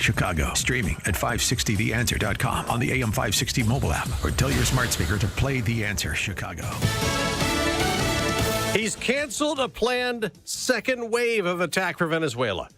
Chicago. Streaming at 560theanswer.com on the AM 560 mobile app, or tell your smart speaker to play The Answer Chicago. He's canceled a planned second wave of attack for Venezuela.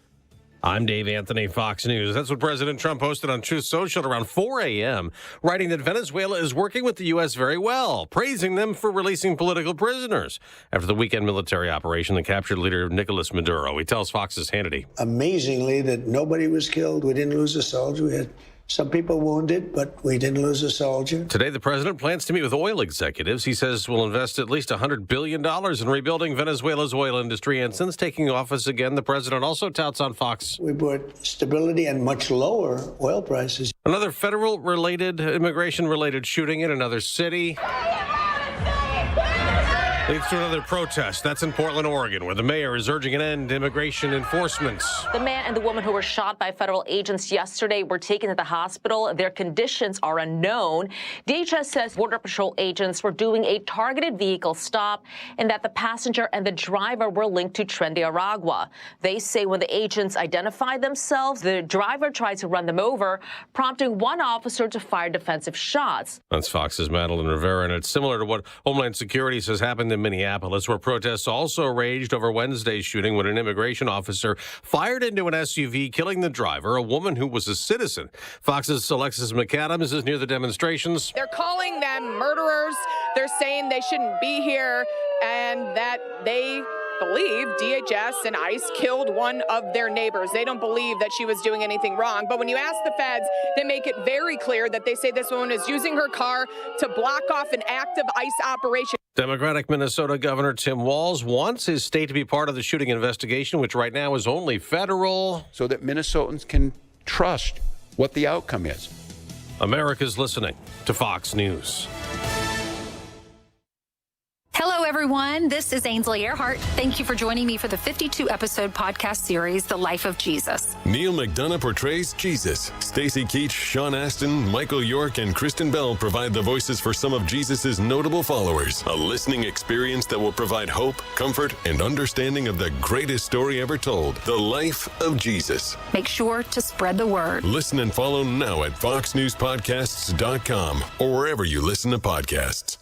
I'm Dave Anthony, Fox News. That's what President Trump posted on Truth Social at around 4 a.m., writing that Venezuela is working with the U.S. very well, praising them for releasing political prisoners after the weekend military operation that captured leader Nicolas Maduro. He tells Fox's Hannity. Amazingly, that nobody was killed. We didn't lose a soldier. We had some people wounded, but we didn't lose a soldier. Today, the president plans to meet with oil executives. He says will invest at least $100 billion in rebuilding Venezuela's oil industry. And since taking office again, the president also touts on Fox. We brought stability and much lower oil prices. Another federal-related, immigration-related shooting in another city leads to another protest. That's in Portland, Oregon, where the mayor is urging an end to immigration enforcement. The man and the woman who were shot by federal agents yesterday were taken to the hospital. Their conditions are unknown. DHS says Border Patrol agents were doing a targeted vehicle stop and that the passenger and the driver were linked to Tren de Aragua. They say when the agents identified themselves, the driver tried to run them over, prompting one officer to fire defensive shots. That's Fox's Madeline Rivera, and it's similar to what Homeland Security says happened in Minneapolis, where protests also raged over Wednesday's shooting when an immigration officer fired into an SUV, killing the driver, a woman who was a citizen. Fox's Alexis McAdams is near the demonstrations. They're calling them murderers. They're saying they shouldn't be here and that they believe DHS and ICE killed one of their neighbors. They don't believe that she was doing anything wrong. But when you ask the feds, they make it very clear that they say this woman is using her car to block off an active ICE operation. Democratic Minnesota Governor Tim Walz wants his state to be part of the shooting investigation, which right now is only federal. So that Minnesotans can trust what the outcome is. America's listening to Fox News. Hello, everyone. This is Ainsley Earhart. Thank you for joining me for the 52-episode podcast series, The Life of Jesus. Neil McDonough portrays Jesus. Stacey Keach, Sean Astin, Michael York, and Kristen Bell provide the voices for some of Jesus' notable followers. A listening experience that will provide hope, comfort, and understanding of the greatest story ever told, The Life of Jesus. Make sure to spread the word. Listen and follow now at foxnewspodcasts.com or wherever you listen to podcasts.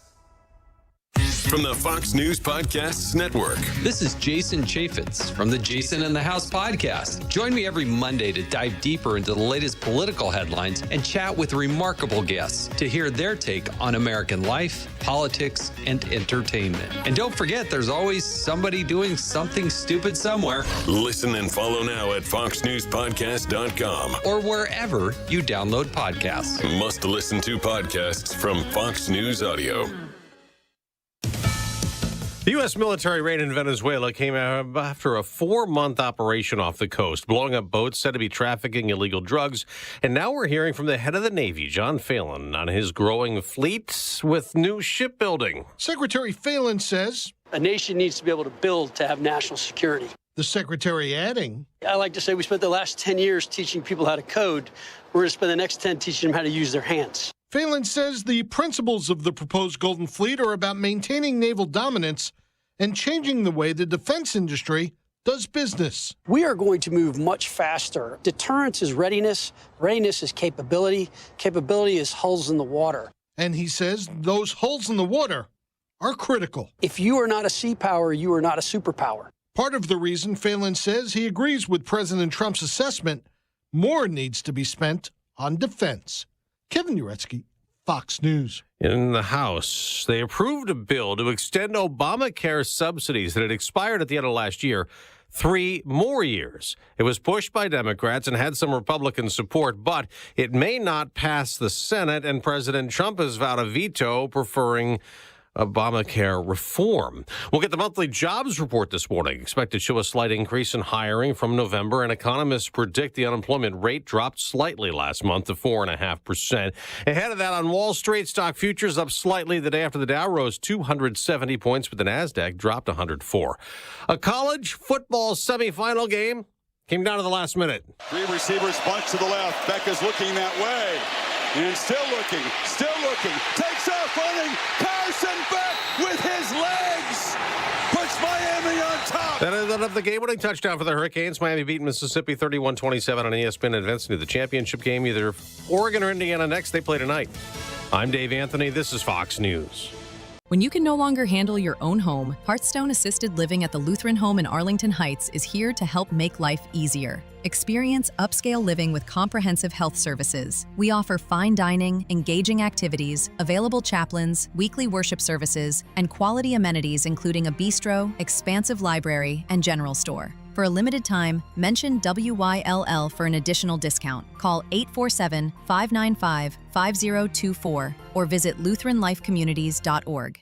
From the Fox News Podcasts Network. This is Jason Chaffetz from the Jason in the House podcast. Join me every Monday to dive deeper into the latest political headlines and chat with remarkable guests to hear their take on American life, politics, and entertainment. And don't forget, there's always somebody doing something stupid somewhere. Listen and follow now at foxnewspodcast.com or wherever you download podcasts. Must listen to podcasts from Fox News Audio. The U.S. military raid in Venezuela came after a 4-month operation off the coast, blowing up boats said to be trafficking illegal drugs. And now we're hearing from the head of the Navy, John Phelan, on his growing fleet with new shipbuilding. Secretary Phelan says a nation needs to be able to build to have national security. The secretary adding, I like to say we spent the last 10 years teaching people how to code. We're going to spend the next 10 teaching them how to use their hands. Phelan says the principles of the proposed Golden Fleet are about maintaining naval dominance and changing the way the defense industry does business. We are going to move much faster. Deterrence is readiness. Readiness is capability. Capability is hulls in the water. And he says those hulls in the water are critical. If you are not a sea power, you are not a superpower. Part of the reason Phelan says he agrees with President Trump's assessment, more needs to be spent on defense. Kevin Uretsky, Fox News. In the House, they approved a bill to extend Obamacare subsidies that had expired at the end of last year 3 more years. It was pushed by Democrats and had some Republican support, but it may not pass the Senate, and President Trump has vowed a veto, preferring Obamacare reform. We'll get the monthly jobs report this morning. Expect to show a slight increase in hiring from November, and economists predict the unemployment rate dropped slightly last month to 4.5%. Ahead of that, on Wall Street, stock futures up slightly the day after the Dow rose 270 points, but the NASDAQ dropped 104. A college football semifinal game came down to the last minute. 3 receivers bunch to the left. Becca's looking that way. And still looking, takes off running, Carson Beck with his legs, puts Miami on top. That ended up the game-winning touchdown for the Hurricanes. Miami beat Mississippi 31-27 on ESPN, advancing to the championship game. Either Oregon or Indiana next. They play tonight. I'm Dave Anthony. This is Fox News. When you can no longer handle your own home, Hearthstone Assisted Living at the Lutheran Home in Arlington Heights is here to help make life easier. Experience upscale living with comprehensive health services. We offer fine dining, engaging activities, available chaplains, weekly worship services, and quality amenities including a bistro, expansive library, and general store. For a limited time, mention WYLL for an additional discount. Call 847-595-5024 or visit LutheranLifeCommunities.org.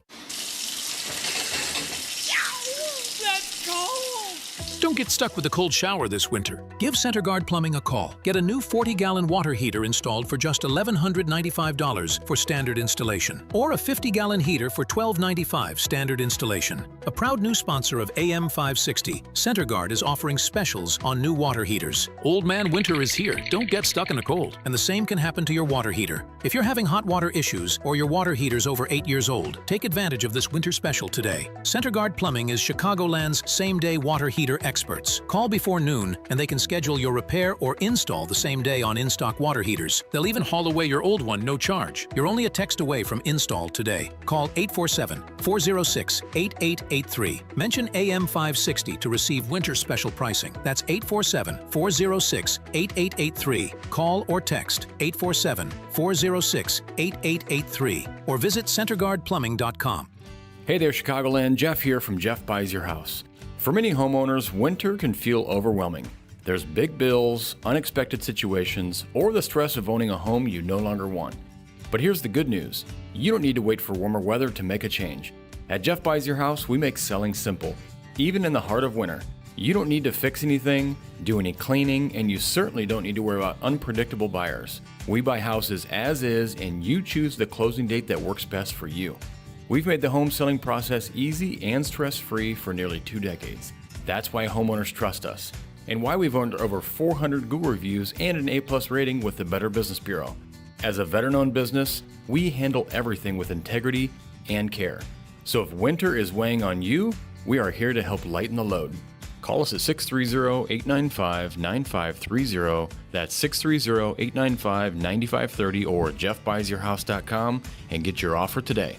Don't get stuck with a cold shower this winter. Give CenterGuard Plumbing a call. Get a new 40-gallon water heater installed for just $1,195 for standard installation, or a 50-gallon heater for $1,295 standard installation. A proud new sponsor of AM 560, CenterGuard is offering specials on new water heaters. Old man winter is here. Don't get stuck in the cold. And the same can happen to your water heater. If you're having hot water issues or your water heater's over 8 years old, take advantage of this winter special today. CenterGuard Plumbing is Chicagoland's same-day water heater experts. Call before noon and they can schedule your repair or install the same day on in-stock water heaters. They'll even haul away your old one, no charge. You're only a text away from install today. Call 847-406-8883. Mention AM 560 to receive winter special pricing. That's 847-406-8883. Call or text 847-406-8883 or visit CenterGuardPlumbing.com. Hey there, Chicagoland. Jeff here from Jeff Buys Your House. For many homeowners, winter can feel overwhelming. There's big bills, unexpected situations, or the stress of owning a home you no longer want. But here's the good news. You don't need to wait for warmer weather to make a change. At Jeff Buys Your House, we make selling simple. Even in the heart of winter, you don't need to fix anything, do any cleaning, and you certainly don't need to worry about unpredictable buyers. We buy houses as is, and you choose the closing date that works best for you. We've made the home selling process easy and stress-free for nearly 2 decades. That's why homeowners trust us, and why we've earned over 400 Google reviews and an A+ rating with the Better Business Bureau. As a veteran-owned business, we handle everything with integrity and care. So if winter is weighing on you, we are here to help lighten the load. Call us at 630-895-9530. That's 630-895-9530 or jeffbuysyourhouse.com and get your offer today.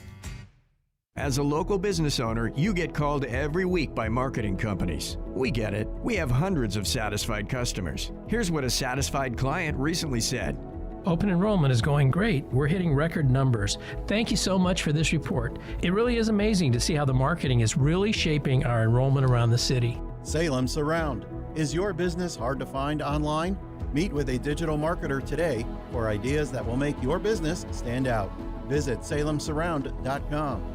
As a local business owner, you get called every week by marketing companies. We get it. We have hundreds of satisfied customers. Here's what a satisfied client recently said. Open enrollment is going great. We're hitting record numbers. Thank you so much for this report. It really is amazing to see how the marketing is really shaping our enrollment around the city. Salem Surround. Is your business hard to find online? Meet with a digital marketer today for ideas that will make your business stand out. Visit salemsurround.com.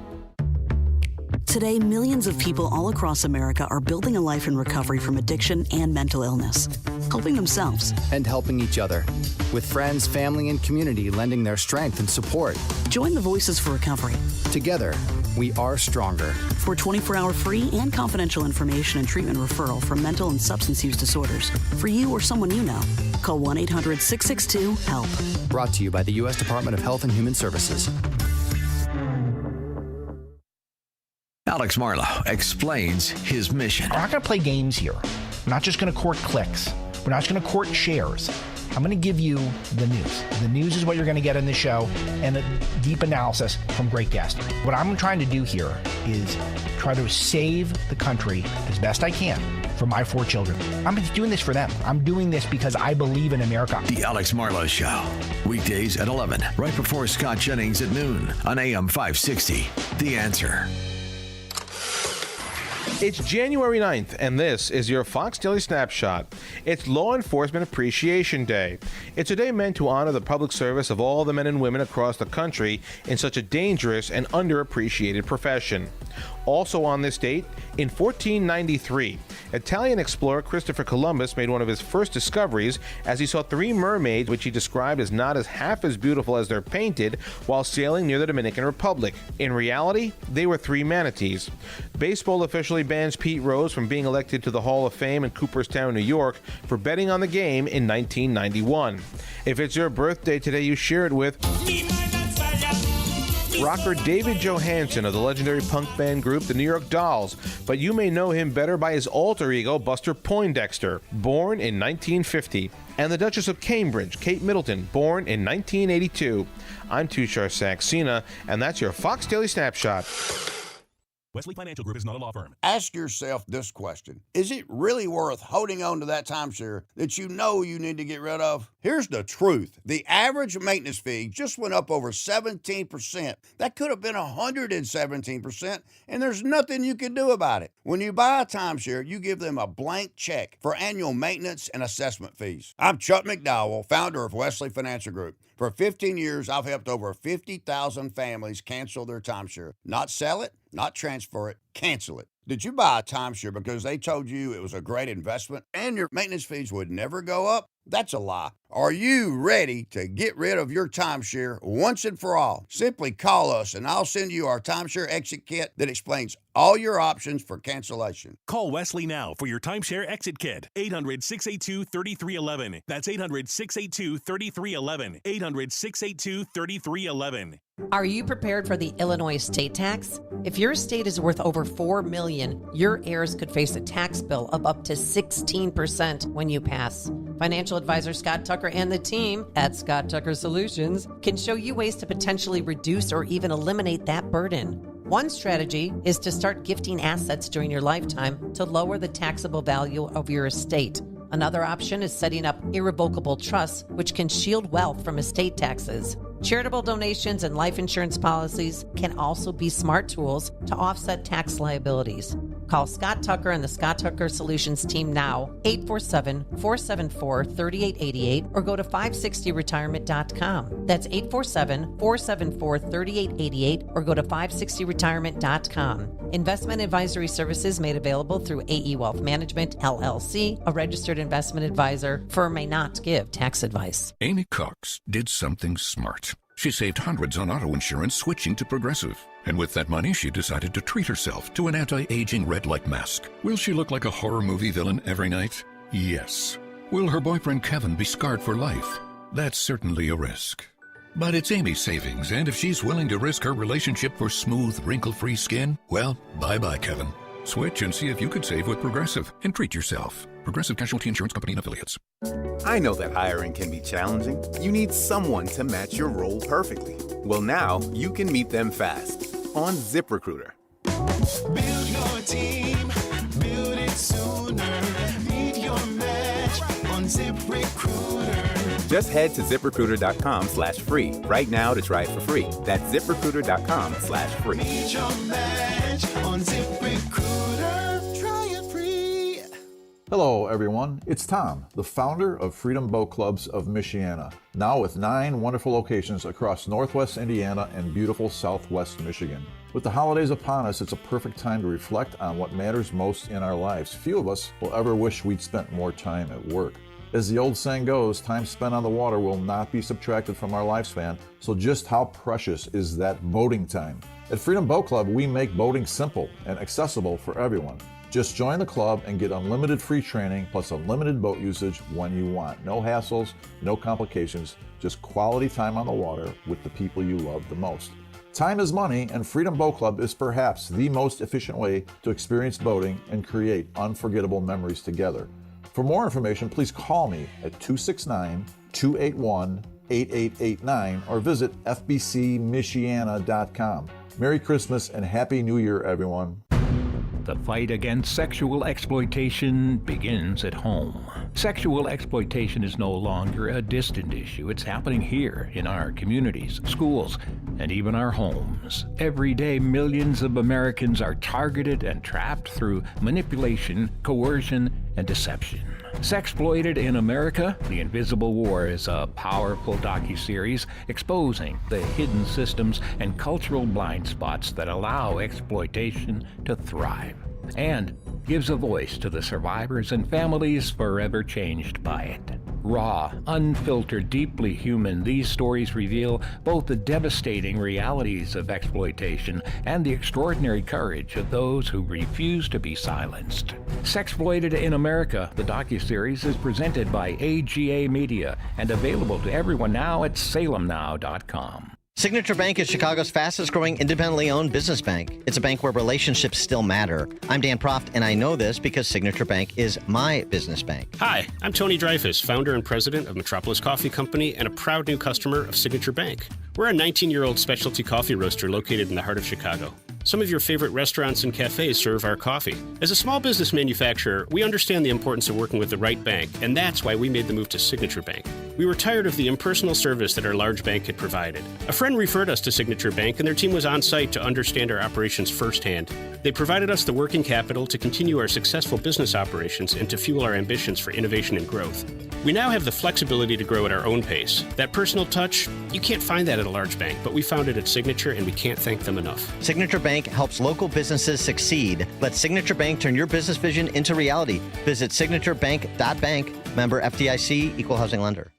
Today, millions of people all across America are building a life in recovery from addiction and mental illness, helping themselves and helping each other, with friends, family, and community lending their strength and support. Join the Voices for Recovery. Together, we are stronger. For 24-hour free and confidential information and treatment referral for mental and substance use disorders, for you or someone you know, call 1-800-662-HELP. Brought to you by the U.S. Department of Health and Human Services. Alex Marlow explains his mission. We're not going to play games here. We're not just going to court clicks. We're not just going to court shares. I'm going to give you the news. The news is what you're going to get in this show, and a deep analysis from great guests. What I'm trying to do here is try to save the country as best I can for my 4 children. I'm doing this for them. I'm doing this because I believe in America. The Alex Marlow Show, weekdays at 11, right before Scott Jennings at noon on AM 560. The Answer. It's January 9th, and this is your Fox Daily Snapshot. It's Law Enforcement Appreciation Day. It's a day meant to honor the public service of all the men and women across the country in such a dangerous and underappreciated profession. Also on this date, in 1493, Italian explorer Christopher Columbus made one of his first discoveries as he saw 3 mermaids, which he described as not as half as beautiful as they're painted, while sailing near the Dominican Republic. In reality, they were 3 manatees. Baseball officially bans Pete Rose from being elected to the Hall of Fame in Cooperstown, New York, for betting on the game in 1991. If it's your birthday today, you share it with rocker David Johansen of the legendary punk band group the New York Dolls, but you may know him better by his alter ego Buster Poindexter, born in 1950, and the Duchess of Cambridge, Kate Middleton, born in 1982. I'm Tushar Saxena, and that's your Fox Daily Snapshot. Wesley Financial Group is not a law firm. Ask yourself this question. Is it really worth holding on to that timeshare that you know you need to get rid of? Here's the truth. The average maintenance fee just went up over 17%. That could have been 117%, and there's nothing you can do about it. When you buy a timeshare, you give them a blank check for annual maintenance and assessment fees. I'm Chuck McDowell, founder of Wesley Financial Group. For 15 years, I've helped over 50,000 families cancel their timeshare. Not sell it, not transfer it, cancel it. Did you buy a timeshare because they told you it was a great investment and your maintenance fees would never go up? That's a lie. Are you ready to get rid of your timeshare once and for all? Simply call us and I'll send you our timeshare exit kit that explains all your options for cancellation. Call Wesley now for your timeshare exit kit. 800-682-3311. That's 800-682-3311. 800-682-3311. Are you prepared for the Illinois state tax? If your state is worth over $4 million, your heirs could face a tax bill of up to 16% when you pass. Financial advisor Scott Tucker and the team at Scott Tucker Solutions can show you ways to potentially reduce or even eliminate that burden. One strategy is to start gifting assets during your lifetime to lower the taxable value of your estate. Another option is setting up irrevocable trusts, which can shield wealth from estate taxes. Charitable donations and life insurance policies can also be smart tools to offset tax liabilities. Call Scott Tucker and the Scott Tucker Solutions team now, 847-474-3888, or go to 560retirement.com. That's 847-474-3888, or go to 560retirement.com. Investment advisory services made available through AE Wealth Management, LLC, a registered investment advisor. Firm may not give tax advice. Amy Cox did something smart. She saved hundreds on auto insurance switching to Progressive. And with that money, she decided to treat herself to an anti-aging red light mask. Will she look like a horror movie villain every night? Yes. Will her boyfriend Kevin be scarred for life? That's certainly a risk. But it's Amy's savings, and if she's willing to risk her relationship for smooth, wrinkle-free skin, well, bye-bye, Kevin. Switch and see if you could save with Progressive and treat yourself. Progressive Casualty Insurance Company and Affiliates. I know that hiring can be challenging. You need someone to match your role perfectly. Well, now you can meet them fast on ZipRecruiter. Build your team, build it sooner. Meet your match on ZipRecruiter. Just head to ZipRecruiter.com/free right now to try it for free. That's ZipRecruiter.com/free. Meet your match on ZipRecruiter. Try it free. Hello, everyone. It's Tom, the founder of Freedom Boat Clubs of Michiana, now with 9 wonderful locations across Northwest Indiana and beautiful Southwest Michigan. With the holidays upon us, it's a perfect time to reflect on what matters most in our lives. Few of us will ever wish we'd spent more time at work. As the old saying goes, time spent on the water will not be subtracted from our lifespan, so just how precious is that boating time? At Freedom Boat Club, we make boating simple and accessible for everyone. Just join the club and get unlimited free training plus unlimited boat usage when you want. No hassles, no complications, just quality time on the water with the people you love the most. Time is money, and Freedom Boat Club is perhaps the most efficient way to experience boating and create unforgettable memories together. For more information, please call me at 269-281-8889 or visit fbcmichiana.com. Merry Christmas and Happy New Year, everyone. The fight against sexual exploitation begins at home. Sexual exploitation is no longer a distant issue. It's happening here in our communities, schools, and even our homes. Every day, millions of Americans are targeted and trapped through manipulation, coercion, and deception. Sexploited in America, The Invisible War is a powerful docuseries exposing the hidden systems and cultural blind spots that allow exploitation to thrive, and gives a voice to the survivors and families forever changed by it. Raw, unfiltered, deeply human, these stories reveal both the devastating realities of exploitation and the extraordinary courage of those who refuse to be silenced. Sexploited in America, the docuseries is presented by AGA Media and available to everyone now at salemnow.com. Signature Bank is Chicago's fastest growing independently owned business bank. It's a bank where relationships still matter. I'm Dan Proft, and I know this because Signature Bank is my business bank. Hi, I'm Tony Dreyfus, founder and president of Metropolis Coffee Company and a proud new customer of Signature Bank. We're a 19-year-old specialty coffee roaster located in the heart of Chicago. Some of your favorite restaurants and cafes serve our coffee. As a small business manufacturer, we understand the importance of working with the right bank, and that's why we made the move to Signature Bank. We were tired of the impersonal service that our large bank had provided. A friend referred us to Signature Bank, and their team was on site to understand our operations firsthand. They provided us the working capital to continue our successful business operations and to fuel our ambitions for innovation and growth. We now have the flexibility to grow at our own pace. That personal touch, you can't find that at a large bank, but we found it at Signature, and we can't thank them enough. Signature Bank helps local businesses succeed. Let Signature Bank turn your business vision into reality. Visit signaturebank.bank. Member FDIC, Equal Housing Lender.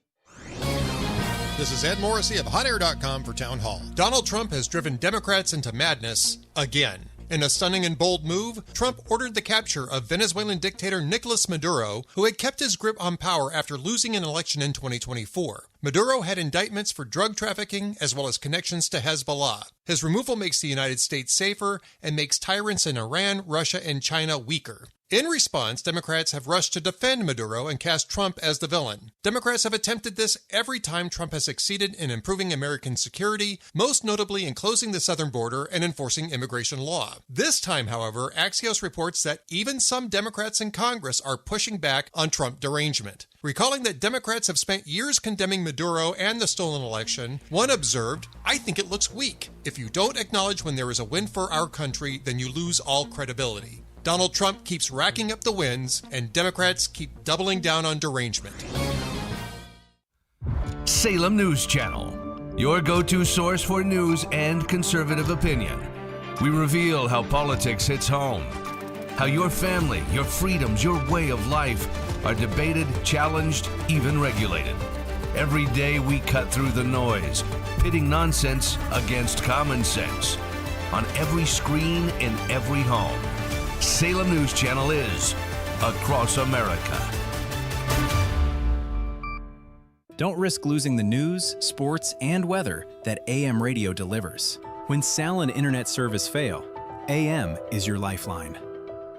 This is Ed Morrissey of HotAir.com for Town Hall. Donald Trump has driven Democrats into madness again. In a stunning and bold move, Trump ordered the capture of Venezuelan dictator Nicolas Maduro, who had kept his grip on power after losing an election in 2024. Maduro had indictments for drug trafficking as well as connections to Hezbollah. His removal makes the United States safer and makes tyrants in Iran, Russia, and China weaker. In response, Democrats have rushed to defend Maduro and cast Trump as the villain. Democrats have attempted this every time Trump has succeeded in improving American security, most notably in closing the southern border and enforcing immigration law. This time, however, Axios reports that even some Democrats in Congress are pushing back on Trump derangement. Recalling that Democrats have spent years condemning Maduro and the stolen election, one observed, "I think it looks weak. If you don't acknowledge when there is a win for our country, then you lose all credibility." Donald Trump keeps racking up the wins, and Democrats keep doubling down on derangement. Salem News Channel, your go-to source for news and conservative opinion. We reveal how politics hits home, how your family, your freedoms, your way of life are debated, challenged, even regulated. Every day we cut through the noise, pitting nonsense against common sense. On every screen, in every home. Salem News Channel is across America. Don't risk losing the news, sports, and weather that AM radio delivers. When SAL and internet service fail, AM is your lifeline.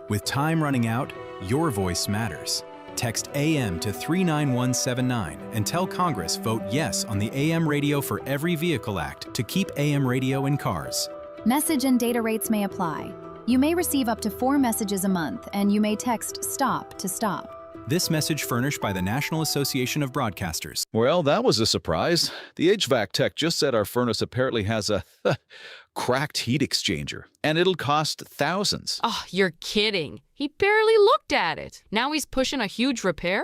With time running out, your voice matters. Text AM to 39179 and tell Congress vote yes on the AM Radio for Every Vehicle Act to keep AM radio in cars. Message and data rates may apply. You may receive up to 4 messages a month, and you may text STOP to stop. This message furnished by the National Association of Broadcasters. Well, that was a surprise. The HVAC tech just said our furnace apparently has a cracked heat exchanger, and it'll cost thousands. Oh, you're kidding. He barely looked at it. Now he's pushing a huge repair?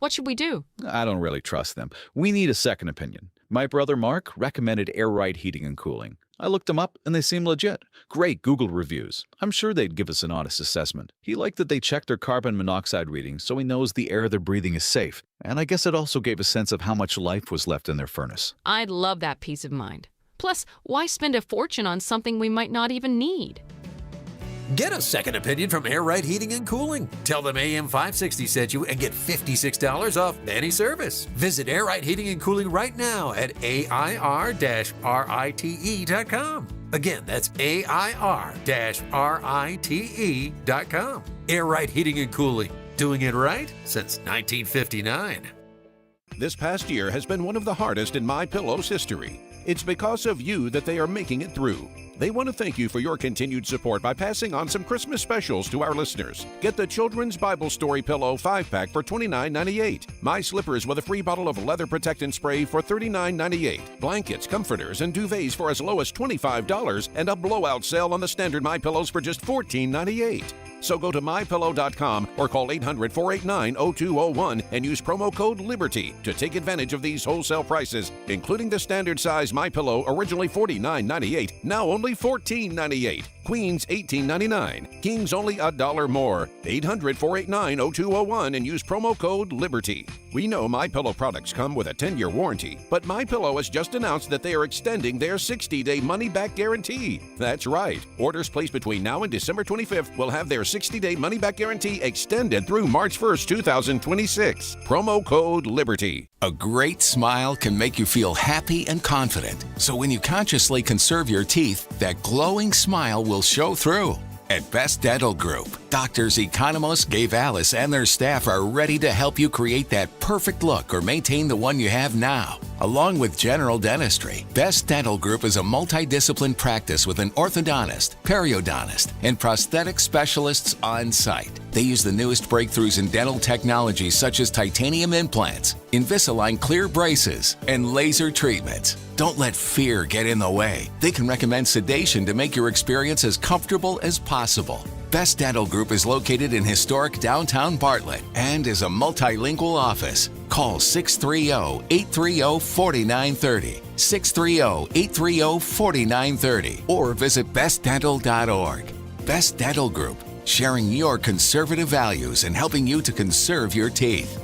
What should we do? I don't really trust them. We need a second opinion. My brother Mark recommended Air Right Heating and Cooling. I looked them up and they seem legit. Great Google reviews. I'm sure they'd give us an honest assessment. He liked that they checked their carbon monoxide readings so he knows the air they're breathing is safe. And I guess it also gave a sense of how much life was left in their furnace. I'd love that peace of mind. Plus, why spend a fortune on something we might not even need? Get a second opinion from Air Right Heating and Cooling. Tell them AM 560 sent you and get $56 off any service. Visit Air Right Heating and Cooling right now at AIR-RITE.com. Again, that's AIR-RITE.com. Air Right Heating and Cooling. Doing it right since 1959. This past year has been one of the hardest in MyPillow's history. It's because of you that they are making it through. They want to thank you for your continued support by passing on some Christmas specials to our listeners. Get the Children's Bible Story Pillow 5-pack for $29.98. My Slippers with a free bottle of leather protectant spray for $39.98. Blankets, comforters, and duvets for as low as $25, and a blowout sale on the standard MyPillows for just $14.98. So go to MyPillow.com or call 800-489-0201 and use promo code LIBERTY to take advantage of these wholesale prices, including the standard size MyPillow, originally $49.98, now only $14.98. Queens, $18.99. Kings, only $1 more. 800-489-0201 and use promo code LIBERTY. We know MyPillow products come with a 10-year warranty, but MyPillow has just announced that they are extending their 60-day money-back guarantee. That's right. Orders placed between now and December 25th will have their 60-day money-back guarantee extended through March 1st, 2026. Promo code LIBERTY. A great smile can make you feel happy and confident. So when you consciously conserve your teeth, that glowing smile will show through. At Best Dental Group, doctors Economos, Gavalis, and their staff are ready to help you create that perfect look or maintain the one you have now. Along with general dentistry, Best Dental Group is a multidiscipline practice with an orthodontist, periodontist, and prosthetic specialists on site. They use the newest breakthroughs in dental technology such as titanium implants, Invisalign clear braces, and laser treatments. Don't let fear get in the way. They can recommend sedation to make your experience as comfortable as possible. Best Dental Group is located in historic downtown Bartlett and is a multilingual office. Call 630-830-4930, 630-830-4930, or visit bestdental.org. Best Dental Group, sharing your conservative values and helping you to conserve your teeth.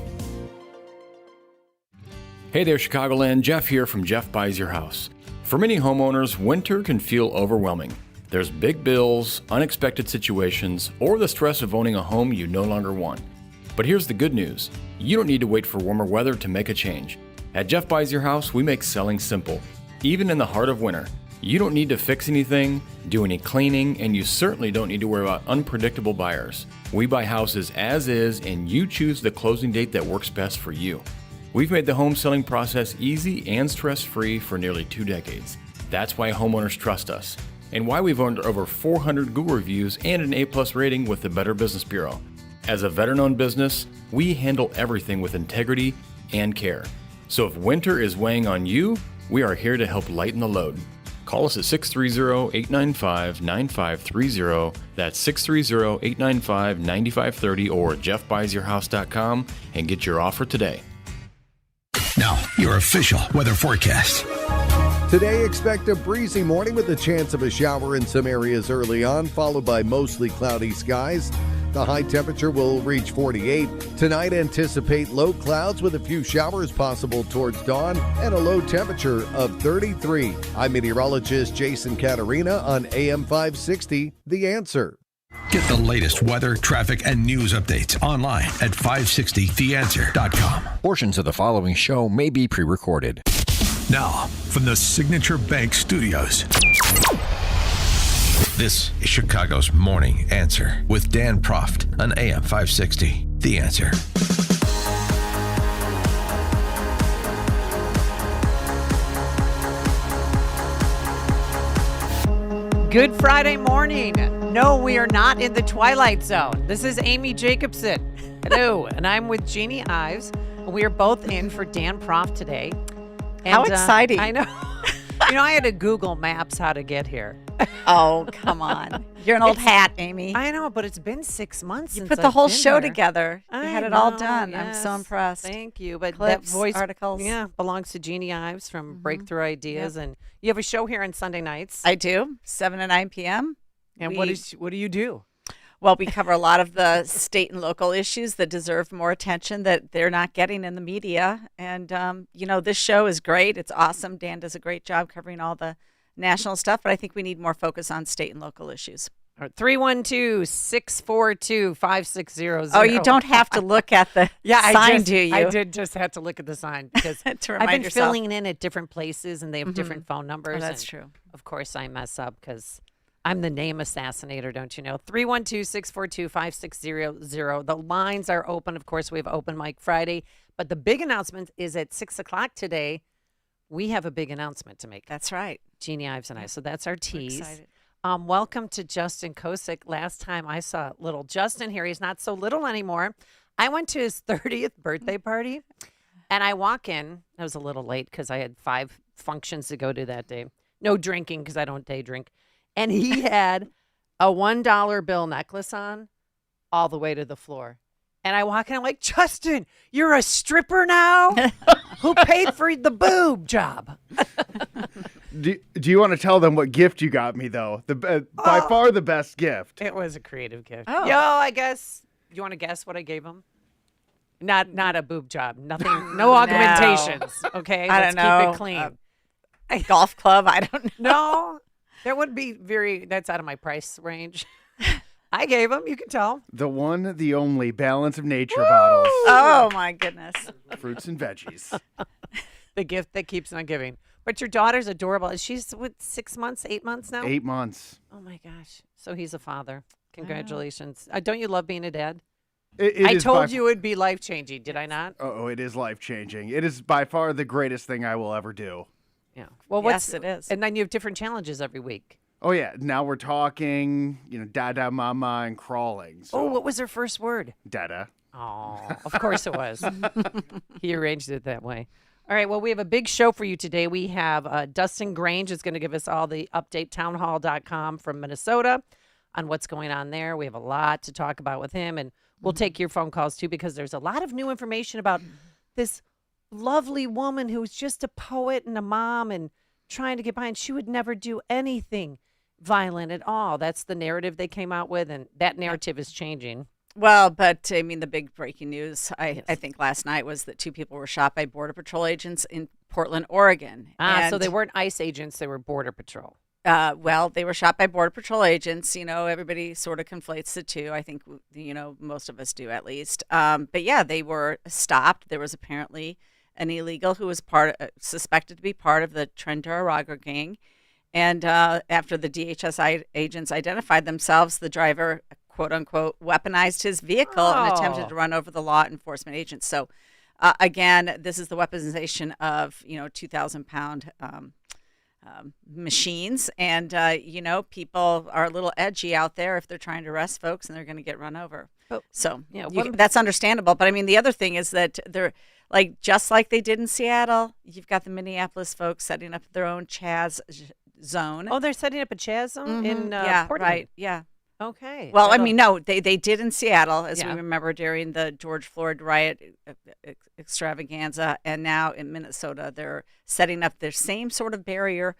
Hey there, Chicagoland. Jeff here from Jeff Buys Your House. For many homeowners, winter can feel overwhelming. There's big bills, unexpected situations, or the stress of owning a home you no longer want. But here's the good news. You don't need to wait for warmer weather to make a change. At Jeff Buys Your House, we make selling simple. Even in the heart of winter, you don't need to fix anything, do any cleaning, and you certainly don't need to worry about unpredictable buyers. We buy houses as is, and you choose the closing date that works best for you. We've made the home selling process easy and stress-free for nearly 2 decades. That's why homeowners trust us, and why we've earned over 400 Google reviews and an A+ rating with the Better Business Bureau. As a veteran-owned business, we handle everything with integrity and care. So if winter is weighing on you, we are here to help lighten the load. Call us at 630-895-9530. That's 630-895-9530 or jeffbuysyourhouse.com and get your offer today. Now, your official weather forecast. Today, expect a breezy morning with a chance of a shower in some areas early on, followed by mostly cloudy skies. The high temperature will reach 48. Tonight, anticipate low clouds with a few showers possible towards dawn and a low temperature of 33. I'm meteorologist Jason Caterina on AM 560, The Answer. Get the latest weather, traffic, and news updates online at 560theanswer.com. Portions of the following show may be pre-recorded. Now, from the Signature Bank Studios, this is Chicago's Morning Answer with Dan Proft on AM 560. The Answer. Good Friday morning. No, we are not in the Twilight Zone. This is Amy Jacobson. Hello, and I'm with Jeannie Ives. We are both in for Dan Proft today. And, how exciting. I know. You know, I had to Google Maps how to get here. Oh, come on. You're an old hat, Amy. I know, but it's been 6 months You since put the I've whole been show here. together. You had it all done. I'm so impressed. Thank you. But Clips, that voice articles. Yeah, belongs to Jeannie Ives from Breakthrough Ideas. And you have a show here on Sunday nights. I do, 7 to 9 p.m. And what do you do? Well, we cover a lot of the state and local issues that deserve more attention that they're not getting in the media. And, you know, this show is great. It's awesome. Dan does a great job covering all the national stuff, but I think we need more focus on state and local issues. 312-642-5600. Oh, you don't have to look at the sign, do you? I did just have to look at the sign because to I've remind been yourself. filling in at different places and they have different phone numbers. Oh, that's and true. Of course, I mess up because I'm the name assassinator, don't you know? 312-642-5600. The lines are open. Of course, we have open mic Friday. But the big announcement is at 6 o'clock today. We have a big announcement to make. That's right. Jeannie Ives and I. So that's our tease. We're excited. Welcome to Justin Kosick. Last time I saw little Justin here, he's not so little anymore. I went to his 30th birthday party, and I walk in. I was a little late because I had 5 functions to go to that day. No drinking because I don't day drink. And he had a $1 bill necklace on all the way to the floor. And I walk in, I'm like, Justin, you're a stripper now? Who paid for the boob job? Do you want to tell them what gift you got me, though? By far the best gift. It was a creative gift. Oh. Yo, I guess. You want to guess what I gave him? Not a boob job. Nothing. No augmentations. Okay, I let's don't know. keep it clean. A golf club. I don't know. No, that would be that's out of my price range. I gave them. You can tell. The one, the only Balance of Nature bottles. Oh my goodness. Fruits and veggies. The gift that keeps on giving. But your daughter's adorable. She's with 6 months, 8 months now? 8 months. Oh my gosh. So he's a father. Congratulations. Don't you love being a dad? It I is told by- you it'd be life-changing, did I not? Oh, it is life-changing. It is by far the greatest thing I will ever do. Yeah. Well, Yes, it is. And then you have different challenges every week. Oh, yeah. Now we're talking, dada, mama, and crawling. So, What was her first word? dada. Oh, of course it was. He arranged it that way. All right, well, we have a big show for you today. We have Dustin Grange is going to give us all the update, townhall.com from Minnesota on what's going on there. We have a lot to talk about with him, and we'll take your phone calls, too, because there's a lot of new information about this lovely woman who's just a poet and a mom and trying to get by, and she would never do anything violent at all. That's the narrative they came out with, and that narrative is changing. Well, but I mean, the big breaking news, I think last night was that 2 people were shot by Border Patrol agents in Portland, Oregon. So they weren't ICE agents, they were Border Patrol. Well, they were shot by Border Patrol agents. Everybody sort of conflates the two. I think, most of us do at least. But yeah, they were stopped. There was apparently an illegal who was suspected to be part of the Tren Arago gang. And after the DHS agents identified themselves, the driver, quote unquote, weaponized his vehicle and attempted to run over the law enforcement agents. So, again, this is the weaponization of 2,000-pound machines, and people are a little edgy out there if they're trying to arrest folks and they're going to get run over. So that's understandable. But I mean, the other thing is that they're just like they did in Seattle. You've got the Minneapolis folks setting up their own Chaz zone. Oh, they're setting up a Chaz zone in yeah, Portland. right, yeah. Okay. Well, I mean, no, they did in Seattle, as we remember, during the George Floyd riot extravaganza. And now in Minnesota, they're setting up their same sort of barrier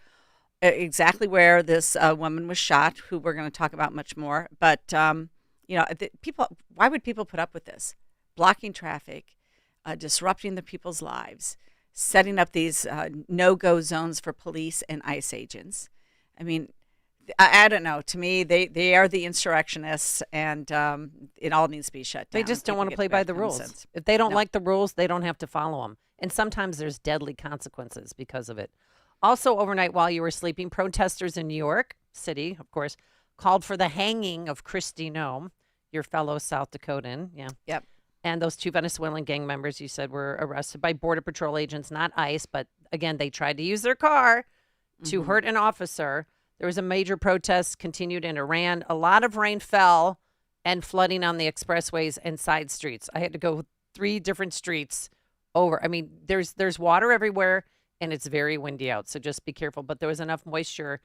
exactly where this woman was shot, who we're going to talk about much more. But, people, why would people put up with this? Blocking traffic, disrupting the people's lives, setting up these no-go zones for police and ICE agents. I mean, I don't know. To me, they are the insurrectionists, and it all needs to be shut down. They just don't want to play by the rules. If they don't like the rules, they don't have to follow them. And sometimes there's deadly consequences because of it. Also, overnight while you were sleeping, protesters in New York City, of course, called for the hanging of Kristi Noem, your fellow South Dakotan. Yeah. Yep. And those 2 Venezuelan gang members, you said, were arrested by Border Patrol agents, not ICE. But again, they tried to use their car to hurt an officer. There was a major protest continued in Iran. A lot of rain fell and flooding on the expressways and side streets. I had to go 3 different streets over. I mean, there's water everywhere, and it's very windy out, so just be careful. But there was enough moisture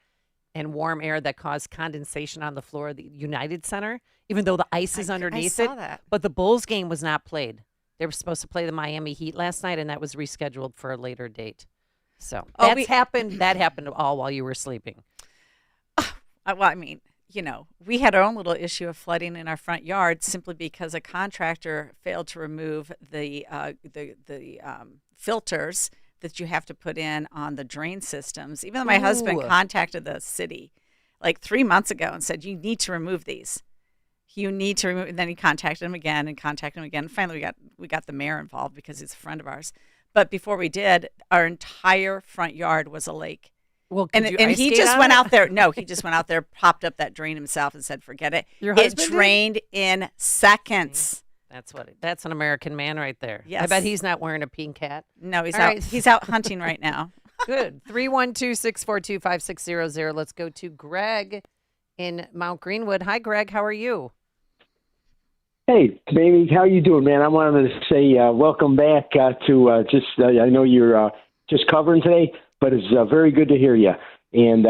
and warm air that caused condensation on the floor of the United Center, even though the ice is underneath it. That. But the Bulls game was not played. They were supposed to play the Miami Heat last night, and that was rescheduled for a later date. So that happened all while you were sleeping. Well, I mean, we had our own little issue of flooding in our front yard simply because a contractor failed to remove the filters that you have to put in on the drain systems. Even though my husband contacted the city like 3 months ago and said, you need to remove these. You need to remove. And then he contacted him again and contacted him again. And finally, we got the mayor involved because he's a friend of ours. But before we did, our entire front yard was a lake. Well, and he just went out there. No, he just went out there, popped up that drain himself, and said, "Forget it." It drained in seconds. That's an American man right there. Yes. I bet he's not wearing a pink hat. No, he's out. Right. He's out hunting right now. Good. 312-642-5600. Let's go to Greg in Mount Greenwood. Hi, Greg. How are you? Hey, baby. How you doing, man? I wanted to say welcome back to I know you're just covering today, but it's very good to hear you. And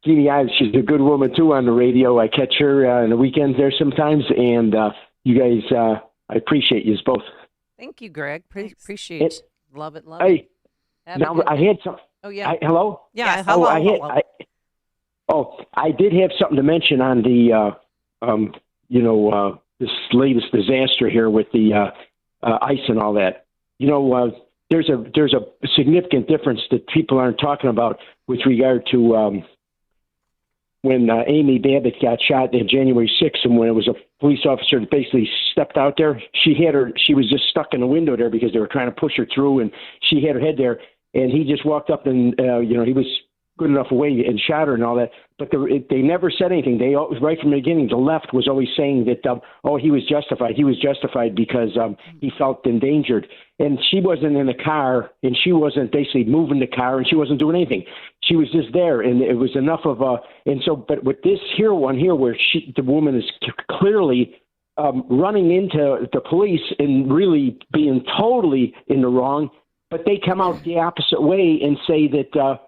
Jeannie Ives, she's a good woman, too, on the radio. I catch her on the weekends there sometimes. And you guys, I appreciate you both. Thank you, Greg. Appreciate it. Love it. Hey, now I had some. Oh, yeah. Hello? Yeah, yes. hello. I did have something to mention on the, this latest disaster here with the ICE and all that. You know, there's a significant difference that people aren't talking about with regard to when Amy Babbitt got shot on January 6th, and when it was a police officer that basically stepped out there, she was just stuck in the window there because they were trying to push her through, and she had her head there, and he just walked up and, he was good enough away and shot her and all that. But they never said anything. They right from the beginning, the left was always saying that, he was justified. He was justified because he felt endangered. And she wasn't in the car, and she wasn't basically moving the car, and she wasn't doing anything. She was just there, and it was enough of a. And so, but with this one here, where the woman is clearly running into the police and really being totally in the wrong, but they come out the opposite way and say that,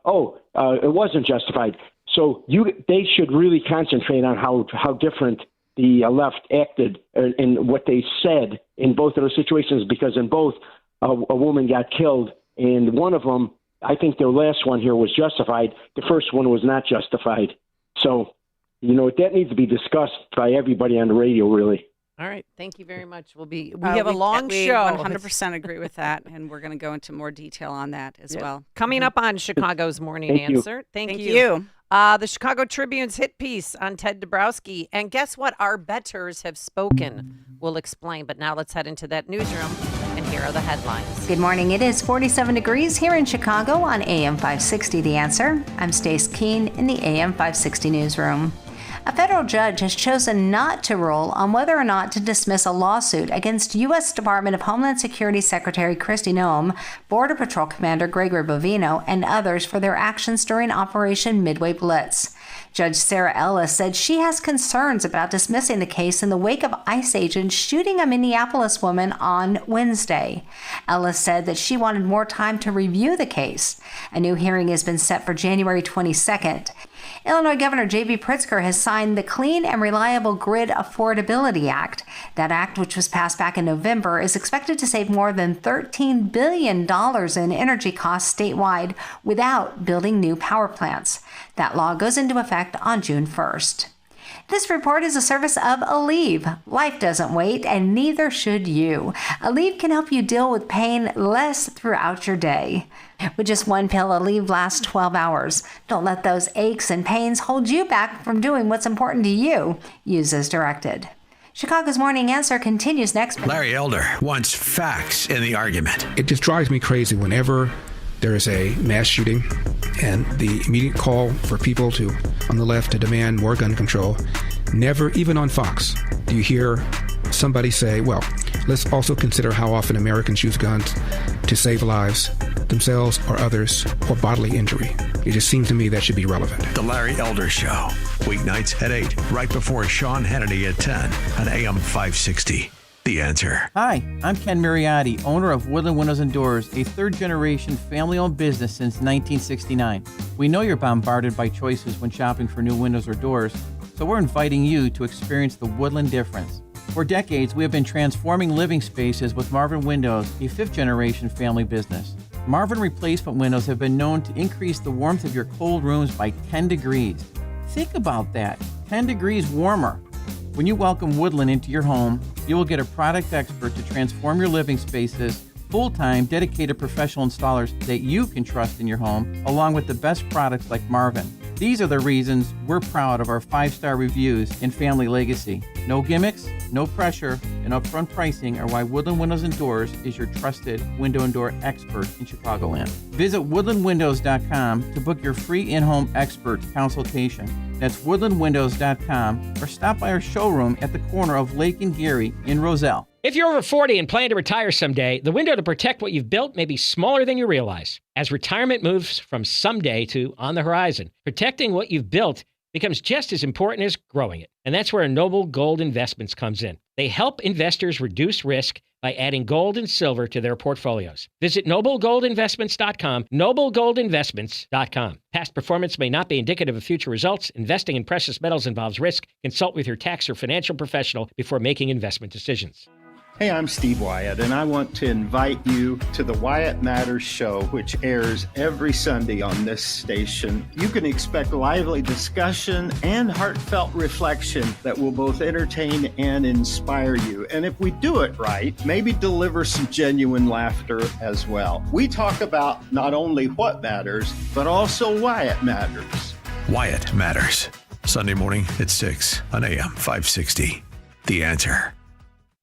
it wasn't justified. So they should really concentrate on how different the left acted and what they said in both of those situations, because in both, a woman got killed, and one of them, I think the last one here was justified. The first one was not justified. So, that needs to be discussed by everybody on the radio, really. All right. Thank you very much. We have a long we show. 100% agree with that, and we're going to go into more detail on that as well. Coming up on Chicago's Morning Thank Answer. you. Thank Thank you. you. The Chicago Tribune's hit piece on Ted Dabrowski. And guess what? Our bettors have spoken. We'll explain. But now let's head into that newsroom, and here are the headlines. Good morning. It is 47 degrees here in Chicago on AM 560 The Answer. I'm Stace Keene in the AM 560 newsroom. A federal judge has chosen not to rule on whether or not to dismiss a lawsuit against U.S. Department of Homeland Security Secretary Kristi Noem, Border Patrol Commander Gregory Bovino, and others for their actions during Operation Midway Blitz. Judge Sarah Ellis said she has concerns about dismissing the case in the wake of ICE agents shooting a Minneapolis woman on Wednesday. Ellis said that she wanted more time to review the case. A new hearing has been set for January 22nd. Illinois Governor J.B. Pritzker has signed the Clean and Reliable Grid Affordability Act. That act, which was passed back in November, is expected to save more than $13 billion in energy costs statewide without building new power plants. That law goes into effect on June 1st. This report is a service of Aleve. Life doesn't wait, and neither should you. Aleve can help you deal with pain less throughout your day. With just one pill, Aleve lasts 12 hours. Don't let those aches and pains hold you back from doing what's important to you. Use as directed. Chicago's Morning Answer continues next. Larry Elder wants facts in the argument. It just drives me crazy whenever there is a mass shooting and the immediate call for people on the left to demand more gun control. Never, even on Fox, do you hear somebody say, well, let's also consider how often Americans use guns to save lives, themselves or others, or bodily injury. It just seems to me that should be relevant. The Larry Elder Show, weeknights at 8, right before Sean Hannity at 10 on AM 560. The Answer. Hi, I'm Ken Mariotti, owner of Woodland Windows and Doors, a third-generation family-owned business since 1969. We know you're bombarded by choices when shopping for new windows or doors, so we're inviting you to experience the Woodland difference. For decades, we have been transforming living spaces with Marvin Windows, a fifth-generation family business. Marvin replacement windows have been known to increase the warmth of your cold rooms by 10 degrees. Think about that, 10 degrees warmer. When you welcome Woodland into your home, you will get a product expert to transform your living spaces, full-time, dedicated professional installers that you can trust in your home, along with the best products like Marvin. These are the reasons we're proud of our 5-star reviews and family legacy. No gimmicks, no pressure, and upfront pricing are why Woodland Windows and Doors is your trusted window and door expert in Chicagoland. Visit woodlandwindows.com to book your free in-home expert consultation. That's woodlandwindows.com, or stop by our showroom at the corner of Lake and Geary in Roselle. If you're over 40 and plan to retire someday, the window to protect what you've built may be smaller than you realize. As retirement moves from someday to on the horizon, protecting what you've built becomes just as important as growing it. And that's where Noble Gold Investments comes in. They help investors reduce risk by adding gold and silver to their portfolios. Visit noblegoldinvestments.com, noblegoldinvestments.com. Past performance may not be indicative of future results. Investing in precious metals involves risk. Consult with your tax or financial professional before making investment decisions. Hey, I'm Steve Wyatt, and I want to invite you to the Wyatt Matters Show, which airs every Sunday on this station. You can expect lively discussion and heartfelt reflection that will both entertain and inspire you. And if we do it right, maybe deliver some genuine laughter as well. We talk about not only what matters, but also why it matters. Wyatt Matters. Sunday morning at 6 on AM 560. The Answer.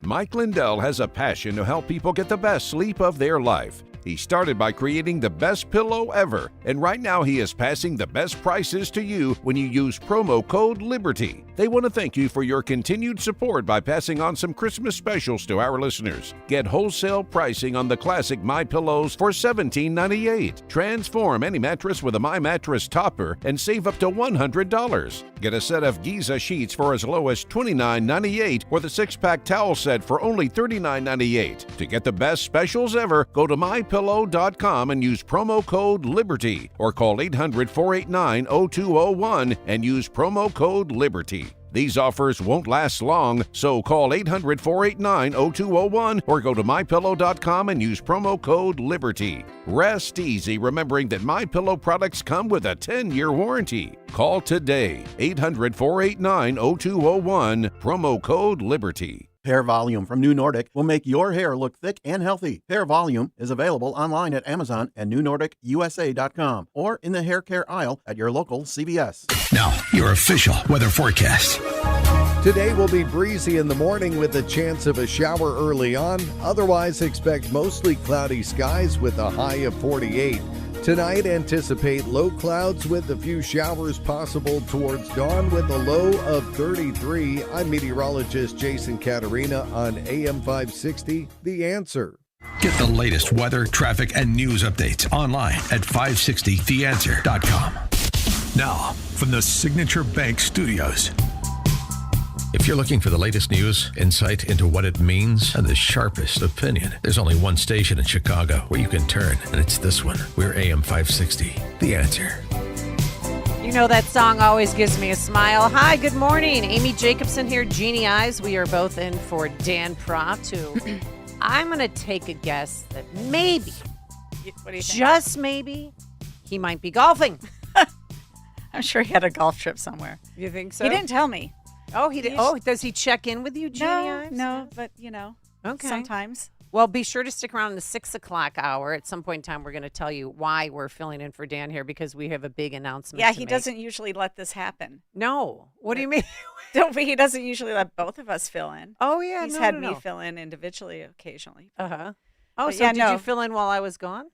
Mike Lindell has a passion to help people get the best sleep of their life. He started by creating the best pillow ever, and right now he is passing the best prices to you when you use promo code LIBERTY. They want to thank you for your continued support by passing on some Christmas specials to our listeners. Get wholesale pricing on the classic My Pillows for $17.98. Transform any mattress with a My Mattress topper and save up to $100. Get a set of Giza sheets for as low as $29.98 or the 6-pack towel set for only $39.98. To get the best specials ever, go to MyPillow.com and use promo code LIBERTY or call 800-489-0201 and use promo code LIBERTY. These offers won't last long, so call 800-489-0201 or go to MyPillow.com and use promo code LIBERTY. Rest easy remembering that MyPillow products come with a 10-year warranty. Call today, 800-489-0201, promo code LIBERTY. Hair Volume from New Nordic will make your hair look thick and healthy. Hair Volume is available online at Amazon and NewNordicUSA.com or in the hair care aisle at your local CVS. Now, your official weather forecast. Today will be breezy in the morning with a chance of a shower early on. Otherwise, expect mostly cloudy skies with a high of 48. Tonight, anticipate low clouds with a few showers possible towards dawn with a low of 33. I'm meteorologist Jason Caterina on AM 560, The Answer. Get the latest weather, traffic, and news updates online at 560theanswer.com. Now, from the Signature Bank Studios. If you're looking for the latest news, insight into what it means, and the sharpest opinion, there's only one station in Chicago where you can turn, and it's this one. We're AM 560, The Answer. You know that song always gives me a smile. Hi, good morning. Amy Jacobson here, Jeannie Eyes. We are both in for Dan Proft, who I'm going to take a guess that maybe, What do you think? just maybe, he might be golfing. I'm sure he had a golf trip somewhere. You think so? He didn't tell me. Oh, he did. Oh, does he check in with you, Jeannie Ives? No, but Okay. sometimes. Well, be sure to stick around in the 6 o'clock hour. At some point in time, we're going to tell you why we're filling in for Dan here because we have a big announcement. Yeah, to he make. doesn't usually let this happen. No. What do you mean? He doesn't usually let both of us fill in. Oh, yeah. He's no, had no, me no. fill in individually occasionally. Uh-huh. Oh, But so yeah, did no. you fill in while I was gone?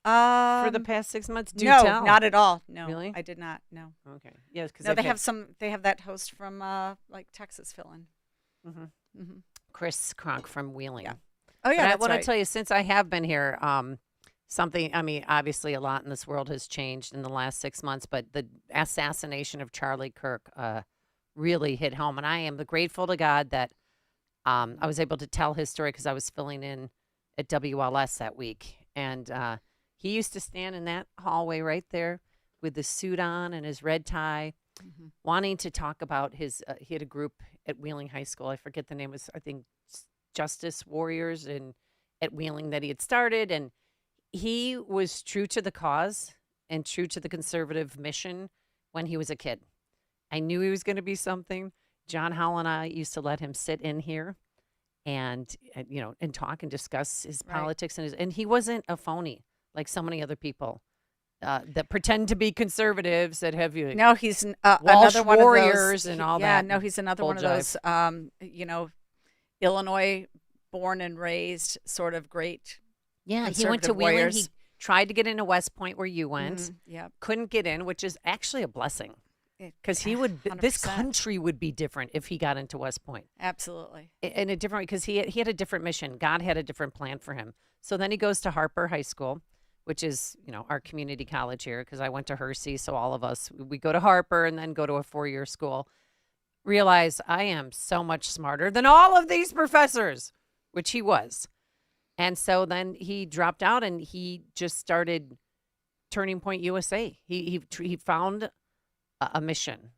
For the past 6 months? Do no, tell. not at all. No, Really? I did not. No. Okay. Yes, because No, they have that host from like Texas fill in. Chris Kronk from Wheeling. Yeah. Oh yeah, But I that's want right. to tell you, since I have been here, obviously a lot in this world has changed in the last 6 months, but the assassination of Charlie Kirk really hit home. And I am grateful to God that I was able to tell his story because I was filling in at WLS that week. And he used to stand in that hallway right there with the suit on and his red tie, wanting to talk about his, he had a group at Wheeling High School. I forget the name, was I think Justice Warriors at Wheeling that he had started. And he was true to the cause and true to the conservative mission when he was a kid. I knew he was going to be something. John Howell and I used to let him sit in here and talk and discuss his politics and he wasn't a phony like so many other people that pretend to be conservatives that have you. No, he's Walsh another one Warriors of those, and all yeah, that. no, he's another full one of jive. those, Illinois born and raised sort of great. Yeah, he went to conservative Wheeling. warriors. He tried to get into West Point where you went. Yep. Couldn't get in, which is actually a blessing. Because he would, this 100%. country would be different if he got into West Point. Absolutely. In a different way, because he had a different mission. God had a different plan for him. So then he goes to Harper High School, which is, our community college here, because I went to Hersey. So all of us, we go to Harper and then go to a 4-year school. Realize I am so much smarter than all of these professors, which he was. And so then he dropped out and he just started Turning Point USA. He found a mission.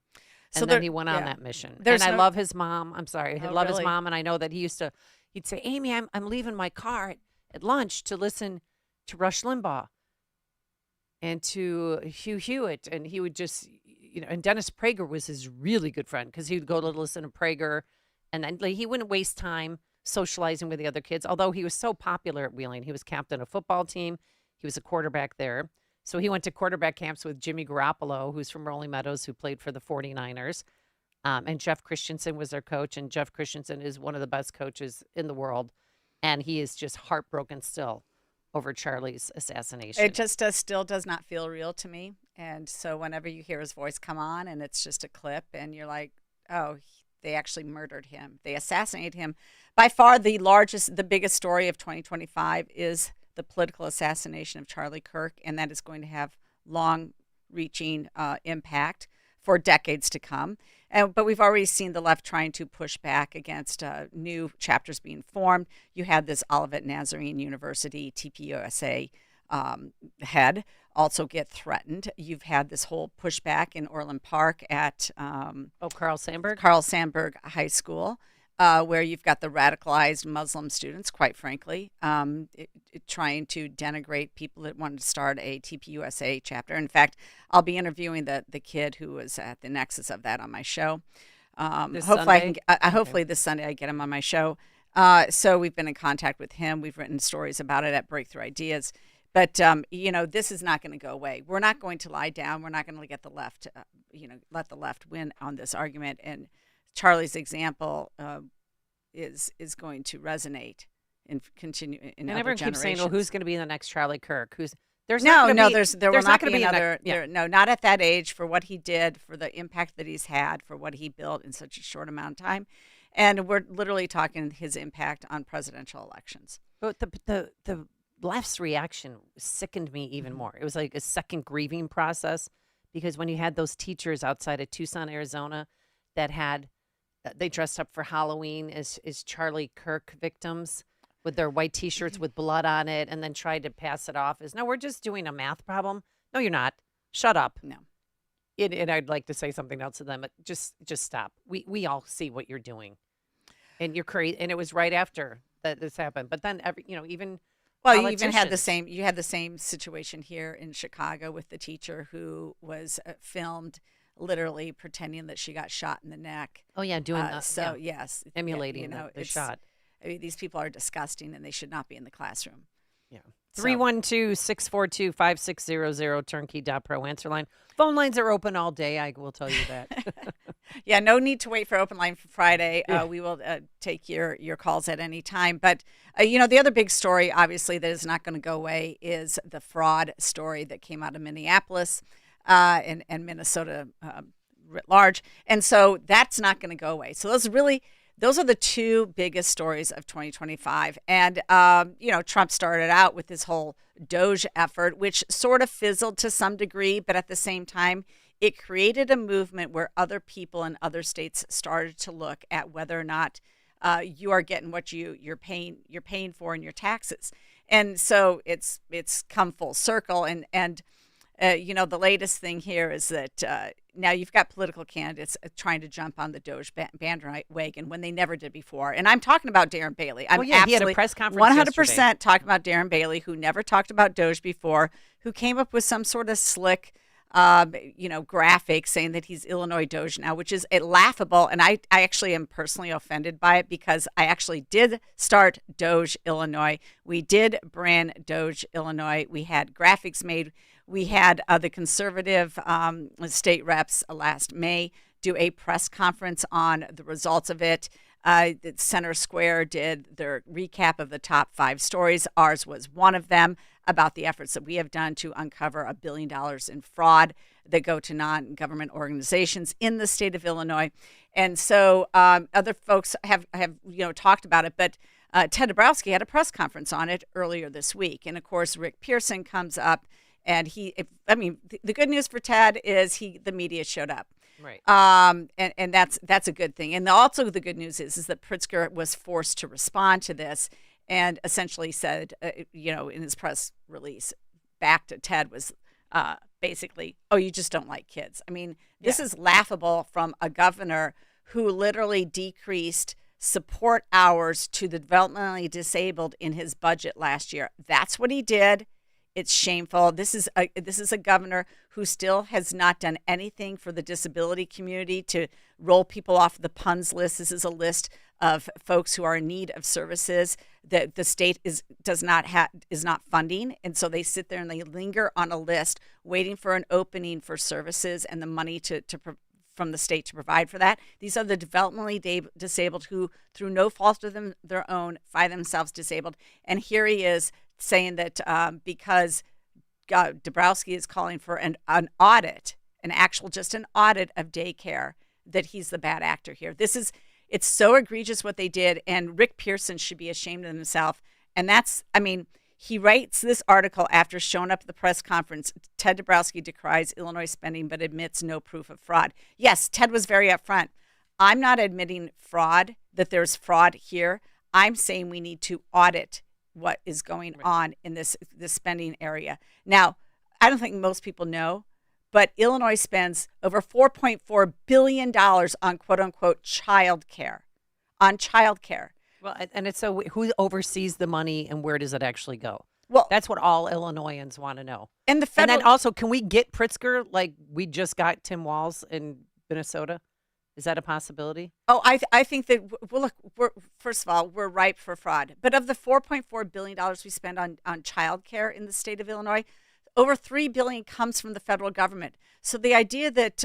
And then he went on that mission. And I love his mom. I'm sorry. I love his mom. And I know that he used to, he'd say, Amy, I'm leaving my car at lunch to listen to Rush Limbaugh and to Hugh Hewitt. And he would just, and Dennis Prager was his really good friend because he would go to listen to Prager. And then he wouldn't waste time socializing with the other kids, although he was so popular at Wheeling. He was captain of a football team. He was a quarterback there. So he went to quarterback camps with Jimmy Garoppolo, who's from Rolling Meadows, who played for the 49ers. And Jeff Christensen was their coach. And Jeff Christensen is one of the best coaches in the world. And he is just heartbroken still over Charlie's assassination. It just still does not feel real to me. And so whenever you hear his voice come on and it's just a clip and you're like, oh, they actually murdered him. They assassinated him. By far the biggest story of 2025 is the political assassination of Charlie Kirk, and that is going to have long-reaching impact for decades to come. But we've already seen the left trying to push back against new chapters being formed. You had this Olivet Nazarene University, TPUSA head also get threatened. You've had this whole pushback in Orland Park at Carl Sandburg High School, where you've got the radicalized Muslim students, quite frankly, trying to denigrate people that wanted to start a TPUSA chapter. In fact, I'll be interviewing the kid who was at the nexus of that on my show. Hopefully this Sunday I get him on my show. So we've been in contact with him. We've written stories about it at Breakthrough Ideas. But, this is not going to go away. We're not going to lie down. We're not going to get the left, let the left win on this argument. And Charlie's example is going to resonate and continue in other everyone keeps saying, well, who's going to be the next Charlie Kirk? There will not be be another. No, not at that age, for what he did, for the impact that he's had, for what he built in such a short amount of time. And we're literally talking his impact on presidential elections. But the left's reaction sickened me even more. It was like a second grieving process, because when you had those teachers outside of Tucson, Arizona, that had they dressed up for Halloween as Charlie Kirk victims with their white T-shirts with blood on it, and then tried to pass it off as, no, we're just doing a math problem. No, you're not. Shut up. No. And I'd like to say something else to them, but just stop. We all see what you're doing, and you're crazy. And it was right after that this happened. But then even. Well, you even had the same. You had the same situation here in Chicago with the teacher who was filmed, literally pretending that she got shot in the neck. Oh yeah, doing that. So yes, emulating the shot. I mean, these people are disgusting, and they should not be in the classroom. Yeah. 312-642-5600 turnkey.pro answer line. Phone lines are open all day. I will tell you that. Yeah, no need to wait for open line for Friday. We will take your calls at any time. But, the other big story, obviously, that is not going to go away is the fraud story that came out of Minneapolis and Minnesota writ large. And so that's not going to go away. So those are the two biggest stories of 2025. And, Trump started out with this whole Doge effort, which sort of fizzled to some degree, but at the same time, it created a movement where other people in other states started to look at whether or not you are getting what you're paying for in your taxes. And so it's come full circle. And the latest thing here is that now you've got political candidates trying to jump on the Doge bandwagon when they never did before. And I'm talking about Darren Bailey. He had a press conference 100% yesterday. talking about Darren Bailey, who never talked about Doge before, who came up with some sort of slick graphic saying that he's Illinois Doge now, which is laughable. And I actually am personally offended by it, because I actually did start Doge Illinois. We did brand Doge Illinois. We had graphics made. We had the conservative state reps last May do a press conference on the results of it. The Center Square did their recap of the top 5 stories. Ours was one of them, about the efforts that we have done to uncover $1 billion in fraud that go to non-government organizations in the state of Illinois. And so other folks have talked about it, but Ted Dabrowski had a press conference on it earlier this week. And of course, Rick Pearson comes up, and the good news for Ted is the media showed up. Right. And that's a good thing. And also the good news is that Pritzker was forced to respond to this, and essentially said, in his press release back to Ted was basically, oh, you just don't like kids. I mean, this is laughable from a governor who literally decreased support hours to the developmentally disabled in his budget last year. That's what he did. It's shameful. This is a governor who still has not done anything for the disability community to roll people off the PUNS list. This is a list of folks who are in need of services that the state is not funding, and so they sit there and they linger on a list waiting for an opening for services and the money from the state to provide for that. These are the developmentally disabled who, through no fault of their own, find themselves disabled. And here he is saying that because Dabrowski is calling for an audit, an audit of daycare, that he's the bad actor here. It's so egregious what they did, and Rick Pearson should be ashamed of himself. And he writes this article after showing up at the press conference. Ted Dabrowski decries Illinois spending but admits no proof of fraud. Yes, Ted was very upfront. I'm not admitting fraud, that there's fraud here. I'm saying we need to audit what is going on in this spending area. Now, I don't think most people know, but Illinois spends over $4.4 billion on quote-unquote child care, Well, and it's so who oversees the money and where does it actually go? Well, that's what all Illinoisans want to know. And and then also, can we get Pritzker like we just got Tim Walz in Minnesota? Is that a possibility? Oh, I think that, well, look, first of all, we're ripe for fraud. But of the $4.4 billion we spend on child care in the state of Illinois, over $3 billion comes from the federal government. So the idea that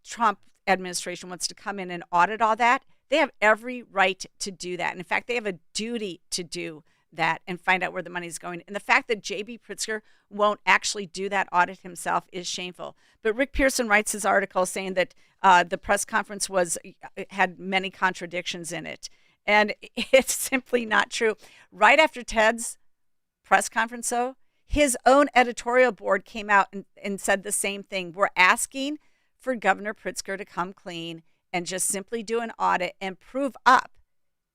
Trump administration wants to come in and audit all that, they have every right to do that. And in fact, they have a duty to do that and find out where the money is going. And the fact that J.B. Pritzker won't actually do that audit himself is shameful. But Rick Pearson writes his article saying that the press conference had many contradictions in it. And it's simply not true. Right after Ted's press conference, though, his own editorial board came out and said the same thing. We're asking for Governor Pritzker to come clean and just simply do an audit and prove up.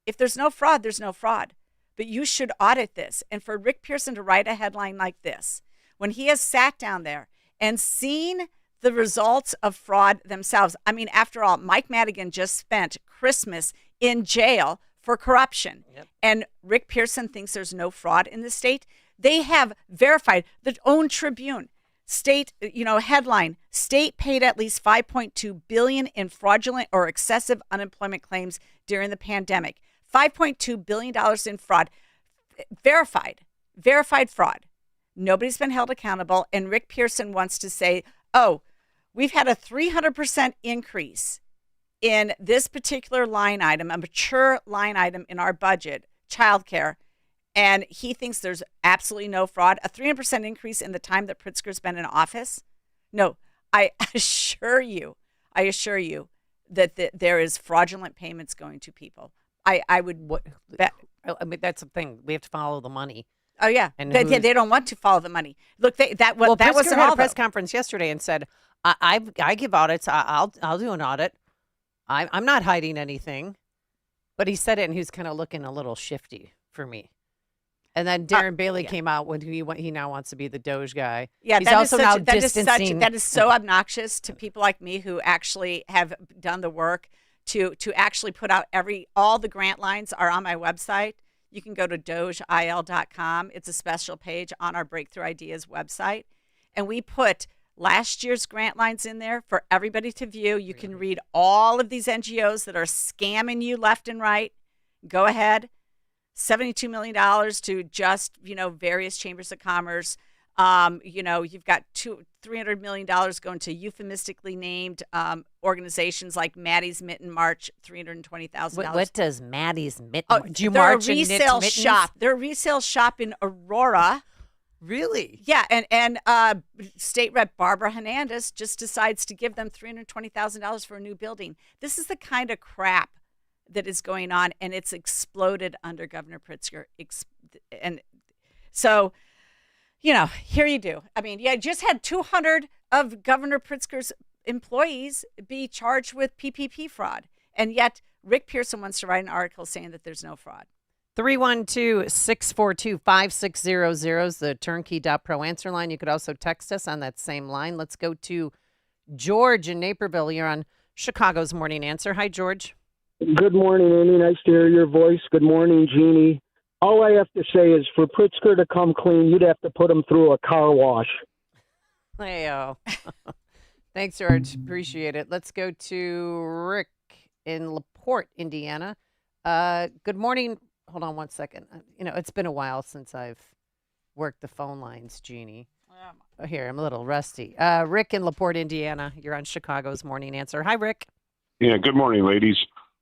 If there's no fraud, there's no fraud. But you should audit this. And for Rick Pearson to write a headline like this, when he has sat down there and seen the results of fraud themselves. I mean, after all, Mike Madigan just spent Christmas in jail for corruption. Yep. And Rick Pearson thinks there's no fraud in the state. They have verified their own Tribune. State, headline, state paid at least $5.2 billion in fraudulent or excessive unemployment claims during the pandemic. $5.2 billion in fraud. Verified fraud. Nobody's been held accountable. And Rick Pearson wants to say, oh, we've had a 300% increase in this particular line item, a mature line item in our budget, childcare. And he thinks there's absolutely no fraud. A 300% increase in the time that Pritzker's been in office? No, I assure you that there is fraudulent payments going to people. I would bet. I mean, that's the thing. We have to follow the money. Oh yeah, and they don't want to follow the money. Look, that wasn't Pritzker had all a press conference yesterday and said, "I give audits. I'll do an audit. I'm not hiding anything." But he said it, and he was kind of looking a little shifty for me. And then Darren Bailey came out when he now wants to be the Doge guy. Yeah, he's also now distancing. That is so obnoxious to people like me who actually have done the work to actually put out all the grant lines are on my website. You can go to dogeil.com. It's a special page on our Breakthrough Ideas website. And we put last year's grant lines in there for everybody to view. You can read all of these NGOs that are scamming you left and right. Go ahead. $72 million to just, various chambers of commerce. You've got $300 million going to euphemistically named organizations like Maddie's Mitten March, $320,000. What does Maddie's Mitten? Oh, do you they're march a resale shop. They're a resale shop in Aurora. Really? Yeah, and State Rep Barbara Hernandez just decides to give them $320,000 for a new building. This is the kind of crap that is going on, and it's exploded under Governor Pritzker. And so, here you do. I mean, just had 200 of Governor Pritzker's employees be charged with PPP fraud. And yet Rick Pearson wants to write an article saying that there's no fraud. 312-642-5600 is the turnkey.pro answer line. You could also text us on that same line. Let's go to George in Naperville. You're on Chicago's Morning Answer. Hi, George. Good morning, Amy. Nice to hear your voice. Good morning, Jeannie. All I have to say is for Pritzker to come clean, you'd have to put him through a car wash. Hey-o. Thanks, George. Appreciate it. Let's go to Rick in LaPorte, Indiana. Good morning. Hold on one second. It's been a while since I've worked the phone lines, Jeannie. Oh, here, I'm a little rusty. Rick in LaPorte, Indiana. You're on Chicago's Morning Answer. Hi, Rick. Yeah, good morning, ladies.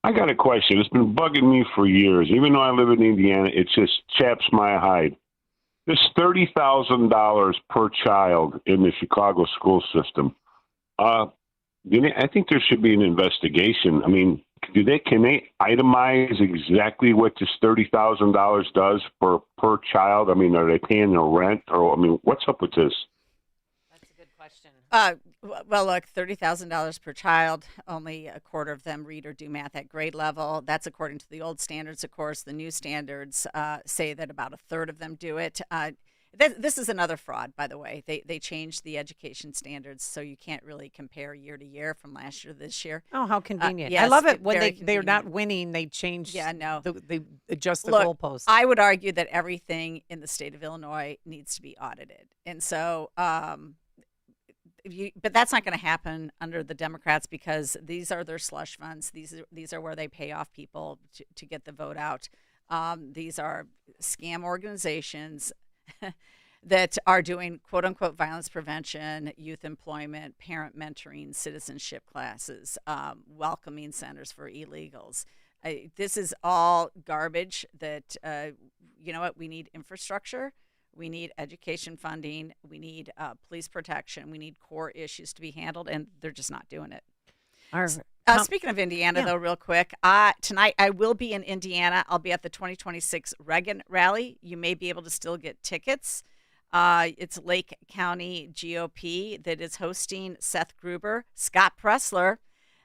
I got a question. It's been bugging me for years. Even though I live in Indiana, it just chaps my hide. This $30,000 per child in the Chicago school system. I think there should be an investigation. I mean, can they itemize exactly what this $30,000 does per child? I mean, are they paying their rent, or what's up with this? That's a good question. Well, look, $30,000 per child. Only a quarter of them read or do math at grade level. That's according to the old standards. Of course, the new standards say that about a third of them do it. This is another fraud, by the way. They changed the education standards, so you can't really compare year to year from last year to this year. Oh, how convenient. Yes, I love it when they're convenient. not winning, they change they adjust the Look, goalposts. I would argue that everything in the state of Illinois needs to be audited. And so but that's not going to happen under the Democrats because these are their slush funds. These are where they pay off people to get the vote out. These are scam organizations that are doing quote unquote violence prevention, youth employment, parent mentoring, citizenship classes, welcoming centers for illegals. This is all garbage that, you know what, we need infrastructure. We need education funding. We need police protection. We need core issues to be handled, and they're just not doing it. Speaking of Indiana, though, real quick, tonight I will be in Indiana. I'll be at the 2026 Reagan Rally. You may be able to still get tickets. It's Lake County GOP that is hosting Seth Gruber, Scott Pressler,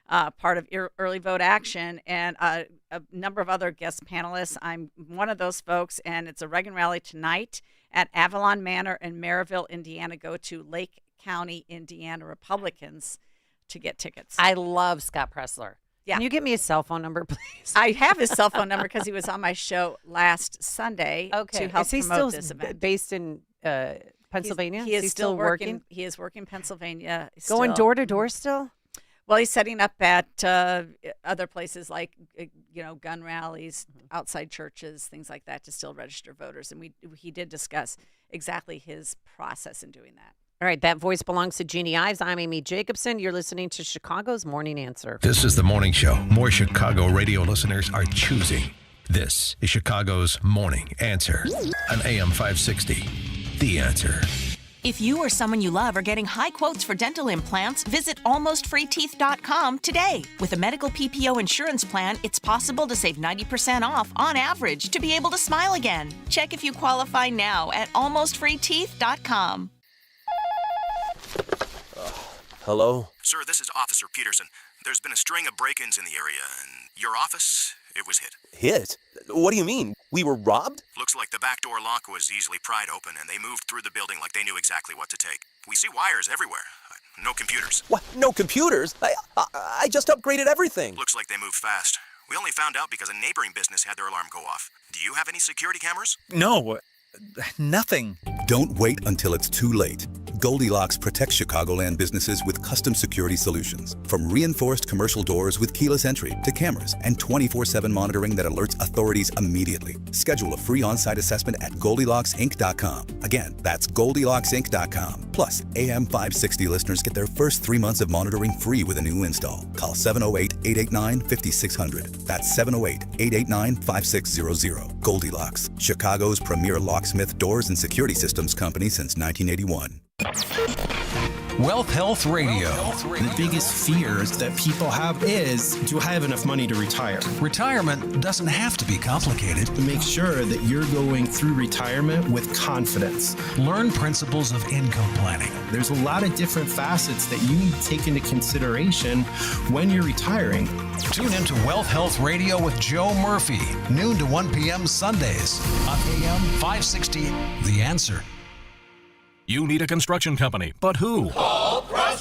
part of Early Vote Action, and a number of other guest panelists. I'm one of those folks, and it's a Reagan Rally tonight at Avalon Manor in Maryville, Indiana. Go to Lake County, Indiana Republicans to get tickets. I love Scott Pressler. Yeah. Can you give me his cell phone number, please? I have his cell phone number because he was on my show last Sunday to help Is he promote still this event. based in Pennsylvania? He is He's still working. He is working in Pennsylvania. Going door to door still? Well, he's setting up at other places like, gun rallies, outside churches, things like that to still register voters. And he did discuss exactly his process in doing that. All right, that voice belongs to Jeannie Ives. I'm Amy Jacobson. You're listening to Chicago's Morning Answer. This is the morning show more Chicago radio listeners are choosing. This is Chicago's Morning Answer on AM 560. The Answer. If you or someone you love are getting high quotes for dental implants, visit almostfreeteeth.com today. With a medical PPO insurance plan, it's possible to save 90% off on average to be able to smile again. Check if you qualify now at almostfreeteeth.com. Hello? Sir, this is Officer Peterson. There's been a string of break-ins in the area, and your office, it was hit. Hit? What do you mean? We were robbed? Looks like the back door lock was easily pried open, and they moved through the building like they knew exactly what to take. We see wires everywhere. No computers. What? No computers? I just upgraded everything. Looks like they moved fast. We only found out because a neighboring business had their alarm go off. Do you have any security cameras? No, nothing. Don't wait until it's too late. Goldilocks protects Chicagoland businesses with custom security solutions. From reinforced commercial doors with keyless entry to cameras and 24/7 monitoring that alerts authorities immediately. Schedule a free on-site assessment at GoldilocksInc.com. Again, that's GoldilocksInc.com. Plus, AM 560 listeners get their first 3 months of monitoring free with a new install. Call 708-889-5600. That's 708-889-5600. Goldilocks, Chicago's premier locksmith doors and security systems company since 1981. Wealth Health Radio. The biggest fears that people have is, do I have enough money to retire? Retirement doesn't have to be complicated. Make sure that you're going through retirement with confidence. Learn principles of income planning. There's a lot of different facets that you need to take into consideration when you're retiring. Tune into Wealth Health Radio with Joe Murphy, noon to 1 p.m. Sundays on AM 560. The Answer. You need a construction company, but who? Paul Pressler.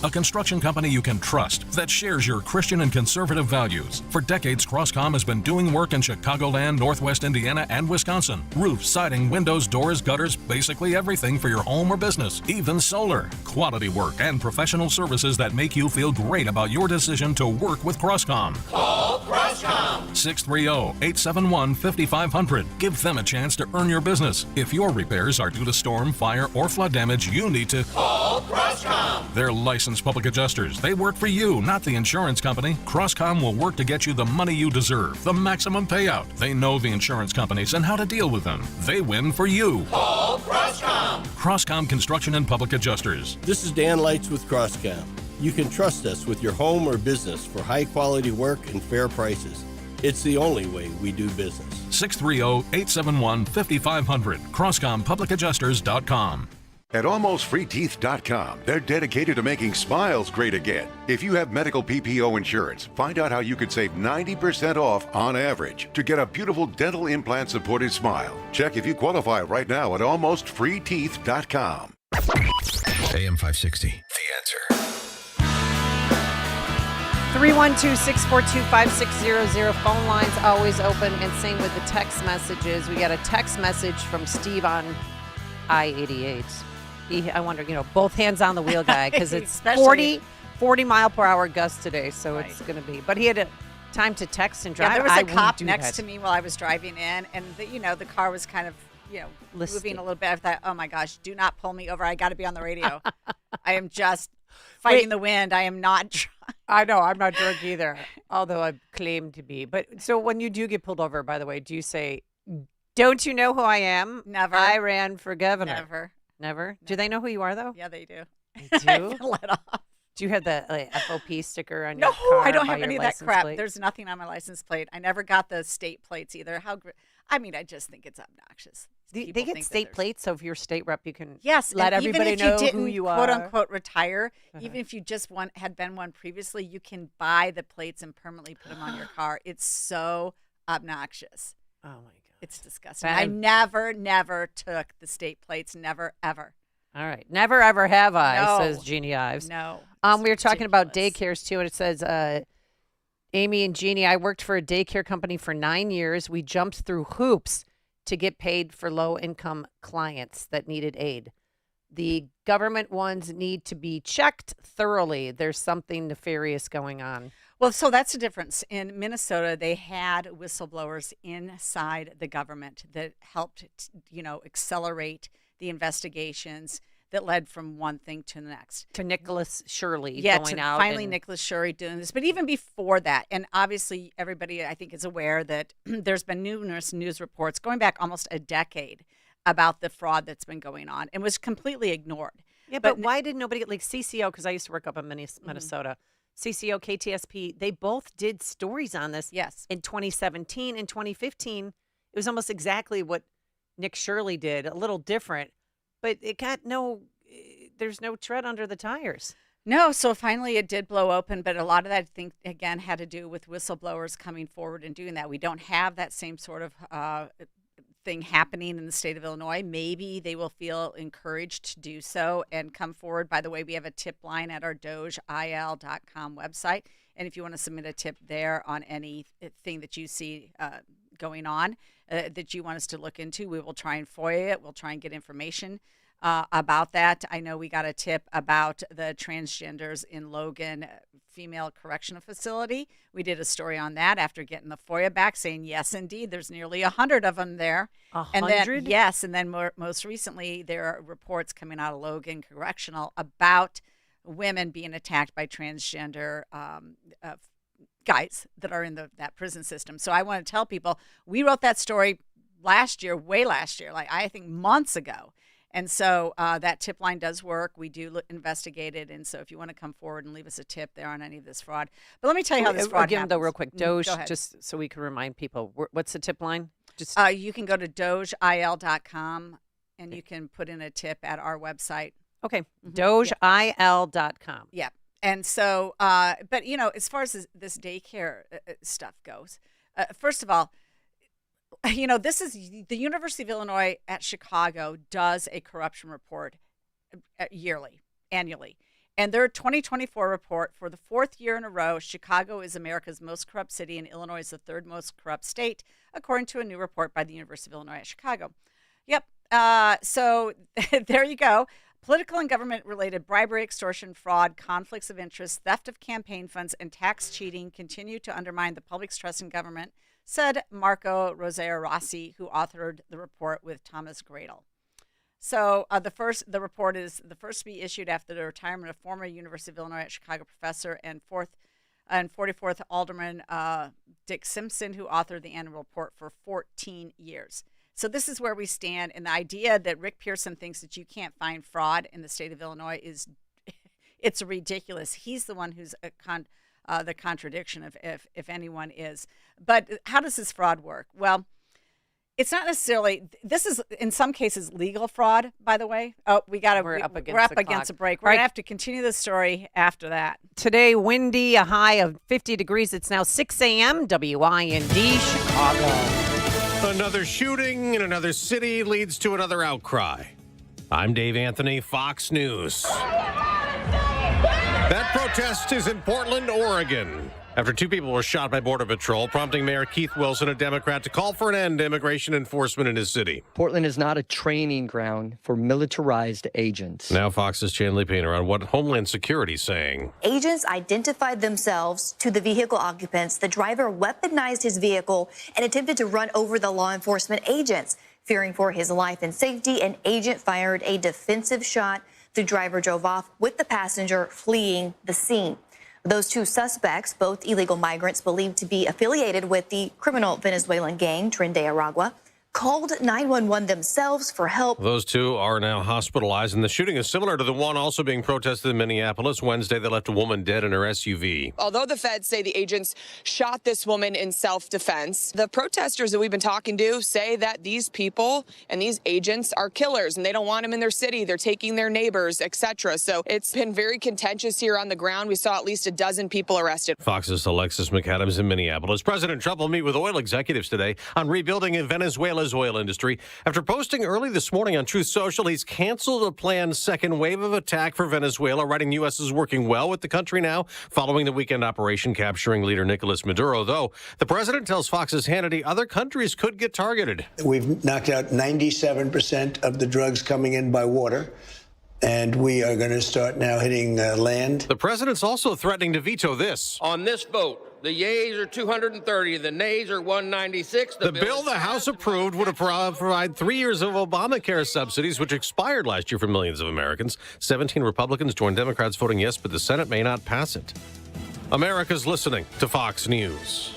A construction company you can trust that shares your Christian and conservative values. For decades, Crosscom has been doing work in Chicagoland, Northwest Indiana, and Wisconsin. Roofs, siding, windows, doors, gutters, basically everything for your home or business, even solar. Quality work and professional services that make you feel great about your decision to work with Crosscom. Call Crosscom. 630-871-5500. Give them a chance to earn your business. If your repairs are due to storm, fire, or flood damage, you need to Call Crosscom. They're licensed public adjusters. They work for you, not the insurance company. Crosscom will work to get you the money you deserve, the maximum payout. They know the insurance companies and how to deal with them. They win for you. Call Crosscom. Crosscom Construction and Public Adjusters. This is Dan Lights with Crosscom. You can trust us with your home or business for high-quality work and fair prices. It's the only way we do business. 630-871-5500. CrosscomPublicAdjusters.com. At AlmostFreeTeeth.com, they're dedicated to making smiles great again. If you have medical PPO insurance, find out how you could save 90% off on average to get a beautiful dental implant-supported smile. Check if you qualify right now at AlmostFreeTeeth.com. AM 560, The Answer. 312-642-5600. Phone lines always open, and same with the text messages. We got a text message from Steve on I-88. I wonder, both hands on the wheel guy, because it's 40 mile per hour gusts today, so it's going to be. But he had a time to text and drive. Yeah, there was a cop next to me while I was driving in, and the car was kind of, moving a little bit. I thought, oh my gosh, do not pull me over. I got to be on the radio. I am just fighting the wind. I am not drunk. I know, I'm not drunk either, although I claim to be. But so when you do get pulled over, by the way, do you say, don't you know who I am? Never. I ran for governor. Never. Never? Do they know who you are, though? Yeah, they do. They do? Let off. Do you have the FOP sticker on No, your car? I don't by have any your of that license crap. plate? There's nothing on my license plate. I never got the state plates either. I just think it's obnoxious. They People get think that state plates, so if you're state rep, you can Yes, let and everybody even if know you didn't, who you quote are. unquote retire, even if you just had been one previously, you can buy the plates and permanently put them on your car. It's so obnoxious. Oh my God, it's disgusting. I never took the state plates. Never ever. All right, never ever have I, No. says Jeannie Ives. No. We were talking about daycares too, and it says, Amy and Jeannie, I worked for a daycare company for 9 years. We jumped through hoops to get paid for low-income clients that needed aid. The government ones need to be checked thoroughly. There's something nefarious going on. Well, so that's the difference. In Minnesota, they had whistleblowers inside the government that helped, accelerate the investigations that led from one thing to the next. To Nicholas Shirley Yeah, going to out. finally and- Nicholas Shirley doing this. But even before that, and obviously everybody, I think, is aware that there's been numerous news reports going back almost a decade about the fraud that's been going on and was completely ignored. Yeah, but why did nobody get, like CCO, because I used to work up in Minnesota, CCO, KTSP, they both did stories on this. Yes. In 2017 and 2015, it was almost exactly what Nick Shirley did, a little different, but it got there's no tread under the tires. No, so finally it did blow open, but a lot of that, I think, again, had to do with whistleblowers coming forward and doing that. We don't have that same sort of thing happening in the state of Illinois. Maybe they will feel encouraged to do so and come forward. By the way, we have a tip line at our DogeIL.com website. And if you want to submit a tip there on anything that you see going on that you want us to look into, we will try and FOIA it. We'll try and get information about that. I know we got a tip about the transgenders in Logan Female Correctional Facility. We did a story on that after getting the FOIA back, saying, yes, indeed, there's nearly 100 of them there. 100? And then most recently, there are reports coming out of Logan Correctional about women being attacked by transgender guys that are in that prison system. So I want to tell people, we wrote that story way last year, like I think months ago. And so that tip line does work. We do investigate it. And so if you want to come forward and leave us a tip there on any of this fraud. But let me tell you how this fraud Again, happens. though, real quick, Doge, Go ahead. just so we can remind people, what's the tip line? Just you can go to DogeIL.com and you can put in a tip at our website. Okay, DogeIL.com. Yeah. And so, but, as far as this daycare stuff goes, first of all, this is the University of Illinois at Chicago does a corruption report annually. And their 2024 report, for the fourth year in a row, Chicago is America's most corrupt city and Illinois is the third most corrupt state, according to a new report by the University of Illinois at Chicago. Yep. So there you go. Political and government-related bribery, extortion, fraud, conflicts of interest, theft of campaign funds, and tax cheating continue to undermine the public's trust in government, said Marco Rosero Rossi, who authored the report with Thomas Gradle. So the report is the first to be issued after the retirement of former University of Illinois at Chicago professor and 44th Alderman Dick Simpson, who authored the annual report for 14 years. So this is where we stand. And the idea that Rick Pearson thinks that you can't find fraud in the state of Illinois it's ridiculous. He's the one who's the contradiction, if anyone is. But how does this fraud work? Well, it's not necessarily, this is in some cases legal fraud, by the way. Oh, we're up against a break. We're going to have to continue the story after that. Today, windy, a high of 50 degrees. It's now 6 a.m. WIND, Chicago. Another shooting in another city leads to another outcry. I'm Dave Anthony, Fox News. That protest is in Portland, Oregon, after two people were shot by Border Patrol, prompting Mayor Keith Wilson, a Democrat, to call for an end to immigration enforcement in his city. Portland is not a training ground for militarized agents. Now Fox's Chandler Painter on what Homeland Security is saying. Agents identified themselves to the vehicle occupants. The driver weaponized his vehicle and attempted to run over the law enforcement agents. Fearing for his life and safety, an agent fired a defensive shot. The driver drove off with the passenger, fleeing the scene. Those two suspects, both illegal migrants believed to be affiliated with the criminal Venezuelan gang Tren de Aragua, called 911 themselves for help. Those two are now hospitalized, and the shooting is similar to the one also being protested in Minneapolis. Wednesday, they left a woman dead in her SUV. Although the feds say the agents shot this woman in self-defense, the protesters that we've been talking to say that these people and these agents are killers, and they don't want them in their city. They're taking their neighbors, etc. So it's been very contentious here on the ground. We saw at least a dozen people arrested. Fox's Alexis McAdams in Minneapolis. President Trump will meet with oil executives today on rebuilding in Venezuela's oil industry. After posting early this morning on Truth Social, he's canceled a planned second wave of attack for Venezuela, writing U.S. is working well with the country now following the weekend operation capturing leader Nicolas Maduro. Though the president tells Fox's Hannity other countries could get targeted. We've knocked out 97% of the drugs coming in by water. And we are going to start now hitting land. The president's also threatening to veto this. On this vote, the yeas are 230, the nays are 196. The bill the House approved would provide 3 years of Obamacare subsidies, which expired last year for millions of Americans. 17 Republicans joined Democrats voting yes, but the Senate may not pass it. America's listening to Fox News.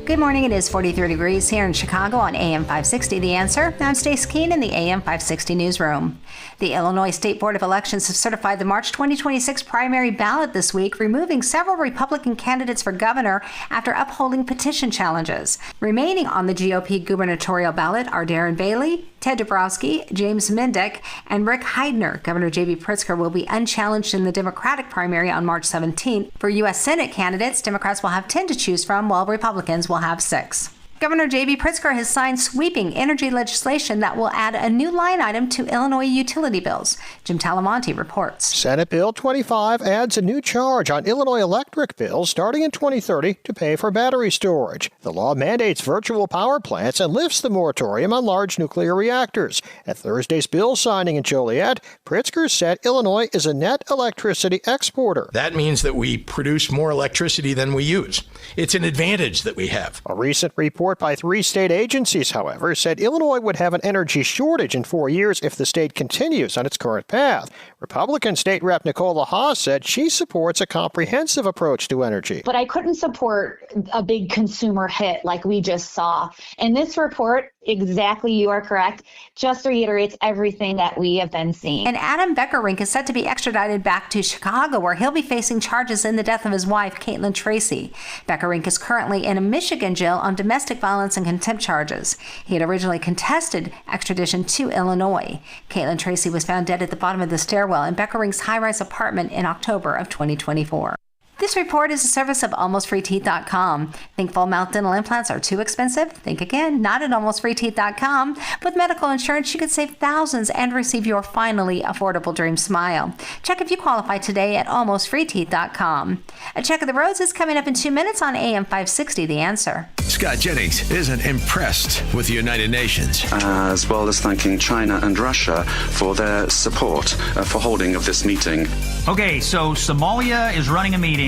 Good morning. It is 43 degrees here in Chicago on AM 560 The Answer. I'm Stace Keene in the AM 560 newsroom. The Illinois State Board of Elections have certified the March 2026 primary ballot this week, removing several Republican candidates for governor after upholding petition challenges. Remaining on the GOP gubernatorial ballot are Darren Bailey, Ted Dabrowski, James Mindick, and Rick Heidner. Governor J.B. Pritzker will be unchallenged in the Democratic primary on March 17th. For U.S. Senate candidates, Democrats will have 10 to choose from, while Republicans will have 6. Governor J.B. Pritzker has signed sweeping energy legislation that will add a new line item to Illinois utility bills. Jim Talamonte reports. Senate Bill 25 adds a new charge on Illinois electric bills starting in 2030 to pay for battery storage. The law mandates virtual power plants and lifts the moratorium on large nuclear reactors. At Thursday's bill signing in Joliet, Pritzker said Illinois is a net electricity exporter. That means that we produce more electricity than we use. It's an advantage that we have. A recent report by 3 state agencies, however, said Illinois would have an energy shortage in 4 years if the state continues on its current path. Republican State Rep Nicola Haas said she supports a comprehensive approach to energy. But I couldn't support a big consumer hit like we just saw. And this report, exactly, you are correct, just reiterates everything that we have been seeing. And Adam Beckerink is set to be extradited back to Chicago, where he'll be facing charges in the death of his wife, Caitlin Tracy. Beckerink is currently in a Michigan jail on domestic violence and contempt charges. He had originally contested extradition to Illinois. Caitlin Tracy was found dead at the bottom of the stairwell in Beckerink's high-rise apartment in October of 2024. This report is a service of AlmostFreeTeeth.com. Think full mouth dental implants are too expensive? Think again, not at AlmostFreeTeeth.com. With medical insurance, you could save thousands and receive your finally affordable dream smile. Check if you qualify today at AlmostFreeTeeth.com. A check of the roads is coming up in 2 minutes on AM 560, The Answer. Scott Jennings isn't impressed with the United Nations. As well as thanking China and Russia for their support for holding of this meeting. Okay, so Somalia is running a meeting.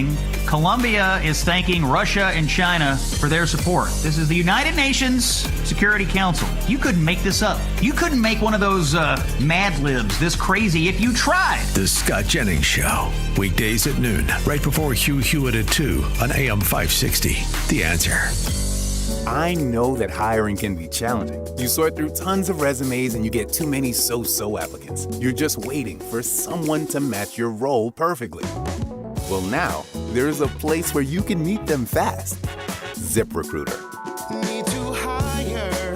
Colombia is thanking Russia and China for their support. This is the United Nations Security Council. You couldn't make this up. You couldn't make one of those Mad Libs this crazy if you tried. The Scott Jennings Show. Weekdays at noon, right before Hugh Hewitt at 2 on AM 560. The Answer. I know that hiring can be challenging. You sort through tons of resumes and you get too many so-so applicants. You're just waiting for someone to match your role perfectly. Well, now, there's a place where you can meet them fast. ZipRecruiter. Need to hire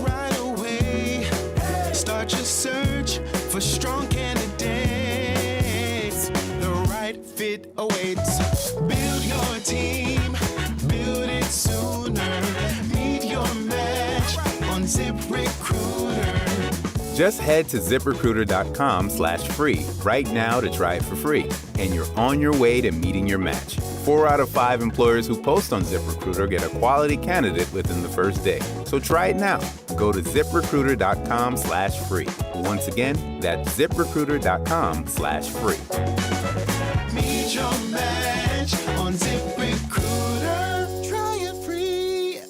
right away. Start your search for strong candidates. The right fit awaits. Build your team. Build it sooner. Meet your match on ZipRecruiter. Just head to ZipRecruiter.com/free right now to try it for free. And you're on your way to meeting your match. 4 out of 5 employers who post on ZipRecruiter get a quality candidate within the first day. So try it now. Go to ZipRecruiter.com/free. Once again, that's ZipRecruiter.com/free. Meet your match on ZipRecruiter. Try it free.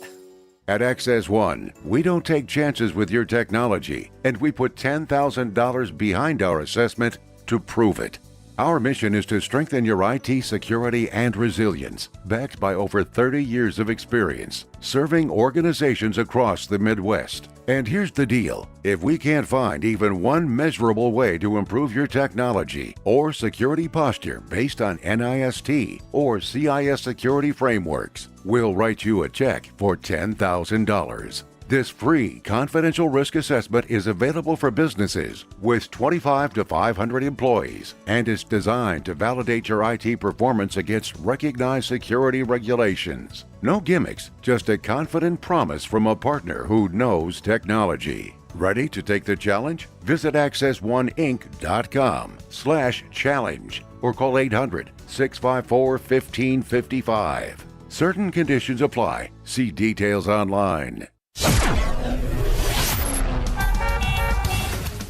At Access One, we don't take chances with your technology, and we put $10,000 behind our assessment to prove it. Our mission is to strengthen your IT security and resilience, backed by over 30 years of experience, serving organizations across the Midwest. And here's the deal. If we can't find even one measurable way to improve your technology or security posture based on NIST or CIS security frameworks, we'll write you a check for $10,000. This free confidential risk assessment is available for businesses with 25 to 500 employees and is designed to validate your IT performance against recognized security regulations. No gimmicks, just a confident promise from a partner who knows technology. Ready to take the challenge? Visit AccessOneInc.com/challenge or call 800-654-1555. Certain conditions apply. See details online.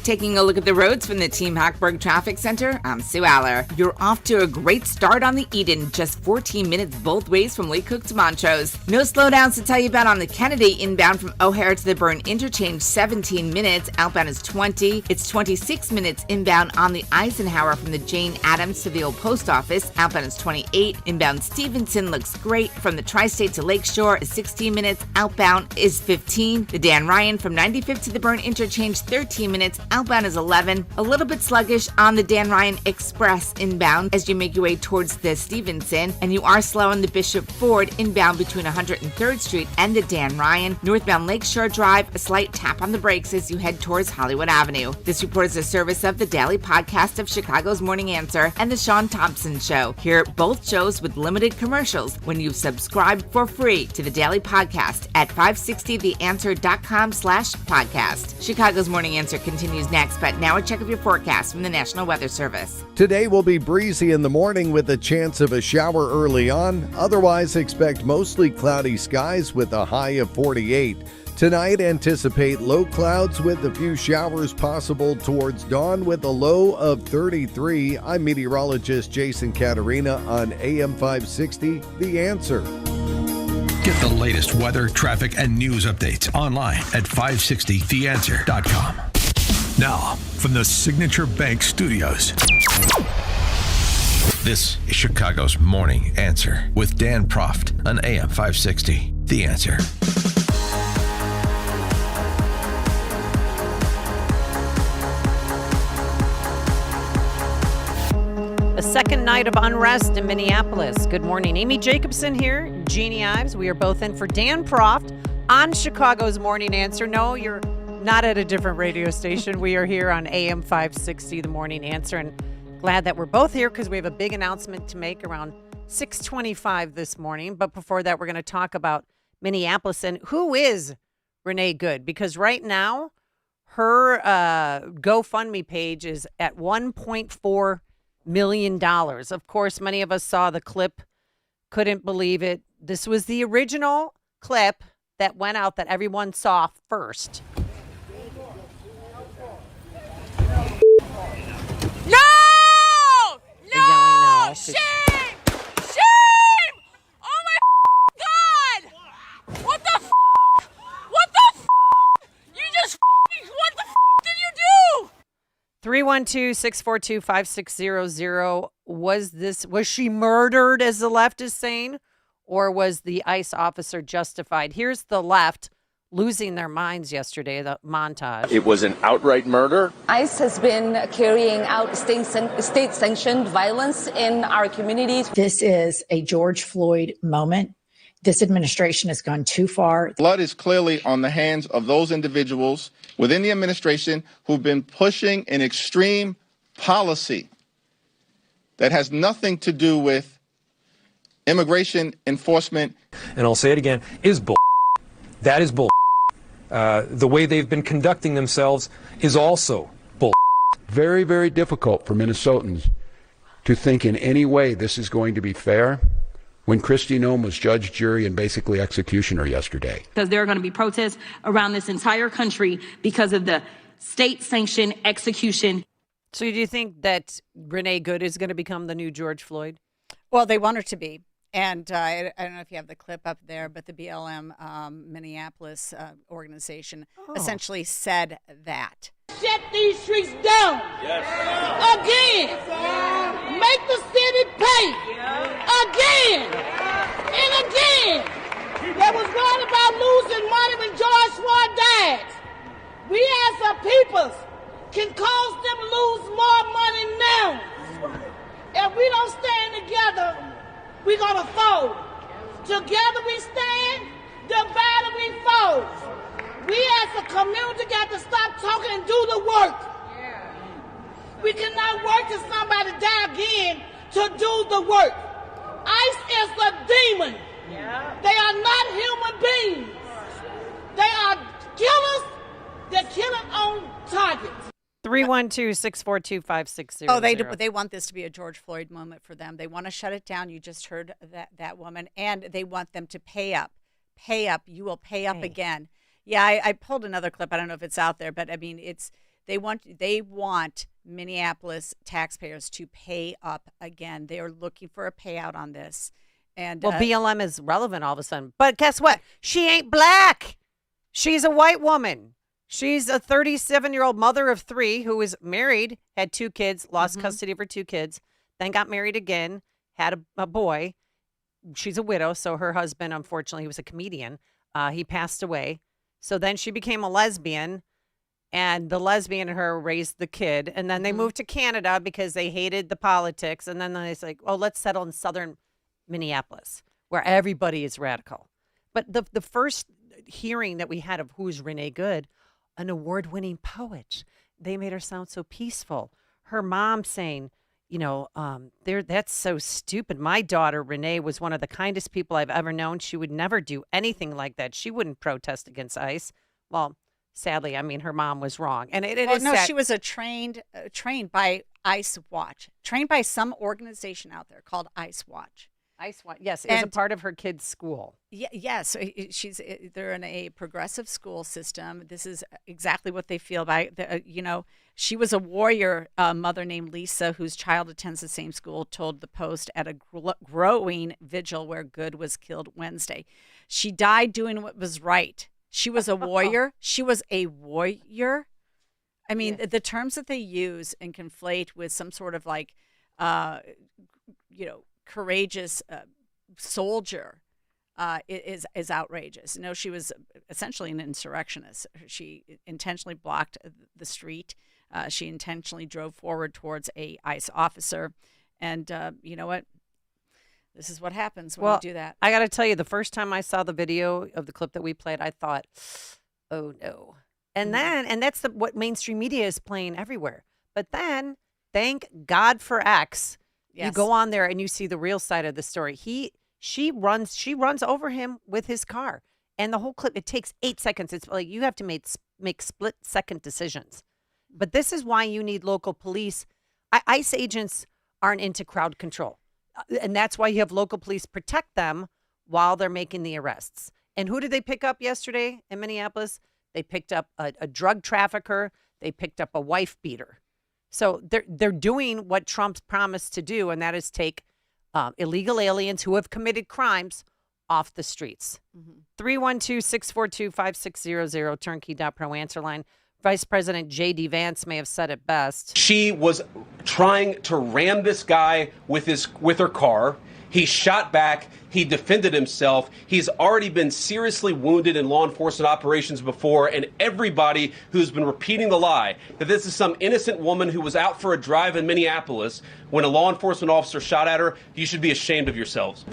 Taking a look at the roads from the Team Hackberg Traffic Center, I'm Sue Aller. You're off to a great start on the Eden, just 14 minutes both ways from Lake Cook to Montrose. No slowdowns to tell you about on the Kennedy, inbound from O'Hare to the Byrne Interchange, 17 minutes. Outbound is 20. It's 26 minutes inbound on the Eisenhower from the Jane Addams to the Old Post Office. Outbound is 28. Inbound Stevenson looks great. From the Tri-State to Lakeshore is 16 minutes. Outbound is 15. The Dan Ryan from 95th to the Byrne Interchange, 13 minutes. Outbound is 11. A little bit sluggish on the Dan Ryan Express inbound as you make your way towards the Stevenson, and you are slow on the Bishop Ford inbound between 103rd Street and the Dan Ryan. Northbound Lakeshore Drive, a slight tap on the brakes as you head towards Hollywood Avenue. This report is a service of the daily podcast of Chicago's Morning Answer and the Sean Thompson Show. Hear both shows with limited commercials when you subscribe for free to the daily podcast at 560theanswer.com/podcast. Chicago's Morning Answer continues next, but now a check of your forecast from the National Weather Service. Today will be breezy in the morning with a chance of a shower early on. Otherwise, expect mostly cloudy skies with a high of 48. Tonight, anticipate low clouds with a few showers possible towards dawn with a low of 33. I'm meteorologist Jason Caterina on AM 560, The Answer. Get the latest weather, traffic, and news updates online at 560theanswer.com. Now, from the Signature Bank Studios, this is Chicago's Morning Answer with Dan Proft on AM 560, The Answer. A second night of unrest in Minneapolis. Good morning. Amy Jacobson here, Jeannie Ives. We are both in for Dan Proft on Chicago's Morning Answer. No, you're not at a different radio station. We are here on AM 560, The Morning Answer, and glad that we're both here because we have a big announcement to make around 6:25 this morning. But before that, we're going to talk about Minneapolis and who is Renee Good, because right now her GoFundMe page is at $1.4 million. Of course, many of us saw the clip, couldn't believe it. This was the original clip that went out that everyone saw first. No! They're yelling no. Shame! Shame! Oh my God! What the f? What the f? You just what the f did you do? 312-642-5600. Was she murdered, as the left is saying, or was the ICE officer justified? Here's the left losing their minds yesterday, the montage. It was an outright murder. ICE has been carrying out state-sanctioned violence in our communities. This is a George Floyd moment. This administration has gone too far. Blood is clearly on the hands of those individuals within the administration who've been pushing an extreme policy that has nothing to do with immigration enforcement. And I'll say it again, is bull. That is bull. The way they've been conducting themselves is also bull. Very, very difficult for Minnesotans to think in any way this is going to be fair when Kristi Noem was judge, jury, and basically executioner yesterday. Because there are going to be protests around this entire country because of the state-sanctioned execution. So do you think that Renee Good is going to become the new George Floyd? Well, they want her to be. And I don't know if you have the clip up there, but the BLM Minneapolis organization essentially said that. Shut these streets down. Yes. Again. Make the city pay. Again. And again. They was worried about losing money when George Floyd died. We as a people can cause them to lose more money now. If we don't stand together, we're going to fold. Together we stand, divided we fold. We as a community got to stop talking and do the work. We cannot work till somebody die again to do the work. ICE is a demon. They are not human beings. They are killers. They're killing on target. 312-642-5600. Oh, they want this to be a George Floyd moment for them. They want to shut it down. You just heard that woman, and they want them to pay up. Pay up. You will pay up again. Yeah, I pulled another clip. I don't know if it's out there, but I mean, they want Minneapolis taxpayers to pay up again. They are looking for a payout on this. And well, BLM is relevant all of a sudden. But guess what? She ain't black. She's a white woman. She's a 37-year-old mother of 3 who was married, had 2 kids, lost custody of her 2 kids, then got married again, had a boy. She's a widow, so her husband, unfortunately, he was a comedian. He passed away. So then she became a lesbian, and the lesbian and her raised the kid. And then they moved to Canada because they hated the politics. And then they was like, oh, let's settle in southern Minneapolis, where everybody is radical. But the first hearing that we had of who's Renee Good, an award-winning poet. They made her sound so peaceful. Her mom saying, that's so stupid. My daughter, Renee, was one of the kindest people I've ever known. She would never do anything like that. She wouldn't protest against ICE. Well, sadly, I mean, her mom was wrong. And it is sad. She was trained by ICE Watch, trained by some organization out there called ICE Watch. ICE Watch, yes, is a part of her kid's school. Yes, they're in a progressive school system. This is exactly what they feel about. She was a warrior mother named Lisa, whose child attends the same school, told the Post at a growing vigil where Good was killed Wednesday. She died doing what was right. She was a warrior. She was a warrior. I mean, the terms that they use and conflate with some sort of courageous soldier is outrageous. No, she was essentially an insurrectionist. She intentionally blocked the street. She intentionally drove forward towards a ICE officer. And you know what? This is what happens when you do that. I got to tell you, the first time I saw the video of the clip that we played, I thought, oh no. And that's what mainstream media is playing everywhere. But then, thank God for X, You go on there and you see the real side of the story. She runs over him with his car. And the whole clip, it takes 8 seconds. It's like you have to make split-second decisions. But this is why you need local police. ICE agents aren't into crowd control. And that's why you have local police protect them while they're making the arrests. And who did they pick up yesterday in Minneapolis? They picked up a drug trafficker. They picked up a wife beater. So they're doing what Trump's promised to do, and that is take illegal aliens who have committed crimes off the streets. 312-642-5600, turnkey.pro answer line. Vice President J.D. Vance may have said it best. She was trying to ram this guy with her car. He shot back. He defended himself. He's already been seriously wounded in law enforcement operations before, and everybody who's been repeating the lie that this is some innocent woman who was out for a drive in Minneapolis when a law enforcement officer shot at her, you should be ashamed of yourselves.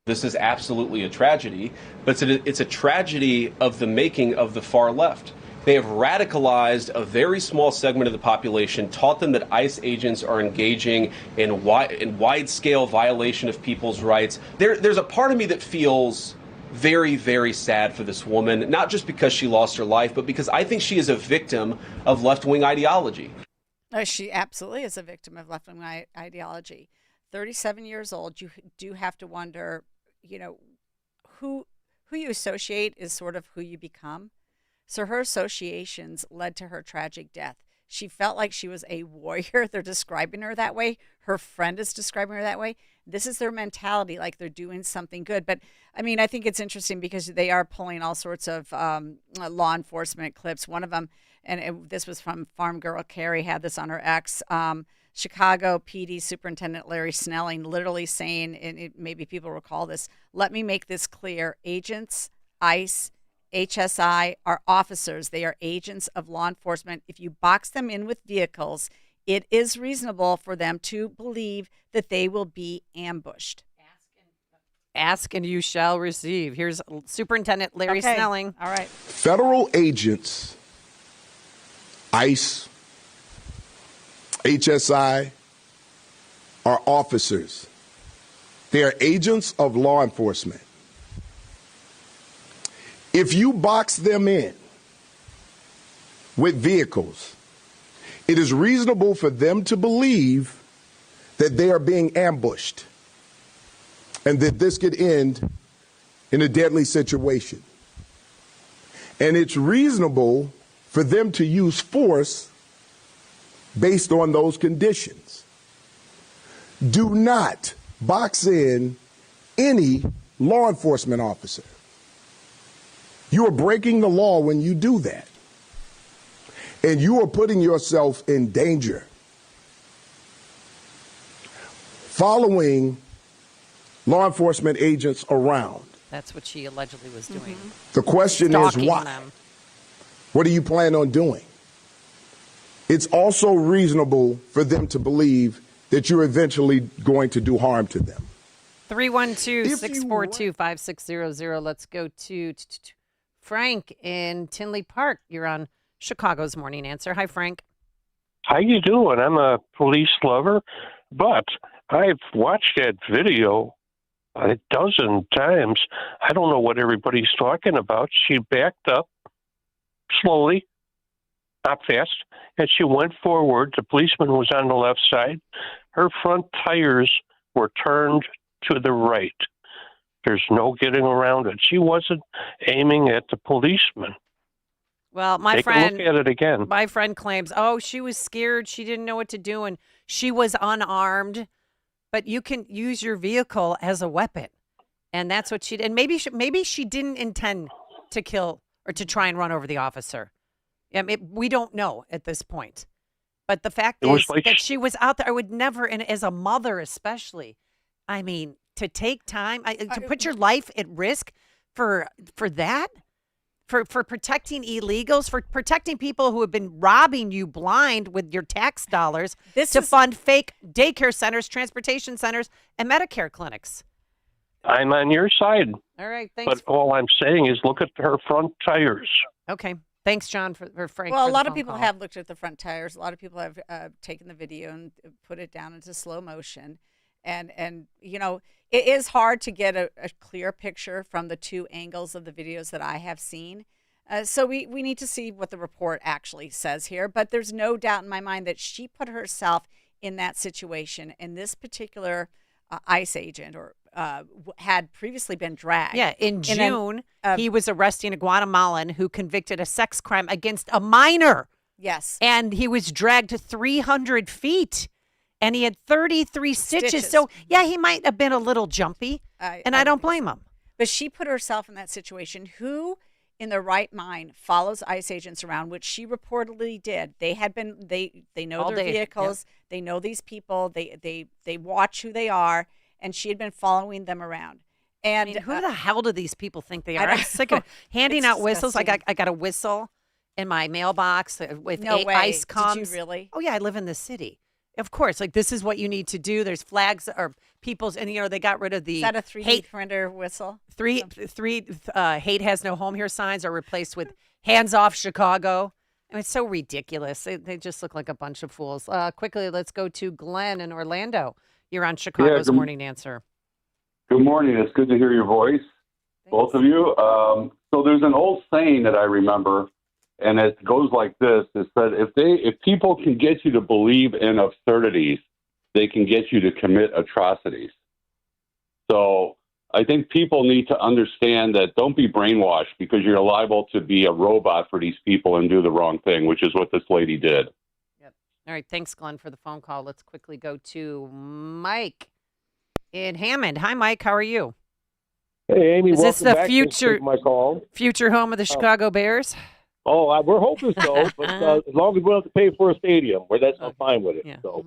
This is absolutely a tragedy, but it's a tragedy of the making of the far left. They have radicalized a very small segment of the population, taught them that ICE agents are engaging in wide-scale violation of people's rights. There's a part of me that feels very, very sad for this woman, not just because she lost her life, but because I think she is a victim of left-wing ideology. She absolutely is a victim of left-wing ideology. 37 years old, you do have to wonder, who you associate is sort of who you become. So her associations led to her tragic death. She felt like she was a warrior. They're describing her that way. Her friend is describing her that way. This is their mentality, like they're doing something good. But, I think it's interesting because they are pulling all sorts of law enforcement clips. One of them, this was from Farm Girl Carrie, had this on her ex. Chicago PD Superintendent Larry Snelling literally saying, and maybe people recall this, let me make this clear. Agents, ICE, HSI are officers. They are agents of law enforcement. If you box them in with vehicles, it is reasonable for them to believe that they will be ambushed. Ask and you shall receive. Here's Superintendent Larry Snelling. All right. Federal agents, ICE, HSI, are officers. They are agents of law enforcement. If you box them in with vehicles, it is reasonable for them to believe that they are being ambushed and that this could end in a deadly situation. And it's reasonable for them to use force based on those conditions. Do not box in any law enforcement officer. You are breaking the law when you do that. And you are putting yourself in danger. Following law enforcement agents around. That's what she allegedly was doing. The question is why? Them. What do you plan on doing? It's also reasonable for them to believe that you're eventually going to do harm to them. 312-642-5600. Let's go to Frank in Tinley Park. You're on Chicago's Morning Answer. Hi, Frank. How you doing? I'm a police lover, but I've watched that video a dozen times. I don't know what everybody's talking about. She backed up slowly, not fast, and she went forward. The policeman was on the left side. Her front tires were turned to the right. There's no getting around it. She wasn't aiming at the policeman. Well, my Take friend, a look at it again. My friend claims, she was scared. She didn't know what to do, and she was unarmed. But you can use your vehicle as a weapon, and that's what she did. And maybe she didn't intend to kill or to try and run over the officer. We don't know at this point. But the fact is that she was out there. I would never, and as a mother especially, to take time to put your life at risk for that, for protecting illegals, for protecting people who have been robbing you blind with your tax dollars fund fake daycare centers, transportation centers, and Medicare clinics. I'm on your side. All right, thanks. But all I'm saying is look at her front tires. Okay. Thanks, John, for Frank. Well, for a lot the of people phone have looked at the front tires. A lot of people have taken the video and put it down into slow motion. And you know, it is hard to get a clear picture from the two angles of the videos that I have seen. So we need to see what the report actually says here. But there's no doubt in my mind that she put herself in that situation. And this particular ICE agent had previously been dragged. Yeah, in June, he was arresting a Guatemalan who convicted a sex crime against a minor. Yes. And he was dragged 300 feet. And he had 33 stitches. So, yeah, he might have been a little jumpy. And I don't blame him. But she put herself in that situation. Who in their right mind follows ICE agents around, which she reportedly did? They had been, they know All their day. vehicles. Yep. They know these people. They watch who they are. And she had been following them around. And I mean, who the hell do these people think they I are? I'm don't sick of handing It's out whistles. I disgusting. got a whistle in my mailbox with No way. ICE Did you comes. really? Oh, yeah, I live in the city. Of course, like this is what you need to do. There's flags or people's, and they got rid of the Is that a 3D hate printer whistle? three hate has no home here signs are replaced with hands off Chicago. I mean, it's so ridiculous. They just look like a bunch of fools. Quickly, let's go to Glenn in Orlando. You're on Chicago's good- Morning Answer. Good morning. It's good to hear your voice, both of you. So there's an old saying that I remember, and it goes like this: it said, if people can get you to believe in absurdities, they can get you to commit atrocities. So I think people need to understand that don't be brainwashed because you're liable to be a robot for these people and do the wrong thing, which is what this lady did. All right, thanks, Glenn, for the phone call. Let's quickly go to Mike in Hammond. Hi, Mike. How are you? Hey, Amy. Is this welcome the back. Thanks for taking my call? future home of the Chicago Bears? Oh, we're hoping so, but as long as we don't have to pay for a stadium, I'm fine with it. Yeah. So,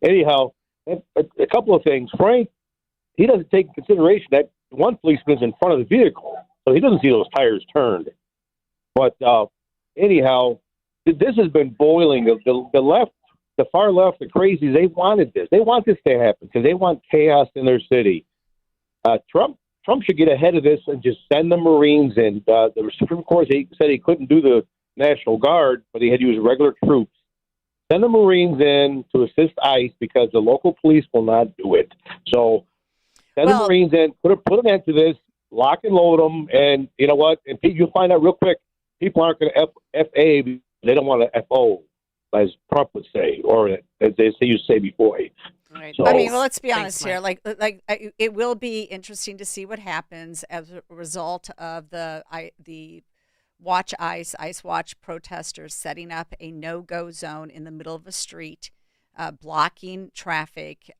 anyhow, a couple of things. Frank, he doesn't take into consideration that one policeman's in front of the vehicle, so he doesn't see those tires turned. But anyhow, this has been boiling. The left, the far left, the crazies, they wanted this. They want this to happen because they want chaos in their city. Trump should get ahead of this and just send the Marines in. The Supreme Court said he couldn't do the National Guard, but he had to use regular troops. Send the Marines in to assist ICE because the local police will not do it. So send the Marines in, put an end to this, lock and load them, and you know what? And you'll find out real quick, people aren't going to F.A. because they don't want to F.O., as Trump would say, or as they used to say before. Right. So, I mean, well, let's be Thanks, honest here. It will be interesting to see what happens as a result of the Watch ICE Watch protesters setting up a no-go zone in the middle of a street, blocking traffic,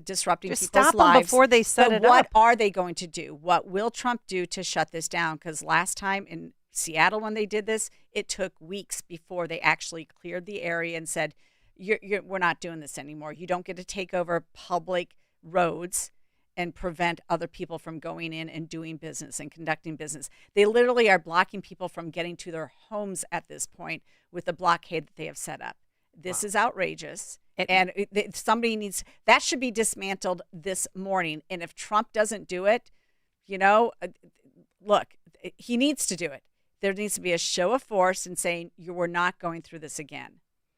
disrupting Just people's stop 'em lives. before they set But it what up. are they going to do? What will Trump do to shut this down? Because last time in Seattle when they did this, it took weeks before they actually cleared the area and said, we're not doing this anymore. You don't get to take over public roads and prevent other people from going in and doing business and conducting business. They literally are blocking people from getting to their homes at this point with the blockade that they have set up. This is outrageous. Somebody needs, that should be dismantled this morning. And if Trump doesn't do it, look, he needs to do it. There needs to be a show of force in saying, we're not going through this again.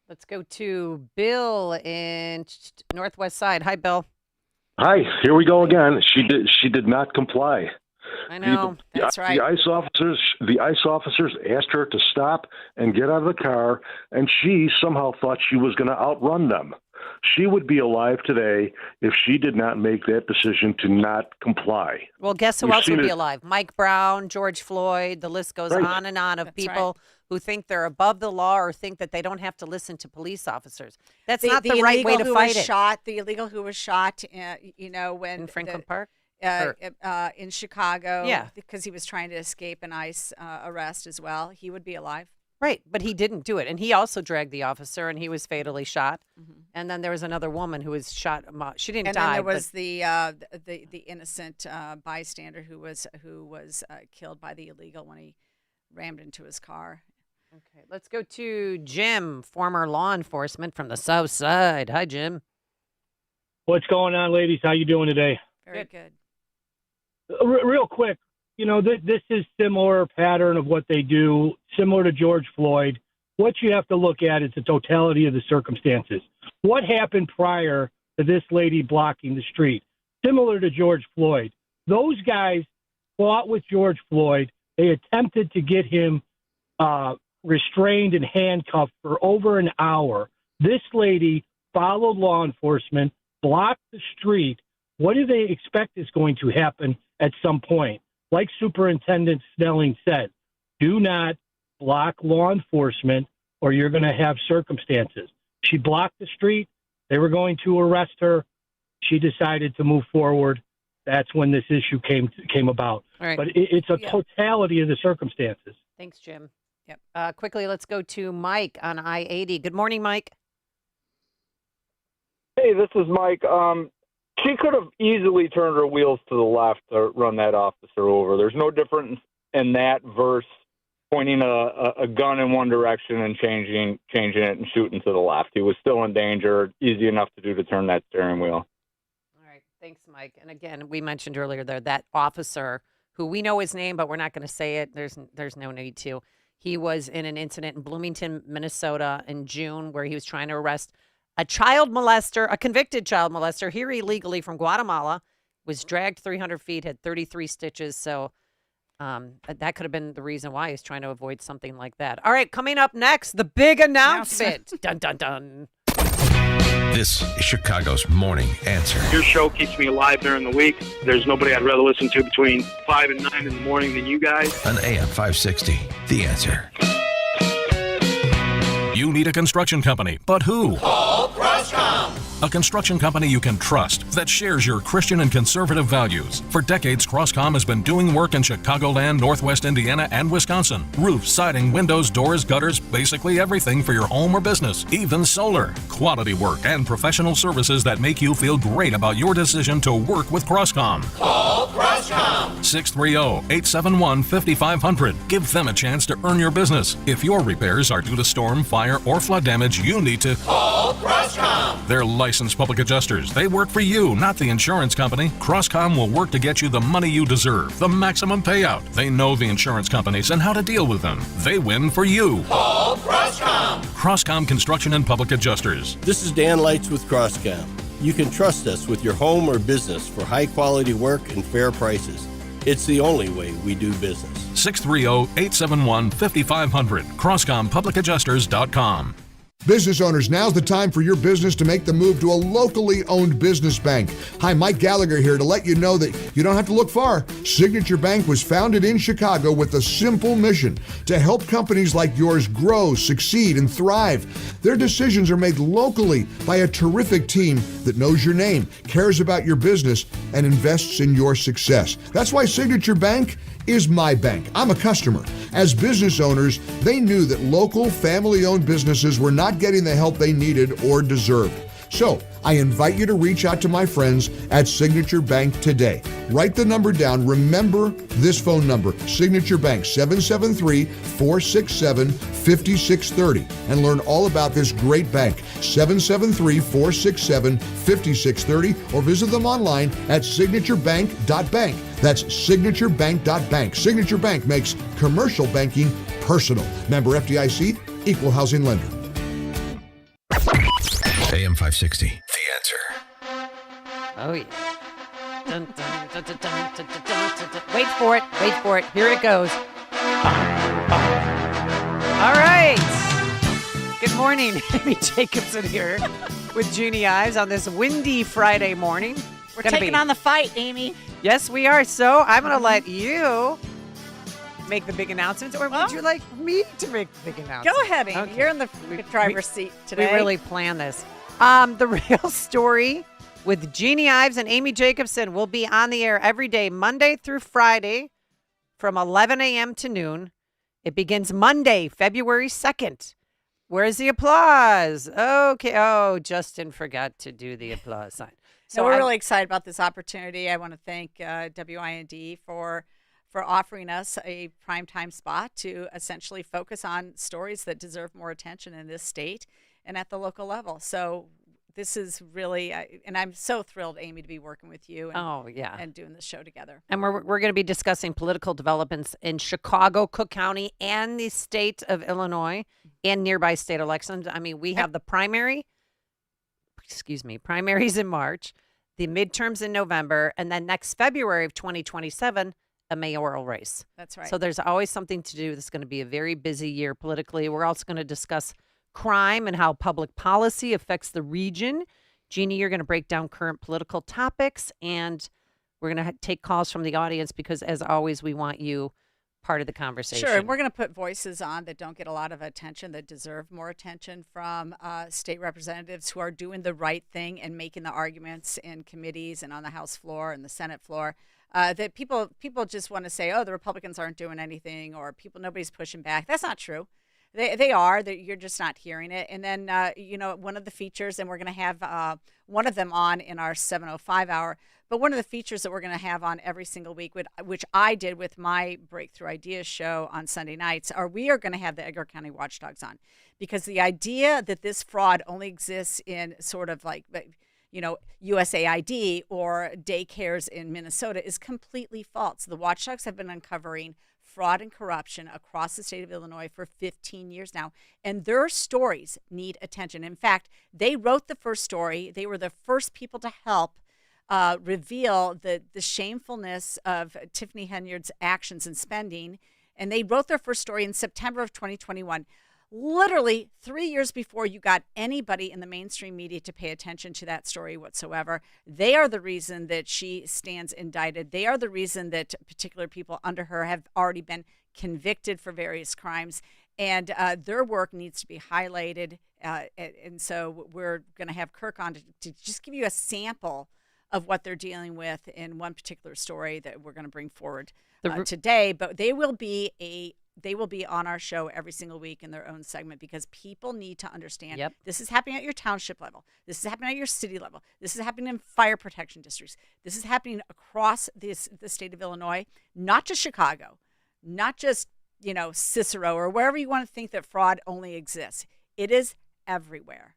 Let's go to Bill in Northwest Side. Hi, Bill. Hi, here we go again. She did not comply. I know. That's right. The ICE officers asked her to stop and get out of the car, and she somehow thought she was going to outrun them. She would be alive today if she did not make that decision to not comply. Well, guess who We've else would seen be it- alive? Mike Brown, George Floyd. The list goes Right. on and on of people who think they're above the law or think that they don't have to listen to police officers. That's not the right way to fight it. The illegal who was shot, when In Franklin Park? in Chicago, Yeah. because he was trying to escape an ICE arrest as well. He would be alive. Right, but he didn't do it. And he also dragged the officer, and he was fatally shot. And then there was another woman who was shot. She didn't And die. then there but- was the innocent bystander who was killed by the illegal when he rammed into his car. Okay, let's go to Jim, former law enforcement from the South Side. Hi, Jim. What's going on, ladies? How you doing today? Very good. Real quick, this is similar pattern of what they do, similar to George Floyd. What you have to look at is the totality of the circumstances. What happened prior to this lady blocking the street, similar to George Floyd. Those guys fought with George Floyd. They attempted to get him restrained and handcuffed for over an hour. This lady followed law enforcement, blocked the street. What do they expect is going to happen at some point? Like Superintendent Snelling said, do not block law enforcement or you're going to have circumstances. She blocked the street. They were going to arrest her. She decided to move forward. That's when this issue came about. All right. But it's a totality of the circumstances. Thanks, Jim. Yep. Quickly, let's go to Mike on I-80. Good morning, Mike. Hey, this is Mike. She could have easily turned her wheels to the left to run that officer over. There's no difference in that versus pointing a gun in one direction and changing it and shooting to the left. He was still in danger. Easy enough to do to turn that steering wheel. All right. Thanks, Mike. And again, we mentioned earlier there that officer who we know his name, but we're not going to say it. There's no need to. He was in an incident in Bloomington, Minnesota in June where he was trying to arrest a child molester, a convicted child molester, here illegally from Guatemala, was dragged 300 feet, had 33 stitches. So that could have been the reason why he's trying to avoid something like that. All right, coming up next, the big announcement. Dun, dun, dun. This is Chicago's Morning Answer. Your show keeps me alive during the week. There's nobody I'd rather listen to between 5 and 9 in the morning than you guys. On AM 560, The Answer. You need a construction company, but who? Call Croscom. A construction company you can trust that shares your Christian and conservative values. For decades, Croscom has been doing work in Chicagoland, Northwest Indiana, and Wisconsin. Roofs, siding, windows, doors, gutters, basically everything for your home or business, even solar. Quality work and professional services that make you feel great about your decision to work with Croscom. Call Croscom. 630-871-5500. Give them a chance to earn your business. If your repairs are due to storm, fire, or flood damage, you need to call Croscom. They're licensed public adjusters. They work for you, not the insurance company. Croscom will work to get you the money you deserve, the maximum payout. They know the insurance companies and how to deal with them. They win for you. Call Croscom. Croscom Construction and Public Adjusters. This is Dan Lights with Croscom. You can trust us with your home or business for high quality work and fair prices. It's the only way we do business. 630-871-5500. CroscomPublicAdjusters.com. Business owners, now's the time for your business to make the move to a locally owned business bank. Hi, Mike Gallagher here to let you know that you don't have to look far. Signature Bank was founded in Chicago with a simple mission to help companies like yours grow, succeed, and thrive. Their decisions are made locally by a terrific team that knows your name, cares about your business, and invests in your success. That's why Signature Bank is my bank. I'm a customer. As business owners, they knew that local family-owned businesses were not getting the help they needed or deserved. So I invite you to reach out to my friends at Signature Bank today. Write the number down. Remember this phone number, Signature Bank, 773-467-5630, and learn all about this great bank, 773-467-5630, or visit them online at signaturebank.bank. That's signaturebank.bank. Signature Bank makes commercial banking personal. Member FDIC, equal housing lender. AM 560, The Answer. Oh, yeah. Dun, dun, dun, dun, dun, dun, dun, dun, dun. Wait for it. Wait for it. Here it goes. All right. Good morning. Amy Jacobson here with Jeannie Ives on this windy Friday morning. We're taking on the fight, Amy. Yes, we are. So I'm going to let you make the big announcements, or would you like me to make the big announcements? Go ahead, Amy. Okay. You're in the driver's seat today. We really planned this. The Real Story with Jeannie Ives and Amy Jacobson will be on the air every day, Monday through Friday from 11 a.m. to noon. It begins Monday, February 2nd. Where's the applause? Okay. Oh, Justin forgot to do the applause sign. So we're really excited about this opportunity. I want to thank WIND for offering us a primetime spot to essentially focus on stories that deserve more attention in this state and at the local level. So this is really, and I'm so thrilled, Amy, to be working with you and doing this show together. And we're going to be discussing political developments in Chicago, Cook County, and the state of Illinois and nearby state elections. I mean, we have the primary primaries in March, the midterms in November, and then next February of 2027, a mayoral race. That's right. So there's always something to do. This is going to be a very busy year politically. We're also going to discuss crime and how public policy affects the region. Jeannie, you're going to break down current political topics, and we're going to take calls from the audience because, as always, we want you part of the conversation. Sure, and we're going to put voices on that don't get a lot of attention, that deserve more attention from state representatives who are doing the right thing and making the arguments in committees and on the House floor and the Senate floor. That people just want to say, oh, the Republicans aren't doing anything, or nobody's pushing back. That's not true. They are. You're just not hearing it. And then, one of the features, and we're going to have one of them on in our 7:05 hour, but one of the features that we're going to have on every single week, which I did with my Breakthrough Ideas show on Sunday nights, we are going to have the Edgar County Watchdogs on. Because the idea that this fraud only exists in sort of like, USAID or daycares in Minnesota is completely false. The Watchdogs have been uncovering fraud and corruption across the state of Illinois for 15 years now, and their stories need attention. In fact, they wrote the first story. They were the first people to help reveal the shamefulness of Tiffany Henyard's actions and spending, and they wrote their first story in September of 2021. Literally 3 years before you got anybody in the mainstream media to pay attention to that story whatsoever. They are the reason that she stands indicted. They are the reason that particular people under her have already been convicted for various crimes. And their work needs to be highlighted. And so we're going to have Kirk on to just give you a sample of what they're dealing with in one particular story that we're going to bring forward today. But they will be on our show every single week in their own segment, because people need to understand this is happening at your township level. This is happening at your city level. This is happening in fire protection districts. This is happening across the state of Illinois, not just Chicago, not just, Cicero or wherever you want to think that fraud only exists. It is everywhere.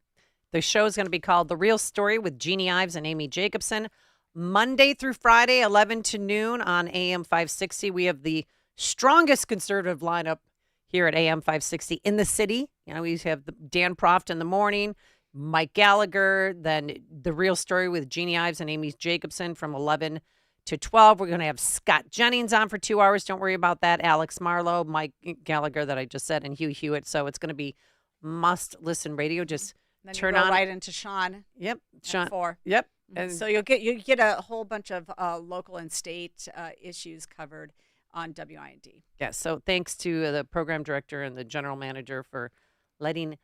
The show is going to be called The Real Story with Jeannie Ives and Amy Jacobson. Monday through Friday, 11 to noon on AM 560. We have the strongest conservative lineup here at AM 560 in the city. We have Dan Proft in the morning, Mike Gallagher, then The Real Story with Jeannie Ives and Amy Jacobson from 11 to 12. We're going to have Scott Jennings on for 2 hours. Don't worry about that. Alex Marlowe, Mike Gallagher that I just said, and Hugh Hewitt. So it's going to be must-listen radio. Just then turn you go on right into Sean. Yep, Sean. 4. Yep. And so you get a whole bunch of local and state issues covered on WIND. Yes. So thanks to the program director and the general manager for letting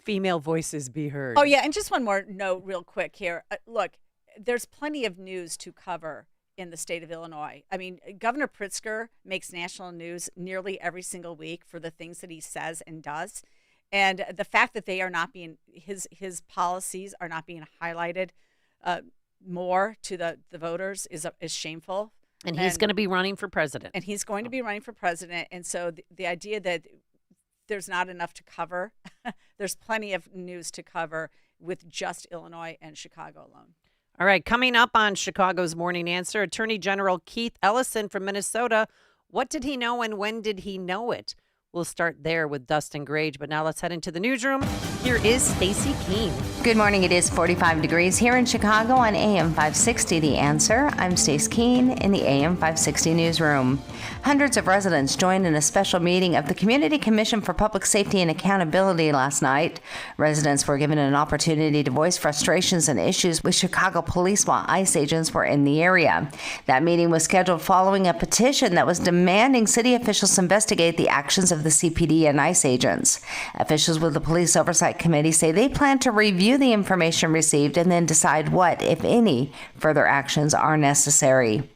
female voices be heard. Oh, yeah. And just one more note real quick here. Look, there's plenty of news to cover in the state of Illinois. I mean, Governor Pritzker makes national news nearly every single week for the things that he says and does. And the fact that they are not being, his policies are not being highlighted more to the voters is shameful. And he's going to be running for president. And he's going to be running for president. And so the idea that there's not enough to cover, there's plenty of news to cover with just Illinois and Chicago alone. All right, coming up on Chicago's Morning Answer, Attorney General Keith Ellison from Minnesota. What did he know and when did he know it? We'll start there with Dustin Grage, but now let's head into the newsroom. Here is Stacy Keene. Good morning. It is 45 degrees here in Chicago on AM 560. The Answer. I'm Stace Keene in the AM 560 newsroom. Hundreds of residents joined in a special meeting of the Community Commission for Public Safety and Accountability last night. Residents were given an opportunity to voice frustrations and issues with Chicago police while ICE agents were in the area. That meeting was scheduled following a petition that was demanding city officials investigate the actions of the CPD and ICE agents. Officials with the Police Oversight Committee say they plan to review the information received and then decide what, if any, further actions are necessary.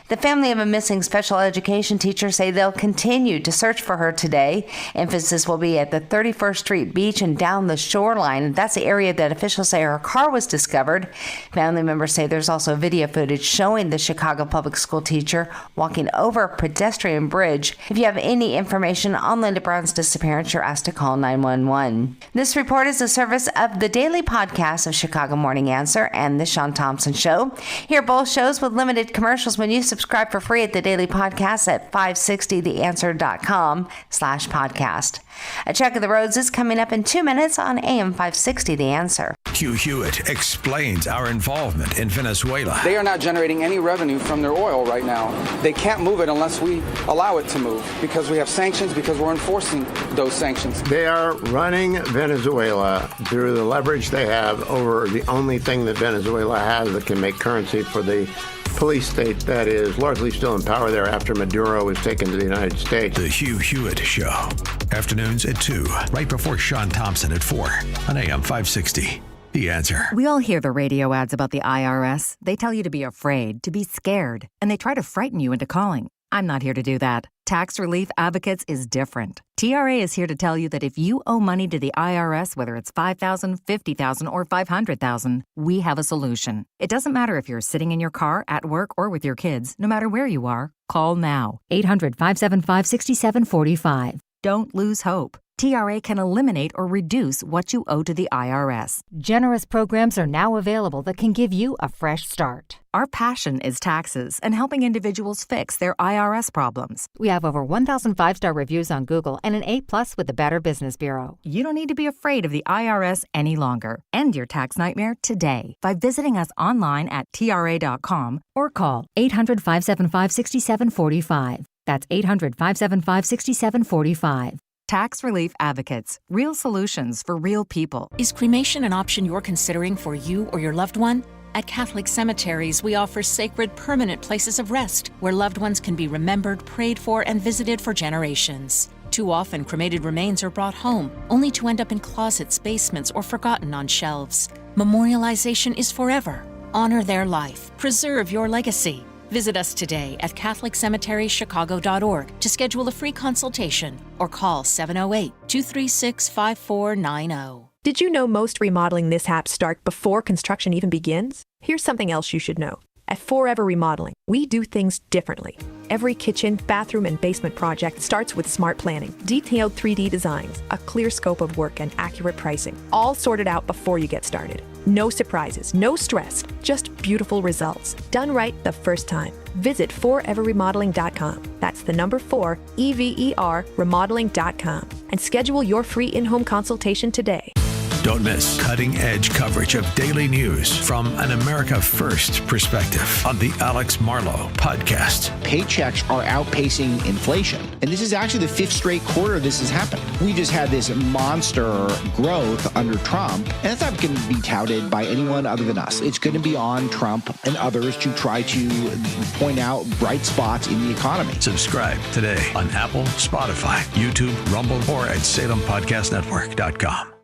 The family of a missing special education teacher say they'll continue to search for her today. Emphasis will be at the 31st Street beach and down the shoreline. That's the area that officials say her car was discovered. Family members say there's also video footage showing the Chicago public school teacher walking over a pedestrian bridge. If you have any information on Linda Brown's disappearance, you're asked to call 911. This report is a service of the daily podcast of Chicago Morning Answer and The Sean Thompson Show. Hear both shows with limited commercials when you subscribe for free at the daily podcast at 560theanswer.com/podcast. A check of the roads is coming up in 2 minutes on AM 560 The Answer. Hugh Hewitt explains our involvement in Venezuela. They are not generating any revenue from their oil right now. They can't move it unless we allow it to move because we have sanctions, because we're enforcing those sanctions. They are running Venezuela through the leverage they have over the only thing that Venezuela has that can make currency for the police state that is largely still in power there after Maduro was taken to the United States. The Hugh Hewitt Show. Afternoons at 2, right before Sean Thompson at 4 on AM 560. The Answer. We all hear the radio ads about the IRS. They tell you to be afraid, to be scared, and they try to frighten you into calling. I'm not here to do that. Tax Relief Advocates is different. TRA is here to tell you that if you owe money to the IRS, whether it's $5,000, $50,000, or $500,000, we have a solution. It doesn't matter if you're sitting in your car, at work, or with your kids. No matter where you are, call now. 800-575-6745. Don't lose hope. TRA can eliminate or reduce what you owe to the IRS. Generous programs are now available that can give you a fresh start. Our passion is taxes and helping individuals fix their IRS problems. We have over 1,000 5-star reviews on Google and an A+ with the Better Business Bureau. You don't need to be afraid of the IRS any longer. End your tax nightmare today by visiting us online at TRA.com or call 800-575-6745. That's 800-575-6745. Tax Relief Advocates. Real solutions for real people. Is cremation an option you're considering for you or your loved one? At Catholic Cemeteries, we offer sacred, permanent places of rest where loved ones can be remembered, prayed for, and visited for generations. Too often, cremated remains are brought home, only to end up in closets, basements, or forgotten on shelves. Memorialization is forever. Honor their life. Preserve your legacy. Visit us today at CatholicCemeteryChicago.org to schedule a free consultation or call 708-236-5490. Did you know most remodeling mishaps start before construction even begins? Here's something else you should know. At Forever Remodeling, we do things differently. Every kitchen, bathroom, and basement project starts with smart planning, detailed 3D designs, a clear scope of work, and accurate pricing, all sorted out before you get started. No surprises, no stress, just beautiful results. Done right the first time. Visit foreverremodeling.com. That's the number 4, EVER, remodeling.com. And schedule your free in-home consultation today. Don't miss cutting-edge coverage of daily news from an America First perspective on the Alex Marlow Podcast. Paychecks are outpacing inflation. And this is actually the 5th straight quarter this has happened. We just had this monster growth under Trump, and that's not going to be touted by anyone other than us. It's going to be on Trump and others to try to point out bright spots in the economy. Subscribe today on Apple, Spotify, YouTube, Rumble, or at SalemPodcastNetwork.com.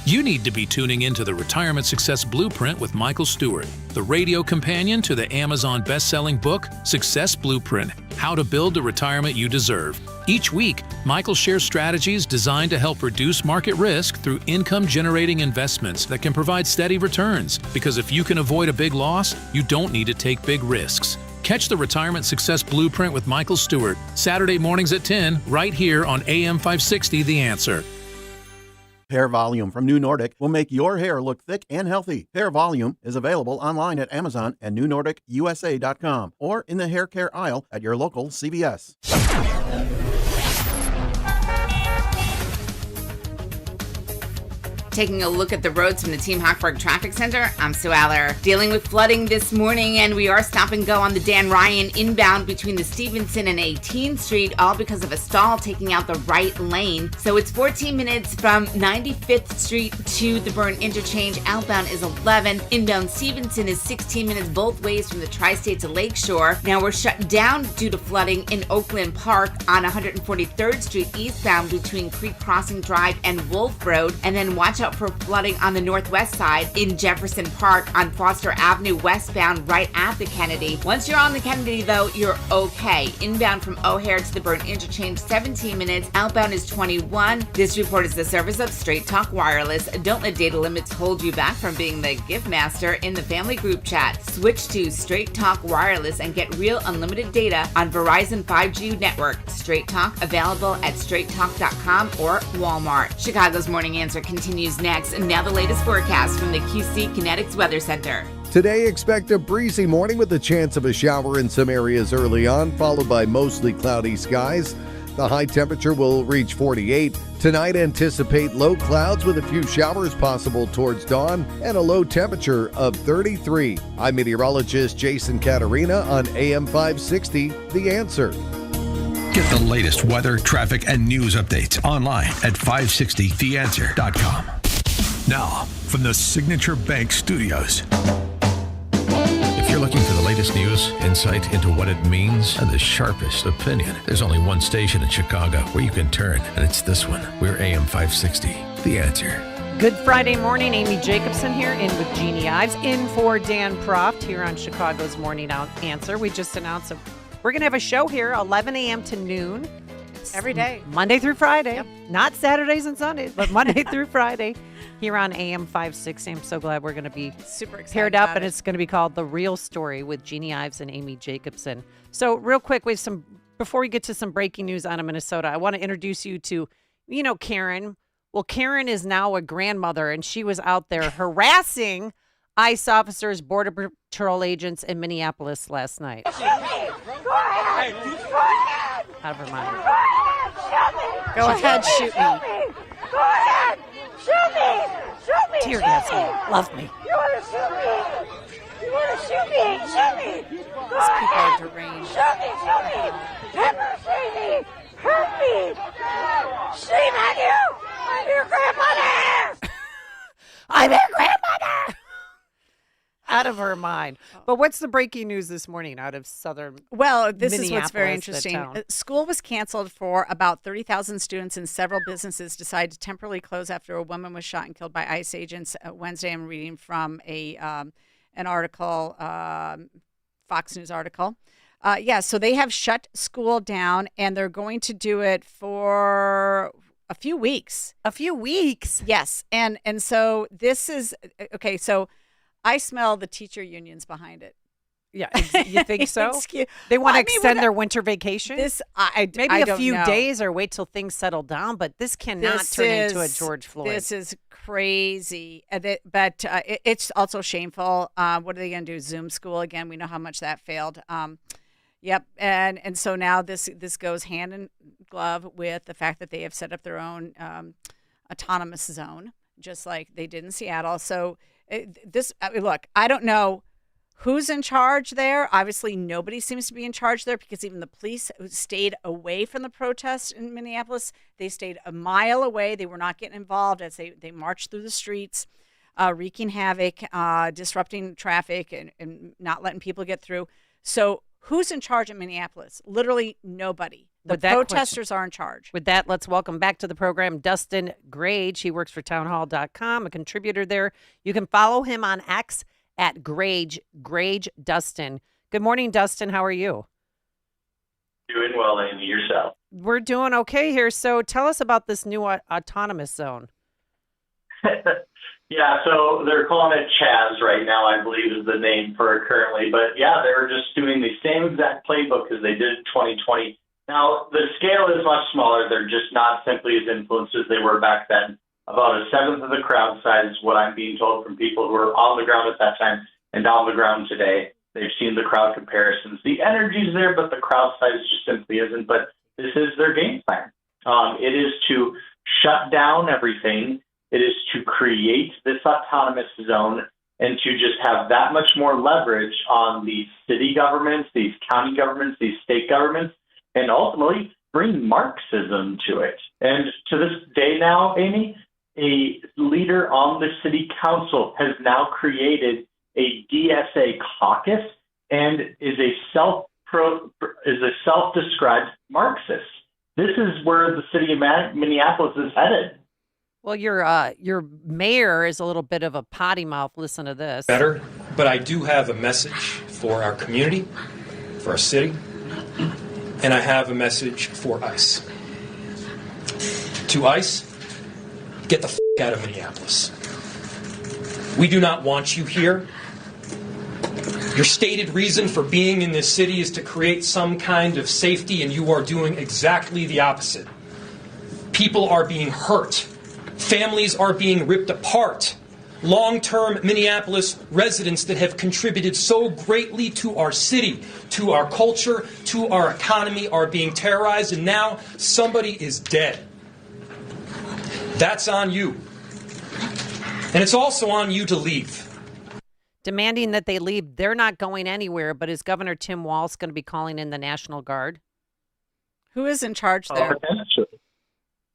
You need to be tuning into the Retirement Success Blueprint with Michael Stewart, the radio companion to the Amazon best-selling book, Success Blueprint, How to Build the Retirement You Deserve. Each week, Michael shares strategies designed to help reduce market risk through income-generating investments that can provide steady returns. Because if you can avoid a big loss, you don't need to take big risks. Catch the Retirement Success Blueprint with Michael Stewart, Saturday mornings at 10, right here on AM 560 The Answer. Hair Volume from New Nordic will make your hair look thick and healthy. Hair Volume is available online at Amazon and NewNordicUSA.com or in the hair care aisle at your local CVS. Taking a look at the roads from the Team Hochberg Traffic Center, I'm Sue Aller. Dealing with flooding this morning, and we are stop and go on the Dan Ryan inbound between the Stevenson and 18th Street, all because of a stall taking out the right lane. So it's 14 minutes from 95th Street to the Byrne Interchange. Outbound is 11. Inbound Stevenson is 16 minutes both ways from the Tri-State to Lakeshore. Now we're shut down due to flooding in Oakland Park on 143rd Street eastbound between Creek Crossing Drive and Wolf Road. And then watch out for flooding on the northwest side in Jefferson Park on Foster Avenue westbound right at the Kennedy. Once you're on the Kennedy, though, you're okay. Inbound from O'Hare to the Byrne Interchange, 17 minutes. Outbound is 21. This report is the service of Straight Talk Wireless. Don't let data limits hold you back from being the gift master in the family group chat. Switch to Straight Talk Wireless and get real unlimited data on Verizon 5G network. Straight Talk available at straighttalk.com or Walmart. Chicago's Morning Answer continues next, and now the latest forecast from the QC Kinetics Weather Center. Today, expect a breezy morning with the chance of a shower in some areas early on, followed by mostly cloudy skies. The high temperature will reach 48. Tonight, anticipate low clouds with a few showers possible towards dawn and a low temperature of 33. I'm meteorologist Jason Caterina on AM 560, The Answer. Get the latest weather, traffic, and news updates online at 560theanswer.com. Now, from the Signature Bank Studios. If you're looking for the latest news, insight into what it means, and the sharpest opinion, there's only one station in Chicago where you can turn, and it's this one. We're AM 560, The Answer. Good Friday morning. Amy Jacobson here, in with Jeannie Ives, in for Dan Proft here on Chicago's Morning Answer. We just announced we're going to have a show here 11 a.m. to noon. Every day. Monday through Friday. Yep. Not Saturdays and Sundays, but Monday through Friday here on AM 560. I'm so glad we're going to be super excited paired up, about and it. it's going to be called The Real Story with Jeannie Ives and Amy Jacobson. So real quick, before we get to some breaking news out of Minnesota, I want to introduce you to, Karen. Well, Karen is now a grandmother, and she was out there harassing ICE officers, Border Patrol agents in Minneapolis last night. Out of her mind. Go ahead, shoot me. Go ahead, shoot me. Shoot me. Tear gas me. Love me. You want to shoot me? You want to shoot me? Shoot me. Go These people are ahead. deranged. Shoot me. Shoot me. Pepper spray me. Hurt me. Shame on you. I'm your grandmother. I'm your grandmother. Out of her mind. But what's the breaking news this morning out of southern Well, this is what's very Minneapolis, the interesting. town? School was canceled for about 30,000 students, and several businesses decided to temporarily close after a woman was shot and killed by ICE agents Wednesday. I'm reading from an article, Fox News article. So they have shut school down, and they're going to do it for a few weeks. A few weeks? Yes. And so this is, okay, so I smell the teacher unions behind it. Yeah, you think so? Excuse- They want Well, to I mean, extend when their winter vacation? Maybe I a don't few know. days or wait till things settle down, but this cannot turn into a George Floyd. This is crazy. But it's also shameful. What are they going to do? Zoom school again? We know how much that failed. Yep. And so now this goes hand in glove with the fact that they have set up their own autonomous zone, just like they did in Seattle. So look, I don't know who's in charge there. Obviously, nobody seems to be in charge there, because even the police stayed away from the protests in Minneapolis. They stayed a mile away. They were not getting involved as they marched through the streets, wreaking havoc, disrupting traffic, and not letting people get through. So who's in charge in Minneapolis? Literally nobody. The protesters are in charge. With that, let's welcome back to the program Dustin Grage. He works for townhall.com, a contributor there. You can follow him on X at Grage Dustin. Good morning, Dustin. How are you? Doing well, Amy. Yourself? We're doing okay here. So tell us about this new autonomous zone. Yeah, so they're calling it Chaz right now, I believe is the name for it currently. But yeah, they were just doing the same exact playbook as they did in 2020. Now, the scale is much smaller. They're just not simply as influenced as they were back then. About a seventh of the crowd size is what I'm being told from people who were on the ground at that time and on the ground today. They've seen the crowd comparisons. The energy's there, but the crowd size just simply isn't. But this is their game plan. It is to shut down everything. It is to create this autonomous zone and to just have that much more leverage on these city governments, these county governments, these state governments, and ultimately bring Marxism to it. And to this day now, Amy, a leader on the city council has now created a DSA caucus and is a self-described Marxist. This is where the city of Minneapolis is headed. Well, your mayor is a little bit of a potty mouth. Listen to this. Better, but I do have a message for our community, for our city, and I have a message for ICE. To ICE, get the f*** out of Minneapolis. We do not want you here. Your stated reason for being in this city is to create some kind of safety, and you are doing exactly the opposite. People are being hurt. Families are being ripped apart. long-term Minneapolis residents that have contributed so greatly to our city, to our culture, to our economy are being terrorized, and now somebody is dead. That's on you. And it's also on you to leave. Demanding that they leave. They're not going anywhere, but is Governor Tim Walz going to be calling in the National Guard? Who is in charge there? Potentially.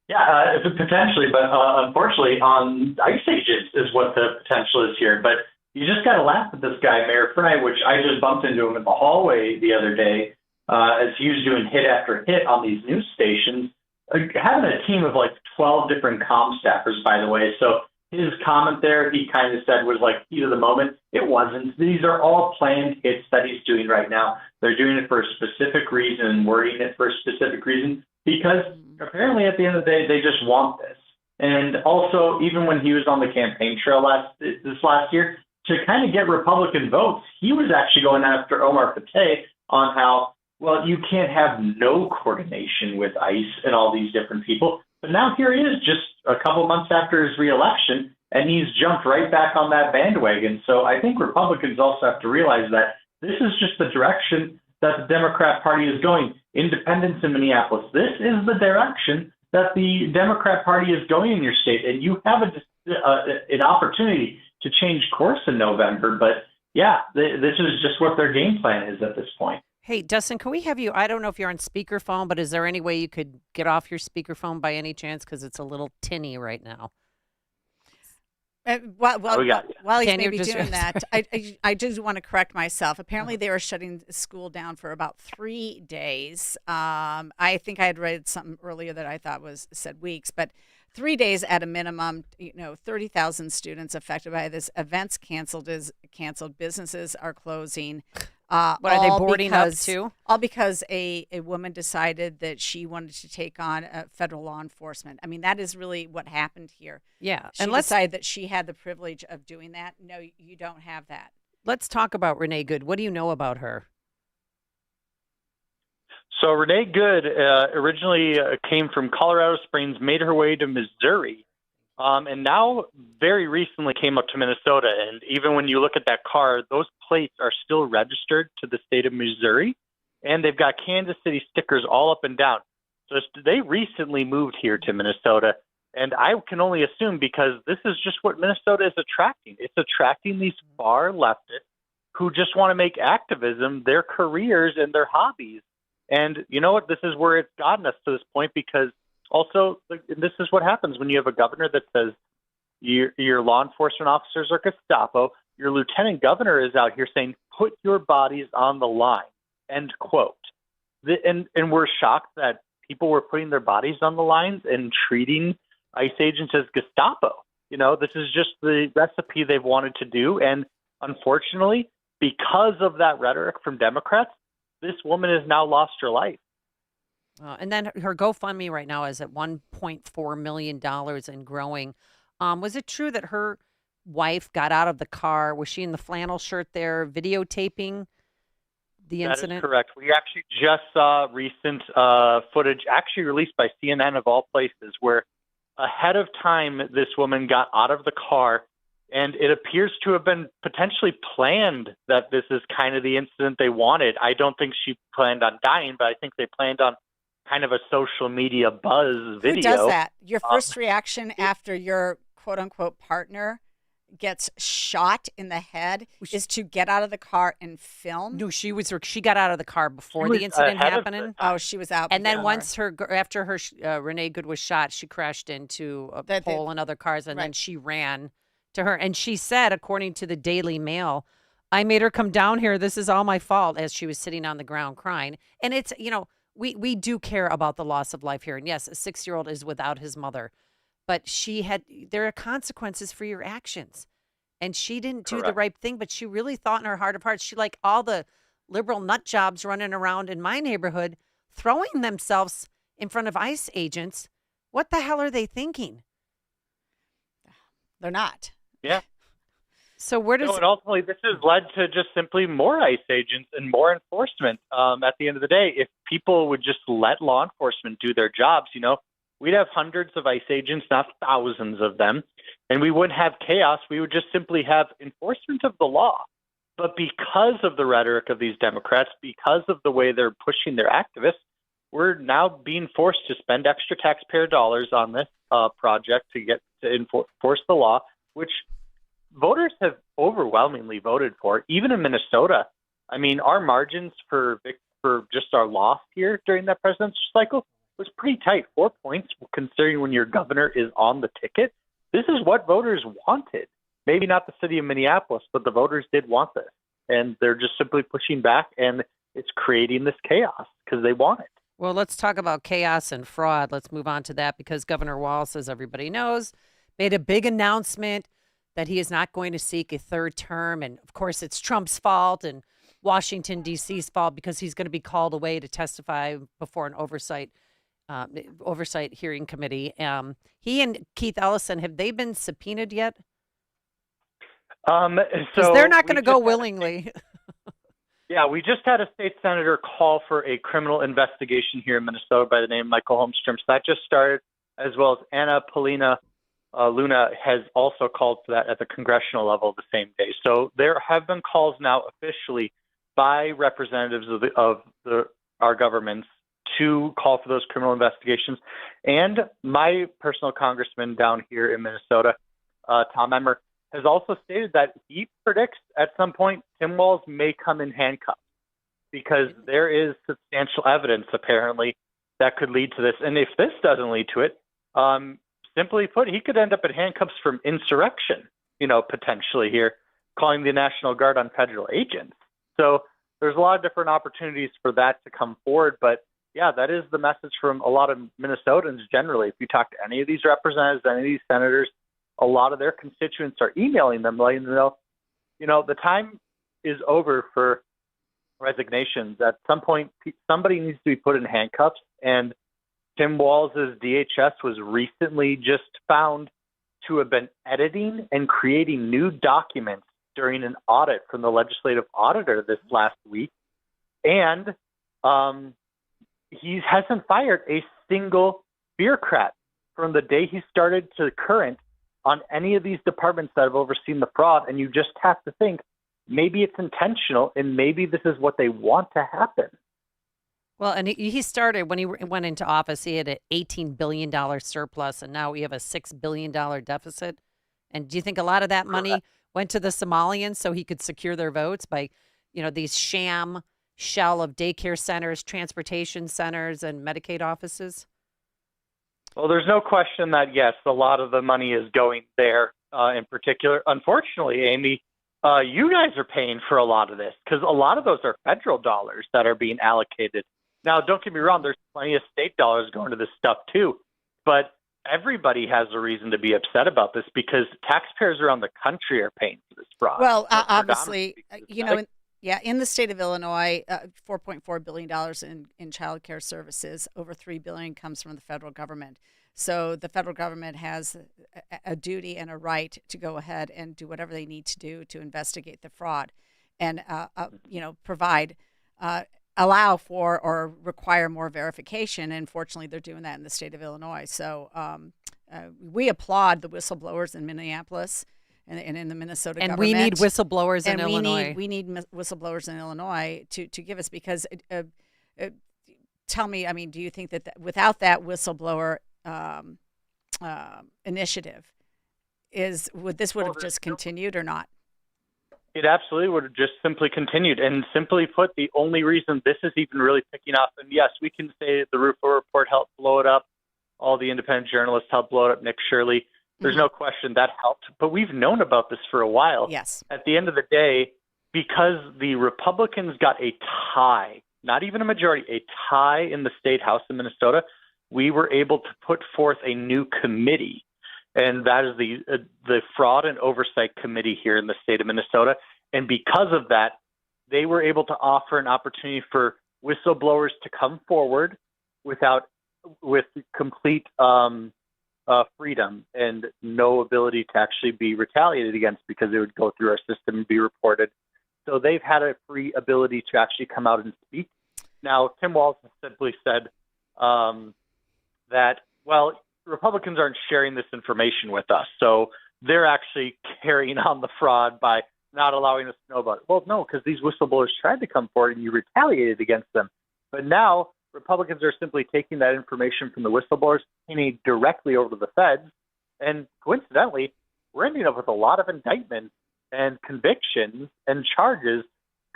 Yeah, potentially, but unfortunately on ICE agents is what the potential is here. But you just got to laugh at this guy, Mayor Frey, which I just bumped into him in the hallway the other day as he was doing hit after hit on these news stations, having a team of like 12 different comm staffers, by the way. So his comment there, he kind of said was like heat of the moment. It wasn't. These are all planned hits that he's doing right now. They're doing it for a specific reason and wording it for a specific reason because apparently at the end of the day, they just want this. And also, even when he was on the campaign trail this last year, to kind of get Republican votes, he was actually going after Omar Fateh on how, well, you can't have no coordination with ICE and all these different people. But now here he is just a couple months after his reelection, and he's jumped right back on that bandwagon. So I think Republicans also have to realize that this is just the direction that the Democrat Party is going. Independence in Minneapolis. This is the direction that the Democrat Party is going in your state, and you have an opportunity to change course in November. But yeah, this is just what their game plan is at this point. Hey, Dustin, can we have you? I don't know if you're on speakerphone, but is there any way you could get off your speakerphone by any chance? Because it's a little tinny right now. While he's maybe just doing that, I just want to correct myself. Apparently, they were shutting school down for about 3 days. I think I had read something earlier that I thought said weeks, but 3 days at a minimum. 30,000 students affected by this. Events canceled. Businesses are closing. What are they boarding up too? All because a woman decided that she wanted to take on federal law enforcement. I mean, that is really what happened here. Yeah. She decided that she had the privilege of doing that. No, you don't have that. Let's talk about Renee Good. What do you know about her? So Renee Good originally came from Colorado Springs, made her way to Missouri, and now very recently came up to Minnesota. And even when you look at that car, those plates are still registered to the state of Missouri, and they've got Kansas City stickers all up and down. So they recently moved here to Minnesota, and I can only assume because this is just what Minnesota is attracting. It's attracting these far leftists who just want to make activism their careers and their hobbies. And you know what? This is where it's gotten us to this point because also this is what happens when you have a governor that says your law enforcement officers are Gestapo. Your lieutenant governor is out here saying, put your bodies on the line, end quote. And we're shocked that people were putting their bodies on the lines and treating ICE agents as Gestapo. This is just the recipe they've wanted to do. And unfortunately, because of that rhetoric from Democrats, this woman has now lost her life. And then her GoFundMe right now is at $1.4 million and growing. Was it true that her wife got out of the car? Was she in the flannel shirt there videotaping the incident? That is correct. We actually just saw recent footage actually released by CNN of all places where ahead of time this woman got out of the car, and it appears to have been potentially planned that this is kind of the incident they wanted. I don't think she planned on dying, but I think they planned on kind of a social media buzz video. Who does that? Your first reaction after your quote-unquote partner gets shot in the head is to get out of the car and film? No, she got out of the car before the incident happened. Oh, she was out. And then once after Renee Good was shot, she crashed into a pole and other cars, and then she ran to her. And she said, according to the Daily Mail, I made her come down here. This is all my fault, as she was sitting on the ground crying. And it's, we do care about the loss of life here. And yes, a 6-year-old is without his mother, but there are consequences for your actions. And she didn't do the right thing, but she really thought in her heart of hearts, she like all the liberal nut jobs running around in my neighborhood, throwing themselves in front of ICE agents. What the hell are they thinking? They're not. Yeah. So where does and ultimately this has led to just simply more ICE agents and more enforcement. At the end of the day, if people would just let law enforcement do their jobs, we'd have hundreds of ICE agents, not thousands of them, and we wouldn't have chaos. We would just simply have enforcement of the law. But because of the rhetoric of these Democrats, because of the way they're pushing their activists, we're now being forced to spend extra taxpayer dollars on this project to get to enforce the law, which voters have overwhelmingly voted for. Even in Minnesota, I mean, our margins for just our loss here during that presidential cycle was pretty tight, 4 points, considering when your governor is on the ticket. This is what voters wanted. Maybe not the city of Minneapolis, but the voters did want this. And they're just simply pushing back, and it's creating this chaos because they want it. Well, let's talk about chaos and fraud. Let's move on to that because Governor Walz, as everybody knows, made a big announcement that he is not going to seek a third term. And, of course, it's Trump's fault and Washington, D.C.'s fault because he's going to be called away to testify before an oversight hearing committee. He and Keith Ellison, have they been subpoenaed yet? Because they're not going to go willingly. Yeah, we just had a state senator call for a criminal investigation here in Minnesota by the name of Michael Holmstrom. So that just started, as well as Anna Paulina Luna has also called for that at the congressional level the same day. So there have been calls now officially by representatives of our governments to call for those criminal investigations. And my personal congressman down here in Minnesota, Tom Emmer, has also stated that he predicts at some point Tim Walz may come in handcuffs because there is substantial evidence, apparently, that could lead to this. And if this doesn't lead to it, simply put, he could end up in handcuffs from insurrection, potentially here, calling the National Guard on federal agents. So there's a lot of different opportunities for that to come forward. But, yeah, that is the message from a lot of Minnesotans generally. If you talk to any of these representatives, any of these senators, a lot of their constituents are emailing them, letting them know, the time is over for resignations. At some point, somebody needs to be put in handcuffs. And Tim Walz's DHS was recently just found to have been editing and creating new documents during an audit from the legislative auditor this last week. And he hasn't fired a single bureaucrat from the day he started to current on any of these departments that have overseen the fraud. And you just have to think maybe it's intentional and maybe this is what they want to happen. Well, and he started when he went into office, he had an $18 billion surplus, and now we have a $6 billion deficit. And do you think a lot of that money went to the Somalians so he could secure their votes by, these sham shell of daycare centers, transportation centers, and Medicaid offices? Well, there's no question that, yes, a lot of the money is going there in particular. Unfortunately, Amy, you guys are paying for a lot of this because a lot of those are federal dollars that are being allocated. Now, don't get me wrong, there's plenty of state dollars going to this stuff too, but everybody has a reason to be upset about this because taxpayers around the country are paying for this fraud. Well, obviously, in the state of Illinois, $4.4 billion in child care services, over $3 billion comes from the federal government. So the federal government has a duty and a right to go ahead and do whatever they need to do to investigate the fraud and, provide, allow for or require more verification. And fortunately, they're doing that in the state of Illinois. So we applaud the whistleblowers in Minneapolis and in the Minnesota government. And we need whistleblowers in Illinois. We need whistleblowers in Illinois to give us, because tell me, do you think that without that whistleblower initiative, would have just continued or not? It absolutely would have just simply continued. And simply put, the only reason this is even really picking up, and yes, we can say the Rufo report helped blow it up. All the independent journalists helped blow it up. Nick Shirley. There's no question that helped. But we've known about this for a while. Yes. At the end of the day, because the Republicans got a tie, not even a majority, a tie in the state house in Minnesota, we were able to put forth a new committee. And that is the Fraud and Oversight Committee here in the state of Minnesota. And because of that, they were able to offer an opportunity for whistleblowers to come forward with complete freedom and no ability to actually be retaliated against because it would go through our system and be reported. So they've had a free ability to actually come out and speak. Now, Tim Walz has simply said that well, Republicans aren't sharing this information with us, so they're actually carrying on the fraud by not allowing us to know about it. Well, no, because these whistleblowers tried to come forward and you retaliated against them. But now Republicans are simply taking that information from the whistleblowers, handing it directly over to the feds, and coincidentally, we're ending up with a lot of indictments and convictions and charges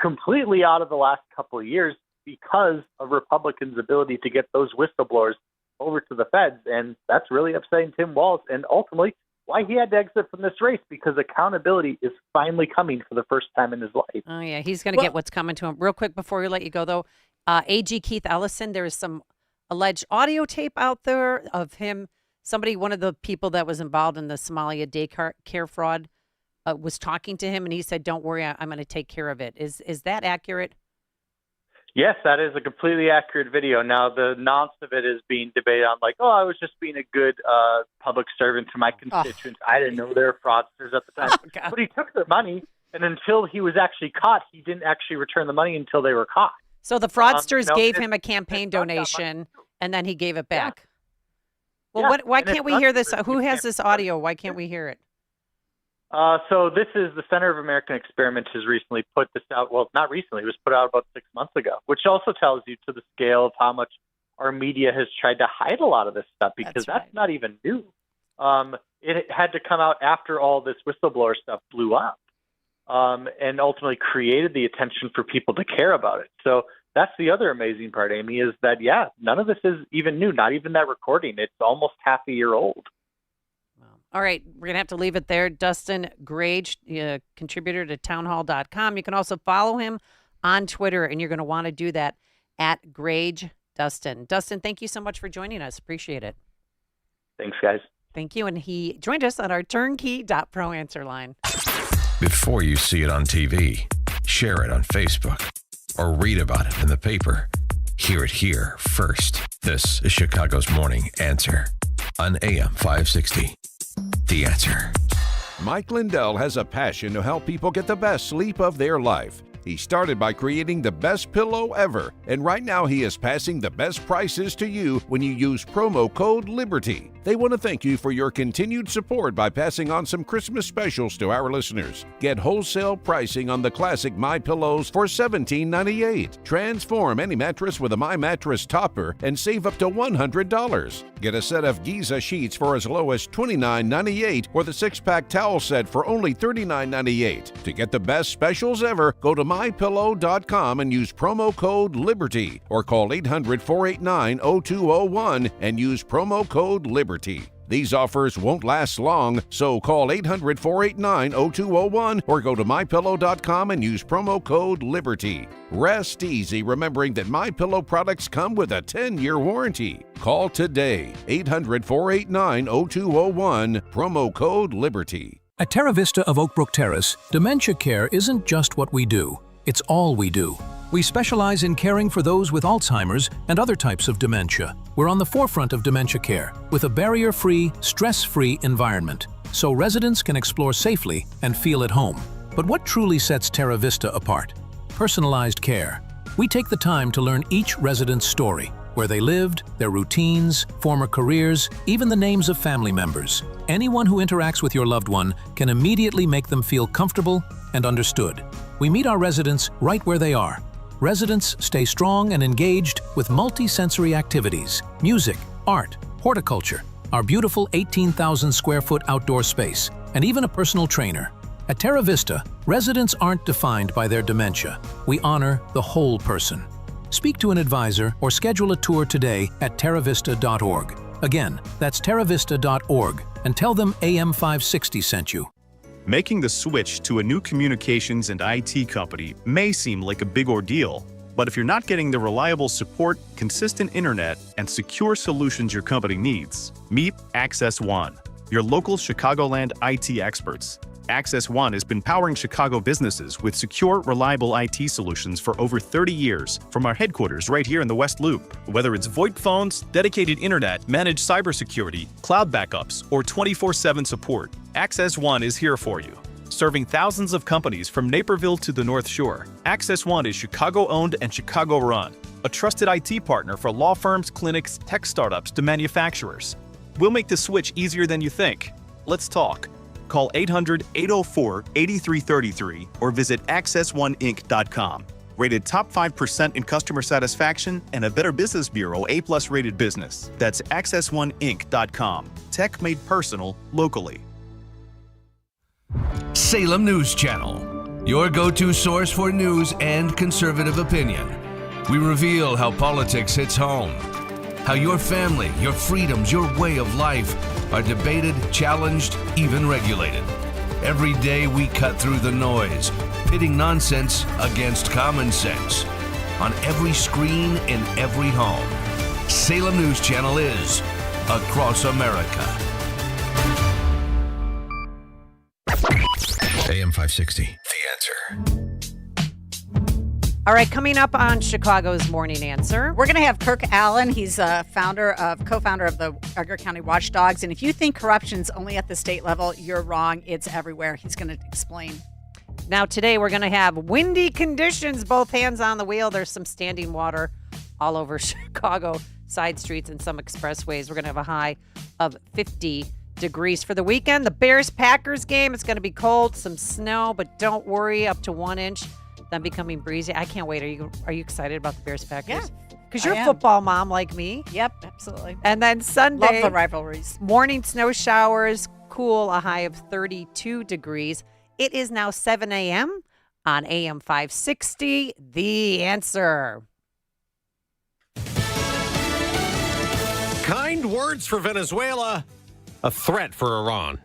completely out of the last couple of years because of Republicans' ability to get those whistleblowers over to the feds. And that's really upsetting Tim Walz and ultimately why he had to exit from this race, because accountability is finally coming for the first time in his life. Oh, yeah. He's going to get what's coming to him. Real quick before we let you go, though, AG Keith Ellison, there is some alleged audio tape out there of him. Somebody, one of the people that was involved in the Somalia daycare fraud, was talking to him, and he said, "Don't worry, I'm going to take care of it." Is that accurate? Yes, that is a completely accurate video. Now, the nonce of it is being debated on, like, I was just being a good public servant to my constituents. I didn't know they were fraudsters at the time. But he took their money, and until he was actually caught, he didn't actually return the money until they were caught. So the fraudsters gave him a campaign donation, and then he gave it back. Yeah. Well, why can't we hear this? Who has this audio? Why can't we hear it? So this is the Center of American Experiment has recently put this out. Well, not recently. It was put out about 6 months ago, which also tells you to the scale of how much our media has tried to hide a lot of this stuff, because that's not even new. It had to come out after all this whistleblower stuff blew up and ultimately created the attention for people to care about it. So that's the other amazing part, Amy, is that, none of this is even new, not even that recording. It's almost half a year old. All right, we're going to have to leave it there. Dustin Grage, contributor to townhall.com. You can also follow him on Twitter, and you're going to want to do that at Grage Dustin. Dustin, thank you so much for joining us. Appreciate it. Thanks, guys. Thank you. And he joined us on our turnkey.pro answer line. Before you see it on TV, share it on Facebook, or read about it in the paper, hear it here first. This is Chicago's Morning Answer on AM 560. The Answer. Mike Lindell has a passion to help people get the best sleep of their life. He started by creating the best pillow ever, and right now he is passing the best prices to you when you use promo code LIBERTY. They want to thank you for your continued support by passing on some Christmas specials to our listeners. Get wholesale pricing on the classic My Pillows for $17.98. Transform any mattress with a My Mattress topper and save up to $100. Get a set of Giza sheets for as low as $29.98 or the 6-pack towel set for only $39.98. To get the best specials ever, go to MyPillow.com and use promo code LIBERTY or call 800-489-0201 and use promo code LIBERTY. These offers won't last long, so call 800-489-0201 or go to MyPillow.com and use promo code LIBERTY. Rest easy remembering that MyPillow products come with a 10-year warranty. Call today, 800-489-0201, promo code LIBERTY. At Terra Vista of Oak Brook Terrace, dementia care isn't just what we do, it's all we do. We specialize in caring for those with Alzheimer's and other types of dementia. We're on the forefront of dementia care with a barrier-free, stress-free environment, so residents can explore safely and feel at home. But what truly sets Terra Vista apart? Personalized care. We take the time to learn each resident's story, where they lived, their routines, former careers, even the names of family members. Anyone who interacts with your loved one can immediately make them feel comfortable and understood. We meet our residents right where they are. Residents stay strong and engaged with multi-sensory activities, music, art, horticulture, our beautiful 18,000 square foot outdoor space, and even a personal trainer. At Terra Vista, residents aren't defined by their dementia. We honor the whole person. Speak to an advisor or schedule a tour today at terravista.org. Again, that's terravista.org, and tell them AM 560 sent you. Making the switch to a new communications and IT company may seem like a big ordeal, but if you're not getting the reliable support, consistent internet, and secure solutions your company needs, meet Access One, your local Chicagoland IT experts. Access One has been powering Chicago businesses with secure, reliable IT solutions for over 30 years from our headquarters right here in the West Loop. Whether it's VoIP phones, dedicated internet, managed cybersecurity, cloud backups, or 24/7 support, Access One is here for you. Serving thousands of companies from Naperville to the North Shore, Access One is Chicago-owned and Chicago-run. a trusted IT partner for law firms, clinics, tech startups to manufacturers. We'll make the switch easier than you think. Let's talk. Call 800-804-8333 or visit access1inc.com. Rated top 5% in customer satisfaction and a Better Business Bureau A+ rated business. That's access1inc.com. Tech made personal, locally. Salem News Channel, your go-to source for news and conservative opinion. We reveal how politics hits home, how your family, your freedoms, your way of life are debated, challenged, even regulated. Every day we cut through the noise, pitting nonsense against common sense. On every screen, in every home, Salem News Channel is across America. AM 560, The Answer. All right, coming up on Chicago's Morning Answer. We're going to have Kirk Allen. He's a co-founder of the Edgar County Watchdogs. And if you think corruption's only at the state level, you're wrong. It's everywhere. He's going to explain. Now, today we're going to have windy conditions, both hands on the wheel. There's some standing water all over Chicago side streets and some expressways. We're going to have a high of 50 degrees for the weekend. The Bears-Packers game, it's going to be cold, some snow, but don't worry, up to 1 inch. Then becoming breezy. I can't wait. Are you excited about the Bears-Packers? Yeah. Because you're a football mom like me. Yep, absolutely. And then Sunday. Love the rivalries. Morning snow showers, cool, a high of 32 degrees. It is now 7 a.m. on AM 560, The Answer. Kind words for Venezuela, a threat for Iran.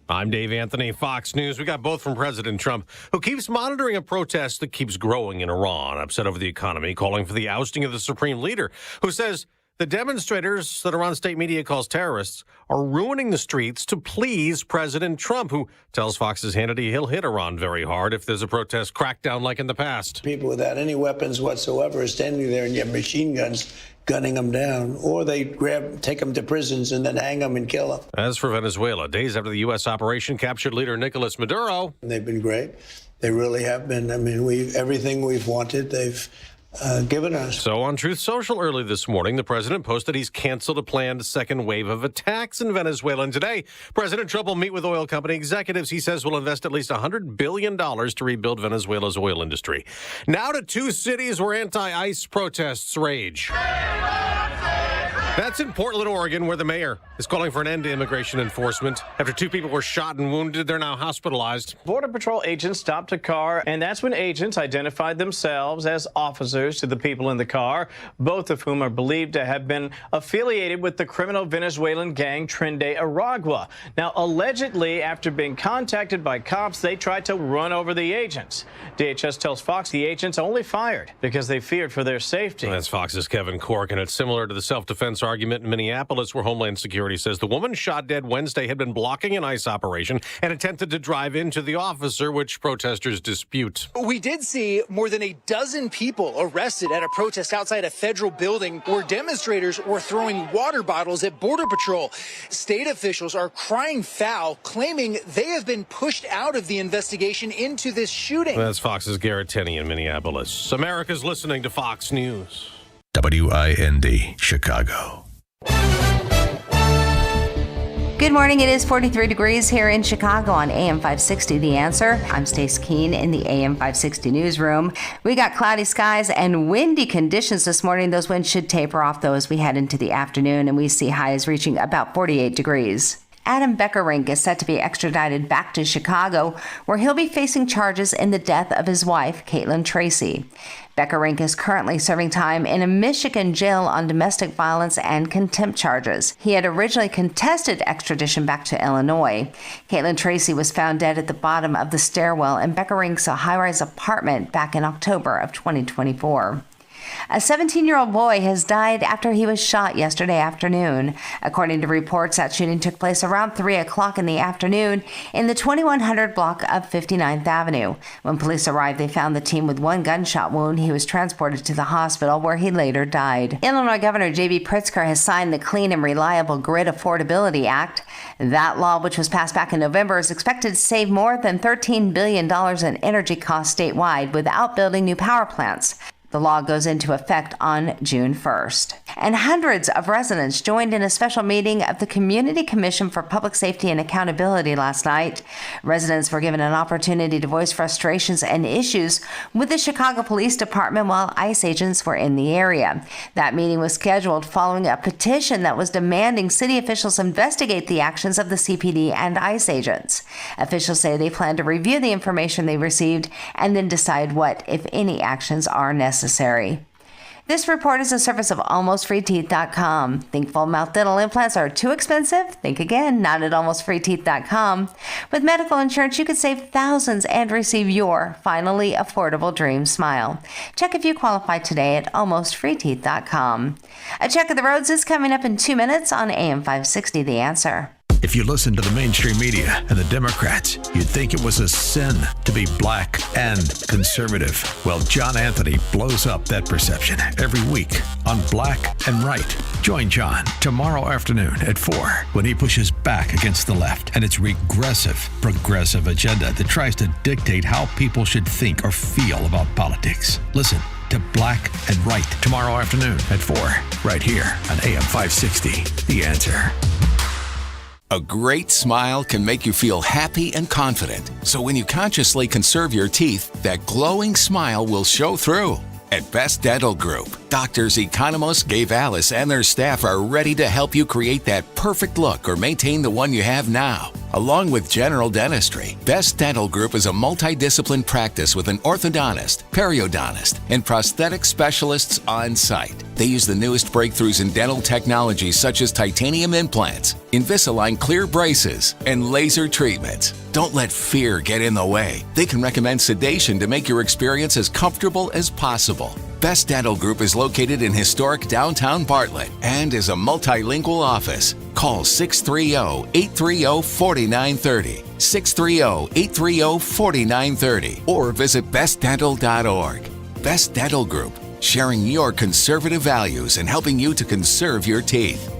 I'm Dave Anthony, Fox News. We got both from President Trump, who keeps monitoring a protest that keeps growing in Iran, upset over the economy, calling for the ousting of the supreme leader, who says the demonstrators that Iran state media calls terrorists are ruining the streets to please President Trump, who tells Fox's Hannity he'll hit Iran very hard if there's a protest crackdown like in the past. People without any weapons whatsoever are standing there and you have machine guns gunning them down, or they take them to prisons and then hang them and kill them. As for Venezuela, days after the U.S. operation captured leader Nicolas Maduro. They've been great. They really have been. I mean, everything we've wanted, they've given us. So on Truth Social early this morning, the president posted he's canceled a planned second wave of attacks in Venezuela. And today, President Trump will meet with oil company executives he says will invest at least $100 billion to rebuild Venezuela's oil industry. Now to two cities where anti-ICE protests rage. That's in Portland, Oregon, where the mayor is calling for an end to immigration enforcement. After two people were shot and wounded, they're now hospitalized. Border Patrol agents stopped a car, and that's when agents identified themselves as officers to the people in the car, both of whom are believed to have been affiliated with the criminal Venezuelan gang Trinde Aragua. Now, allegedly, after being contacted by cops, they tried to run over the agents. DHS tells Fox the agents only fired because they feared for their safety. That's Fox's Kevin Cork, and it's similar to the self-defense argument in Minneapolis, where Homeland Security says the woman shot dead Wednesday had been blocking an ICE operation and attempted to drive into the officer, which protesters dispute. We did see more than a dozen people arrested at a protest outside a federal building where demonstrators were throwing water bottles at Border Patrol. State officials are crying foul, claiming they have been pushed out of the investigation into this shooting. That's Fox's Garrett Tenney in Minneapolis. America's listening to Fox News. WIND, Chicago. Good morning. It is 43 degrees here in Chicago on AM 560, The Answer. I'm Stace Keene in the AM 560 newsroom. We got cloudy skies and windy conditions this morning. Those winds should taper off, though, as we head into the afternoon, and we see highs reaching about 48 degrees. Adam Beckerink is set to be extradited back to Chicago, where he'll be facing charges in the death of his wife, Caitlin Tracy. Beckerink is currently serving time in a Michigan jail on domestic violence and contempt charges. He had originally contested extradition back to Illinois. Caitlin Tracy was found dead at the bottom of the stairwell in Beckerink's high-rise apartment back in October of 2024. A 17-year-old boy has died after he was shot yesterday afternoon. According to reports, that shooting took place around 3 o'clock in the afternoon in the 2100 block of 59th Avenue. When police arrived, they found the teen with one gunshot wound. He was transported to the hospital, where he later died. Illinois Governor J.B. Pritzker has signed the Clean and Reliable Grid Affordability Act. That law, which was passed back in November, is expected to save more than $13 billion in energy costs statewide without building new power plants. The law goes into effect on June 1st. And hundreds of residents joined in a special meeting of the Community Commission for Public Safety and Accountability last night. Residents were given an opportunity to voice frustrations and issues with the Chicago Police Department while ICE agents were in the area. That meeting was scheduled following a petition that was demanding city officials investigate the actions of the CPD and ICE agents. Officials say they plan to review the information they received and then decide what, if any, actions are necessary. This report is a service of AlmostFreeTeeth.com. Think full mouth dental implants are too expensive? Think again, not at AlmostFreeTeeth.com. With medical insurance, you could save thousands and receive your finally affordable dream smile. Check if you qualify today at AlmostFreeTeeth.com. A check of the roads is coming up in 2 minutes on AM 560 The Answer. If you listen to the mainstream media and the Democrats, you'd think it was a sin to be black and conservative. Well, John Anthony blows up that perception every week on Black and Right. Join John tomorrow afternoon at 4 when he pushes back against the left and its regressive, progressive agenda that tries to dictate how people should think or feel about politics. Listen to Black and Right tomorrow afternoon at 4, right here on AM 560. The Answer. A great smile can make you feel happy and confident. So when you consciously conserve your teeth, that glowing smile will show through. At Best Dental Group, doctors Economos, Gavalis, and their staff are ready to help you create that perfect look or maintain the one you have now. Along with general dentistry, Best Dental Group is a multidiscipline practice with an orthodontist, periodontist, and prosthetic specialists on site. They use the newest breakthroughs in dental technology such as titanium implants, Invisalign clear braces, and laser treatments. Don't let fear get in the way. They can recommend sedation to make your experience as comfortable as possible. Best Dental Group is located in historic downtown Bartlett and is a multilingual office. Call 630-830-4930, 630-830-4930, or visit bestdental.org. Best Dental Group, sharing your conservative values and helping you to conserve your teeth.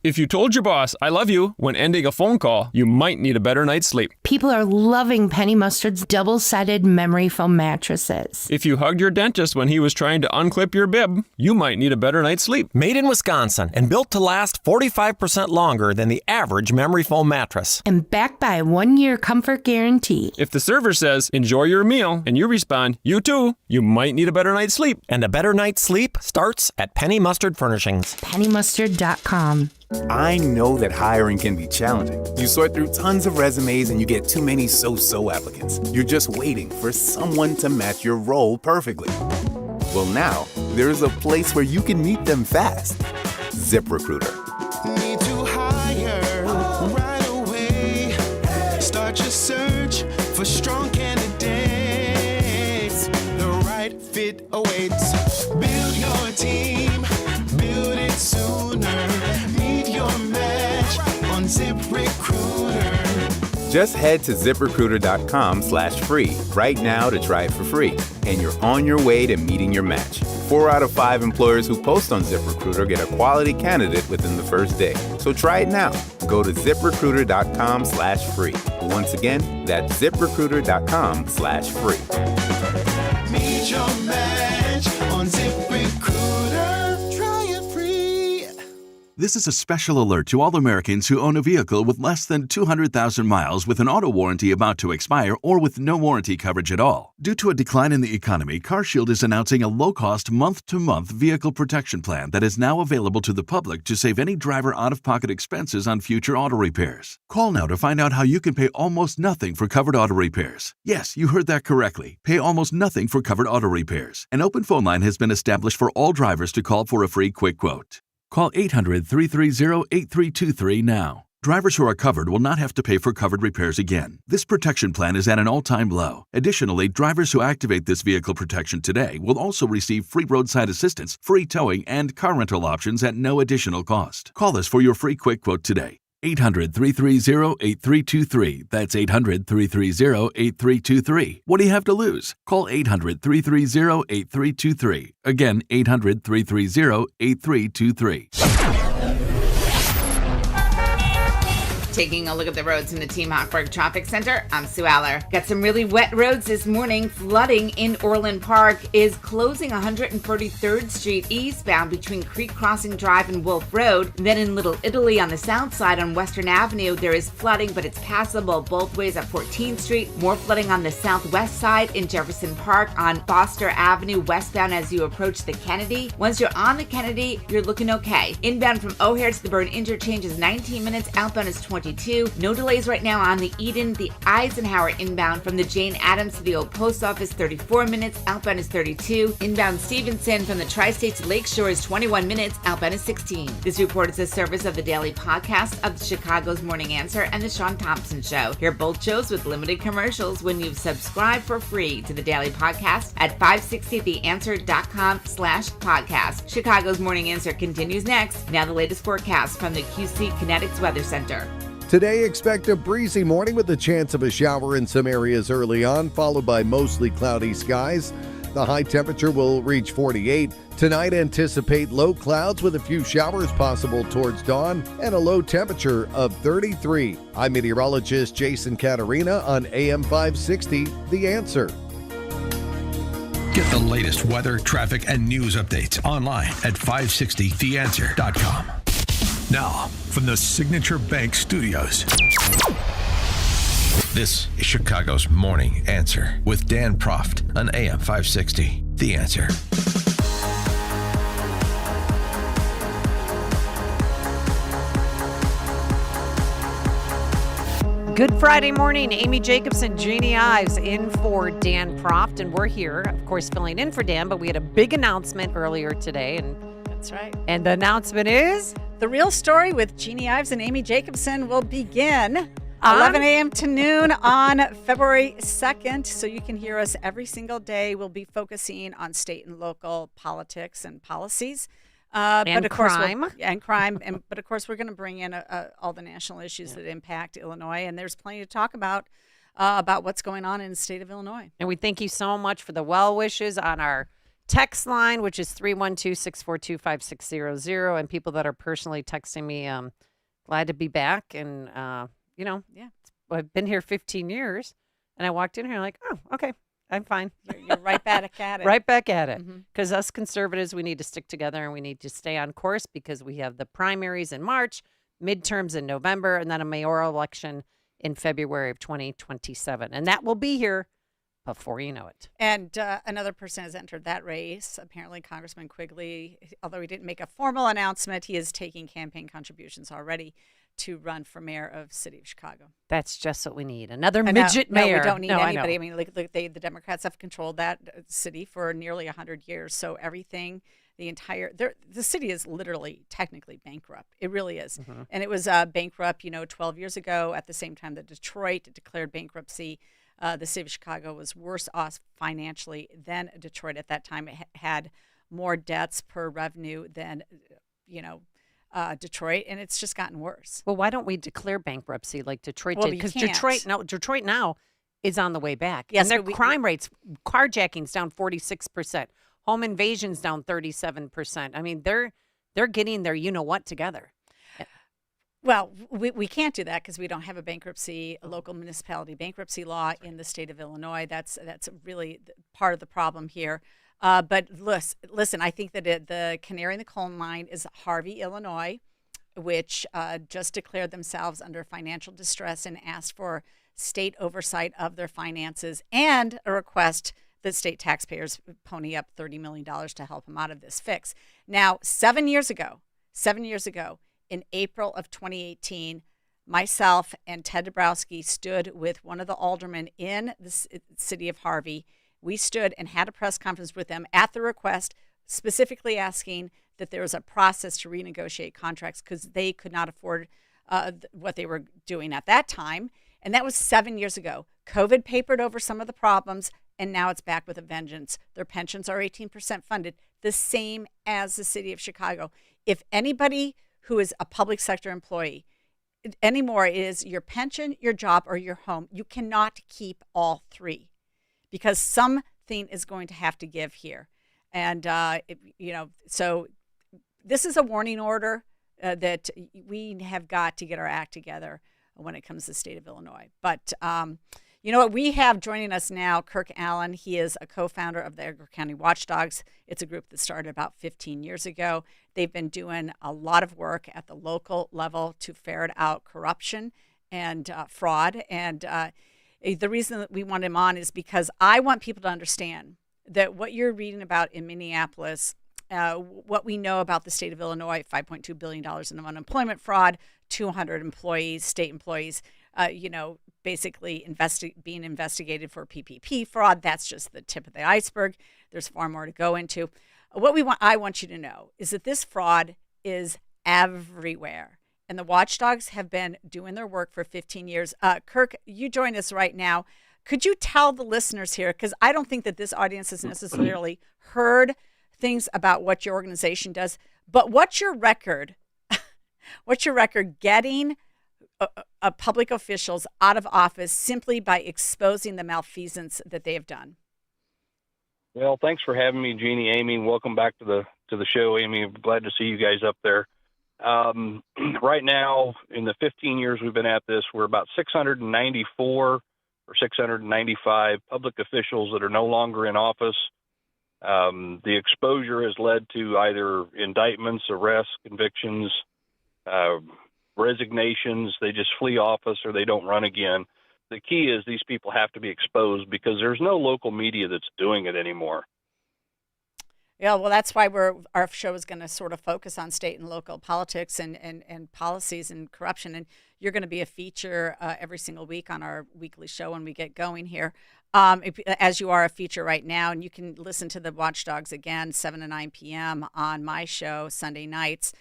If you told your boss, I love you, when ending a phone call, you might need a better night's sleep. People are loving Penny Mustard's double-sided memory foam mattresses. If you hugged your dentist when he was trying to unclip your bib, you might need a better night's sleep. Made in Wisconsin and built to last 45% longer than the average memory foam mattress. And backed by a 1-year comfort guarantee. If the server says, enjoy your meal, and you respond, you too, you might need a better night's sleep. And a better night's sleep starts at Penny Mustard Furnishings. PennyMustard.com. I know that hiring can be challenging. You sort through tons of resumes and you get too many so-so applicants. You're just waiting for someone to match your role perfectly. Well, now, there's a place where you can meet them fast. ZipRecruiter. Need to hire right away. Start your search for strong candidates. The right fit awaits. Build your team. Build it sooner. ZipRecruiter. Just head to ZipRecruiter.com/free right now to try it for free, and you're on your way to meeting your match. 4 out of 5 employers who post on ZipRecruiter get a quality candidate within the first day. So try it now. Go to ZipRecruiter.com/free. Once again, that's ZipRecruiter.com/free. Meet your match on ZipRecruiter. Try it free. This is a special alert to all Americans who own a vehicle with less than 200,000 miles with an auto warranty about to expire or with no warranty coverage at all. Due to a decline in the economy, CarShield is announcing a low-cost month-to-month vehicle protection plan that is now available to the public to save any driver out-of-pocket expenses on future auto repairs. Call now to find out how you can pay almost nothing for covered auto repairs. Yes, you heard that correctly. Pay almost nothing for covered auto repairs. An open phone line has been established for all drivers to call for a free quick quote. Call 800-330-8323 now. Drivers who are covered will not have to pay for covered repairs again. This protection plan is at an all-time low. Additionally, drivers who activate this vehicle protection today will also receive free roadside assistance, free towing, and car rental options at no additional cost. Call us for your free quick quote today. 800-330-8323. That's 800-330-8323. What do you have to lose? Call 800-330-8323. Again, 800-330-8323. Taking a look at the roads from the Team Hochberg Traffic Center, I'm Sue Aller. Got some really wet roads this morning. Flooding in Orland Park is closing 143rd Street eastbound between Creek Crossing Drive and Wolf Road. Then in Little Italy on the south side on Western Avenue, there is flooding, but it's passable both ways at 14th Street. More flooding on the southwest side in Jefferson Park on Foster Avenue westbound as you approach the Kennedy. Once you're on the Kennedy, you're looking okay. Inbound from O'Hare to the Byrne interchange is 19 minutes. Outbound is 22. No delays right now on the Eden. The Eisenhower inbound from the Jane Addams to the Old Post Office, 34 minutes. Outbound is 32. Inbound Stevenson from the Tri-State to Lakeshore is 21 minutes. Outbound is 16. This report is a service of the daily podcast of Chicago's Morning Answer and the Sean Thompson Show. Hear both shows with limited commercials when you subscribe for free to the daily podcast at 560theanswer.com/podcast. Chicago's Morning Answer continues next. Now the latest forecast from the QC Kinetics Weather Center. Today, expect a breezy morning with the chance of a shower in some areas early on, followed by mostly cloudy skies. The high temperature will reach 48. Tonight, anticipate low clouds with a few showers possible towards dawn and a low temperature of 33. I'm meteorologist Jason Caterina on AM 560, The Answer. Get the latest weather, traffic, and news updates online at 560theanswer.com. Now, from the Signature Bank Studios, this is Chicago's Morning Answer with Dan Proft on AM 560. The Answer. Good Friday morning. Amy Jacobson, Jeannie Ives in for Dan Proft, and we're here, of course, filling in for Dan, but we had a big announcement earlier today. That's right. And the announcement is? The Real Story with Jeannie Ives and Amy Jacobson will begin 11 a.m. to noon on February 2nd. So you can hear us every single day. We'll be focusing on state and local politics and policies. And of course, crime. But of course, we're going to bring in all the national issues that impact Illinois. And there's plenty to talk about what's going on in the state of Illinois. And we thank you so much for the well wishes on our text line, which is 312-642-5600, and people that are personally texting me, glad to be back. And, I've been here 15 years, and I walked in here like, oh, okay, I'm fine. You're right back at it. Right back at it. Because us conservatives, we need to stick together, and we need to stay on course because we have the primaries in March, midterms in November, and then a mayoral election in February of 2027. And that will be here before you know it. And another person has entered that race. Apparently, Congressman Quigley, although he didn't make a formal announcement, he is taking campaign contributions already to run for mayor of City of Chicago. That's just what we need. Another midget mayor. No, we don't need anybody. I I mean, the Democrats have controlled that city for nearly 100 years. So everything, the city is literally technically bankrupt. It really is. And it was bankrupt, 12 years ago at the same time that Detroit declared bankruptcy. The city of Chicago was worse off financially than Detroit at that time. It had more debts per revenue than, Detroit, and it's just gotten worse. Well, why don't we declare bankruptcy like Detroit did? Because Detroit now is on the way back. Yes, and their crime rates, carjacking's down 46%, home invasions down 37%. I mean, they're getting their you-know-what together. Well, we can't do that because we don't have a local municipality bankruptcy law in the state of Illinois. That's really part of the problem here. But listen, I think that the canary in the coal mine is Harvey, Illinois, which just declared themselves under financial distress and asked for state oversight of their finances and a request that state taxpayers pony up $30 million to help them out of this fix. Now, 7 years ago, in April of 2018, myself and Ted Dabrowski stood with one of the aldermen in the city of Harvey. We stood and had a press conference with them at the request, specifically asking that there was a process to renegotiate contracts because they could not afford what they were doing at that time. And that was 7 years ago. COVID papered over some of the problems, and now it's back with a vengeance. Their pensions are 18% funded, the same as the city of Chicago. If anybody who is a public sector employee anymore is your pension, your job, or your home, you cannot keep all three because something is going to have to give here. And, so this is a warning order that we have got to get our act together when it comes to the state of Illinois. But you know what? We have joining us now Kirk Allen. He is a co-founder of the Edgar County Watchdogs. It's a group that started about 15 years ago. They've been doing a lot of work at the local level to ferret out corruption and fraud. And the reason that we want him on is because I want people to understand that what you're reading about in Minneapolis, what we know about the state of Illinois, $5.2 billion in unemployment fraud, 200 employees, state employees, basically being investigated for PPP fraud. That's just the tip of the iceberg. There's far more to go into. I want you to know is that this fraud is everywhere. And the watchdogs have been doing their work for 15 years. Kirk, you join us right now. Could you tell the listeners here, because I don't think that this audience has necessarily heard things about what your organization does, but what's your record? What's your record getting public officials out of office simply by exposing the malfeasance that they have done? Well, thanks for having me, Jeannie. Amy, welcome back to the show. Amy, I'm glad to see you guys up there. Right now, in the 15 years we've been at this, we're about 694 or 695 public officials that are no longer in office. The exposure has led to either indictments, arrests, convictions, resignations. They just flee office or they don't run again. The key is these people have to be exposed because there's no local media that's doing it anymore. Yeah, well, that's why our show is going to sort of focus on state and local politics and policies and corruption. And you're going to be a feature every single week on our weekly show when we get going here, as you are a feature right now. And you can listen to the Watchdogs again, 7 to 9 p.m. on my show Sunday nights.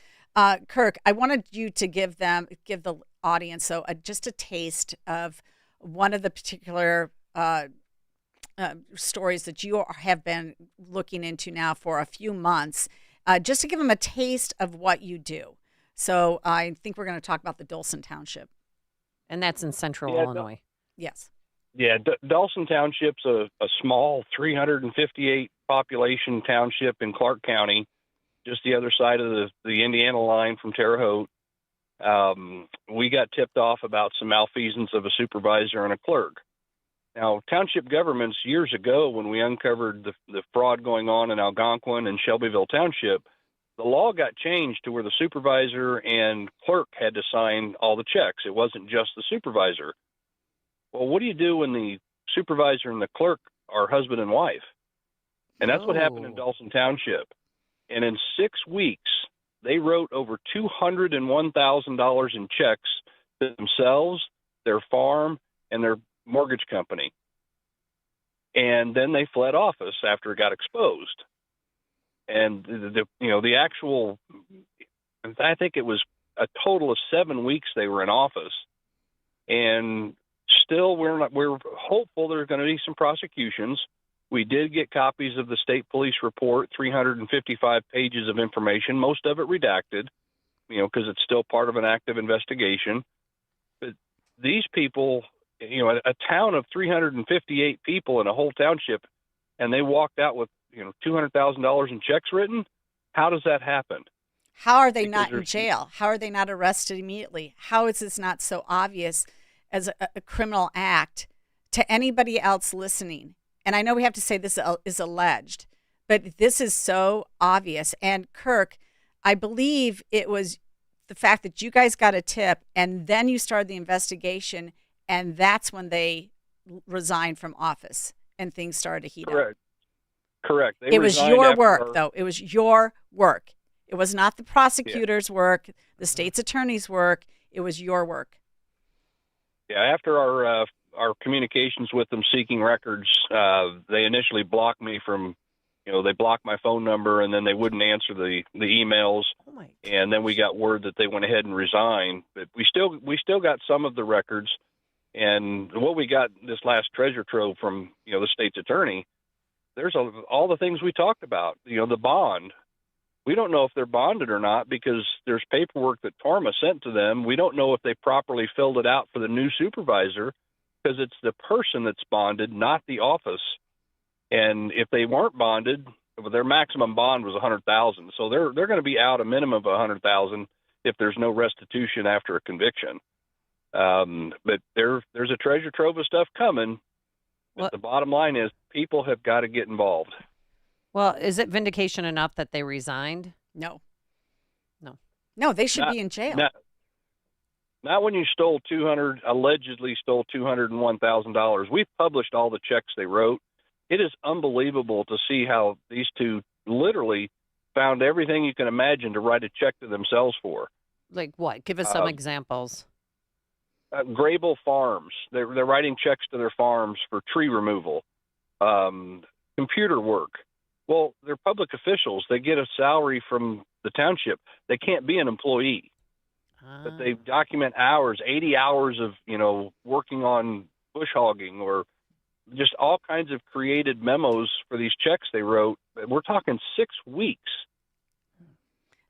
Kirk, I wanted you to give the audience just a taste of one of the particular stories that you have been looking into now for a few months, just to give them a taste of what you do. So I think we're going to talk about the Dawson Township. And that's in central Illinois. Yes. Yeah, Dawson Township's a small 358 population township in Clark County, just the other side of the Indiana line from Terre Haute. We got tipped off about some malfeasance of a supervisor and a clerk. Now, township governments years ago, when we uncovered the fraud going on in Algonquin and Shelbyville Township, the law got changed to where the supervisor and clerk had to sign all the checks. It wasn't just the supervisor. Well, what do you do when the supervisor and the clerk are husband and wife? And that's what happened in Dawson Township. And in 6 weeks, they wrote over $201,000 in checks to themselves, their farm, and their mortgage company. And then they fled office after it got exposed. And the actual, I think it was a total of 7 weeks they were in office. And still we're hopeful there's going to be some prosecutions. We did get copies of the state police report, 355 pages of information, most of it redacted, because it's still part of an active investigation. But these people, a town of 358 people in a whole township, and they walked out with, $200,000 in checks written. How does that happen? How are they not in jail? How are they not arrested immediately? How is this not so obvious as a criminal act to anybody else listening? And I know we have to say this is alleged, but this is so obvious. And Kirk, I believe it was the fact that you guys got a tip and then you started the investigation, and that's when they resigned from office and things started to heat up. Correct. It was your work, though. It was your work. It was not the prosecutor's work, the state's attorney's work. It was your work. Yeah, after our communications with them seeking records, they initially blocked me from, they blocked my phone number, and then they wouldn't answer the emails. And then we got word that they went ahead and resigned. But we still got some of the records. And what we got this last treasure trove from, the state's attorney, there's all the things we talked about, the bond. We don't know if they're bonded or not because there's paperwork that Torma sent to them. We don't know if they properly filled it out for the new supervisor because it's the person that's bonded, not the office. And if they weren't bonded, their maximum bond was $100,000. So they're going to be out a minimum of $100,000 if there's no restitution after a conviction. But there's a treasure trove of stuff coming. But the bottom line is people have got to get involved. Well, is it vindication enough that they resigned? No. No. No, they should be in jail. Not when you allegedly stole $201,000. We've published all the checks they wrote. It is unbelievable to see how these two literally found everything you can imagine to write a check to themselves for. Like what? Give us some examples. Grable Farms. They're writing checks to their farms for tree removal, computer work. Well, they're public officials. They get a salary from the township. They can't be an employee. But they document hours, 80 hours of, working on bush hogging or just all kinds of created memos for these checks they wrote. We're talking 6 weeks.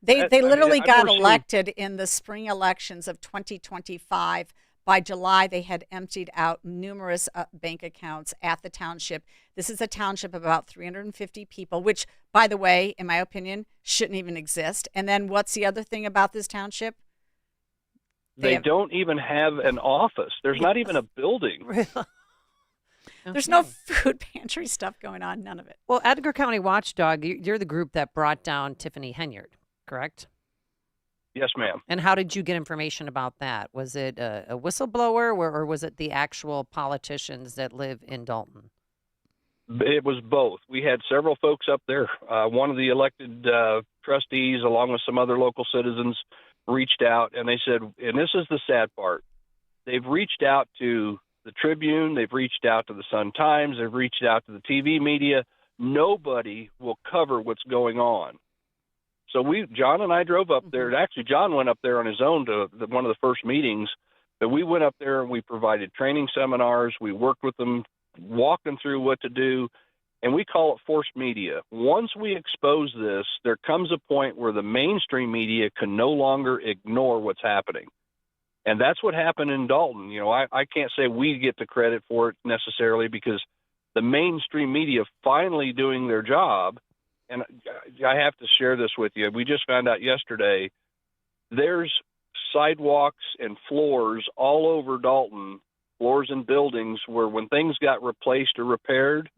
They literally got elected in the spring elections of 2025. By July, they had emptied out numerous bank accounts at the township. This is a township of about 350 people, which, by the way, in my opinion, shouldn't even exist. And then what's the other thing about this township? They don't even have an office. There's not even a building. There's no food pantry stuff going on, none of it. Well, Edgar County Watchdog, you're the group that brought down Tiffany Henyard, correct? Yes, ma'am. And how did you get information about that? Was it a whistleblower or was it the actual politicians that live in Dalton? It was both. We had several folks up there. One of the elected trustees, along with some other local citizens, reached out, and they said, and this is the sad part, they've reached out to the Tribune, they've reached out to the Sun-Times, they've reached out to the TV media. Nobody will cover what's going on. So John and I drove up there. Actually, John went up there on his own to one of the first meetings. But we went up there and we provided training seminars. We worked with them, walked them through what to do, and we call it forced media. Once we expose this, there comes a point where the mainstream media can no longer ignore what's happening. And that's what happened in Dalton. I can't say we get the credit for it necessarily because the mainstream media finally doing their job. And I have to share this with you. We just found out yesterday there's sidewalks and floors all over Dalton, floors and buildings where when things got replaced or repaired,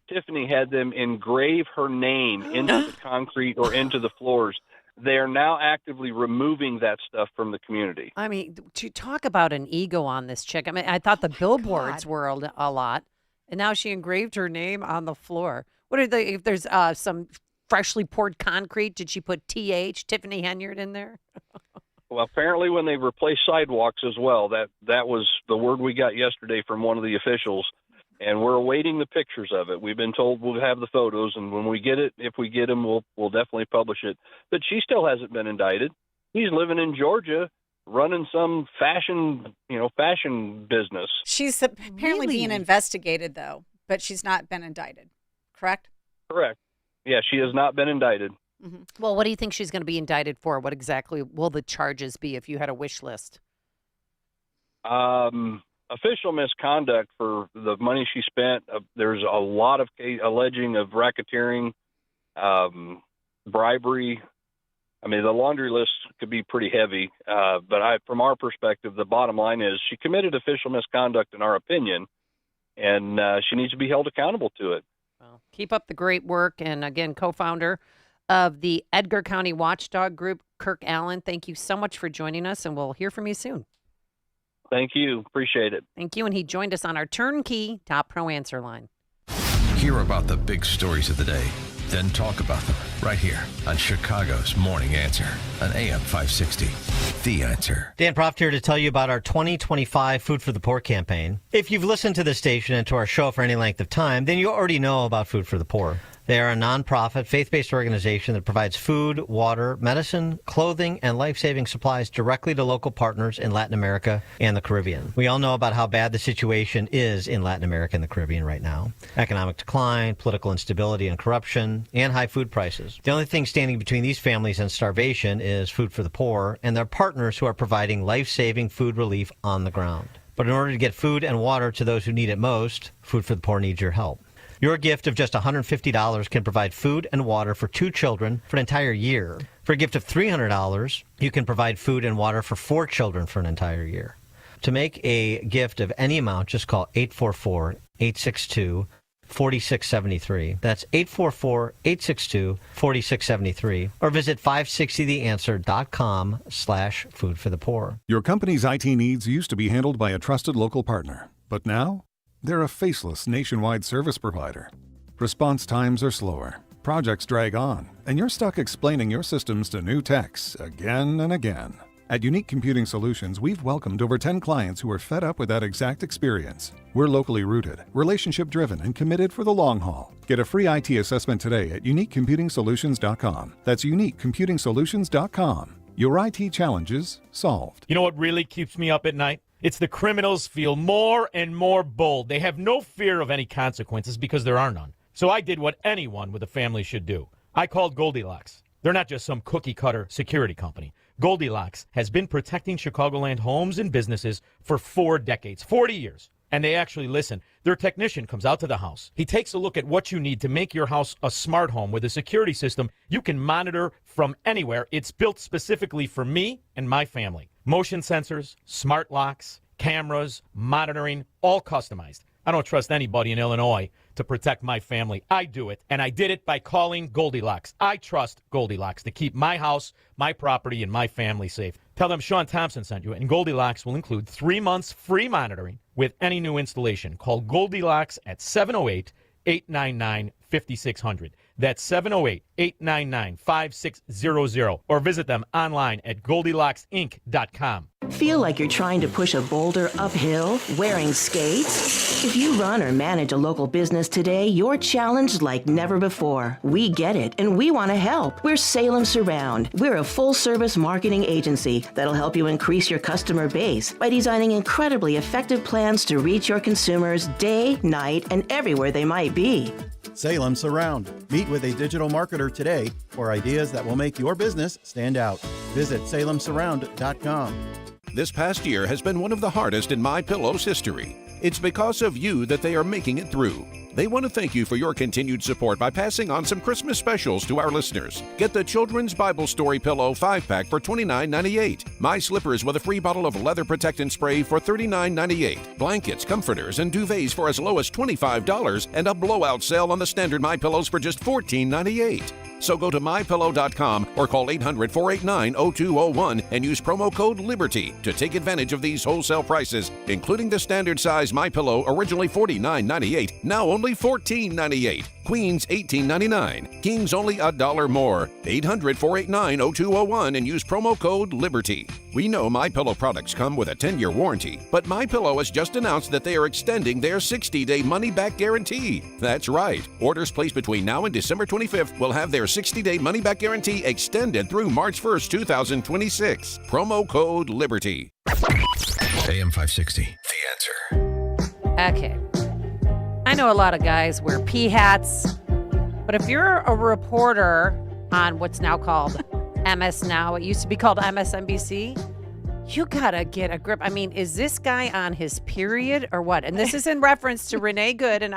Tiffany had them engrave her name into the concrete or into the floors. They are now actively removing that stuff from the community. I mean, to talk about an ego on this chick. I mean, I thought the billboards were a lot, and now she engraved her name on the floor. What are they? If there's some freshly poured concrete, did she put TH, Tiffany Henyard, in there? Well, apparently when they replaced sidewalks as well, that was the word we got yesterday from one of the officials, and we're awaiting the pictures of it. We've been told we'll have the photos, and when we get it, if we get them, we'll definitely publish it. But she still hasn't been indicted. He's living in Georgia, running some fashion business. She's apparently being investigated, though, but she's not been indicted, correct? Correct. Yeah, she has not been indicted. Well, what do you think she's going to be indicted for? What exactly will the charges be if you had a wish list? Official misconduct for the money she spent. There's a lot of alleging of racketeering, bribery. I mean, the laundry list could be pretty heavy. But from our perspective, the bottom line is she committed official misconduct, in our opinion, and she needs to be held accountable to it. Well, keep up the great work. And again, co-founder of the Edgar County Watchdog Group, Kirk Allen, thank you so much for joining us, and we'll hear from you soon. Thank you. Appreciate it. Thank you. And he joined us on our turnkey Top Pro Answer line. Hear about the big stories of the day, then talk about them right here on Chicago's Morning Answer on AM 560. The Answer. Dan Proft here to tell you about our 2025 Food for the Poor campaign. If you've listened to this station and to our show for any length of time, then you already know about Food for the Poor. They are a nonprofit, faith-based organization that provides food, water, medicine, clothing, and life-saving supplies directly to local partners in Latin America and the Caribbean. We all know about how bad the situation is in Latin America and the Caribbean right now. Economic decline, political instability and corruption, and high food prices. The only thing standing between these families and starvation is Food for the Poor and their partners who are providing life-saving food relief on the ground. But in order to get food and water to those who need it most, Food for the Poor needs your help. Your gift of just $150 can provide food and water for 2 children for an entire year. For a gift of $300, you can provide food and water for 4 children for an entire year. To make a gift of any amount, just call 844-862-4673. That's 844-862-4673. Or visit 560theanswer.com/foodforthepoor. Your company's IT needs used to be handled by a trusted local partner, but now they're a faceless nationwide service provider. Response times are slower, projects drag on, and you're stuck explaining your systems to new techs again and again. At Unique Computing Solutions, we've welcomed over 10 clients who are fed up with that exact experience. We're locally rooted, relationship-driven, and committed for the long haul. Get a free IT assessment today at uniquecomputingsolutions.com. That's uniquecomputingsolutions.com. Your IT challenges solved. You know what really keeps me up at night? It's the criminals feel more and more bold. They have no fear of any consequences because there are none. So I did what anyone with a family should do. I called Goldilocks. They're not just some cookie-cutter security company. Goldilocks has been protecting Chicagoland homes and businesses for 4 decades, 40 years. And they actually listen. Their technician comes out to the house. He takes a look at what you need to make your house a smart home with a security system you can monitor from anywhere. It's built specifically for me and my family. Motion sensors, smart locks, cameras, monitoring, all customized. I don't trust anybody in Illinois to protect my family. I do it, and I did it by calling Goldilocks. I trust Goldilocks to keep my house, my property, and my family safe. Tell them Sean Thompson sent you, and Goldilocks will include 3 months free monitoring with any new installation. Call Goldilocks at 708-899-5600. That's 708-899-5600. Or visit them online at GoldilocksInc.com. Feel like you're trying to push a boulder uphill wearing skates? If you run or manage a local business today, you're challenged like never before. We get it, and we want to help. We're Salem Surround. We're a full-service marketing agency that'll help you increase your customer base by designing incredibly effective plans to reach your consumers day, night, and everywhere they might be. Salem Surround. Meet with a digital marketer today for ideas that will make your business stand out. Visit salemsurround.com. This past year has been one of the hardest in MyPillow's history. It's because of you that they are making it through. They want to thank you for your continued support by passing on some Christmas specials to our listeners. Get the Children's Bible Story Pillow 5-pack for $29.98. My Slippers with a free bottle of leather protectant spray for $39.98. Blankets, comforters, and duvets for as low as $25, and a blowout sale on the standard MyPillows for just $14.98. So go to MyPillow.com or call 800-489-0201 and use promo code LIBERTY to take advantage of these wholesale prices, including the standard size MyPillow, originally $49.98, now only $14.98. Queens $18.99. Kings only $1 more. 800-489-0201 and use promo code LIBERTY. We know MyPillow products come with a 10-year warranty, but MyPillow has just announced that they are extending their 60-day money-back guarantee. That's right. Orders placed between now and December 25th will have their 60-day money-back guarantee extended through March 1st, 2026. Promo code LIBERTY. AM 560, The Answer. Okay. I know a lot of guys wear pea hats, but if you're a reporter on what's now called MS Now, it used to be called MSNBC, you gotta get a grip. I mean, is this guy on his period or what? And this is in reference to Renee Good, and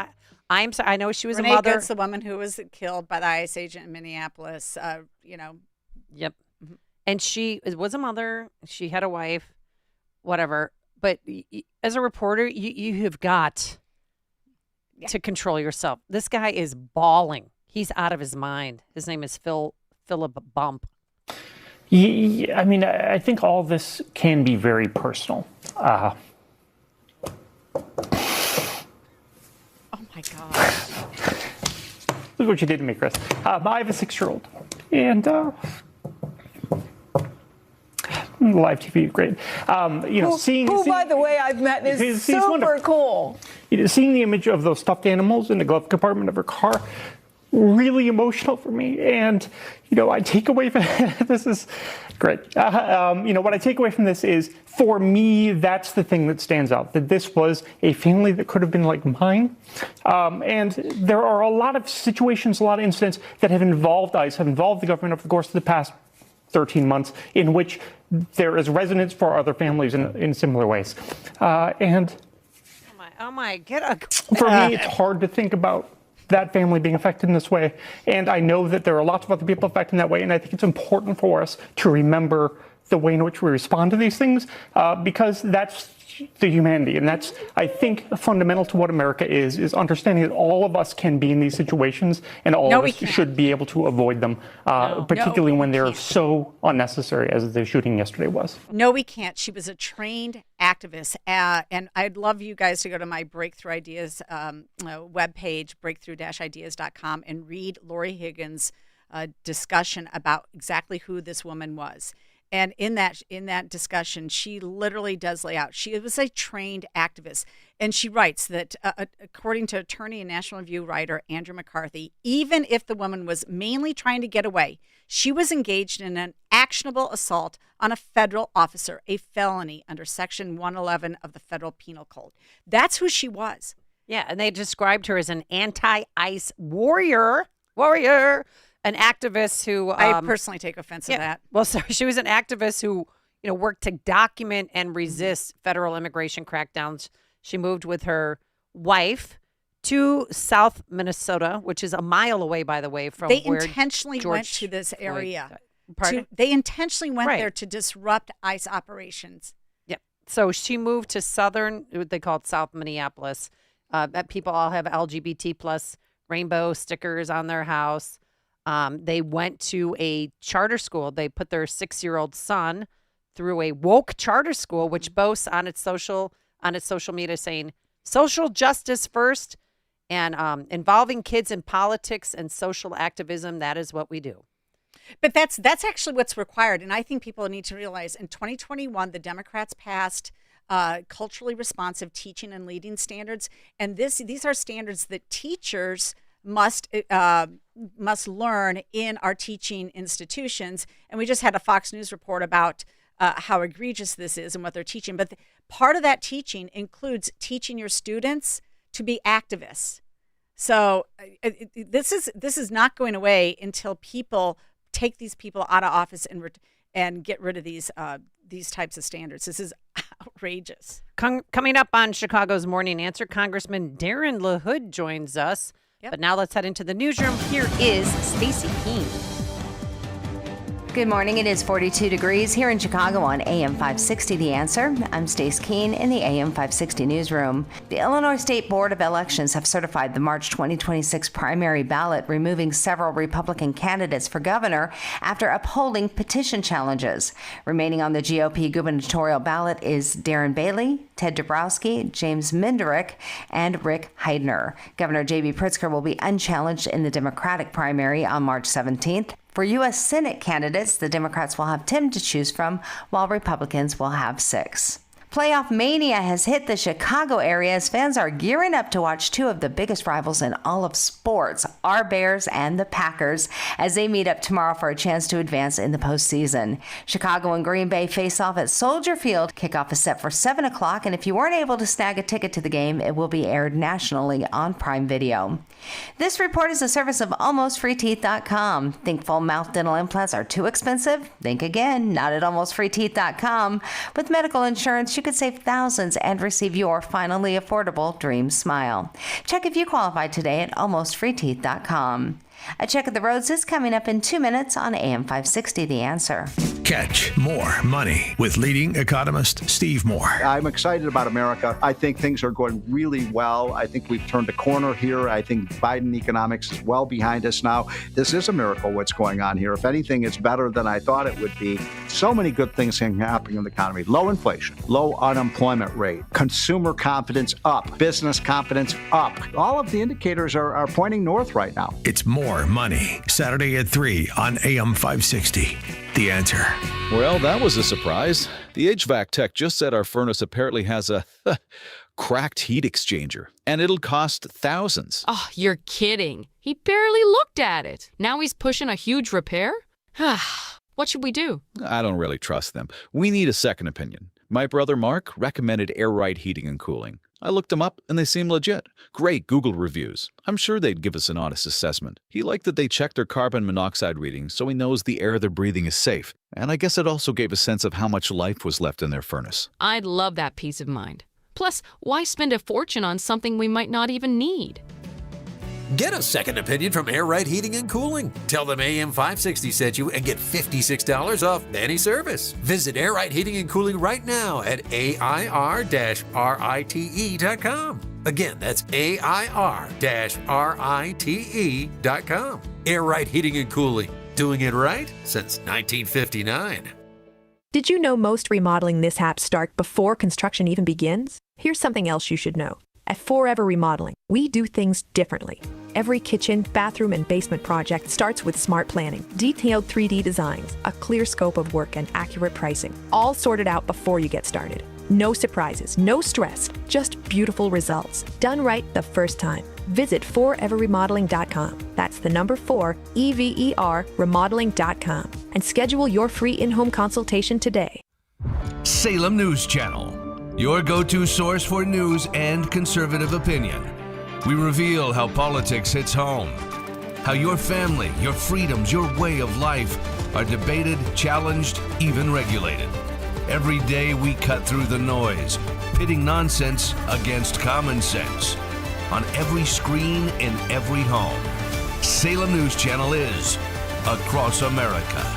I'm sorry, I know she was Renee a mother. Good's the woman who was killed by the ICE agent in Minneapolis. Yep. Mm-hmm. And she was a mother. She had a wife, whatever. But as a reporter, you have got to control yourself. This guy is bawling. He's out of his mind. His name is Philip Bump. I mean, I think all this can be very personal. Oh my God. Look what you did to me, Chris. I have a 6-year-old. And live TV is great. Seeing by the way, I've met is super cool. Seeing the image of those stuffed animals in the glove compartment of her car, really emotional for me. And, I take away from this is great. What I take away from this is, for me, that's the thing that stands out, that this was a family that could have been like mine. And there are a lot of situations, a lot of incidents that have involved ICE, have involved the government over the course of the past 13 months, in which there is resonance for other families in similar ways. Oh my, for me, it's hard to think about that family being affected in this way. And I know that there are lots of other people affected in that way. And I think it's important for us to remember the way in which we respond to these things, because that's the humanity. And that's, I think, fundamental to what America is understanding that all of us can be in these situations and all of us should be able to avoid them, particularly when they're so unnecessary as the shooting yesterday was. No, we can't. She was a trained activist. And I'd love you guys to go to my Breakthrough Ideas webpage, breakthrough-ideas.com, and read Lori Higgins' discussion about exactly who this woman was. And in that discussion, she literally does lay out, she was a trained activist. And she writes that, according to attorney and National Review writer Andrew McCarthy, even if the woman was mainly trying to get away, she was engaged in an actionable assault on a federal officer, a felony under Section 111 of the Federal Penal Code. That's who she was. Yeah, and they described her as an anti-ICE warrior. An activist who I personally take offense to that. Well, so she was an activist who, worked to document and resist federal immigration crackdowns. She moved with her wife to South Minnesota, which is a mile away, by the way, from they where intentionally George went to this area. Pardon? They intentionally went Right. there to disrupt ICE operations. Yep. So she moved to southern, what they call it South Minneapolis. That people all have LGBT plus rainbow stickers on their house. They went to a charter school. They put their 6-year-old son through a woke charter school, which boasts on its social media saying social justice first and involving kids in politics and social activism. That is what we do. But that's actually what's required. And I think people need to realize in 2021, the Democrats passed culturally responsive teaching and leading standards. And these are standards that teachers must learn in our teaching institutions. And we just had a Fox News report about how egregious this is and what they're teaching. But part of that teaching includes teaching your students to be activists. So this is not going away until people take these people out of office and get rid of these types of standards. This is outrageous. Coming up on Chicago's Morning Answer, Congressman Darren LaHood joins us. But now let's head into the newsroom. Here is Stacey Keene. Good morning. It is 42 degrees here in Chicago on AM 560 The Answer. I'm Stace Keene in the AM 560 newsroom. The Illinois State Board of Elections have certified the March 2026 primary ballot, removing several Republican candidates for governor after upholding petition challenges. Remaining on the GOP gubernatorial ballot is Darren Bailey, Ted Dabrowski, James Minderick, and Rick Heidner. Governor J.B. Pritzker will be unchallenged in the Democratic primary on March 17th. For U.S. Senate candidates, the Democrats will have 10 to choose from, while Republicans will have 6. Playoff mania has hit the Chicago area as fans are gearing up to watch two of the biggest rivals in all of sports, our Bears and the Packers, as they meet up tomorrow for a chance to advance in the postseason. Chicago and Green Bay face off at Soldier Field. Kickoff is set for 7 o'clock, and if you weren't able to snag a ticket to the game, it will be aired nationally on Prime Video. This report is a service of AlmostFreeTeeth.com. Think full mouth dental implants are too expensive? Think again, not at AlmostFreeTeeth.com. With medical insurance, you could save thousands and receive your finally affordable dream smile. Check if you qualify today at AlmostFreeTeeth.com. A check of the roads is coming up in 2 minutes on AM 560 The Answer. Catch more money with leading economist Steve Moore. I'm excited about America. I think things are going really well. I think we've turned a corner here. I think Biden economics is well behind us now. This is a miracle what's going on here. If anything, it's better than I thought it would be. So many good things happening in the economy. Low inflation, low unemployment rate, consumer confidence up, business confidence up. All of the indicators are pointing north right now. It's More Money, Saturday at 3 on AM 560. The Answer. Well, that was a surprise. The HVAC tech just said our furnace apparently has a cracked heat exchanger, and it'll cost thousands. Oh, you're kidding. He barely looked at it. Now he's pushing a huge repair? What should we do? I don't really trust them. We need a second opinion. My brother Mark recommended Air Right Heating and Cooling. I looked them up, and they seem legit. Great Google reviews. I'm sure they'd give us an honest assessment. He liked that they checked their carbon monoxide readings so he knows the air they're breathing is safe. And I guess it also gave a sense of how much life was left in their furnace. I'd love that peace of mind. Plus, why spend a fortune on something we might not even need? Get a second opinion from Air Right Heating and Cooling. Tell them AM 560 sent you and get $56 off any service. Visit Air Right Heating and Cooling right now at AIR-RITE.com. Again, that's AIR-RITE.com. Air Right Heating and Cooling. Doing it right since 1959. Did you know most remodeling mishaps start before construction even begins? Here's something else you should know. At Forever Remodeling, we do things differently. Every kitchen, bathroom, and basement project starts with smart planning, detailed 3D designs, a clear scope of work, and accurate pricing, all sorted out before you get started. No surprises, no stress, just beautiful results. Done right the first time. Visit foreverremodeling.com. That's the number 4, EVER, remodeling.com. And schedule your free in-home consultation today. Salem News Channel, your go-to source for news and conservative opinion. We reveal how politics hits home, how your family, your freedoms, your way of life are debated, challenged, even regulated. Every day we cut through the noise, pitting nonsense against common sense. On every screen, in every home, Salem News Channel is across America.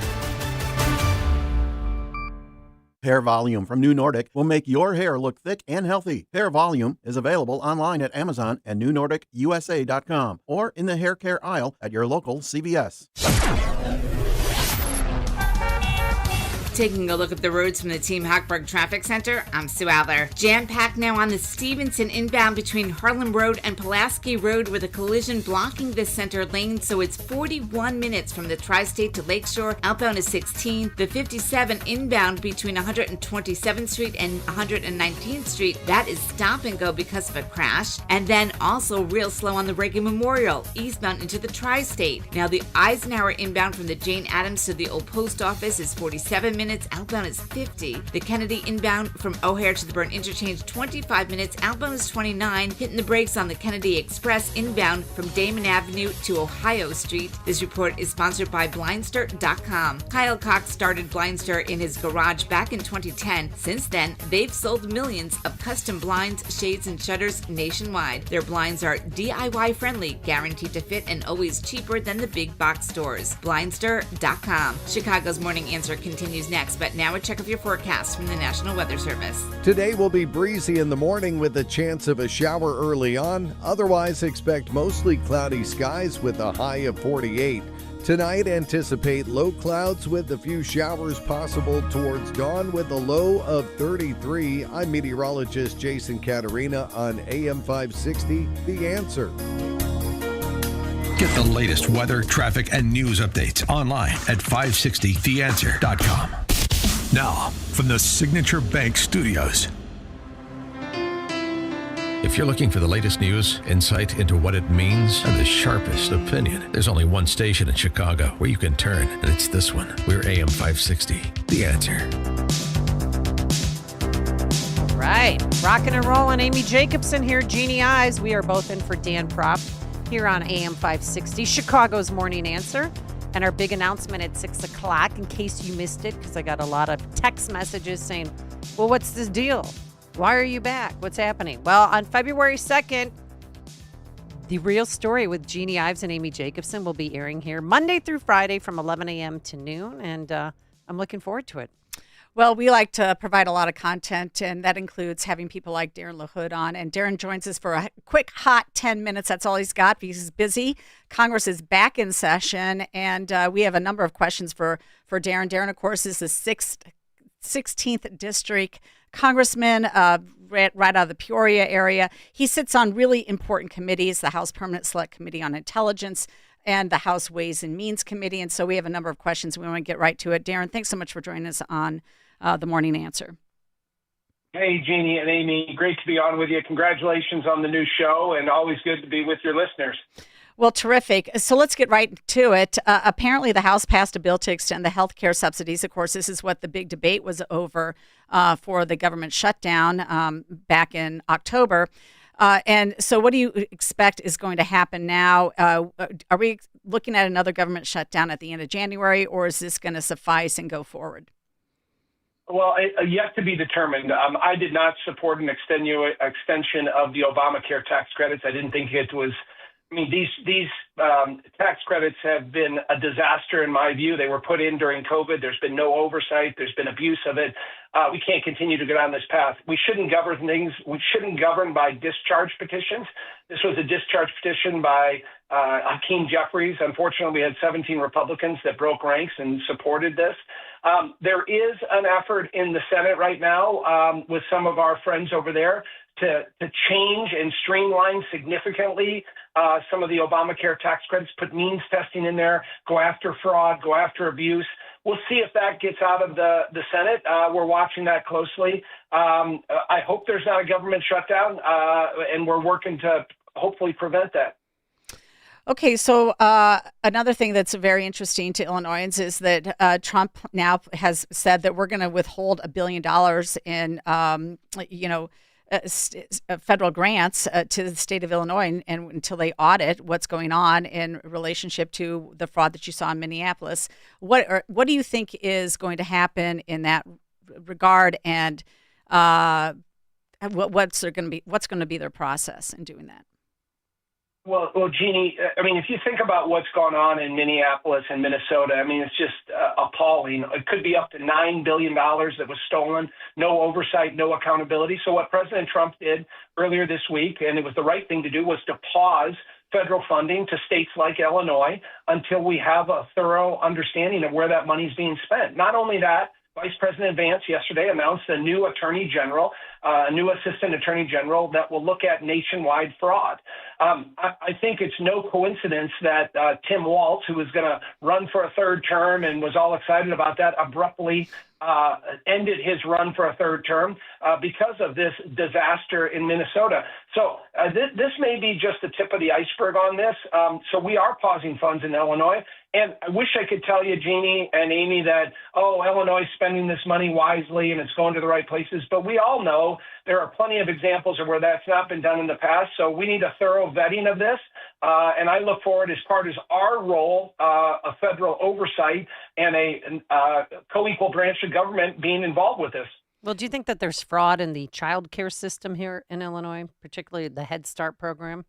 Hair Volume from New Nordic will make your hair look thick and healthy. Hair Volume is available online at Amazon and NewNordicUSA.com or in the hair care aisle at your local CVS. Taking a look at the roads from the Team Hochberg Traffic Center, I'm Sue Adler. Jam-packed now on the Stevenson inbound between Harlem Road and Pulaski Road with a collision blocking the center lane, so it's 41 minutes from the Tri-State to Lakeshore. Outbound is 16. The 57 inbound between 127th Street and 119th Street, that is stop and go because of a crash. And then also real slow on the Reagan Memorial, eastbound into the Tri-State. Now the Eisenhower inbound from the Jane Addams to the Old Post Office is 47 minutes. Outbound is 50. The Kennedy inbound from O'Hare to the Burn Interchange, 25 minutes. Outbound is 29. Hitting the brakes on the Kennedy Express inbound from Damon Avenue to Ohio Street. This report is sponsored by Blindster.com. Kyle Cox started Blindster in his garage back in 2010. Since then, they've sold millions of custom blinds, shades, and shutters nationwide. Their blinds are DIY friendly, guaranteed to fit, and always cheaper than the big box stores. Blindster.com. Chicago's Morning Answer continues next, but now a check of your forecast from the National Weather Service. Today will be breezy in the morning with a chance of a shower early on. Otherwise, expect mostly cloudy skies with a high of 48. Tonight, anticipate low clouds with a few showers possible towards dawn with a low of 33. I'm meteorologist Jason Caterina on AM 560, The Answer. Get the latest weather, traffic, and news updates online at 560theanswer.com. Now, from the Signature Bank Studios. If you're looking for the latest news, insight into what it means, and the sharpest opinion, there's only one station in Chicago where you can turn, and it's this one. We're AM 560, The Answer. Right. Rocking and rolling. Amy Jacobson here, Jeannie Ives. We are both in for Dan Propp here on AM 560, Chicago's Morning Answer. And our big announcement at 6 o'clock, in case you missed it, because I got a lot of text messages saying, well, what's this deal? Why are you back? What's happening? Well, on February 2nd, The Real Story with Jeannie Ives and Amy Jacobson will be airing here Monday through Friday from 11 a.m. to noon, and I'm looking forward to it. Well, we like to provide a lot of content, and that includes having people like Darren LaHood on. And Darren joins us for a quick, hot 10 minutes. That's all he's got because he's busy. Congress is back in session, and we have a number of questions for Darren. Darren, of course, is the 16th District Congressman right out of the Peoria area. He sits on really important committees, the House Permanent Select Committee on Intelligence and the House Ways and Means Committee. And so we have a number of questions. We want to get right to it. Darren, thanks so much for joining us on the Morning Answer. Hey, Jeannie and Amy, great to be on with you. Congratulations on the new show, and always good to be with your listeners. Well, terrific. So let's get right to it. Apparently, the House passed a bill to extend the health care subsidies. Of course, this is what the big debate was over for the government shutdown back in October. And so what do you expect is going to happen now? Are we looking at another government shutdown at the end of January, or is this going to suffice and go forward? Well, yet to be determined. I did not support an extension of the Obamacare tax credits. I didn't think it was I mean, these tax credits have been a disaster in my view. They were put in during COVID. There's been no oversight. There's been abuse of it. We can't continue to go down this path. We shouldn't govern things. We shouldn't govern by discharge petitions. This was a discharge petition by Hakeem Jeffries. Unfortunately, we had 17 Republicans that broke ranks and supported this. There is an effort in the Senate right now with some of our friends over there to change and streamline significantly some of the Obamacare tax credits, put means testing in there, go after fraud, go after abuse. We'll see if that gets out of the Senate. We're watching that closely. I hope there's not a government shutdown, and we're working to hopefully prevent that. Okay, so another thing that's very interesting to Illinoisans is that Trump now has said that we're going to withhold $1 billion in, federal grants to the state of Illinois and until they audit what's going on in relationship to the fraud that you saw in Minneapolis. What do you think is going to happen in that regard, and what's going to be their process in doing that? Well, Jeannie, I mean, if you think about what's gone on in Minneapolis and Minnesota, I mean, it's just appalling. It could be up to $9 billion that was stolen, no oversight, no accountability. So what President Trump did earlier this week, and it was the right thing to do, was to pause federal funding to states like Illinois until we have a thorough understanding of where that money is being spent. Not only that, Vice President Vance yesterday announced a new attorney general, a new assistant attorney general that will look at nationwide fraud. I think it's no coincidence that Tim Walz, who was going to run for a third term and was all excited about that, abruptly ended his run for a third term because of this disaster in Minnesota. So this may be just the tip of the iceberg on this. So we are pausing funds in Illinois. And I wish I could tell you, Jeannie and Amy, that, Illinois is spending this money wisely and it's going to the right places. But we all know there are plenty of examples of where that's not been done in the past. So we need a thorough vetting of this. And I look forward, as part of our role, a federal oversight and a co-equal branch of government being involved with this. Well, do you think that there's fraud in the child care system here in Illinois, particularly the Head Start program?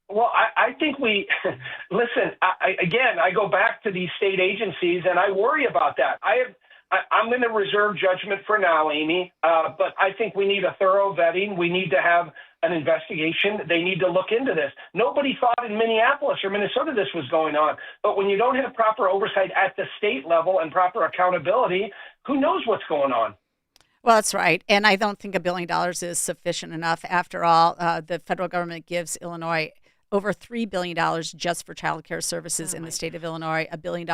Well, I think listen, I go back to these state agencies and I worry about that. I'm going to reserve judgment for now, Amy, but I think we need a thorough vetting. We need to have an investigation. They need to look into this. Nobody thought in Minneapolis or Minnesota this was going on. But when you don't have proper oversight at the state level and proper accountability, who knows what's going on? Well, that's right. And I don't think $1 billion is sufficient enough. After all, the federal government gives Illinois over $3 billion just for child care services in the state of Illinois. $1 billion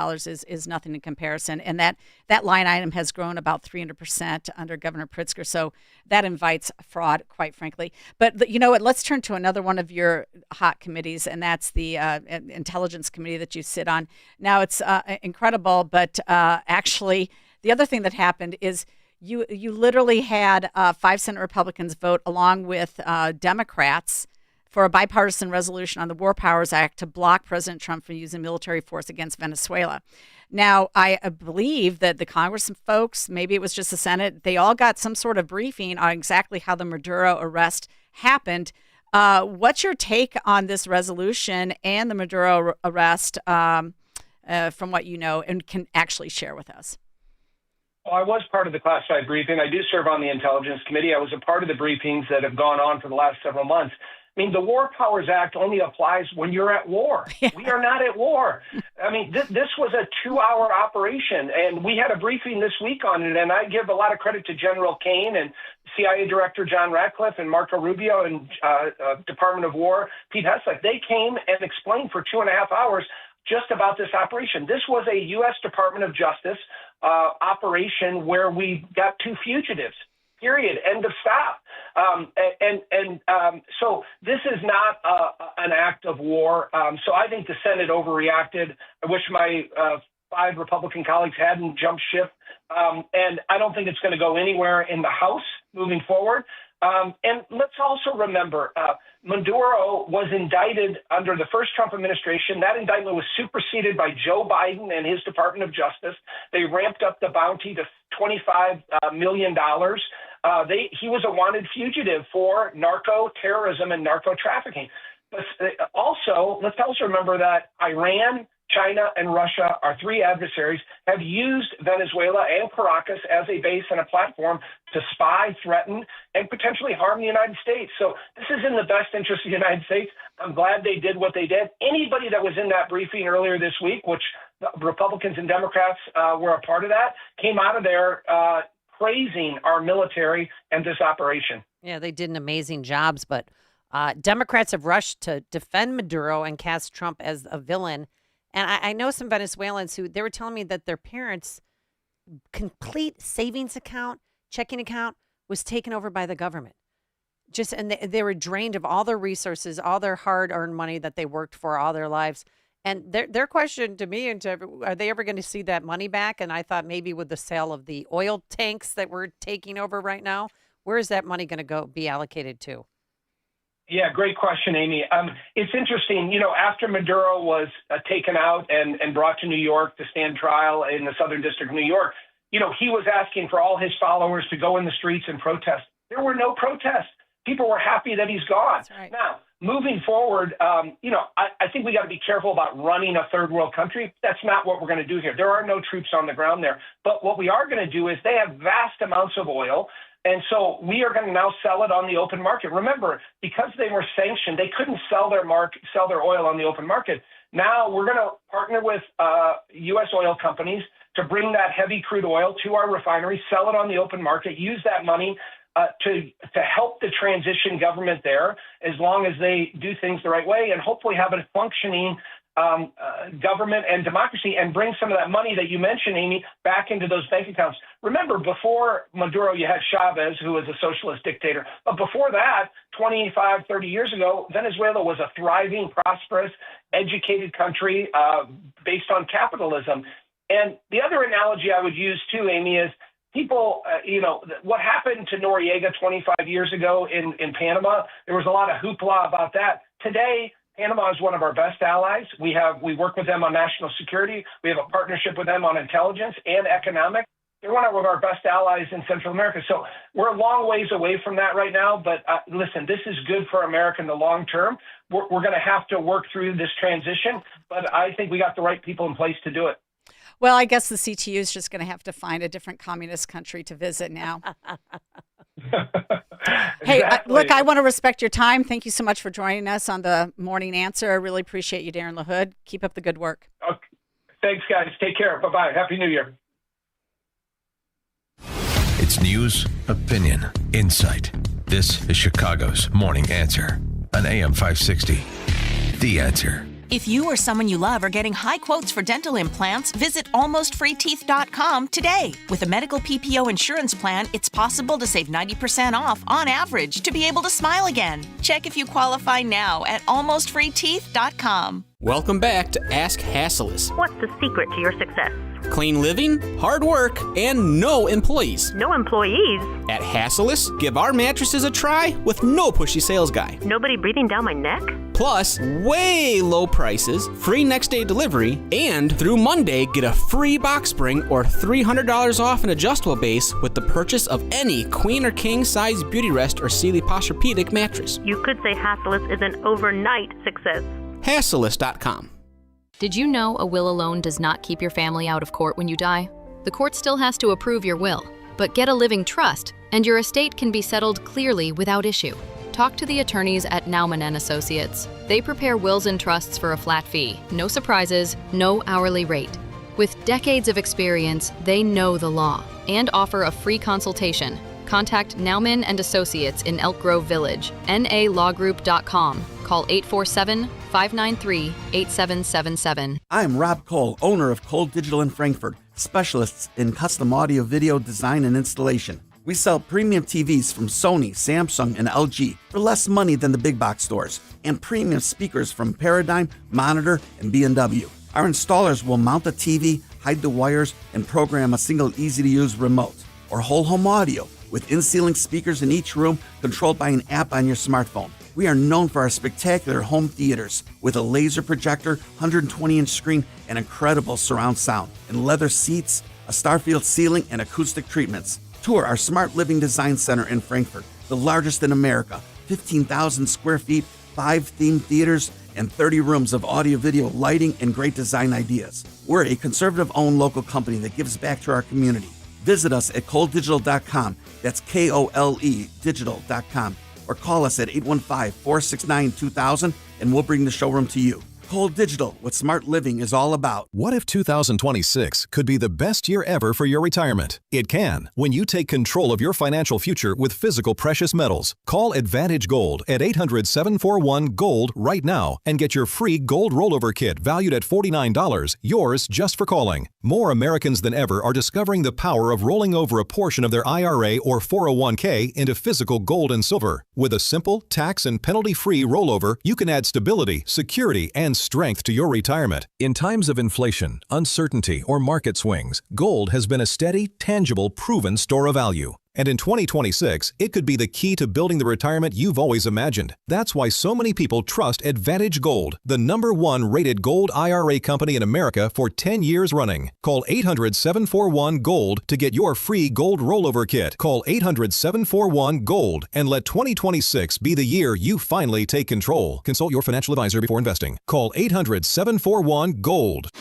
is nothing in comparison. And that line item has grown about 300% under Governor Pritzker. So that invites fraud, quite frankly. But you know what? Let's turn to another one of your hot committees, and that's the Intelligence Committee that you sit on. Now, it's incredible, but actually, the other thing that happened is you literally had 5 Senate Republicans vote along with Democrats for a bipartisan resolution on the War Powers Act to block President Trump from using military force against Venezuela. Now, I believe that the Congress folks, maybe it was just the Senate, they all got some sort of briefing on exactly how the Maduro arrest happened. What's your take on this resolution and the Maduro arrest from what you know and can actually share with us? Well, I was part of the classified briefing. I do serve on the Intelligence Committee. I was a part of the briefings that have gone on for the last several months. I mean, the War Powers Act only applies when you're at war. Yeah. We are not at war. I mean, this was a 2-hour operation, and we had a briefing this week on it, and I give a lot of credit to General Kane and CIA Director John Ratcliffe and Marco Rubio and Department of War, Pete Hegseth. They came and explained for 2.5 hours just about this operation. This was a U.S. Department of Justice operation where we got 2 fugitives. Period. End of stop. So this is not an act of war. So I think the Senate overreacted. I wish my 5 Republican colleagues hadn't jumped ship. And I don't think it's going to go anywhere in the House moving forward. And let's also remember, Maduro was indicted under the first Trump administration. That indictment was superseded by Joe Biden and his Department of Justice. They ramped up the bounty to $25 million. He was a wanted fugitive for narco terrorism and narco trafficking. But all also remember that Iran, China, and Russia, our three adversaries, have used Venezuela and Caracas as a base and a platform to spy, threaten, and potentially harm the United States. So this is in the best interest of the United States. I'm glad they did what they did. Anybody that was in that briefing earlier this week, which Republicans and Democrats were a part of that, came out of there praising our military and this operation. Yeah, they did an amazing job, but Democrats have rushed to defend Maduro and cast Trump as a villain. And I know some Venezuelans who they were telling me that their parents' complete savings account, checking account was taken over by the government. And they were drained of all their resources, all their hard-earned money that they worked for all their lives. And their question to me and are they ever going to see that money back? And I thought maybe with the sale of the oil tanks that we're taking over right now, where is that money going to be allocated to? Yeah, great question, Amy. It's interesting, after Maduro was taken out and brought to New York to stand trial in the Southern District of New York, he was asking for all his followers to go in the streets and protest. There were no protests. People were happy that he's gone. That's right. Now, moving forward, I think we got to be careful about running a third world country. That's not what we're going to do here. There are no troops on the ground there. But what we are going to do is they have vast amounts of oil. And so we are going to now sell it on the open market. Remember, because they were sanctioned, they couldn't sell their oil on the open market. Now we're going to partner with U.S. oil companies to bring that heavy crude oil to our refineries, sell it on the open market, use that money to help the transition government there, as long as they do things the right way, and hopefully have a functioning government and democracy, and bring some of that money that you mentioned, Amy, back into those bank accounts. Remember, before Maduro, you had Chavez, who was a socialist dictator. But before that, 25, 30 years ago, Venezuela was a thriving, prosperous, educated country based on capitalism. And the other analogy I would use too, Amy, is people, what happened to Noriega 25 years ago in Panama, there was a lot of hoopla about that. Today, Panama is one of our best allies. We work with them on national security. We have a partnership with them on intelligence and economic. They're one of our best allies in Central America. So we're a long ways away from that right now. But listen, this is good for America in the long term. We're going to have to work through this transition, but I think we got the right people in place to do it. Well, I guess the CTU is just going to have to find a different communist country to visit now. Hey, look, I want to respect your time. Thank you so much for joining us on the Morning Answer. I really appreciate you, Darren LaHood. Keep up the good work. Okay. Thanks, guys. Take care. Bye-bye. Happy New Year. It's news, opinion, insight. This is Chicago's Morning Answer on AM 560. The Answer. If you or someone you love are getting high quotes for dental implants, visit almostfreeteeth.com today. With a medical PPO insurance plan, it's possible to save 90% off on average to be able to smile again. Check if you qualify now at almostfreeteeth.com. Welcome back to Ask Hassleus. What's the secret to your success? Clean living, hard work, and no employees. No employees? At Hassleus, give our mattresses a try with no pushy sales guy. Nobody breathing down my neck? Plus, way low prices, free next day delivery, and through Monday, get a free box spring or $300 off an adjustable base with the purchase of any queen or king size Beauty Rest or Sealy Posturepedic mattress. You could say Hassleus is an overnight success. Hassleus.com. Did you know a will alone does not keep your family out of court when you die? The court still has to approve your will, but get a living trust, and your estate can be settled clearly without issue. Talk to the attorneys at Nauman & Associates. They prepare wills and trusts for a flat fee, no surprises, no hourly rate. With decades of experience, they know the law and offer a free consultation. Contact Nauman & Associates in Elk Grove Village, nalawgroup.com. Call 847-593-8777. I'm Rob Cole, owner of Cole Digital in Frankfort, specialists in custom audio video design and installation. We sell premium TVs from Sony, Samsung, and LG for less money than the big box stores, and premium speakers from Paradigm, Monitor, and B&W. Our installers will mount the TV, hide the wires, and program a single easy-to-use remote, or whole home audio with in-ceiling speakers in each room controlled by an app on your smartphone. We are known for our spectacular home theaters with a laser projector, 120-inch screen, and incredible surround sound, and leather seats, a Starfield ceiling, and acoustic treatments. Tour our Smart Living Design Center in Frankfort, the largest in America, 15,000 square feet, 5 themed theaters, and 30 rooms of audio-video lighting and great design ideas. We're a conservative-owned local company that gives back to our community. Visit us at koledigital.com. That's KOLE digital.com. Or call us at 815-469-2000 and we'll bring the showroom to you. Cole Digital, what smart living is all about. What if 2026 could be the best year ever for your retirement? It can, when you take control of your financial future with physical precious metals. Call Advantage Gold at 800-741-GOLD right now and get your free gold rollover kit valued at $49, yours just for calling. More Americans than ever are discovering the power of rolling over a portion of their IRA or 401k into physical gold and silver. With a simple, tax and penalty-free rollover, you can add stability, security, and strength to your retirement. In times of inflation, uncertainty, or market swings, gold has been a steady, tangible, proven store of value. And in 2026, it could be the key to building the retirement you've always imagined. That's why so many people trust Advantage Gold, the #1 rated gold IRA company in America for 10 years running. Call 800-741-GOLD to get your free gold rollover kit. Call 800-741-GOLD and let 2026 be the year you finally take control. Consult your financial advisor before investing. Call 800-741-GOLD.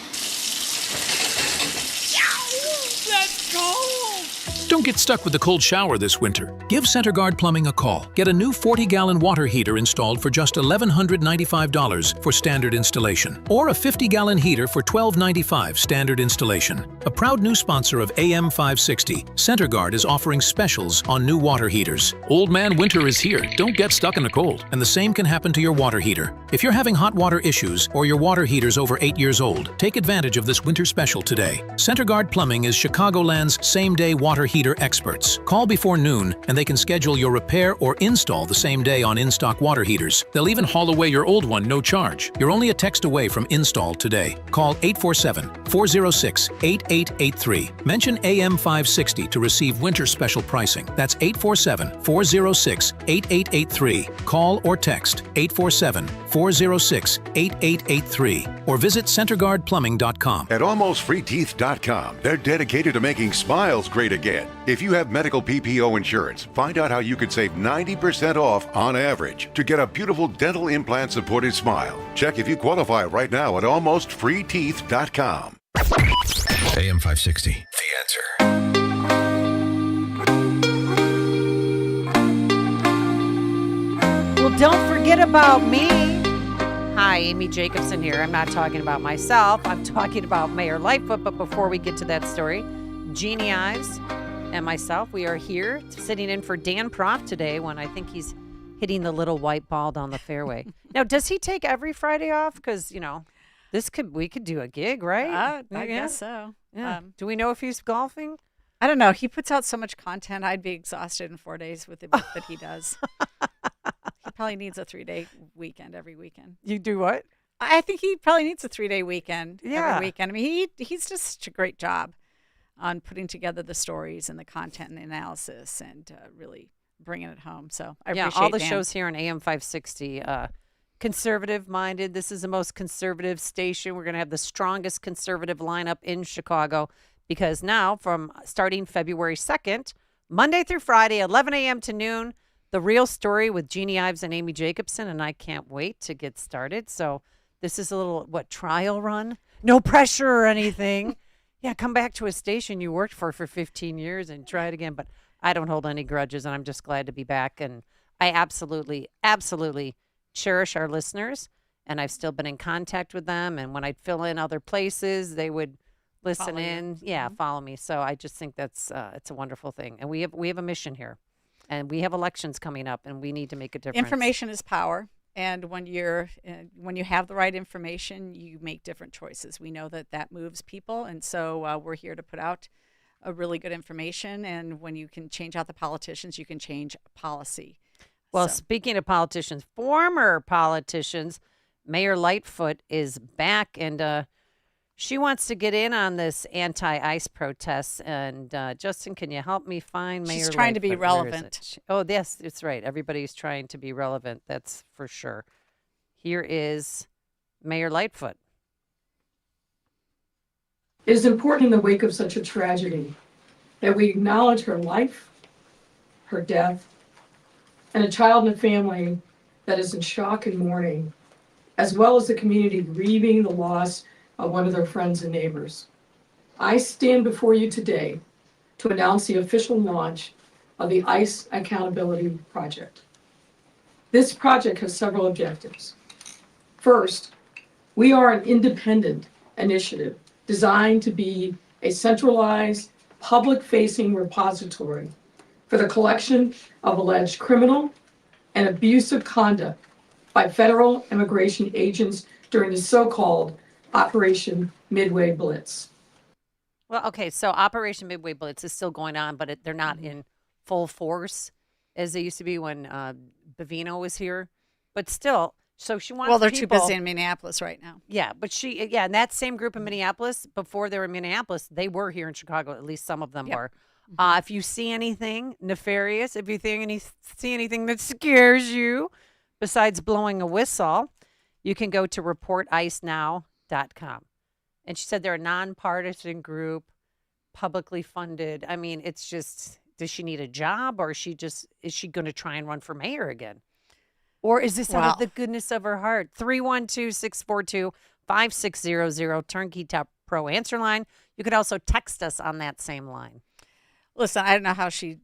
Don't get stuck with the cold shower this winter. Give CenterGuard Plumbing a call. Get a new 40-gallon water heater installed for just $1,195 for standard installation, or a 50-gallon heater for $1,295 standard installation. A proud new sponsor of AM 560, CenterGuard is offering specials on new water heaters. Old man winter is here. Don't get stuck in the cold, and the same can happen to your water heater. If you're having hot water issues or your water heater's over 8 years old, take advantage of this winter special today. CenterGuard Plumbing is Chicagoland's same-day water heater experts. Call before noon and they can schedule your repair or install the same day on in-stock water heaters. They'll even haul away your old one, no charge. You're only a text away from install today. Call 847-406-8883. Mention AM 560 to receive winter special pricing. That's 847-406-8883. Call or text 847-406-8883 or visit CenterGuardPlumbing.com. At AlmostFreeTeeth.com, they're dedicated to making smiles great again. If you have medical PPO insurance, find out how you could save 90% off on average to get a beautiful dental implant supported smile. Check if you qualify right now at AlmostFreeTeeth.com. AM 560, The Answer. Well, don't forget about me. Hi, Amy Jacobson here. I'm not talking about myself. I'm talking about Mayor Lightfoot. But before we get to that story, Jeannie Ives and myself, we are here sitting in for Dan Proft today when I think he's hitting the little white ball down the fairway. Now, does he take every Friday off? Because, you know, we could do a gig, right? I guess so. Yeah. Do we know if he's golfing? I don't know. He puts out so much content. I'd be exhausted in 4 days with the work that he does. He probably needs a 3-day weekend every weekend. You do what? I think he probably needs a 3-day weekend Yeah. every weekend. I mean, he's just such a great job on putting together the stories and the content and the analysis and really bringing it home. So I appreciate all the Dan. shows here on AM 560, conservative-minded. This is the most conservative station. We're going to have the strongest conservative lineup in Chicago because now, from starting February 2nd, Monday through Friday, 11 a.m. to noon, The Real Story with Jeannie Ives and Amy Jacobson, and I can't wait to get started. So this is a little, trial run? No pressure or anything. Yeah, come back to a station you worked for 15 years and try it again. But I don't hold any grudges, and I'm just glad to be back. And I absolutely, absolutely cherish our listeners, and I've still been in contact with them. And when I'd fill in other places, they would listen follow me. So I just think that's it's a wonderful thing. And we have a mission here, and we have elections coming up, and we need to make a difference. Information is power. And when you have the right information, you make different choices. We know that moves people, and so we're here to put out a really good information. And when you can change out the politicians, you can change policy. Well, speaking of politicians, former politicians, Mayor Lightfoot is back, and she wants to get in on this anti-ICE protests. And Justin, can you help me find Mayor Lightfoot? She's trying to be Where is relevant. it? Oh, yes, it's right. Everybody's trying to be relevant. That's for sure. Here is Mayor Lightfoot. It is important in the wake of such a tragedy that we acknowledge her life, her death, and a child and a family that is in shock and mourning, as well as the community grieving the loss of one of their friends and neighbors. I stand before you today to announce the official launch of the ICE Accountability Project. This project has several objectives. First, we are an independent initiative designed to be a centralized, public-facing repository for the collection of alleged criminal and abusive conduct by federal immigration agents during the so-called Operation Midway Blitz. Well, okay, so Operation Midway Blitz is still going on, but they're not in full force as they used to be when Bavino was here. But still, so she wants Well, they're people, too busy in Minneapolis right now. Yeah, but and that same group in Minneapolis, before they were in Minneapolis, they were here in Chicago. At least some of them were. If you see anything nefarious, if you see anything that scares you, besides blowing a whistle, you can go to reporticenow.com. And she said they're a nonpartisan group, publicly funded. I mean, it's just, does she need a job, or is she going to try and run for mayor again? Or is this out of the goodness of her heart? 312-642-5600, Turnkey Top Pro answer line. You could also text us on that same line. Listen, I don't know how she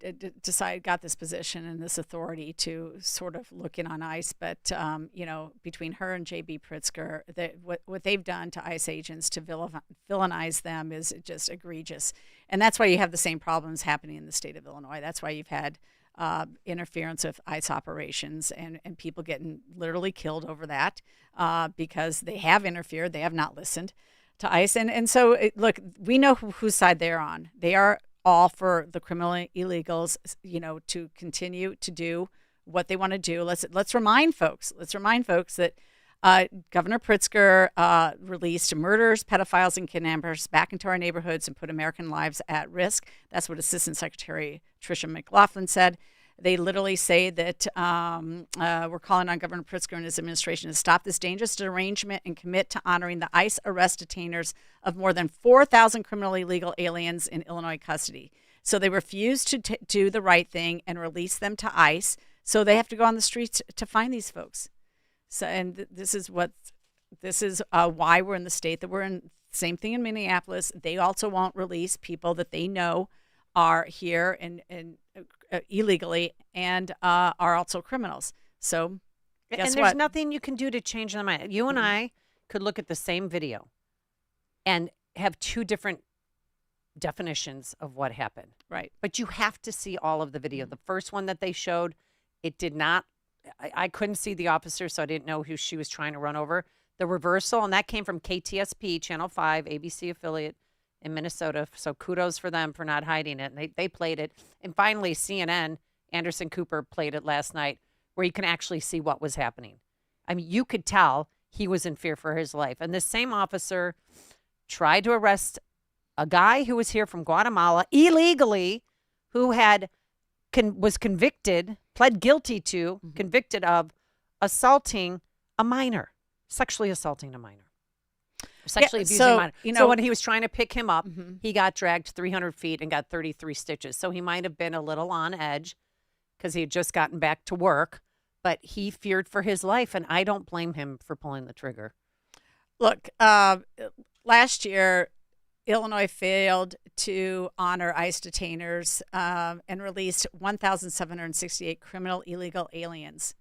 got this position and this authority to sort of look in on ICE, but between her and J.B. Pritzker, what they've done to ICE agents to villainize them is just egregious, and that's why you have the same problems happening in the state of Illinois. That's why you've had interference with ICE operations and people getting literally killed over that because they have interfered, they have not listened to ICE, and so look, we know whose side they're on. They are all for the criminal illegals, to continue to do what they want to do. Let's remind folks that Governor Pritzker released murderers, pedophiles, and kidnappers back into our neighborhoods and put American lives at risk. That's what Assistant Secretary Tricia McLaughlin said. They literally say that we're calling on Governor Pritzker and his administration to stop this dangerous derangement and commit to honoring the ICE arrest detainers of more than 4,000 criminally illegal aliens in Illinois custody. So they refuse to do the right thing and release them to ICE. So they have to go on the streets to find these folks. So, and this is why we're in the state that we're in. Same thing in Minneapolis. They also won't release people that they know are here and illegally and are also criminals. So guess and there's nothing you can do to change their mind. You and I could look at the same video and have two different definitions of what happened. Right. But you have to see all of the video. The first one that they showed, it did not, I couldn't see the officer, so I didn't know who she was trying to run over. The reversal, and that came from KTSP, Channel 5, ABC affiliate in Minnesota. So kudos for them for not hiding it. And they played it. And finally, CNN, Anderson Cooper played it last night, where you can actually see what was happening. I mean, you could tell he was in fear for his life. And this same officer tried to arrest a guy who was here from Guatemala illegally, who was convicted, pled guilty to, convicted of assaulting a minor, sexually assaulting a minor. Sexually abusing a minor. So when he was trying to pick him up, he got dragged 300 feet and got 33 stitches. So he might have been a little on edge because he had just gotten back to work, but he feared for his life, and I don't blame him for pulling the trigger. Look, last year, Illinois failed to honor ICE detainers and released 1,768 criminal illegal aliens,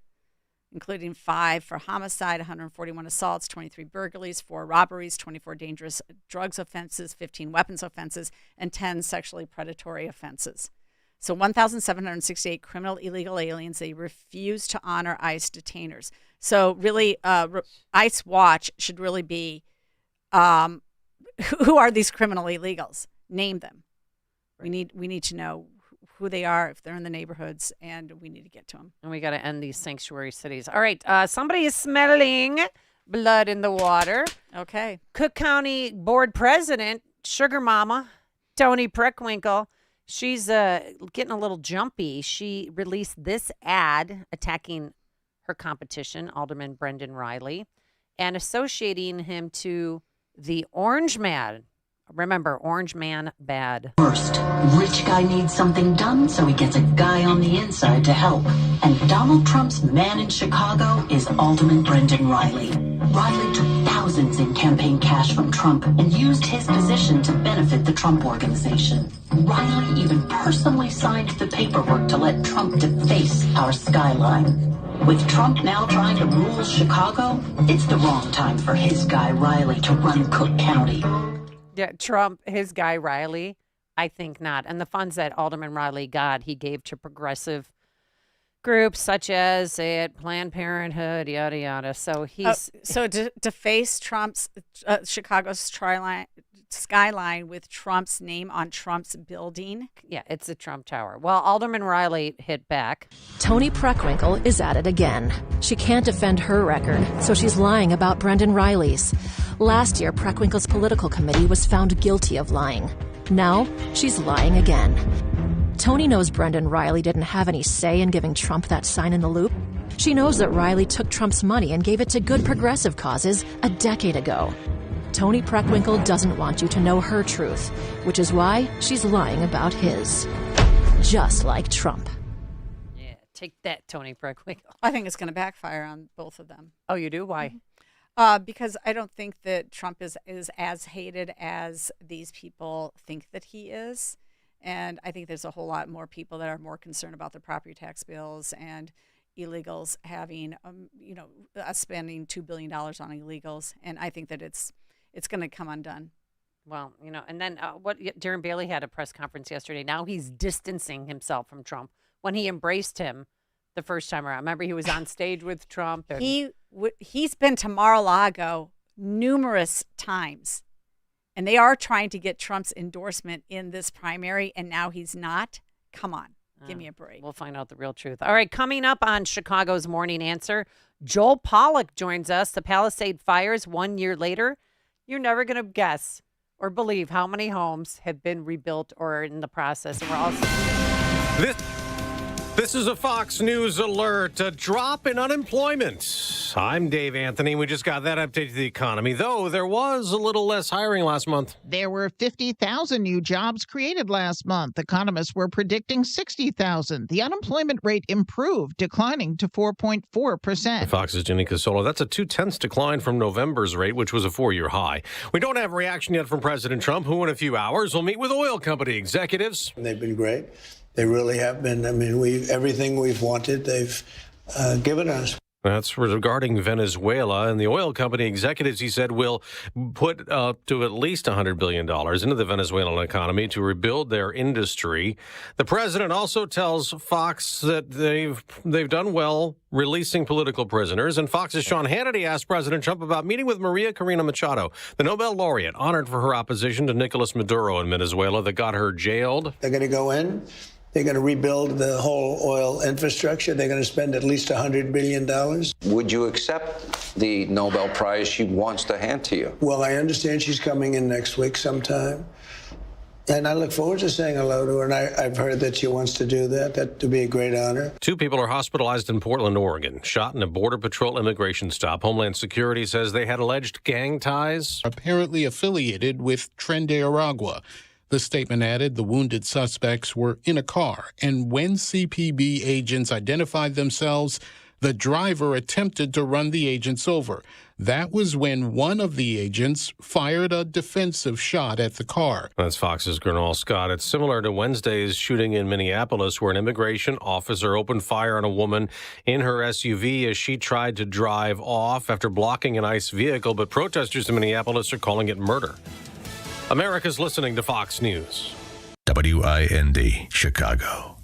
including 5 for homicide, 141 assaults, 23 burglaries, 4 robberies, 24 dangerous drugs offenses, 15 weapons offenses, and 10 sexually predatory offenses. So 1,768 criminal illegal aliens. They refused to honor ICE detainers. So really, ICE Watch should really be, who are these criminal illegals? Name them. Right. We need to know who they are, if they're in the neighborhoods, and we need to get to them. And we got to end these sanctuary cities. All right, somebody is smelling blood in the water. Okay. Cook County Board President, Sugar Mama, Toni Preckwinkle, she's getting a little jumpy. She released this ad attacking her competition, Alderman Brendan Riley, and associating him to the Orange Man. Remember, Orange Man bad. First, rich guy needs something done, so he gets a guy on the inside to help. And Donald Trump's man in Chicago is Alderman Brendan Riley. Riley took thousands in campaign cash from Trump and used his position to benefit the Trump Organization. Riley even personally signed the paperwork to let Trump deface our skyline. With Trump now trying to rule Chicago, it's the wrong time for his guy Riley to run Cook County. Yeah, Trump, his guy Riley, I think not. And the funds that Alderman Riley got, he gave to progressive groups such as Planned Parenthood, yada, yada. So he's... deface Trump's, Chicago's skyline with Trump's name on Trump's building. Yeah, it's a Trump Tower. Well, Alderman Riley hit back. Toni Preckwinkle is at it again. She can't defend her record, so she's lying about Brendan Riley's. Last year, Preckwinkle's political committee was found guilty of lying. Now, she's lying again. Toni knows Brendan Riley didn't have any say in giving Trump that sign in the loop. She knows that Riley took Trump's money and gave it to good progressive causes a decade ago. Toni Preckwinkle doesn't want you to know her truth, which is why she's lying about his. Just like Trump. Yeah, take that, Toni Preckwinkle. I think it's going to backfire on both of them. Oh, you do? Why? Because I don't think that Trump is as hated as these people think that he is. And I think there's a whole lot more people that are more concerned about the property tax bills and illegals having, us spending $2 billion on illegals. And I think that it's going to come undone. Well, and then Darren Bailey had a press conference yesterday. Now he's distancing himself from Trump when he embraced him the first time around. Remember, he was on stage with Trump. And he's been to Mar-a-Lago numerous times. And they are trying to get Trump's endorsement in this primary, and now he's not. Come on, give me a break. We'll find out the real truth. All right, coming up on Chicago's Morning Answer, Joel Pollack joins us. The Palisade fires 1 year later. You're never going to guess or believe how many homes have been rebuilt or are in the process. And we're also... This is a Fox News alert. A drop in unemployment. I'm Dave Anthony. We just got that update to the economy, though there was a little less hiring last month. There were 50,000 new jobs created last month. Economists were predicting 60,000. The unemployment rate improved, declining to 4.4%. Fox's Jenny Casola. That's a 0.2 decline from November's rate, which was a 4-year high. We don't have a reaction yet from President Trump, who in a few hours will meet with oil company executives. They've been great. They really have been. I mean, everything we've wanted, they've given us. That's regarding Venezuela. And the oil company executives, he said, will put to at least $100 billion into the Venezuelan economy to rebuild their industry. The president also tells Fox that they've done well releasing political prisoners. And Fox's Sean Hannity asked President Trump about meeting with Maria Corina Machado, the Nobel laureate, honored for her opposition to Nicolas Maduro in Venezuela that got her jailed. They're going to go in. They're going to rebuild the whole oil infrastructure. They're going to spend at least $100 billion. Would you accept the Nobel Prize she wants to hand to you? Well, I understand she's coming in next week sometime. And I look forward to saying hello to her. And I've heard that she wants to do that. That would be a great honor. 2 people are hospitalized in Portland, Oregon, shot in a Border Patrol immigration stop. Homeland Security says they had alleged gang ties. Apparently affiliated with Tren de Aragua. The statement added the wounded suspects were in a car, and when CPB agents identified themselves, the driver attempted to run the agents over. That was when one of the agents fired a defensive shot at the car. That's Fox's Gernal Scott. It's similar to Wednesday's shooting in Minneapolis, where an immigration officer opened fire on a woman in her SUV as she tried to drive off after blocking an ICE vehicle. But protesters in Minneapolis are calling it murder. America's listening to Fox News. WIND, Chicago.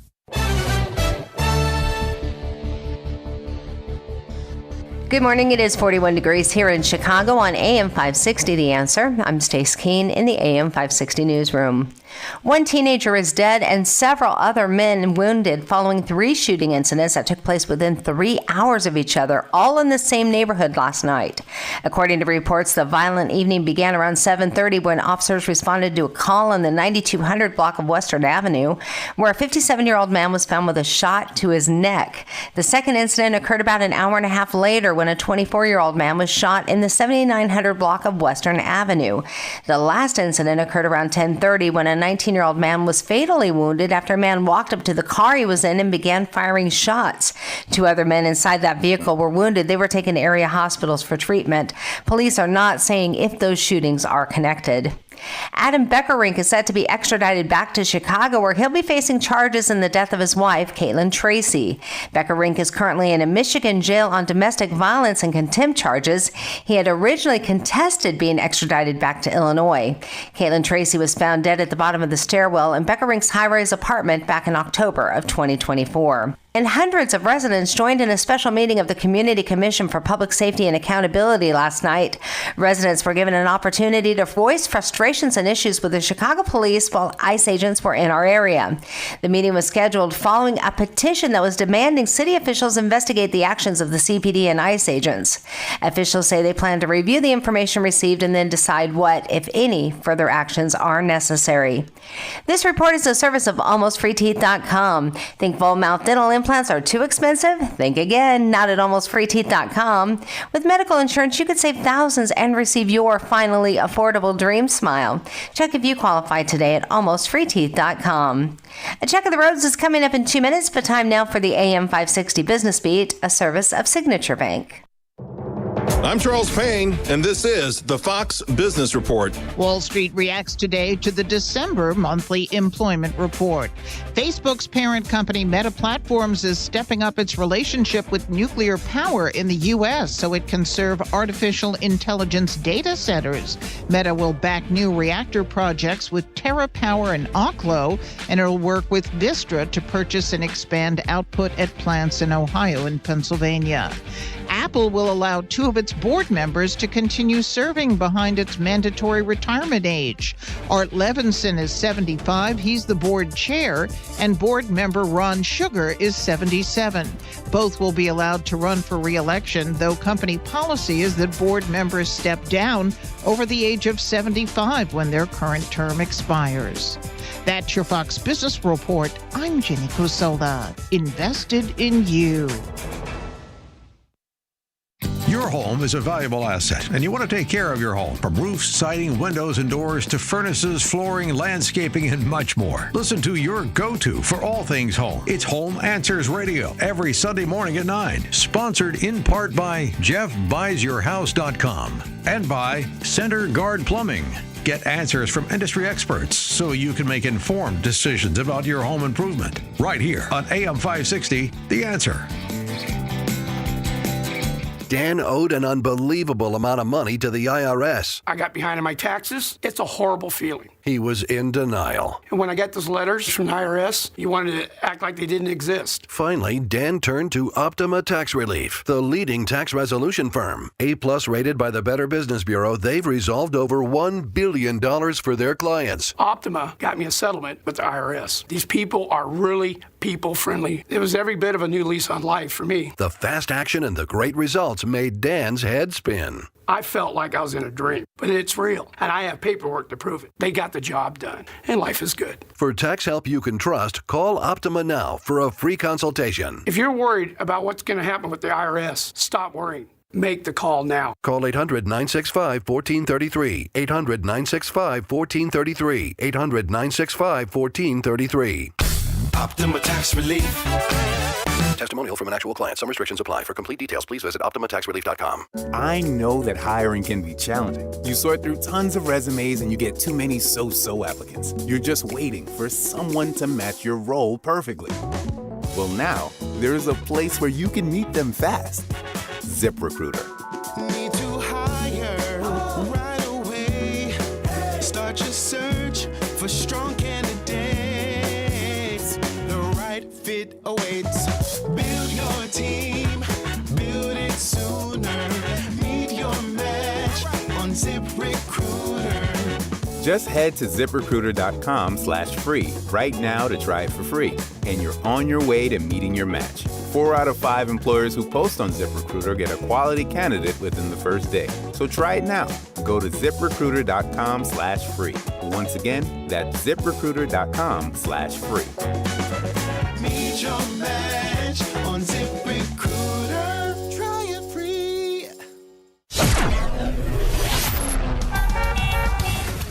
Good morning. It is 41 degrees here in Chicago on AM 560, The Answer. I'm Stace Keene in the AM 560 newsroom. One teenager is dead and several other men wounded following 3 shooting incidents that took place within 3 hours of each other, all in the same neighborhood last night. According to reports, the violent evening began around 7:30 when officers responded to a call on the 9200 block of Western Avenue, where a 57-year-old man was found with a shot to his neck. The second incident occurred about an hour and a half later when a 24-year-old man was shot in the 7900 block of Western Avenue. The last incident occurred around 10:30 when a 19-year-old man was fatally wounded after a man walked up to the car he was in and began firing shots. 2 other men inside that vehicle were wounded. They were taken to area hospitals for treatment. Police are not saying if those shootings are connected. Adam Beckerink is set to be extradited back to Chicago, where he'll be facing charges in the death of his wife, Caitlin Tracy. Beckerink is currently in a Michigan jail on domestic violence and contempt charges. He had originally contested being extradited back to Illinois. Caitlin Tracy was found dead at the bottom of the stairwell in Beckerink's high-rise apartment back in October of 2024. And hundreds of residents joined in a special meeting of the Community Commission for Public Safety and Accountability last night. Residents were given an opportunity to voice frustrations and issues with the Chicago police while ICE agents were in our area. The meeting was scheduled following a petition that was demanding city officials investigate the actions of the CPD and ICE agents. Officials say they plan to review the information received and then decide what, if any, further actions are necessary. This report is a service of AlmostFreeTeeth.com. Think full mouth dental implants are too expensive? Think again, not at AlmostFreeTeeth.com. With medical insurance, you could save thousands and receive your finally affordable dream smile. Check if you qualify today at AlmostFreeTeeth.com. A check of the roads is coming up in 2 minutes, but time now for the AM 560 Business Beat, a service of Signature Bank. I'm Charles Payne, and this is the Fox Business Report. Wall Street reacts today to the December monthly employment report. Facebook's parent company Meta Platforms is stepping up its relationship with nuclear power in the U.S. so it can serve artificial intelligence data centers. Meta will back new reactor projects with TerraPower and Oklo, and it'll work with Vistra to purchase and expand output at plants in Ohio and Pennsylvania. Apple will allow 2 of its board members to continue serving behind its mandatory retirement age. Art Levinson is 75, he's the board chair, and board member Ron Sugar is 77. Both will be allowed to run for re-election, though company policy is that board members step down over the age of 75 when their current term expires. That's your Fox Business Report. I'm Jenny Cosola. Invested in you. Your home is a valuable asset, and you want to take care of your home. From roofs, siding, windows, and doors to furnaces, flooring, landscaping, and much more. Listen to your go-to for all things home. It's Home Answers Radio every Sunday morning at 9. Sponsored in part by JeffBuysYourHouse.com and by Center Guard Plumbing. Get answers from industry experts so you can make informed decisions about your home improvement. Right here on AM 560, The Answer. Dan owed an unbelievable amount of money to the IRS. I got behind on my taxes. It's a horrible feeling. He was in denial. And when I got those letters from the IRS, you wanted to act like they didn't exist. Finally, Dan turned to Optima Tax Relief, the leading tax resolution firm. A-plus rated by the Better Business Bureau, they've resolved over $1 billion for their clients. Optima got me a settlement with the IRS. These people are really people-friendly. It was every bit of a new lease on life for me. The fast action and the great results made Dan's head spin. I felt like I was in a dream, but it's real, and I have paperwork to prove it. They got the job done, and life is good. For tax help you can trust, call Optima now for a free consultation. If you're worried about what's going to happen with the IRS, stop worrying. Make the call now. Call 800-965-1433. 800-965-1433. 800-965-1433. Optima Tax Relief. Testimonial from an actual client. Some restrictions apply. For complete details, please visit OptimaTaxRelief.com. I know that hiring can be challenging. You sort through tons of resumes and you get too many so-so applicants. You're just waiting for someone to match your role perfectly. Well, now, there's a place where you can meet them fast. ZipRecruiter. Need to hire right away. Start your search for strong candidates. The right fit awaits. Build your team, build it sooner. Meet your match on ZipRecruiter. Just head to ZipRecruiter.com/free right now to try it for free, and you're on your way to meeting your match. 4 out of 5 employers who post on ZipRecruiter get a quality candidate within the first day. So try it now. Go to ZipRecruiter.com/free. Once again, that's ZipRecruiter.com/free. Meet your match on ZipRecruiter. Try it free.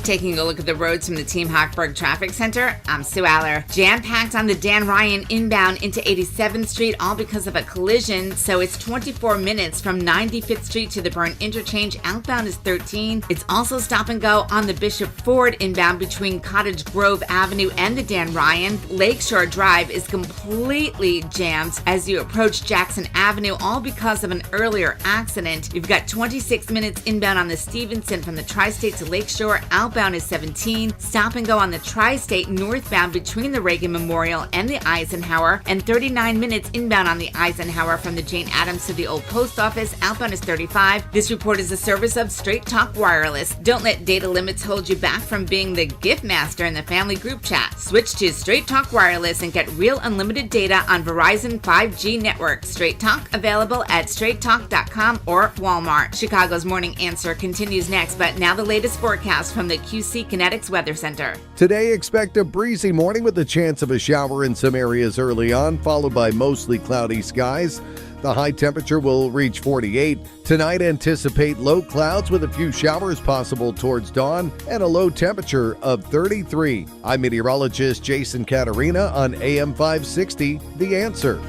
Taking a look at the roads from the Team Hochberg Traffic Center, I'm Sue Aller. Jam-packed on the Dan Ryan inbound into 87th Street, all because of a collision. So it's 24 minutes from 95th Street to the Byrne Interchange. Outbound is 13. It's also stop and go on the Bishop Ford inbound between Cottage Grove Avenue and the Dan Ryan. Lakeshore Drive is completely jammed as you approach Jackson Avenue, all because of an earlier accident. You've got 26 minutes inbound on the Stevenson from the Tri-State to Lakeshore. Outbound is 17. Stop and go on the Tri-State northbound between the Reagan Memorial and the Eisenhower, and 39 minutes inbound on the Eisenhower from the Jane Addams to the Old Post Office. Outbound is 35. This report is a service of Straight Talk Wireless. Don't let data limits hold you back from being the gift master in the family group chat. Switch to Straight Talk Wireless and get real unlimited data on Verizon 5G network. Straight Talk available at straighttalk.com or Walmart. Chicago's Morning Answer continues next, but now the latest forecast from the QC Kinetics Weather Center. Today, expect a breezy morning with the chance of a shower in some areas early on, followed by mostly cloudy skies. The high temperature will reach 48. Tonight, anticipate low clouds with a few showers possible towards dawn and a low temperature of 33. I'm meteorologist Jason Caterina on AM 560, The Answer.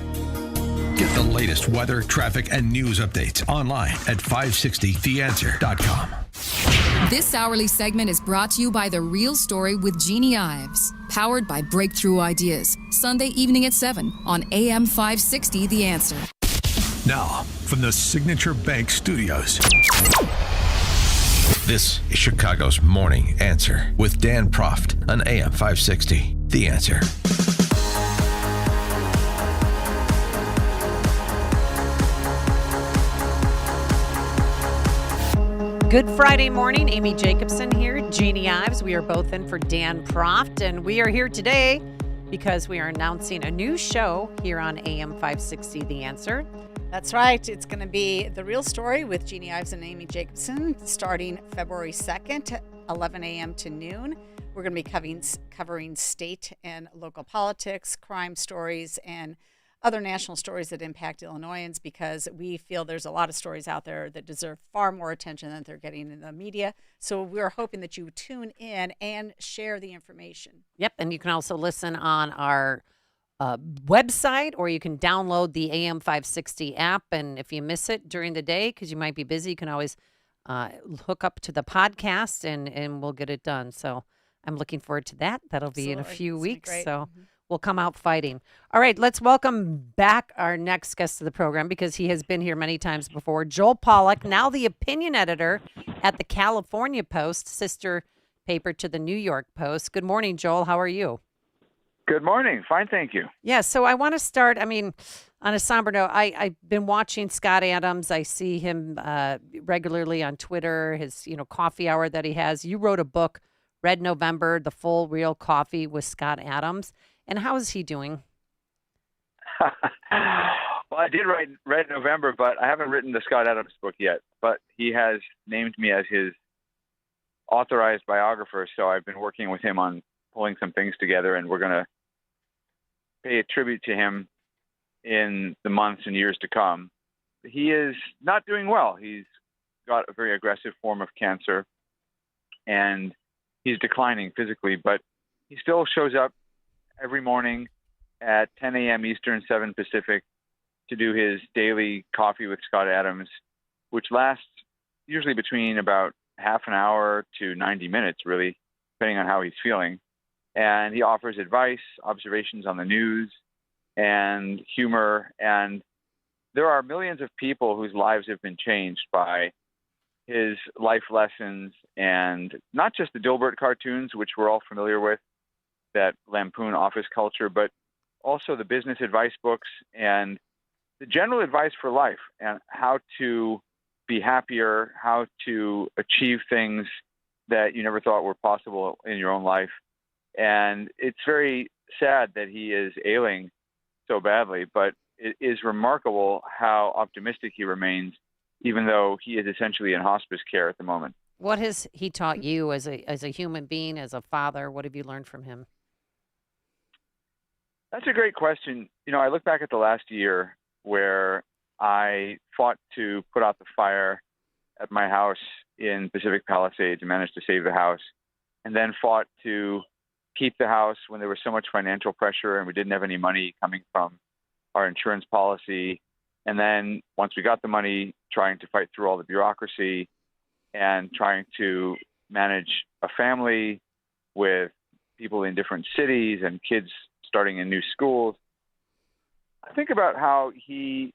Get the latest weather, traffic, and news updates online at 560theanswer.com. This hourly segment is brought to you by The Real Story with Jeannie Ives, powered by Breakthrough Ideas, Sunday evening at 7 on AM 560 The Answer. Now, from the Signature Bank Studios, this is Chicago's Morning Answer with Dan Proft on AM 560 The Answer. Good Friday morning. Amy Jacobson here, Jeannie Ives. We are both in for Dan Proft, and we are here today because we are announcing a new show here on AM 560 The Answer. That's right. It's going to be The Real Story with Jeannie Ives and Amy Jacobson starting February 2nd, 11 a.m. to noon. We're going to be covering state and local politics, crime stories, and other national stories that impact Illinoisans, because we feel there's a lot of stories out there that deserve far more attention than they're getting in the media. So we're hoping that you tune in and share the information. Yep, and you can also listen on our website, or you can download the AM 560 app. And if you miss it during the day, because you might be busy, you can always hook up to the podcast and we'll get it done. So I'm looking forward to that. That'll be in a few weeks. So we'll come out fighting. All right, let's welcome back our next guest to the program, because he has been here many times before. Joel Pollack, now the opinion editor at the California Post, sister paper to the New York Post. Good morning, Joel. How are you? Good morning. Fine, thank you. Yeah, so I want to start, on a somber note. I've been watching Scott Adams. I see him regularly on Twitter, his coffee hour that he has. You wrote a book, Red November, The Full Real Coffee with Scott Adams. And how is he doing? Well, I did write Red November, but I haven't written the Scott Adams book yet. But he has named me as his authorized biographer, so I've been working with him on pulling some things together, and we're going to pay a tribute to him in the months and years to come. He is not doing well. He's got a very aggressive form of cancer, and he's declining physically, but he still shows up every morning at 10 a.m. Eastern, 7 Pacific, to do his daily Coffee with Scott Adams, which lasts usually between about half an hour to 90 minutes, really, depending on how he's feeling. And he offers advice, observations on the news, and humor. And there are millions of people whose lives have been changed by his life lessons, and not just the Dilbert cartoons, which we're all familiar with, that lampoon office culture, but also the business advice books and the general advice for life and how to be happier, how to achieve things that you never thought were possible in your own life. And it's very sad that he is ailing so badly, but it is remarkable how optimistic he remains, even though he is essentially in hospice care at the moment. What has he taught you as a human being, as a father? What have you learned from him? That's a great question. I look back at the last year where I fought to put out the fire at my house in Pacific Palisades and managed to save the house, and then fought to keep the house when there was so much financial pressure and we didn't have any money coming from our insurance policy. And then once we got the money, trying to fight through all the bureaucracy and trying to manage a family with people in different cities and kids starting in new schools. I think about how he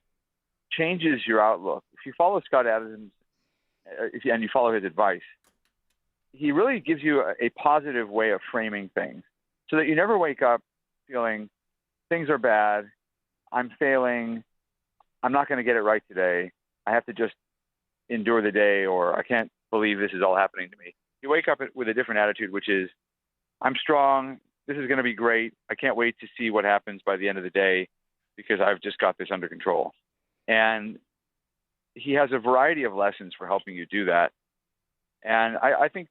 changes your outlook. If you follow Scott Adams and you follow his advice, he really gives you a positive way of framing things so that you never wake up feeling things are bad, I'm failing, I'm not going to get it right today, I have to just endure the day, or I can't believe this is all happening to me. You wake up with a different attitude, which is, I'm strong, this is going to be great, I can't wait to see what happens by the end of the day because I've just got this under control. And he has a variety of lessons for helping you do that. And I think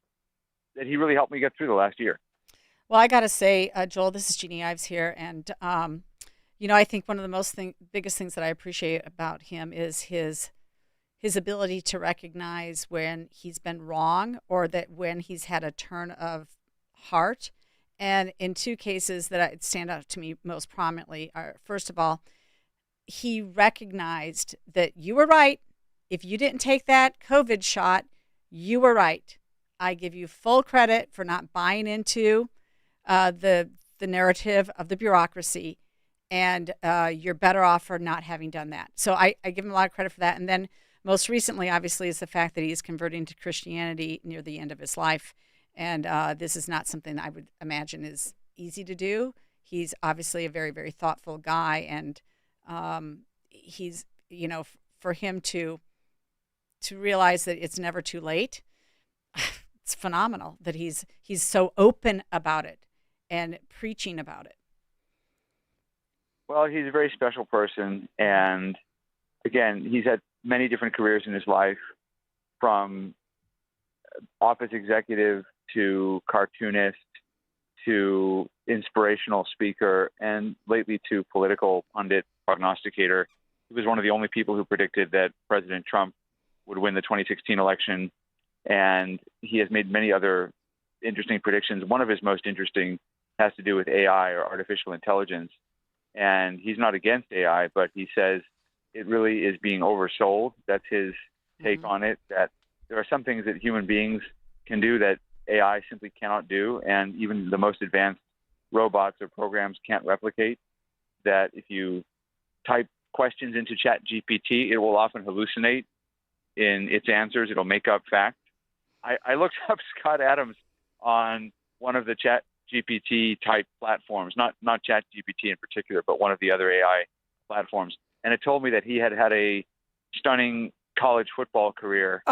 that he really helped me get through the last year. Well, I got to say, Joel, this is Jeannie Ives here. And, I think one of the biggest things that I appreciate about him is his ability to recognize when he's been wrong or that when he's had a turn of heart. And in two cases that stand out to me most prominently are, first of all, he recognized that you were right. If you didn't take that COVID shot, you were right. I give you full credit for not buying into the narrative of the bureaucracy, and you're better off for not having done that. So I give him a lot of credit for that. And then most recently, obviously, is the fact that he's converting to Christianity near the end of his life. And this is not something I would imagine is easy to do. He's obviously a very, very thoughtful guy, and he's, for him to realize that it's never too late, it's phenomenal that he's so open about it and preaching about it. Well, he's a very special person, and again, he's had many different careers in his life, from office executive to cartoonist to inspirational speaker, and lately to political pundit prognosticator. He was one of the only people who predicted that President Trump would win the 2016 election, and he has made many other interesting predictions. One of his most interesting has to do with AI, or artificial intelligence, and he's not against AI, but he says it really is being oversold. That's his take on it, that there are some things that human beings can do that AI simply cannot do, and even the most advanced robots or programs can't replicate. That if you type questions into ChatGPT, it will often hallucinate in its answers. It'll make up facts. I looked up Scott Adams on one of the ChatGPT type platforms, not ChatGPT in particular, but one of the other AI platforms, and it told me that he had a stunning college football career.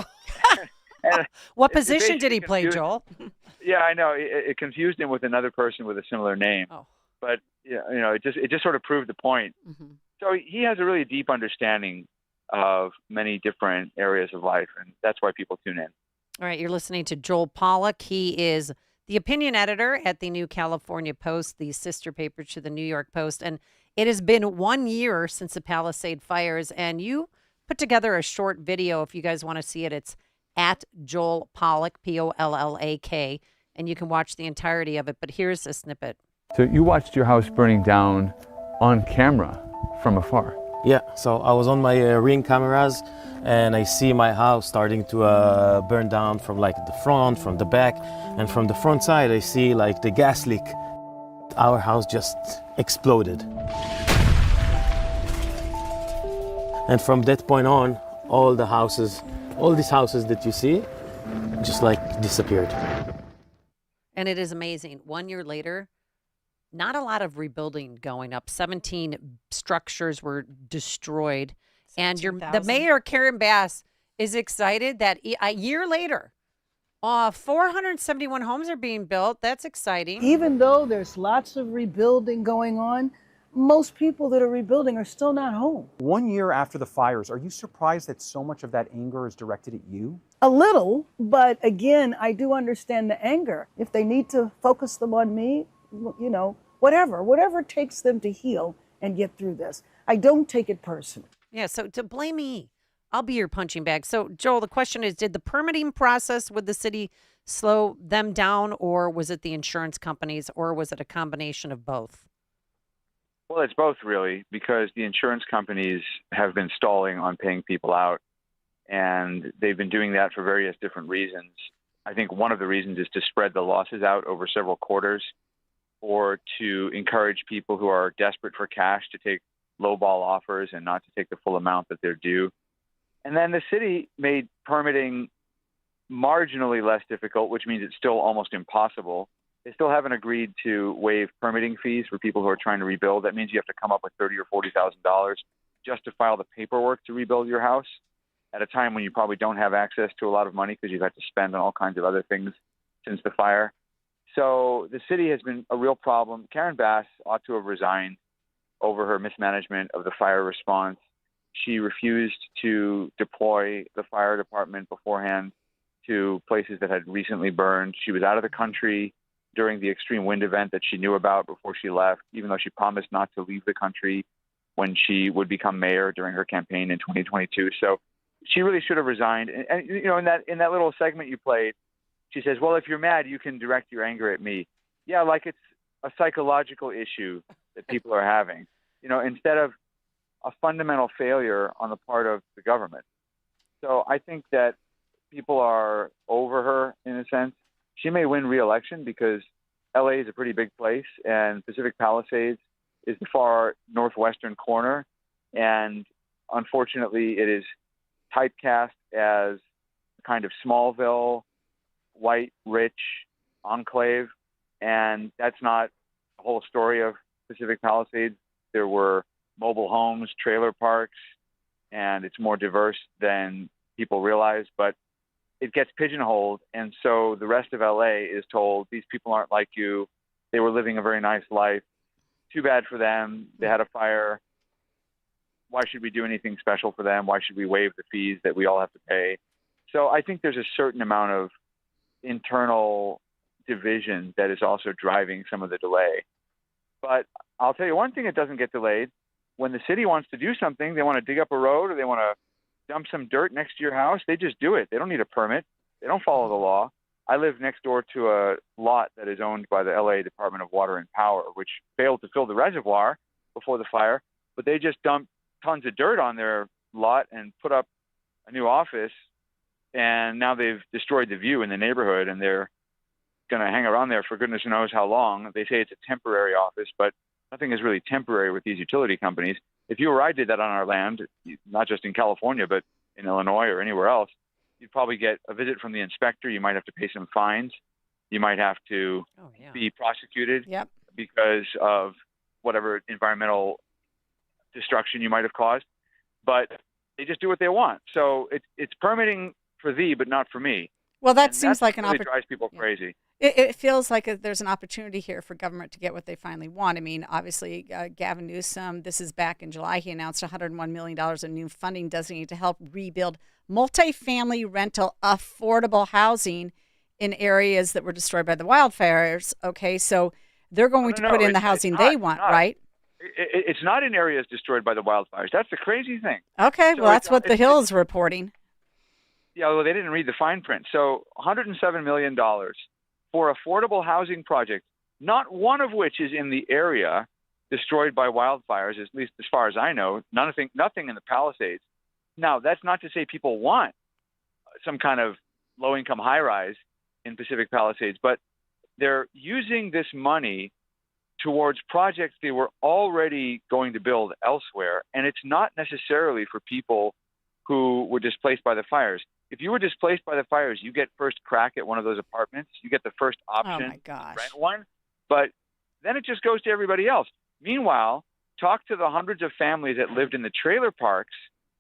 And what position did he play, Joel? Yeah, I know. It confused him with another person with a similar name. Oh. But it just sort of proved the point. Mm-hmm. So he has a really deep understanding of many different areas of life, and that's why people tune in. All right, you're listening to Joel Pollak. He is the opinion editor at the New California Post, the sister paper to the New York Post. And it has been 1 year since the Palisade fires, and you put together a short video. If you guys want to see it, it's at Joel Pollak, Pollak, and you can watch the entirety of it. But here's a snippet. So you watched your house burning down on camera from afar. Yeah, so I was on my Ring cameras, and I see my house starting to burn down from like the front, from the back, and from the front side I see like the gas leak. Our house just exploded. And from that point on, all these houses that you see just like disappeared. And it is amazing. 1 year later, not a lot of rebuilding going up. 17 structures were destroyed. And the mayor, Karen Bass, is excited that a year later, 471 homes are being built. That's exciting. Even though there's lots of rebuilding going on, most people that are rebuilding are still not home. 1 year after the fires, are you surprised that so much of that anger is directed at you? A little, but again, I do understand the anger. If they need to focus them on me, whatever it takes them to heal and get through this. I don't take it personally. Yeah, so to blame me, I'll be your punching bag. So, Joel, the question is, did the permitting process with the city slow them down, or was it the insurance companies, or was it a combination of both? Well, it's both, really, because the insurance companies have been stalling on paying people out, and they've been doing that for various different reasons. I think one of the reasons is to spread the losses out over several quarters, or to encourage people who are desperate for cash to take lowball offers and not to take the full amount that they're due. And then the city made permitting marginally less difficult, which means it's still almost impossible. They still haven't agreed to waive permitting fees for people who are trying to rebuild. That means you have to come up with $30,000 or $40,000 just to file the paperwork to rebuild your house at a time when you probably don't have access to a lot of money because you've had to spend on all kinds of other things since the fire. So the city has been a real problem. Karen Bass ought to have resigned over her mismanagement of the fire response. She refused to deploy the fire department beforehand to places that had recently burned. She was out of the country during the extreme wind event that she knew about before she left, even though she promised not to leave the country when she would become mayor during her campaign in 2022. So she really should have resigned. And in that little segment you played, she says, well, if you're mad, you can direct your anger at me. Yeah, like it's a psychological issue that people are having, instead of a fundamental failure on the part of the government. So I think that people are over her in a sense. She may win re-election because LA is a pretty big place and Pacific Palisades is the far northwestern corner. And unfortunately, it is typecast as a kind of Smallville, white, rich enclave. And that's not the whole story of Pacific Palisades. There were mobile homes, trailer parks, and it's more diverse than people realize, but it gets pigeonholed. And so the rest of LA is told, these people aren't like you. They were living a very nice life. Too bad for them. They had a fire. Why should we do anything special for them? Why should we waive the fees that we all have to pay? So I think there's a certain amount of internal division that is also driving some of the delay. But I'll tell you one thing that doesn't get delayed. When the city wants to do something, they want to dig up a road or they want to dump some dirt next to your house, they just do it. They don't need a permit. They don't follow the law. I live next door to a lot that is owned by the LA Department of Water and Power, which failed to fill the reservoir before the fire, but they just dumped tons of dirt on their lot and put up a new office, and now they've destroyed the view in the neighborhood, and they're going to hang around there for goodness knows how long. They say it's a temporary office, but nothing is really temporary with these utility companies. If you or I did that on our land, not just in California, but in Illinois or anywhere else, you'd probably get a visit from the inspector. You might have to pay some fines. You might have to be prosecuted because of whatever environmental destruction you might have caused. But they just do what they want. So it's permitting for thee, but not for me. Well, that And seems like an really opportunity. drives people crazy. It feels like there's an opportunity here for government to get what they finally want. I mean, obviously, Gavin Newsom, this is back in July, he announced $101 million of new funding designated to help rebuild multifamily rental affordable housing in areas that were destroyed by the wildfires. Okay, so they're going to put in the housing they want, right? It's not in areas destroyed by the wildfires. That's the crazy thing. Okay, So well, that's it's- what The Hill is reporting. Yeah, well, they didn't read the fine print. So $107 million for affordable housing projects, not one of which is in the area destroyed by wildfires, at least as far as I know, nothing in the Palisades. Now, that's not to say people want some kind of low-income high-rise in Pacific Palisades, but they're using this money towards projects they were already going to build elsewhere, and it's not necessarily for people who were displaced by the fires. If you were displaced by the fires, you get first crack at one of those apartments. You get the first option to rent one, but then it just goes to everybody else. Meanwhile, talk to the hundreds of families that lived in the trailer parks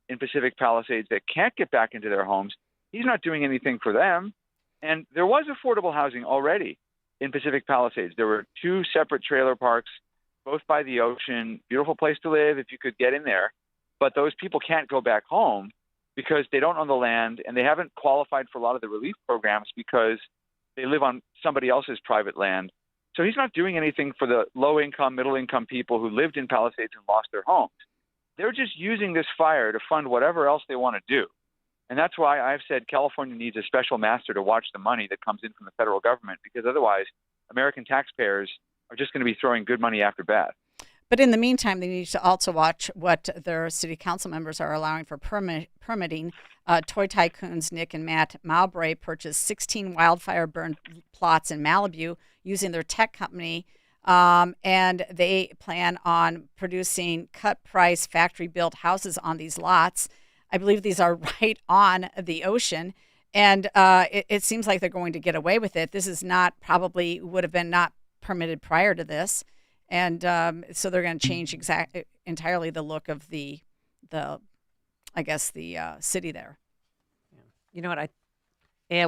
in Pacific Palisades that can't get back into their homes. He's not doing anything for them. And there was affordable housing already in Pacific Palisades. There were 2 separate trailer parks, both by the ocean, beautiful place to live if you could get in there. But those people can't go back home because they don't own the land, and they haven't qualified for a lot of the relief programs because they live on somebody else's private land. So he's not doing anything for the low-income, middle-income people who lived in Palisades and lost their homes. They're just using this fire to fund whatever else they want to do. And that's why I've said California needs a special master to watch the money that comes in from the federal government, because otherwise American taxpayers are just going to be throwing good money after bad. But in the meantime, they need to also watch what their city council members are allowing for permitting. Toy tycoons Nick and Matt Mowbray purchased 16 wildfire burned plots in Malibu using their tech company, and they plan on producing cut-price factory-built houses on these lots. I believe these are right on the ocean, and it seems like they're going to get away with it. This is not probably would have been not permitted prior to this. And so they're going to change entirely the look of the city there. You know what?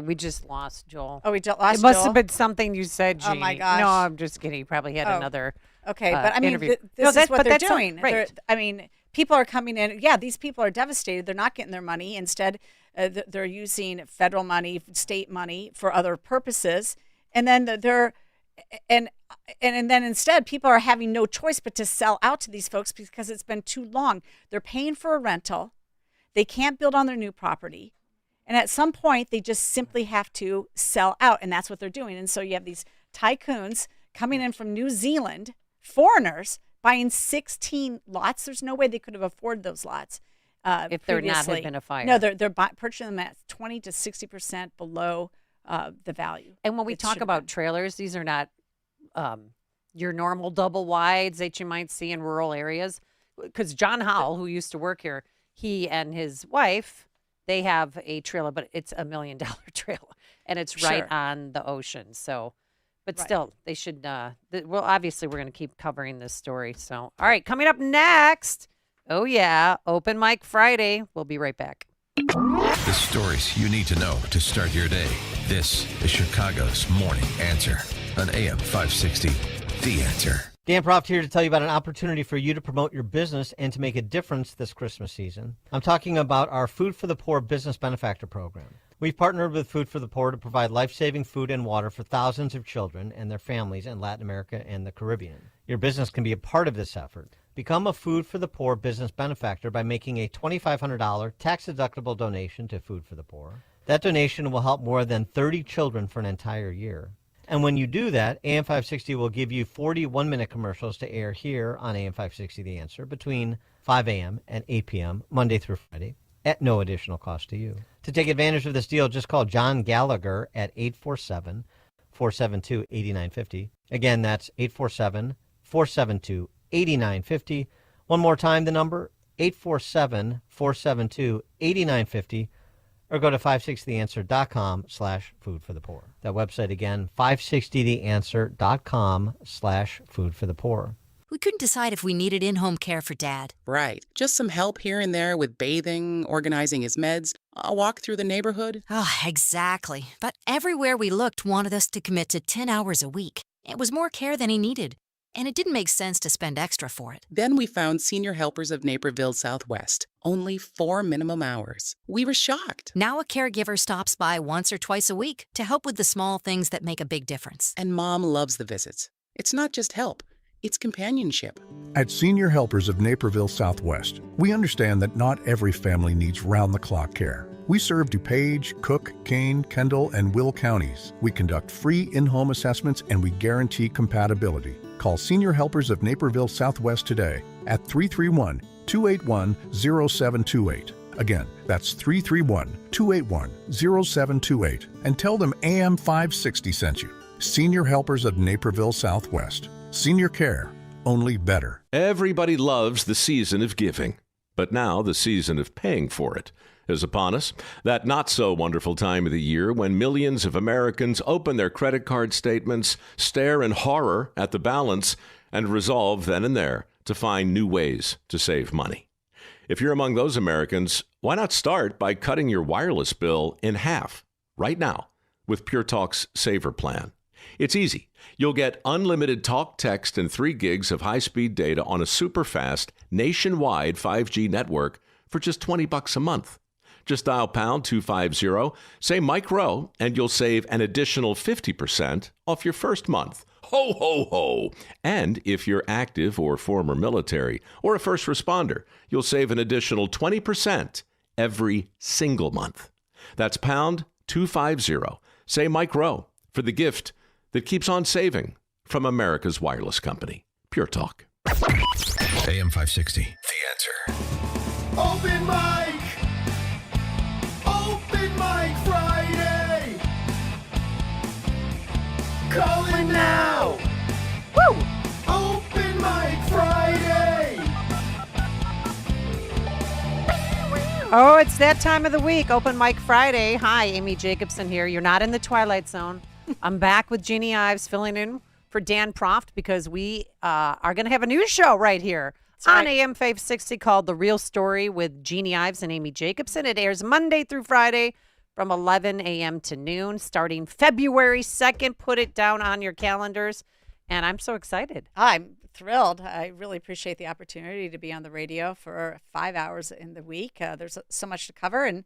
We just lost Joel. Oh, we just lost It must Joel? have been something you said, Jeannie. Oh, my gosh. No, I'm just kidding. He probably had another Okay, but I mean, interview. this is what they're that's doing. Right. I mean, people are coming in. Yeah, these people are devastated. They're not getting their money. Instead, they're using federal money, state money for other purposes. And then and then instead, people are having no choice but to sell out to these folks because it's been too long. They're paying for a rental. They can't build on their new property. And at some point, they just simply have to sell out. And that's what they're doing. And so you have these tycoons coming in from New Zealand, foreigners, buying 16 lots. There's no way they could have afforded those lots if there not previously. had been a fire. No, they're purchasing them at 20 to 60% below the value. And when we talk about trailers, these are not your normal double wides that you might see in rural areas. Because John Howell, who used to work here, he and his wife, they have a trailer, but it's $1 million trailer, and it's right on the ocean. So, but still, they should. Well, obviously, we're going to keep covering this story. So, all right, coming up next. Oh yeah, Open Mic Friday. We'll be right back. The stories you need to know to start your day. This is Chicago's Morning Answer on AM 560. The Answer. Dan Proft here to tell you about an opportunity for you to promote your business and to make a difference this Christmas season. I'm talking about our Food for the Poor Business Benefactor Program. We've partnered with Food for the Poor to provide life-saving food and water for thousands of children and their families in Latin America and the Caribbean. Your business can be a part of this effort. Become a Food for the Poor business benefactor by making a $2,500 tax-deductible donation to Food for the Poor. That donation will help more than 30 children for an entire year. And when you do that, AM 560 will give you 40 one-minute commercials to air here on AM 560 The Answer between 5 a.m. and 8 p.m. Monday through Friday at no additional cost to you. To take advantage of this deal, just call John Gallagher at 847-472-8950. Again, that's 847-472-8950. One more time, the number, 847-472-8950. Or go to 560theanswer.com/foodforthepoor. That website again, 560theanswer.com/foodforthepoor. We couldn't decide if we needed in-home care for Dad. Right. Just some help here and there with bathing, organizing his meds, a walk through the neighborhood. Oh, exactly. But everywhere we looked wanted us to commit to 10 hours a week. It was more care than he needed. And it didn't make sense to spend extra for it. Then we found Senior Helpers of Naperville Southwest. Only 4 minimum hours. We were shocked. Now a caregiver stops by once or twice a week to help with the small things that make a big difference. And Mom loves the visits. It's not just help, it's companionship. At Senior Helpers of Naperville Southwest, we understand that not every family needs round-the-clock care. We serve DuPage, Cook, Kane, Kendall, and Will counties. We conduct free in-home assessments and we guarantee compatibility. Call Senior Helpers of Naperville Southwest today at 331-281-0728. Again, that's 331-281-0728. And tell them AM 560 sent you. Senior Helpers of Naperville Southwest. Senior care, only better. Everybody loves the season of giving, but now the season of paying for it is upon us. That not-so-wonderful time of the year when millions of Americans open their credit card statements, stare in horror at the balance, and resolve then and there to find new ways to save money. If you're among those Americans, why not start by cutting your wireless bill in half right now with Pure Talk's Saver plan. It's easy. You'll get unlimited talk, text, and 3 gigs of high-speed data on a super-fast, nationwide 5G network for just $20 a month. Just dial pound 250, say Mike Rowe, and you'll save an additional 50% off your first month. Ho, ho, ho! And if you're active or former military or a first responder, you'll save an additional 20% every single month. That's pound 250. Say Mike Rowe for the gift that keeps on saving from America's wireless company, Pure Talk. AM 560, The Answer. Open mic! Open mic Friday! Call in now! Woo! Open mic Friday! Oh, it's that time of the week, Open Mic Friday. Hi, Amy Jacobson here. You're not in the Twilight Zone. I'm back with Jeannie Ives filling in for Dan Proft because we are going to have a new show right here on AM 560 called The Real Story with Jeannie Ives and Amy Jacobson. It airs Monday through Friday from 11 a.m. to noon, starting February 2nd. Put it down on your calendars. And I'm so excited. I'm thrilled. I really appreciate the opportunity to be on the radio for 5 hours in the week. There's so much to cover, and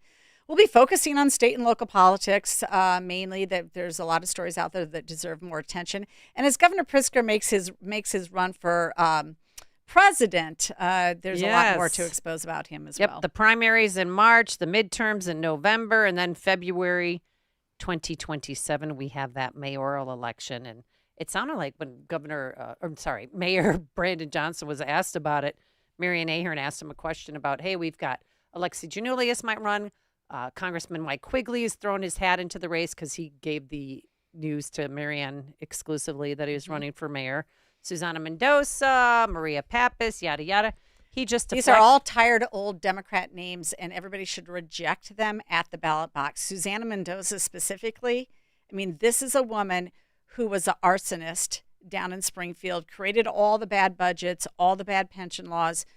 we'll be focusing on state and local politics, mainly. That there's a lot of stories out there that deserve more attention. And as Governor Pritzker makes his run for president, there's a lot more to expose about him as well. The primaries in March, the midterms in November, and then February 2027, we have that mayoral election. And it sounded like when Mayor Brandon Johnson was asked about it, Marian Ahern asked him a question about, hey, we've got Alexi Giannoulias might run. Congressman Mike Quigley has thrown his hat into the race because he gave the news to Marianne exclusively that he was running for mayor. Susana Mendoza, Maria Pappas, yada, yada. These are all tired old Democrat names, and everybody should reject them at the ballot box. Susana Mendoza specifically, I mean, this is a woman who was an arsonist down in Springfield, created all the bad budgets, all the bad pension laws,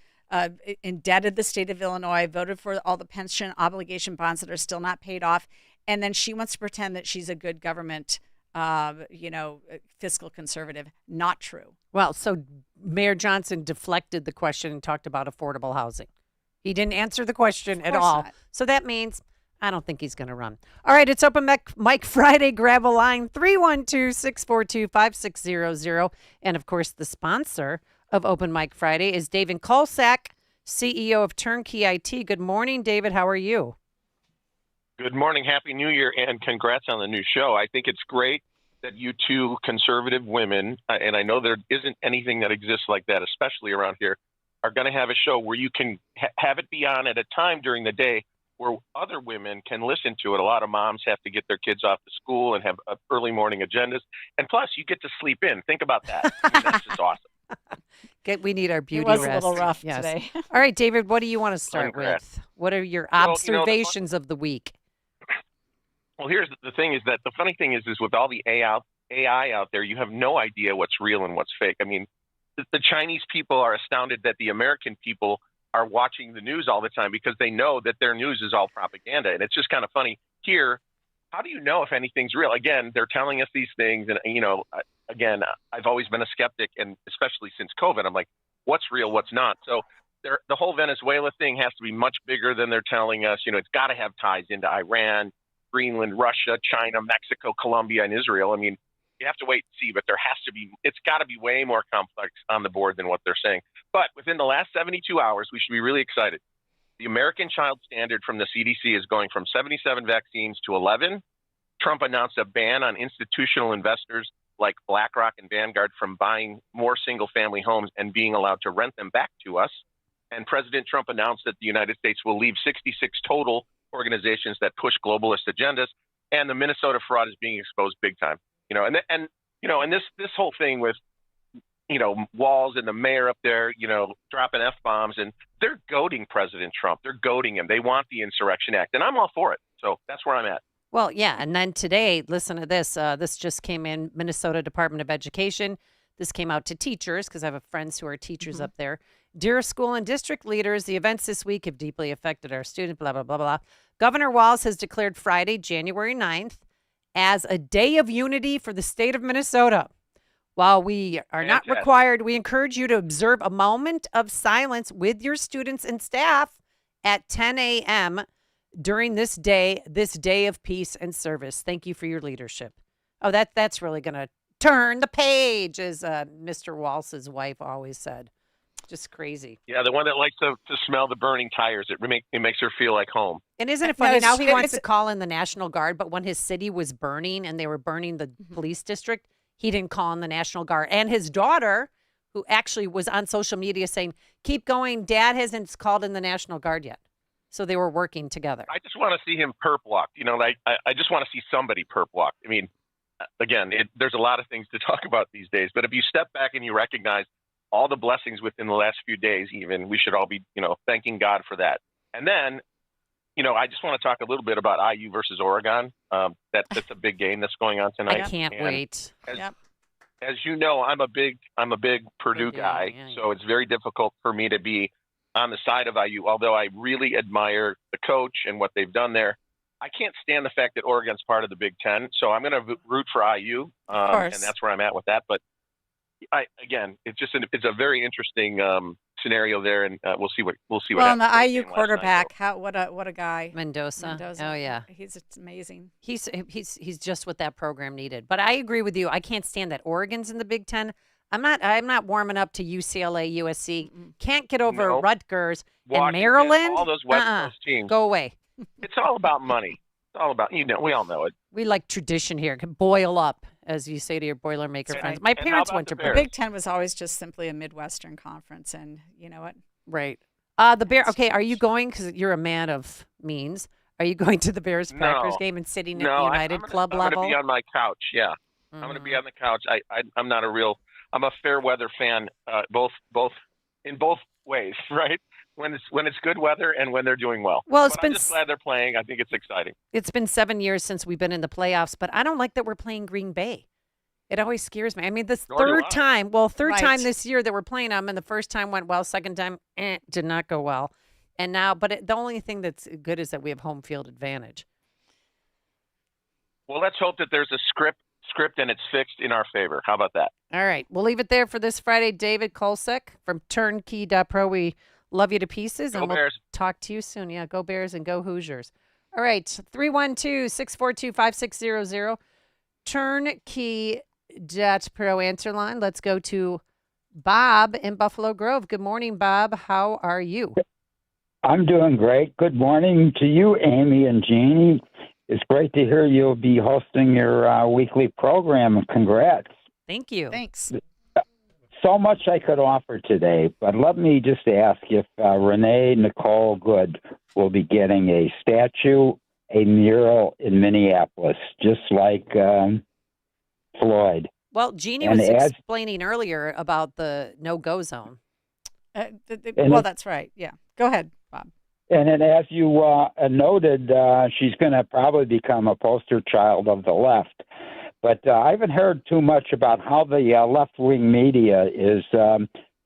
indebted the state of Illinois, voted for all the pension obligation bonds that are still not paid off, and then she wants to pretend that she's a good government, fiscal conservative. Not true. Well, so Mayor Johnson deflected the question and talked about affordable housing. He didn't answer the question at all. Not. So that means I don't think he's going to run. All right, it's Open Mic Friday. Grab a line, 312-642-5600. And, of course, the sponsor of Open Mic Friday is David Kolsak, CEO of Turnkey IT. Good morning, David. How are you? Good morning. Happy New Year, and congrats on the new show. I think it's great that you two conservative women, and I know there isn't anything that exists like that, especially around here, are going to have a show where you can have it be on at a time during the day where other women can listen to it. A lot of moms have to get their kids off to school and have early morning agendas. And plus, you get to sleep in. Think about that. I mean, that's just awesome. We need our beauty rest. rest. It was a little rough today. All right, David, what do you want to start Congrats. with? What are your observations of the week? Well, here's the thing is that the funny thing is with all the AI out there, you have no idea what's real and what's fake. I mean, the Chinese people are astounded that the American people are watching the news all the time because they know that their news is all propaganda. And it's just kind of funny here. How do you know if anything's real? Again, they're telling us these things. And, again, I've always been a skeptic, and especially since COVID, I'm like, what's real, what's not? So the whole Venezuela thing has to be much bigger than they're telling us. It's got to have ties into Iran, Greenland, Russia, China, Mexico, Colombia, and Israel. I mean, you have to wait and see, but it's got to be way more complex on the board than what they're saying. But within the last 72 hours, we should be really excited. The American Child Standard from the CDC is going from 77 vaccines to 11. Trump announced a ban on institutional investors like BlackRock and Vanguard from buying more single-family homes and being allowed to rent them back to us. And President Trump announced that the United States will leave 66 total organizations that push globalist agendas, and the Minnesota fraud is being exposed big time. And this whole thing with, Walz and the mayor up there, dropping F-bombs, and they're goading President Trump. They're goading him. They want the Insurrection Act, and I'm all for it. So that's where I'm at. Well, yeah. And then today, listen to this. This just came in Minnesota Department of Education. This came out to teachers because I have friends who are teachers up there. Dear school and district leaders, the events this week have deeply affected our students, blah, blah, blah, blah. Governor Walz has declared Friday, January 9th, as a day of unity for the state of Minnesota. While we are not required, we encourage you to observe a moment of silence with your students and staff at 10 a.m. during this day of peace and service. Thank you for your leadership. Oh, that's really going to turn the page, as Mr. Walsh's wife always said. Just crazy. Yeah, the one that likes to smell the burning tires. It makes her feel like home. And isn't it funny? Now he wants to call in the National Guard, but when his city was burning and they were burning the police district, he didn't call in the National Guard. And his daughter, who actually was on social media saying, keep going, Dad hasn't called in the National Guard yet. So they were working together. I just want to see him perp walked. I just want to see somebody perp walked. I mean, again, there's a lot of things to talk about these days. But if you step back and you recognize all the blessings within the last few days, even, we should all be, thanking God for that. And then, I just want to talk a little bit about IU versus Oregon. That's a big game that's going on tonight. I can't wait. As you know, I'm a big Purdue guy, so it's very difficult for me to be on the side of IU. Although I really admire the coach and what they've done there, I can't stand the fact that Oregon's part of the Big Ten. So I'm going to root for IU, and that's where I'm at with that. But it's a very interesting scenario there, and we'll see what Well, happens. and the IU quarterback, what a guy, Mendoza. Oh yeah, he's amazing. He's just what that program needed. But I agree with you. I can't stand that Oregon's in the Big Ten. I'm not warming up to UCLA, USC. Can't get over Rutgers and Washington, Maryland. All those West Coast teams. Go away. It's all about money. It's all about, we all know it. We like tradition here. Can boil up, as you say to your Boilermaker friends. My parents went to the Big Ten was always just simply a Midwestern conference, and you know what? Right. The Bear. Okay, are you going? Because you're a man of means. Are you going to the Bears Packers game and sitting at the United Club level? I'm going to be on my couch. Yeah, I'm going to be on the couch. I'm not I'm a fair weather fan. In both ways, right? When it's good weather and when they're doing well. Well, I'm just glad they're playing. I think it's exciting. It's been 7 years since we've been in the playoffs, but I don't like that we're playing Green Bay. It always scares me. I mean, this third time this year that we're playing them, and the first time went well, second time did not go well. And now, the only thing that's good is that we have home field advantage. Well, let's hope that there's a script and it's fixed in our favor. How about that? All right. We'll leave it there for this Friday. David Kolsek from Turnkey.pro. We love you to pieces, and we'll talk to you soon. Yeah, go Bears and go Hoosiers. All right, 312-642-5600. Turnkey.pro answer line. Let's go to Bob in Buffalo Grove. Good morning, Bob. How are you? I'm doing great. Good morning to you, Amy and Jeannie. It's great to hear you'll be hosting your weekly program. Congrats. Thank you. Thanks. So much I could offer today, but let me just ask if Renee Nicole Good will be getting a statue, a mural in Minneapolis, just like Floyd. Well, Jeannie was explaining earlier about the no-go zone. Well, that's right. Yeah. Go ahead, Bob. And then as you noted, she's going to probably become a poster child of the left. But I haven't heard too much about how the left-wing media is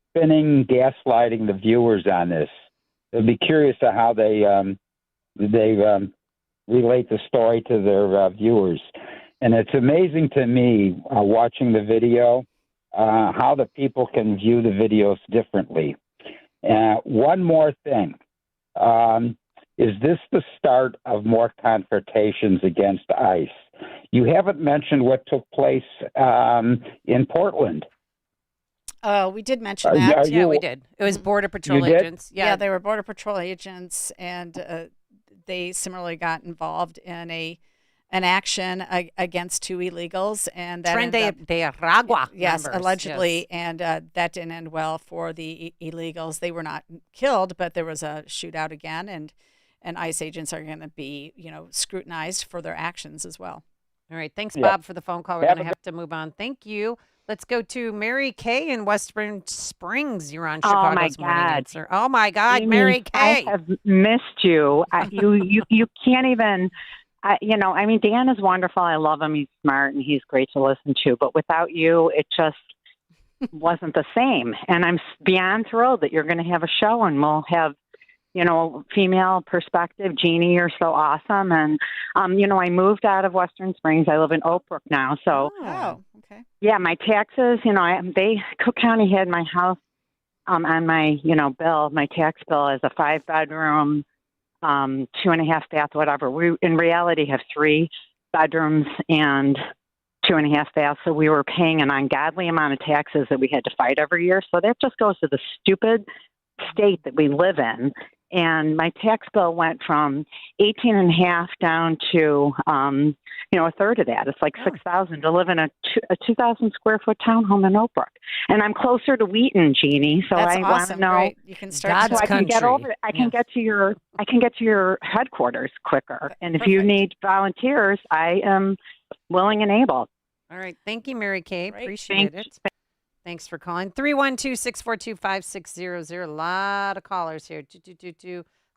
spinning, gaslighting the viewers on this. I'd be curious to how they relate the story to their viewers. And it's amazing to me, watching the video, how the people can view the videos differently. One more thing. Is this the start of more confrontations against ICE? You haven't mentioned what took place in Portland. Oh, we did mention that. Yeah, we did. It was Border Patrol agents. Yeah, they were Border Patrol agents, and they similarly got involved in an action against two illegals, and that Tren de Aragua. Yes, members. allegedly, yes. And that didn't end well for the illegals. They were not killed, but there was a shootout again, and ICE agents are going to be, scrutinized for their actions as well. All right, thanks, Bob, for the phone call. We're going to have to move on. Thank you. Let's go to Mary Kay in Western Springs. You're on Chicago's Morning Answer. Oh my God, Amy, Mary Kay! I have missed you. You can't even. Dan is wonderful. I love him. He's smart and he's great to listen to. But without you, it just wasn't the same. And I'm beyond thrilled that you're going to have a show and we'll have, female perspective. Jeannie, you're so awesome. And, I moved out of Western Springs. I live in Oak Brook now. So, okay. Yeah, my taxes, Cook County had my house on my, bill, my tax bill as a 5-bedroom, 2.5 bath, whatever. We, in reality, have 3 bedrooms and 2.5 baths. So we were paying an ungodly amount of taxes that we had to fight every year. So that just goes to the stupid state that we live in. And my tax bill went from 18.5 down to, a third of that. It's like $6,000 to live in a 2,000 square foot townhome in Oak Brook. And I'm closer to Wheaton, Jeannie. So That's I want to awesome. know. Great. You can start so I can get over. I can get to your headquarters quicker. And if you need volunteers, I am willing and able. All right. Thank you, Mary Kay. Appreciate it. Thanks for calling. 312-642-5600. A lot of callers here.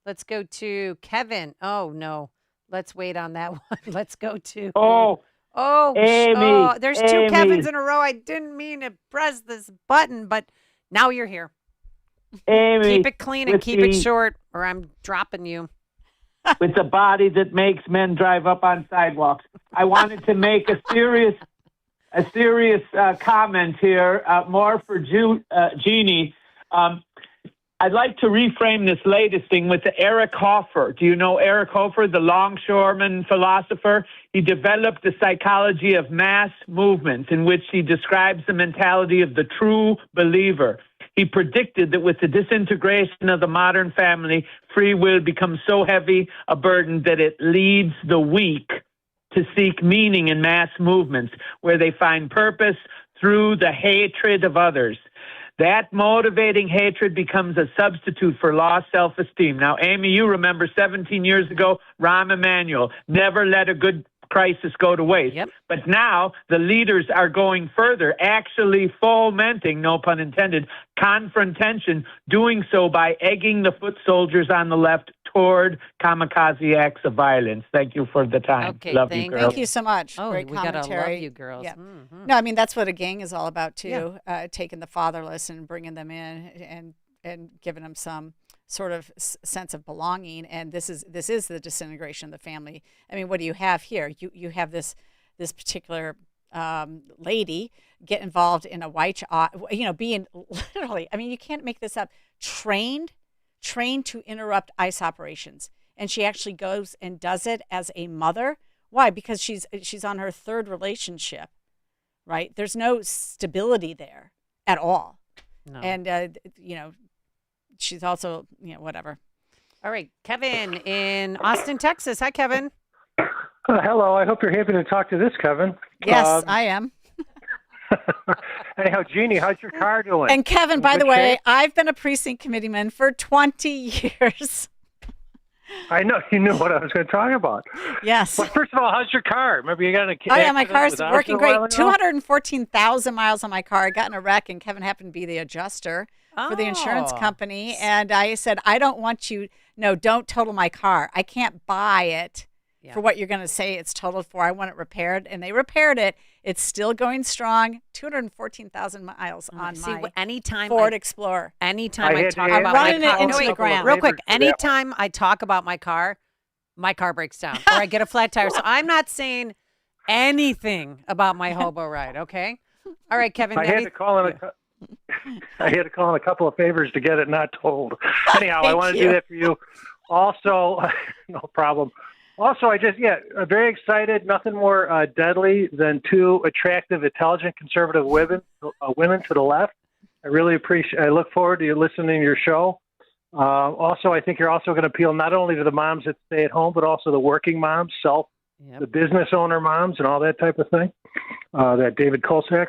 Let's go to Kevin. Oh, no. Let's wait on that one. Let's go to... Amy. There's 2 Kevins in a row. I didn't mean to press this button, but now you're here. Amy. Keep it clean and keep it short, or I'm dropping you. With the body that makes men drive up on sidewalks. I wanted to make a serious comment here, more for Jeannie. I'd like to reframe this latest thing with Eric Hoffer. Do you know Eric Hoffer, the longshoreman philosopher? He developed the psychology of mass movements, in which he describes the mentality of the true believer. He predicted that with the disintegration of the modern family, free will becomes so heavy a burden that it leads the weak to seek meaning in mass movements, where they find purpose through the hatred of others. That motivating hatred becomes a substitute for lost self-esteem. Now, Amy, you remember 17 years ago, Rahm Emanuel, never let a good crisis go to waste. Yep. But now the leaders are going further, actually fomenting, no pun intended, confrontation, doing so by egging the foot soldiers on the left toward kamikaze acts of violence. Thank you for the time. Okay, love you, girls. Thank you so much. Oh, Great we gotta commentary. love you, girls. Yeah. Mhm. No, I mean that's what a gang is all about too. Taking the fatherless and bringing them in and giving them some sort of sense of belonging. And this is the disintegration of the family. I mean, what do you have here? You have this particular lady get involved in a white, being literally. I mean, you can't make this up. Trained to interrupt ICE operations. And she actually goes and does it as a mother. Why? Because she's on her 3rd relationship, right? There's no stability there at all. No. And, she's also, whatever. All right. Kevin in Austin, Texas. Hi, Kevin. Hello. I hope you're happy to talk to this, Kevin. Yes, I am. Anyhow, Jeannie, how's your car doing? And Kevin, In by good the way, shape? I've been a precinct committeeman for 20 years. I know you knew what I was going to talk about. Yes. Well, first of all, how's your car? Remember you got an Oh, yeah, my accident car's with Oscar working a while great. ago? 214,000 miles on my car. I got in a wreck, and Kevin happened to be the adjuster for the insurance company. And I said, I don't want you, don't total my car. I can't buy it for what you're going to say it's totaled for. I want it repaired. And they repaired it. It's still going strong. 214,000 miles on my Ford Explorer. Anytime I talk about running my car, it into the ground. real quick, anytime I talk about my car breaks down or I get a flat tire. So I'm not saying anything about my hobo ride, okay? All right, Kevin. I had to call in a couple of favors to get it not told. Anyhow, I want to do that for you. Also, no problem. Also, I'm very excited. Nothing more deadly than 2 attractive, intelligent, conservative women to the left. I really appreciate. I look forward to you listening to your show. Also, I think you're also going to appeal not only to the moms that stay at home, but also the working moms, the business owner moms, and all that type of thing. That David Kolsak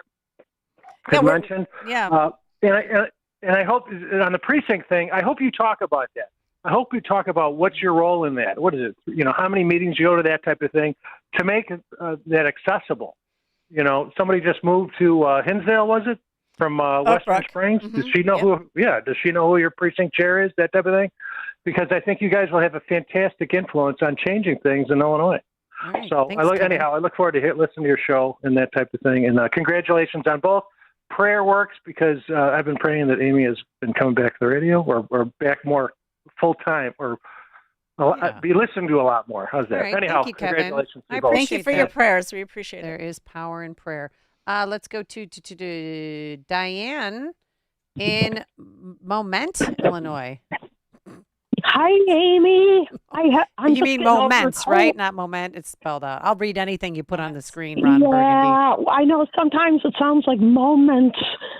had mentioned. Yeah. And I hope on the precinct thing, I hope you talk about that. I hope you talk about what's your role in that. What is it? How many meetings you go to, that type of thing, to make that accessible. Somebody just moved to Hinsdale, was it? From Western Springs. Mm-hmm. Does she know who? Yeah. Does she know who your precinct chair is? That type of thing. Because I think you guys will have a fantastic influence on changing things in Illinois. Right, so thanks, I look forward to listening to your show and that type of thing. And congratulations on both. Prayer works because I've been praying that Amy has been coming back to the radio or back more full time or be listened to a lot more. How's that? All right. Anyhow, Thank you, Kevin. congratulations to I you both. appreciate Thank you for that. your prayers. We appreciate There it. is power in prayer. Let's go to Diane in Moment, Illinois. Hi, Amy. I'm You mean just getting over moments, cold. right? Not moment. It's spelled out. I'll read anything you put on the screen, Ron Burgundy. Yeah, I know sometimes it sounds like moments,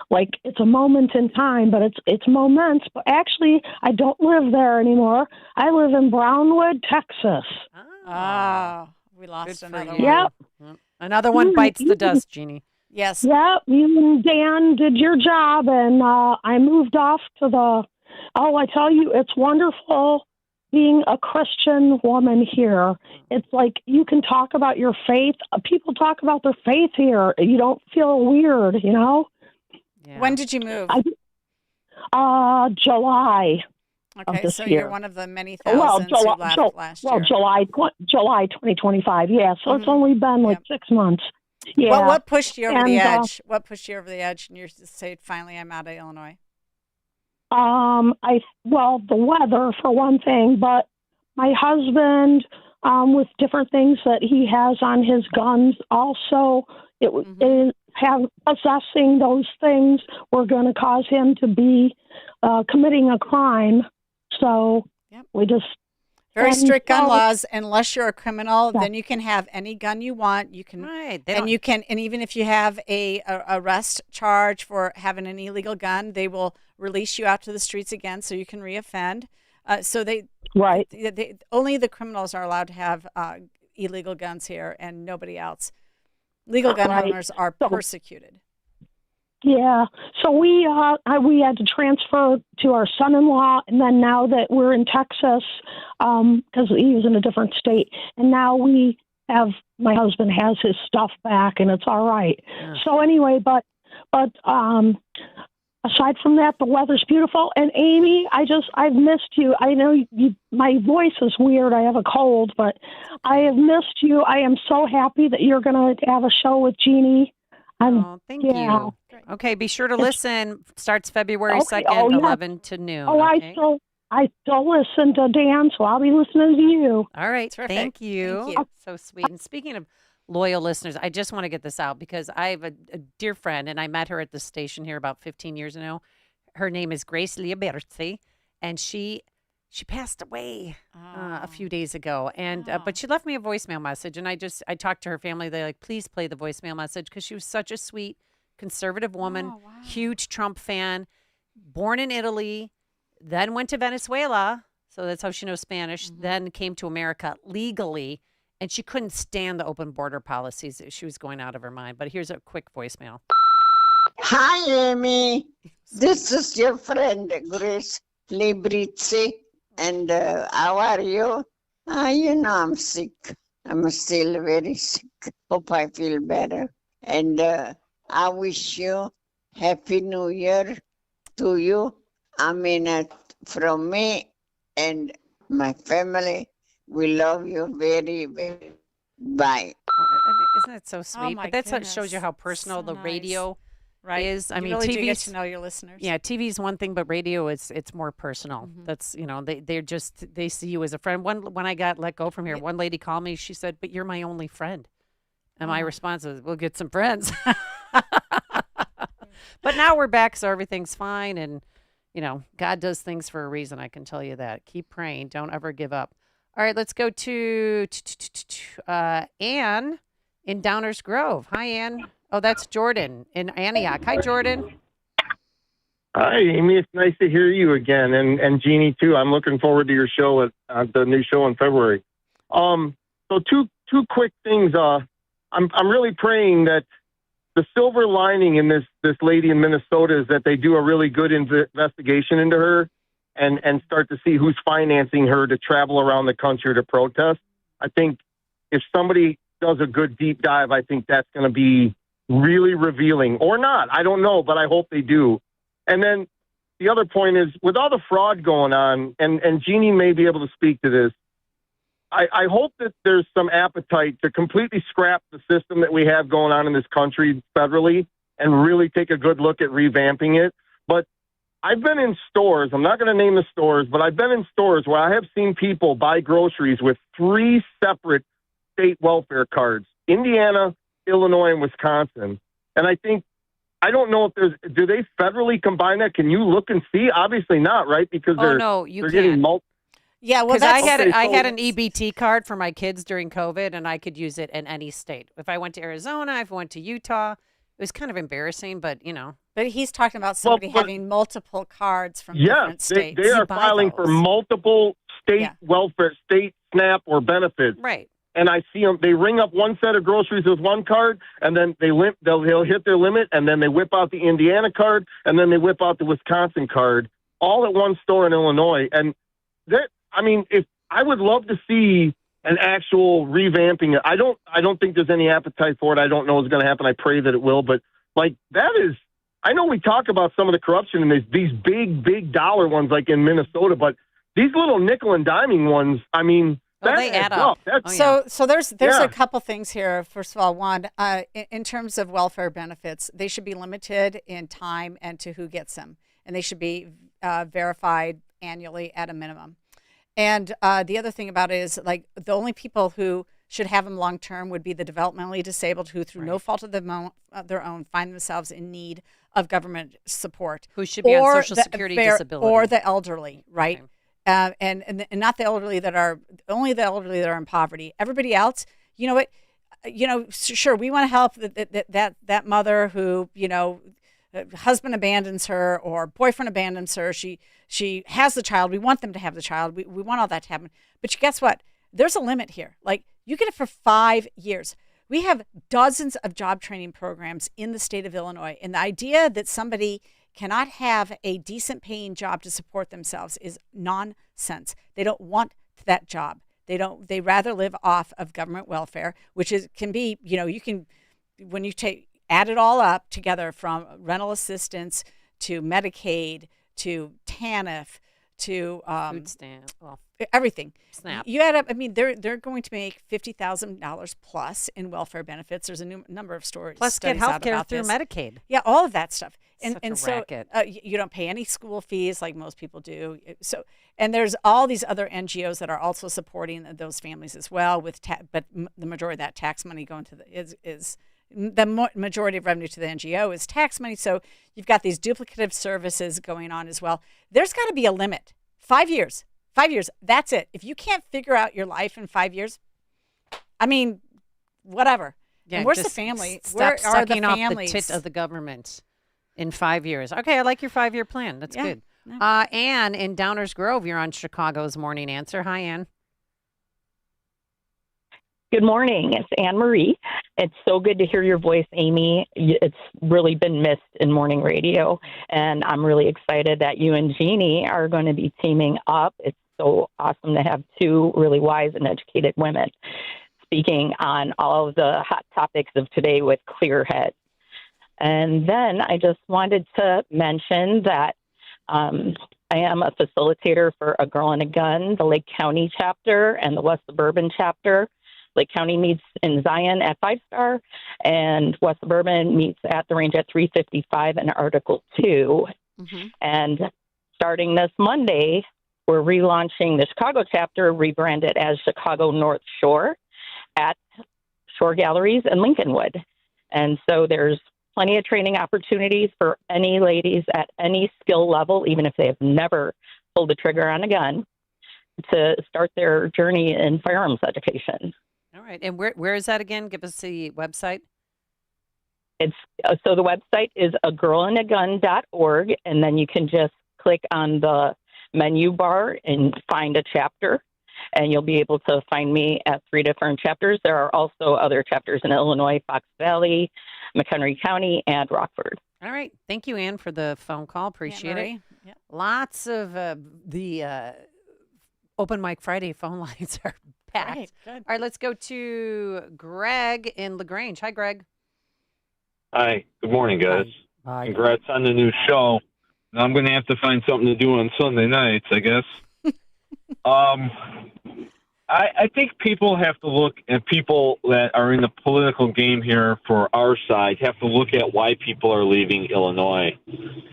like it's a moment in time, but it's moments. But actually, I don't live there anymore. I live in Brownwood, Texas. Oh, we lost another one. Yep. Another one bites the dust, Jeannie. Yes. Yep. You and Dan did your job, and I moved off to the. Oh, I tell you, it's wonderful being a Christian woman here. It's like you can talk about your faith. People talk about their faith here. You don't feel weird, you know? When did you move? July. Of Okay, this so year. you're one of the many thousands who left last year. July 2025. Yeah, so it's only been like 6 months. Yeah. What pushed you over the And, edge? What pushed you over the edge and you say, finally, I'm out of Illinois? The weather for one thing, but my husband, with different things that he has on his guns, also possessing those things were going to cause him to be committing a crime. So we just Very strict gun so- laws. Unless you're a criminal, then you can have any gun you want. You can, don't- and even if you have a arrest charge for having an illegal gun, they will release you out to the streets again, so you can reoffend. So they only the criminals are allowed to have illegal guns here, and nobody else. Legal gun Right. owners are persecuted. Yeah. So we had to transfer to our son-in-law, and then now that we're in Texas, because he was in a different state, and now my husband has his stuff back, and it's all right. So anyway, but aside from that, the weather's beautiful. And Amy, I've missed you. I know my voice is weird. I have a cold, but I have missed you. I am so happy that you're going to have a show with Jeannie. Thank you. Okay, be sure to listen. Starts February 2nd, yeah. 11 to noon. I still listen to Dan, so I'll be listening to you. All right. Terrific. Thank you. Thank you. So sweet. And speaking of loyal listeners, I just want to get this out because I have a dear friend, and I met her at the station here about 15 years ago. Her name is Grace Liaberti, and she passed away a few days ago. And but she left me a voicemail message, and I talked to her family. They're like, please play the voicemail message because she was such a sweet conservative woman, huge Trump fan, born in Italy, then went to Venezuela. So that's how she knows Spanish. Then came to America legally. And she couldn't stand the open border policies. She was going out of her mind. But here's a quick voicemail. Hi, Amy. This is your friend, Grace Librizzi. And how are you? I'm sick. I'm still very sick. Hope I feel better. And I wish you Happy New Year to you. I mean, from me and my family. We love you very, very. Bye. Isn't that so sweet? my But that's what goodness. shows you how personal So the nice. radio Right. is. I You mean, really do get TV's to know your listeners. Yeah, TV's one thing, but radio it's more personal. Mm-hmm. That's they see you as a friend. When I got let go from here, one lady called me. She said, "But you're my only friend," and my response was, "We'll get some friends." But now we're back, so everything's fine, and God does things for a reason. I can tell you that. Keep praying. Don't ever give up. All right, let's go to Ann in Downers Grove. Hi, Ann. Oh, that's Jordan in Antioch. Hi, Jordan. Hi, Amy. It's nice to hear you again, and Jeannie too. I'm looking forward to your show at the new show in February. So two quick things. I'm really praying that the silver lining in this lady in Minnesota is that they do a really good investigation into her and start to see who's financing her to travel around the country to protest. I think if somebody does a good deep dive, I think that's going to be really revealing, or not. I don't know, but I hope they do. And then the other point is, with all the fraud going on, and Jeannie may be able to speak to this, I hope that there's some appetite to completely scrap the system that we have going on in this country federally and really take a good look at revamping it. But I've been in stores. I'm not going to name the stores, but I've been in stores where I have seen people buy groceries with 3 separate state welfare cards: Indiana, Illinois, and Wisconsin. And I don't know if do they federally combine that? Can you look and see? Obviously not, right? Because they're getting multiple. Yeah, well, I had an EBT card for my kids during COVID, and I could use it in any state. If I went to Arizona, if I went to Utah, it was kind of embarrassing, but But he's talking about somebody having multiple cards from different states. They are filing for multiple state welfare, state SNAP or benefits. Right. And I see them. They ring up one set of groceries with one card, and then they'll hit their limit, and then they whip out the Indiana card, and then they whip out the Wisconsin card, all at one store in Illinois. And if I would love to see an actual revamping. I don't think there's any appetite for it. I don't know what's going to happen. I pray that it will. But that is, I know we talk about some of the corruption in these big dollar ones like in Minnesota, but these little nickel and diming ones, they add up. So there's a couple things here. First of all, one, in terms of welfare benefits, they should be limited in time and to who gets them, and they should be verified annually at a minimum. And the other thing about it is, the only people who should have them long term would be the developmentally disabled who, through no fault of their own, find themselves in need of government support. Who should be on Social Security disability. Or the elderly, right? Okay. And not the elderly only the elderly that are in poverty. Everybody else, you know what? Sure, we want to help that mother who, husband abandons her or boyfriend abandons her. She has the child. We want them to have the child. We want all that to happen. But guess what? There's a limit here. You get it for 5 years. We have dozens of job training programs in the state of Illinois. And the idea that somebody cannot have a decent paying job to support themselves is nonsense. They don't want that job. They rather live off of government welfare, which can be, when you add it all up together, from rental assistance to Medicaid to TANF to food stamp, everything. SNAP. You add up. They're going to make $50,000 plus in welfare benefits. There's a number of stories. Plus, get health care through Medicaid. Yeah, all of that stuff. And Such a racket. So you don't pay any school fees like most people do. So, and there's all these other NGOs that are also supporting those families as well. But the majority of that tax money going to the majority of revenue to the NGO is tax money. So you've got these duplicative services going on as well. There's got to be a limit. 5 years. 5 years. That's it. If you can't figure out your life in 5 years, whatever. Yeah, and where's the family? Stop sucking off the tit of the government in 5 years. Okay, I like your 5-year plan. That's good. Yeah. Ann in Downers Grove, you're on Chicago's Morning Answer. Hi, Ann. Good morning. It's Anne Marie. It's so good to hear your voice, Amy. It's really been missed in morning radio, and I'm really excited that you and Jeannie are going to be teaming up. It's so awesome to have two really wise and educated women speaking on all of the hot topics of today with clear heads. And then I just wanted to mention that I am a facilitator for A Girl and a Gun, the Lake County chapter and the West Suburban chapter. Lake County meets in Zion at 5 Star, and West Suburban meets at the range at 355 in Article 2. Mm-hmm. And starting this Monday, we're relaunching the Chicago chapter, rebranded as Chicago North Shore at Shore Galleries in Lincolnwood. And so there's plenty of training opportunities for any ladies at any skill level, even if they have never pulled the trigger on a gun, to start their journey in firearms education. All right. And where is that again? Give us the website. It's so the website is agirlandagun.org, and then you can just click on the menu bar and find a chapter, and you'll be able to find me at 3 different chapters. There are also other chapters in Illinois, Fox Valley, McHenry County, and Rockford. All right. Thank you, Ann, for the phone call. Appreciate it. Yeah. Lots of the Open Mic Friday phone lines are packed. Right, good. All right, let's go to Greg in LaGrange. Hi, Greg. Hi. Good morning, guys. Hi. Congrats on the new show. Now I'm going to have to find something to do on Sunday nights, I guess. I think people have to look, and people that are in the political game here for our side have to look at why people are leaving Illinois.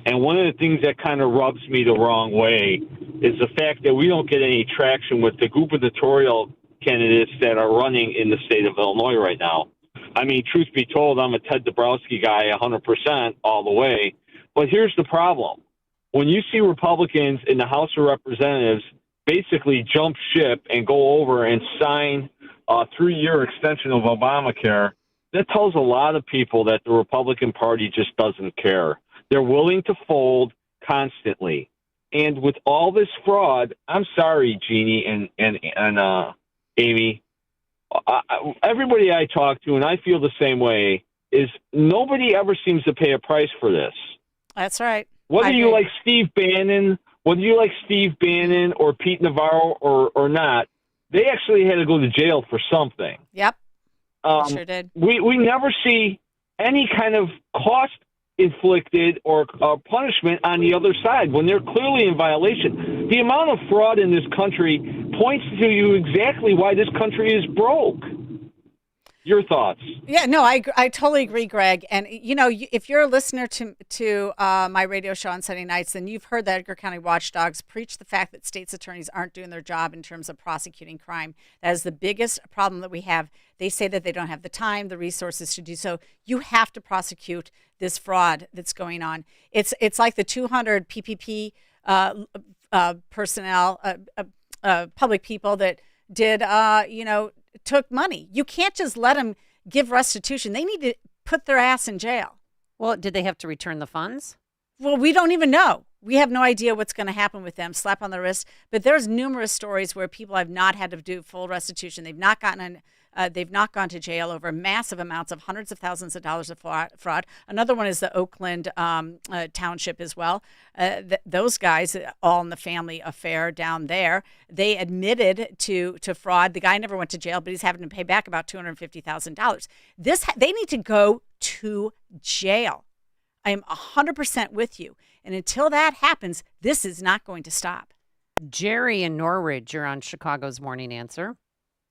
And one of the things that kind of rubs me the wrong way is the fact that we don't get any traction with the gubernatorial candidates that are running in the state of Illinois right now. I mean, truth be told, I'm a Ted Dabrowski guy 100% all the way. But here's the problem. When you see Republicans in the House of Representatives basically jump ship and go over and sign a 3-year extension of Obamacare, that tells a lot of people that the Republican Party just doesn't care. They're willing to fold constantly. And with all this fraud, I'm sorry, Jeannie and Amy, everybody I talk to, and I feel the same way, is nobody ever seems to pay a price for this. That's right. Whether you like Steve Bannon or Pete Navarro or not, they actually had to go to jail for something. Yep. Sure did. We never see any kind of cost inflicted or punishment on the other side when they're clearly in violation. The amount of fraud in this country points to you exactly why this country is broke. Your thoughts? Yeah, no, I totally agree, Greg. And, you know, if you're a listener to my radio show on Sunday nights, then you've heard the Edgar County Watchdogs preach the fact that state's attorneys aren't doing their job in terms of prosecuting crime. That is the biggest problem that we have. They say that they don't have the time, the resources to do so. You have to prosecute this fraud that's going on. It's like the 200 PPP personnel, public people that did, took money. You can't just let them give restitution. They need to put their ass in jail. Well, did they have to return the funds? Well, we don't even know. We have no idea what's going to happen with them. Slap on the wrist. But there's numerous stories where people have not had to do full restitution. They've not gone to jail over massive amounts of hundreds of thousands of dollars of fraud. Another one is the Oakland Township as well. Those guys, all in the family affair down there, they admitted to fraud. The guy never went to jail, but he's having to pay back about $250,000. They need to go to jail. I am 100% with you. And until that happens, this is not going to stop. Jerry in Norridge, you're on Chicago's Morning Answer.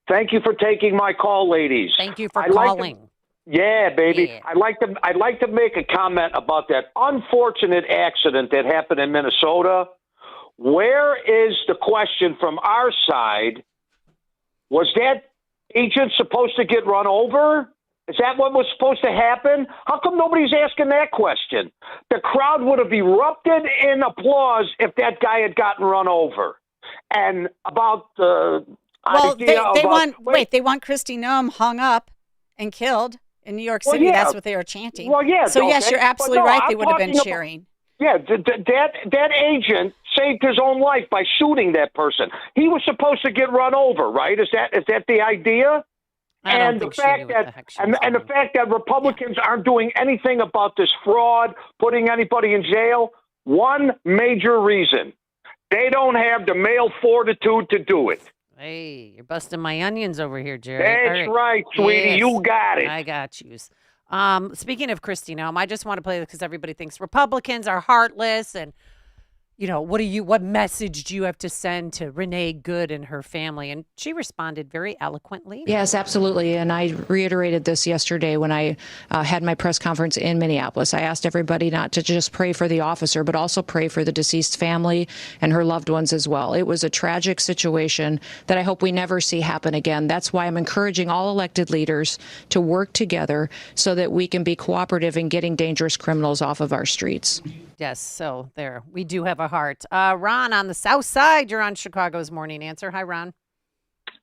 Thank you for taking my call, ladies. Thank you for calling. Yeah, baby. Yeah. I'd like to make a comment about that unfortunate accident that happened in Minnesota. Where is the question from our side? Was that agent supposed to get run over? Is that what was supposed to happen? How come nobody's asking that question? The crowd would have erupted in applause if that guy had gotten run over. And about the they want Kristi Noem hung up and killed in New York City. Well, yeah. That's what they were chanting. Well, yeah. So yes, you're absolutely right. They would have been cheering. That agent saved his own life by shooting that person. He was supposed to get run over, right? Is that the idea? And the fact that Republicans aren't doing anything about this fraud, putting anybody in jail, one major reason: they don't have the male fortitude to do it. Hey, you're busting my onions over here, Jerry. That's right, sweetie. Yes, you got it. I got you. Speaking of Kristi Noem, I just want to play this because everybody thinks Republicans are heartless and, you know, what message do you have to send to Renee Good and her family? And she responded very eloquently. Yes, absolutely. And I reiterated this yesterday when I had my press conference in Minneapolis. I asked everybody not to just pray for the officer, but also pray for the deceased family and her loved ones as well. It was a tragic situation that I hope we never see happen again. That's why I'm encouraging all elected leaders to work together so that we can be cooperative in getting dangerous criminals off of our streets. Yes, so there. We do have a heart. Ron on the South Side, you're on Chicago's Morning Answer. Hi, Ron.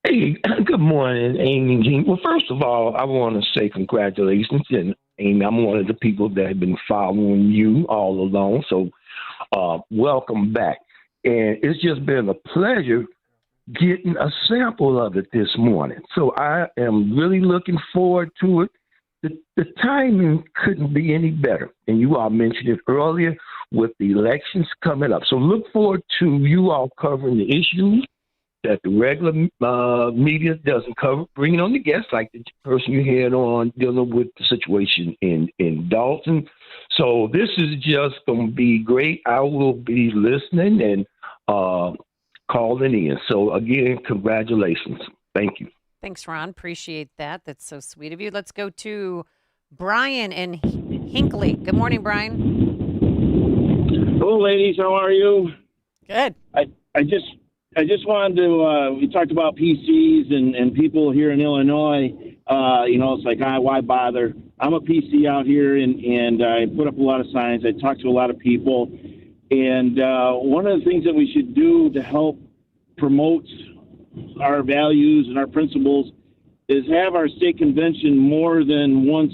Hey, good morning, Amy and Jean. Well, first of all, I want to say congratulations. And Amy, I'm one of the people that have been following you all along. So welcome back. And it's just been a pleasure getting a sample of it this morning. So I am really looking forward to it. The timing couldn't be any better. And you all mentioned it earlier with the elections coming up. So look forward to you all covering the issues that the regular media doesn't cover, bringing on the guests like the person you had on dealing with the situation in Dalton. So this is just going to be great. I will be listening and calling in. So, again, congratulations. Thank you. Thanks, Ron. Appreciate that. That's so sweet of you. Let's go to Brian in Hinckley. Good morning, Brian. Hello, ladies. How are you? Good. I just wanted to. We talked about PCs and people here in Illinois. It's like, why bother? I'm a PC out here, and I put up a lot of signs. I talk to a lot of people, and one of the things that we should do to help promote our values and our principles is have our state convention more than once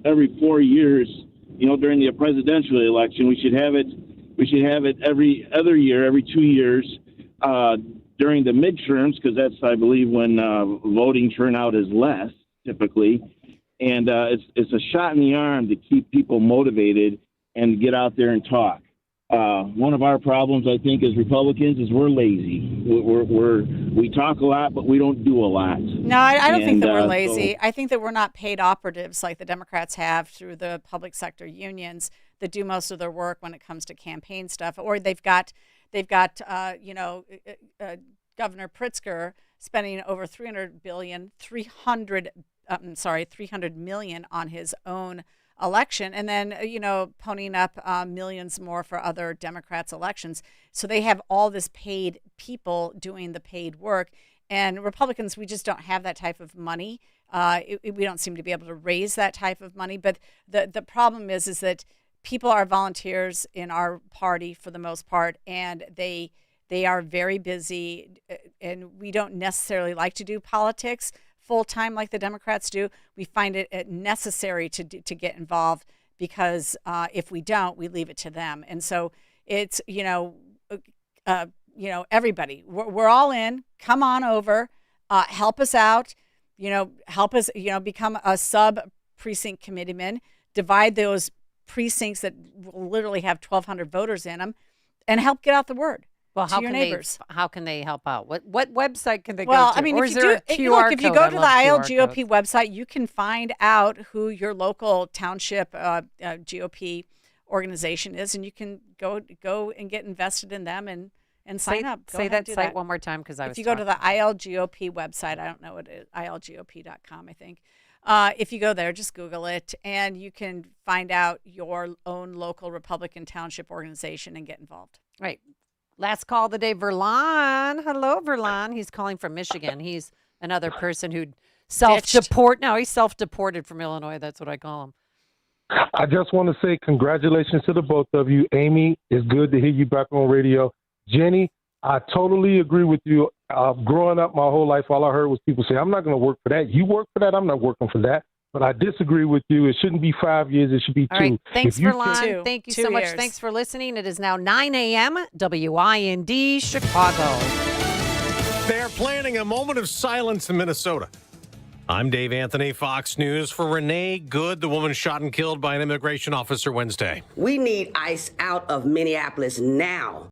every 4 years. During the presidential election, we should have it. We should have it every other year, every 2 years, during the midterms, because that's, I believe, when voting turnout is less typically. And it's a shot in the arm to keep people motivated and get out there and talk. One of our problems, I think, as Republicans is we're lazy. We talk a lot, but we don't do a lot. No, I don't think that we're lazy. I think that we're not paid operatives like the Democrats have through the public sector unions that do most of their work when it comes to campaign stuff. Or they've got Governor Pritzker spending over $300 million on his own election, and then ponying up millions more for other Democrats' elections. So they have all this paid people doing the paid work, and Republicans, we just don't have that type of money. We don't seem to be able to raise that type of money. But the problem is that people are volunteers in our party for the most part, and they are very busy, and we don't necessarily like to do politics full time like the Democrats do. We find it necessary to get involved because if we don't, we leave it to them. And so it's everybody. We're all in. Come on over. Help us out. Help us. Become a sub precinct committeeman. Divide those precincts that will literally have 1,200 voters in them, and help get out the word. Well, to your neighbors. How can they help out? What website can they go Well, to? I mean, or if is you there do, a QR code? if you go to the ILGOP codes. website, you can find out who your local township GOP organization is, and you can go and get invested in them and sign up. Go say ahead and that do site one more time, because If you go to the ILGOP website, I don't know what it is, ilgop.com, I think. If you go there, just Google it, and you can find out your own local Republican township organization and get involved. Right. Last call of the day, Verlon. Hello, Verlon. He's calling from Michigan. He's another person who he's self-deported from Illinois. That's what I call him. I just want to say congratulations to the both of you. Amy, it's good to hear you back on radio. Jenny, I totally agree with you. Growing up my whole life, all I heard was people say, I'm not going to work for that. You work for that. I'm not working for that. But I disagree with you. It shouldn't be 5 years. It should be 2. All right. Thanks, Verlon. Two. Thank you 2 so much. years. Thanks for listening. It is now 9 a.m. WIND Chicago. They're planning a moment of silence in Minnesota. I'm Dave Anthony, Fox News, for Renee Good, the woman shot and killed by an immigration officer Wednesday. We need ICE out of Minneapolis now.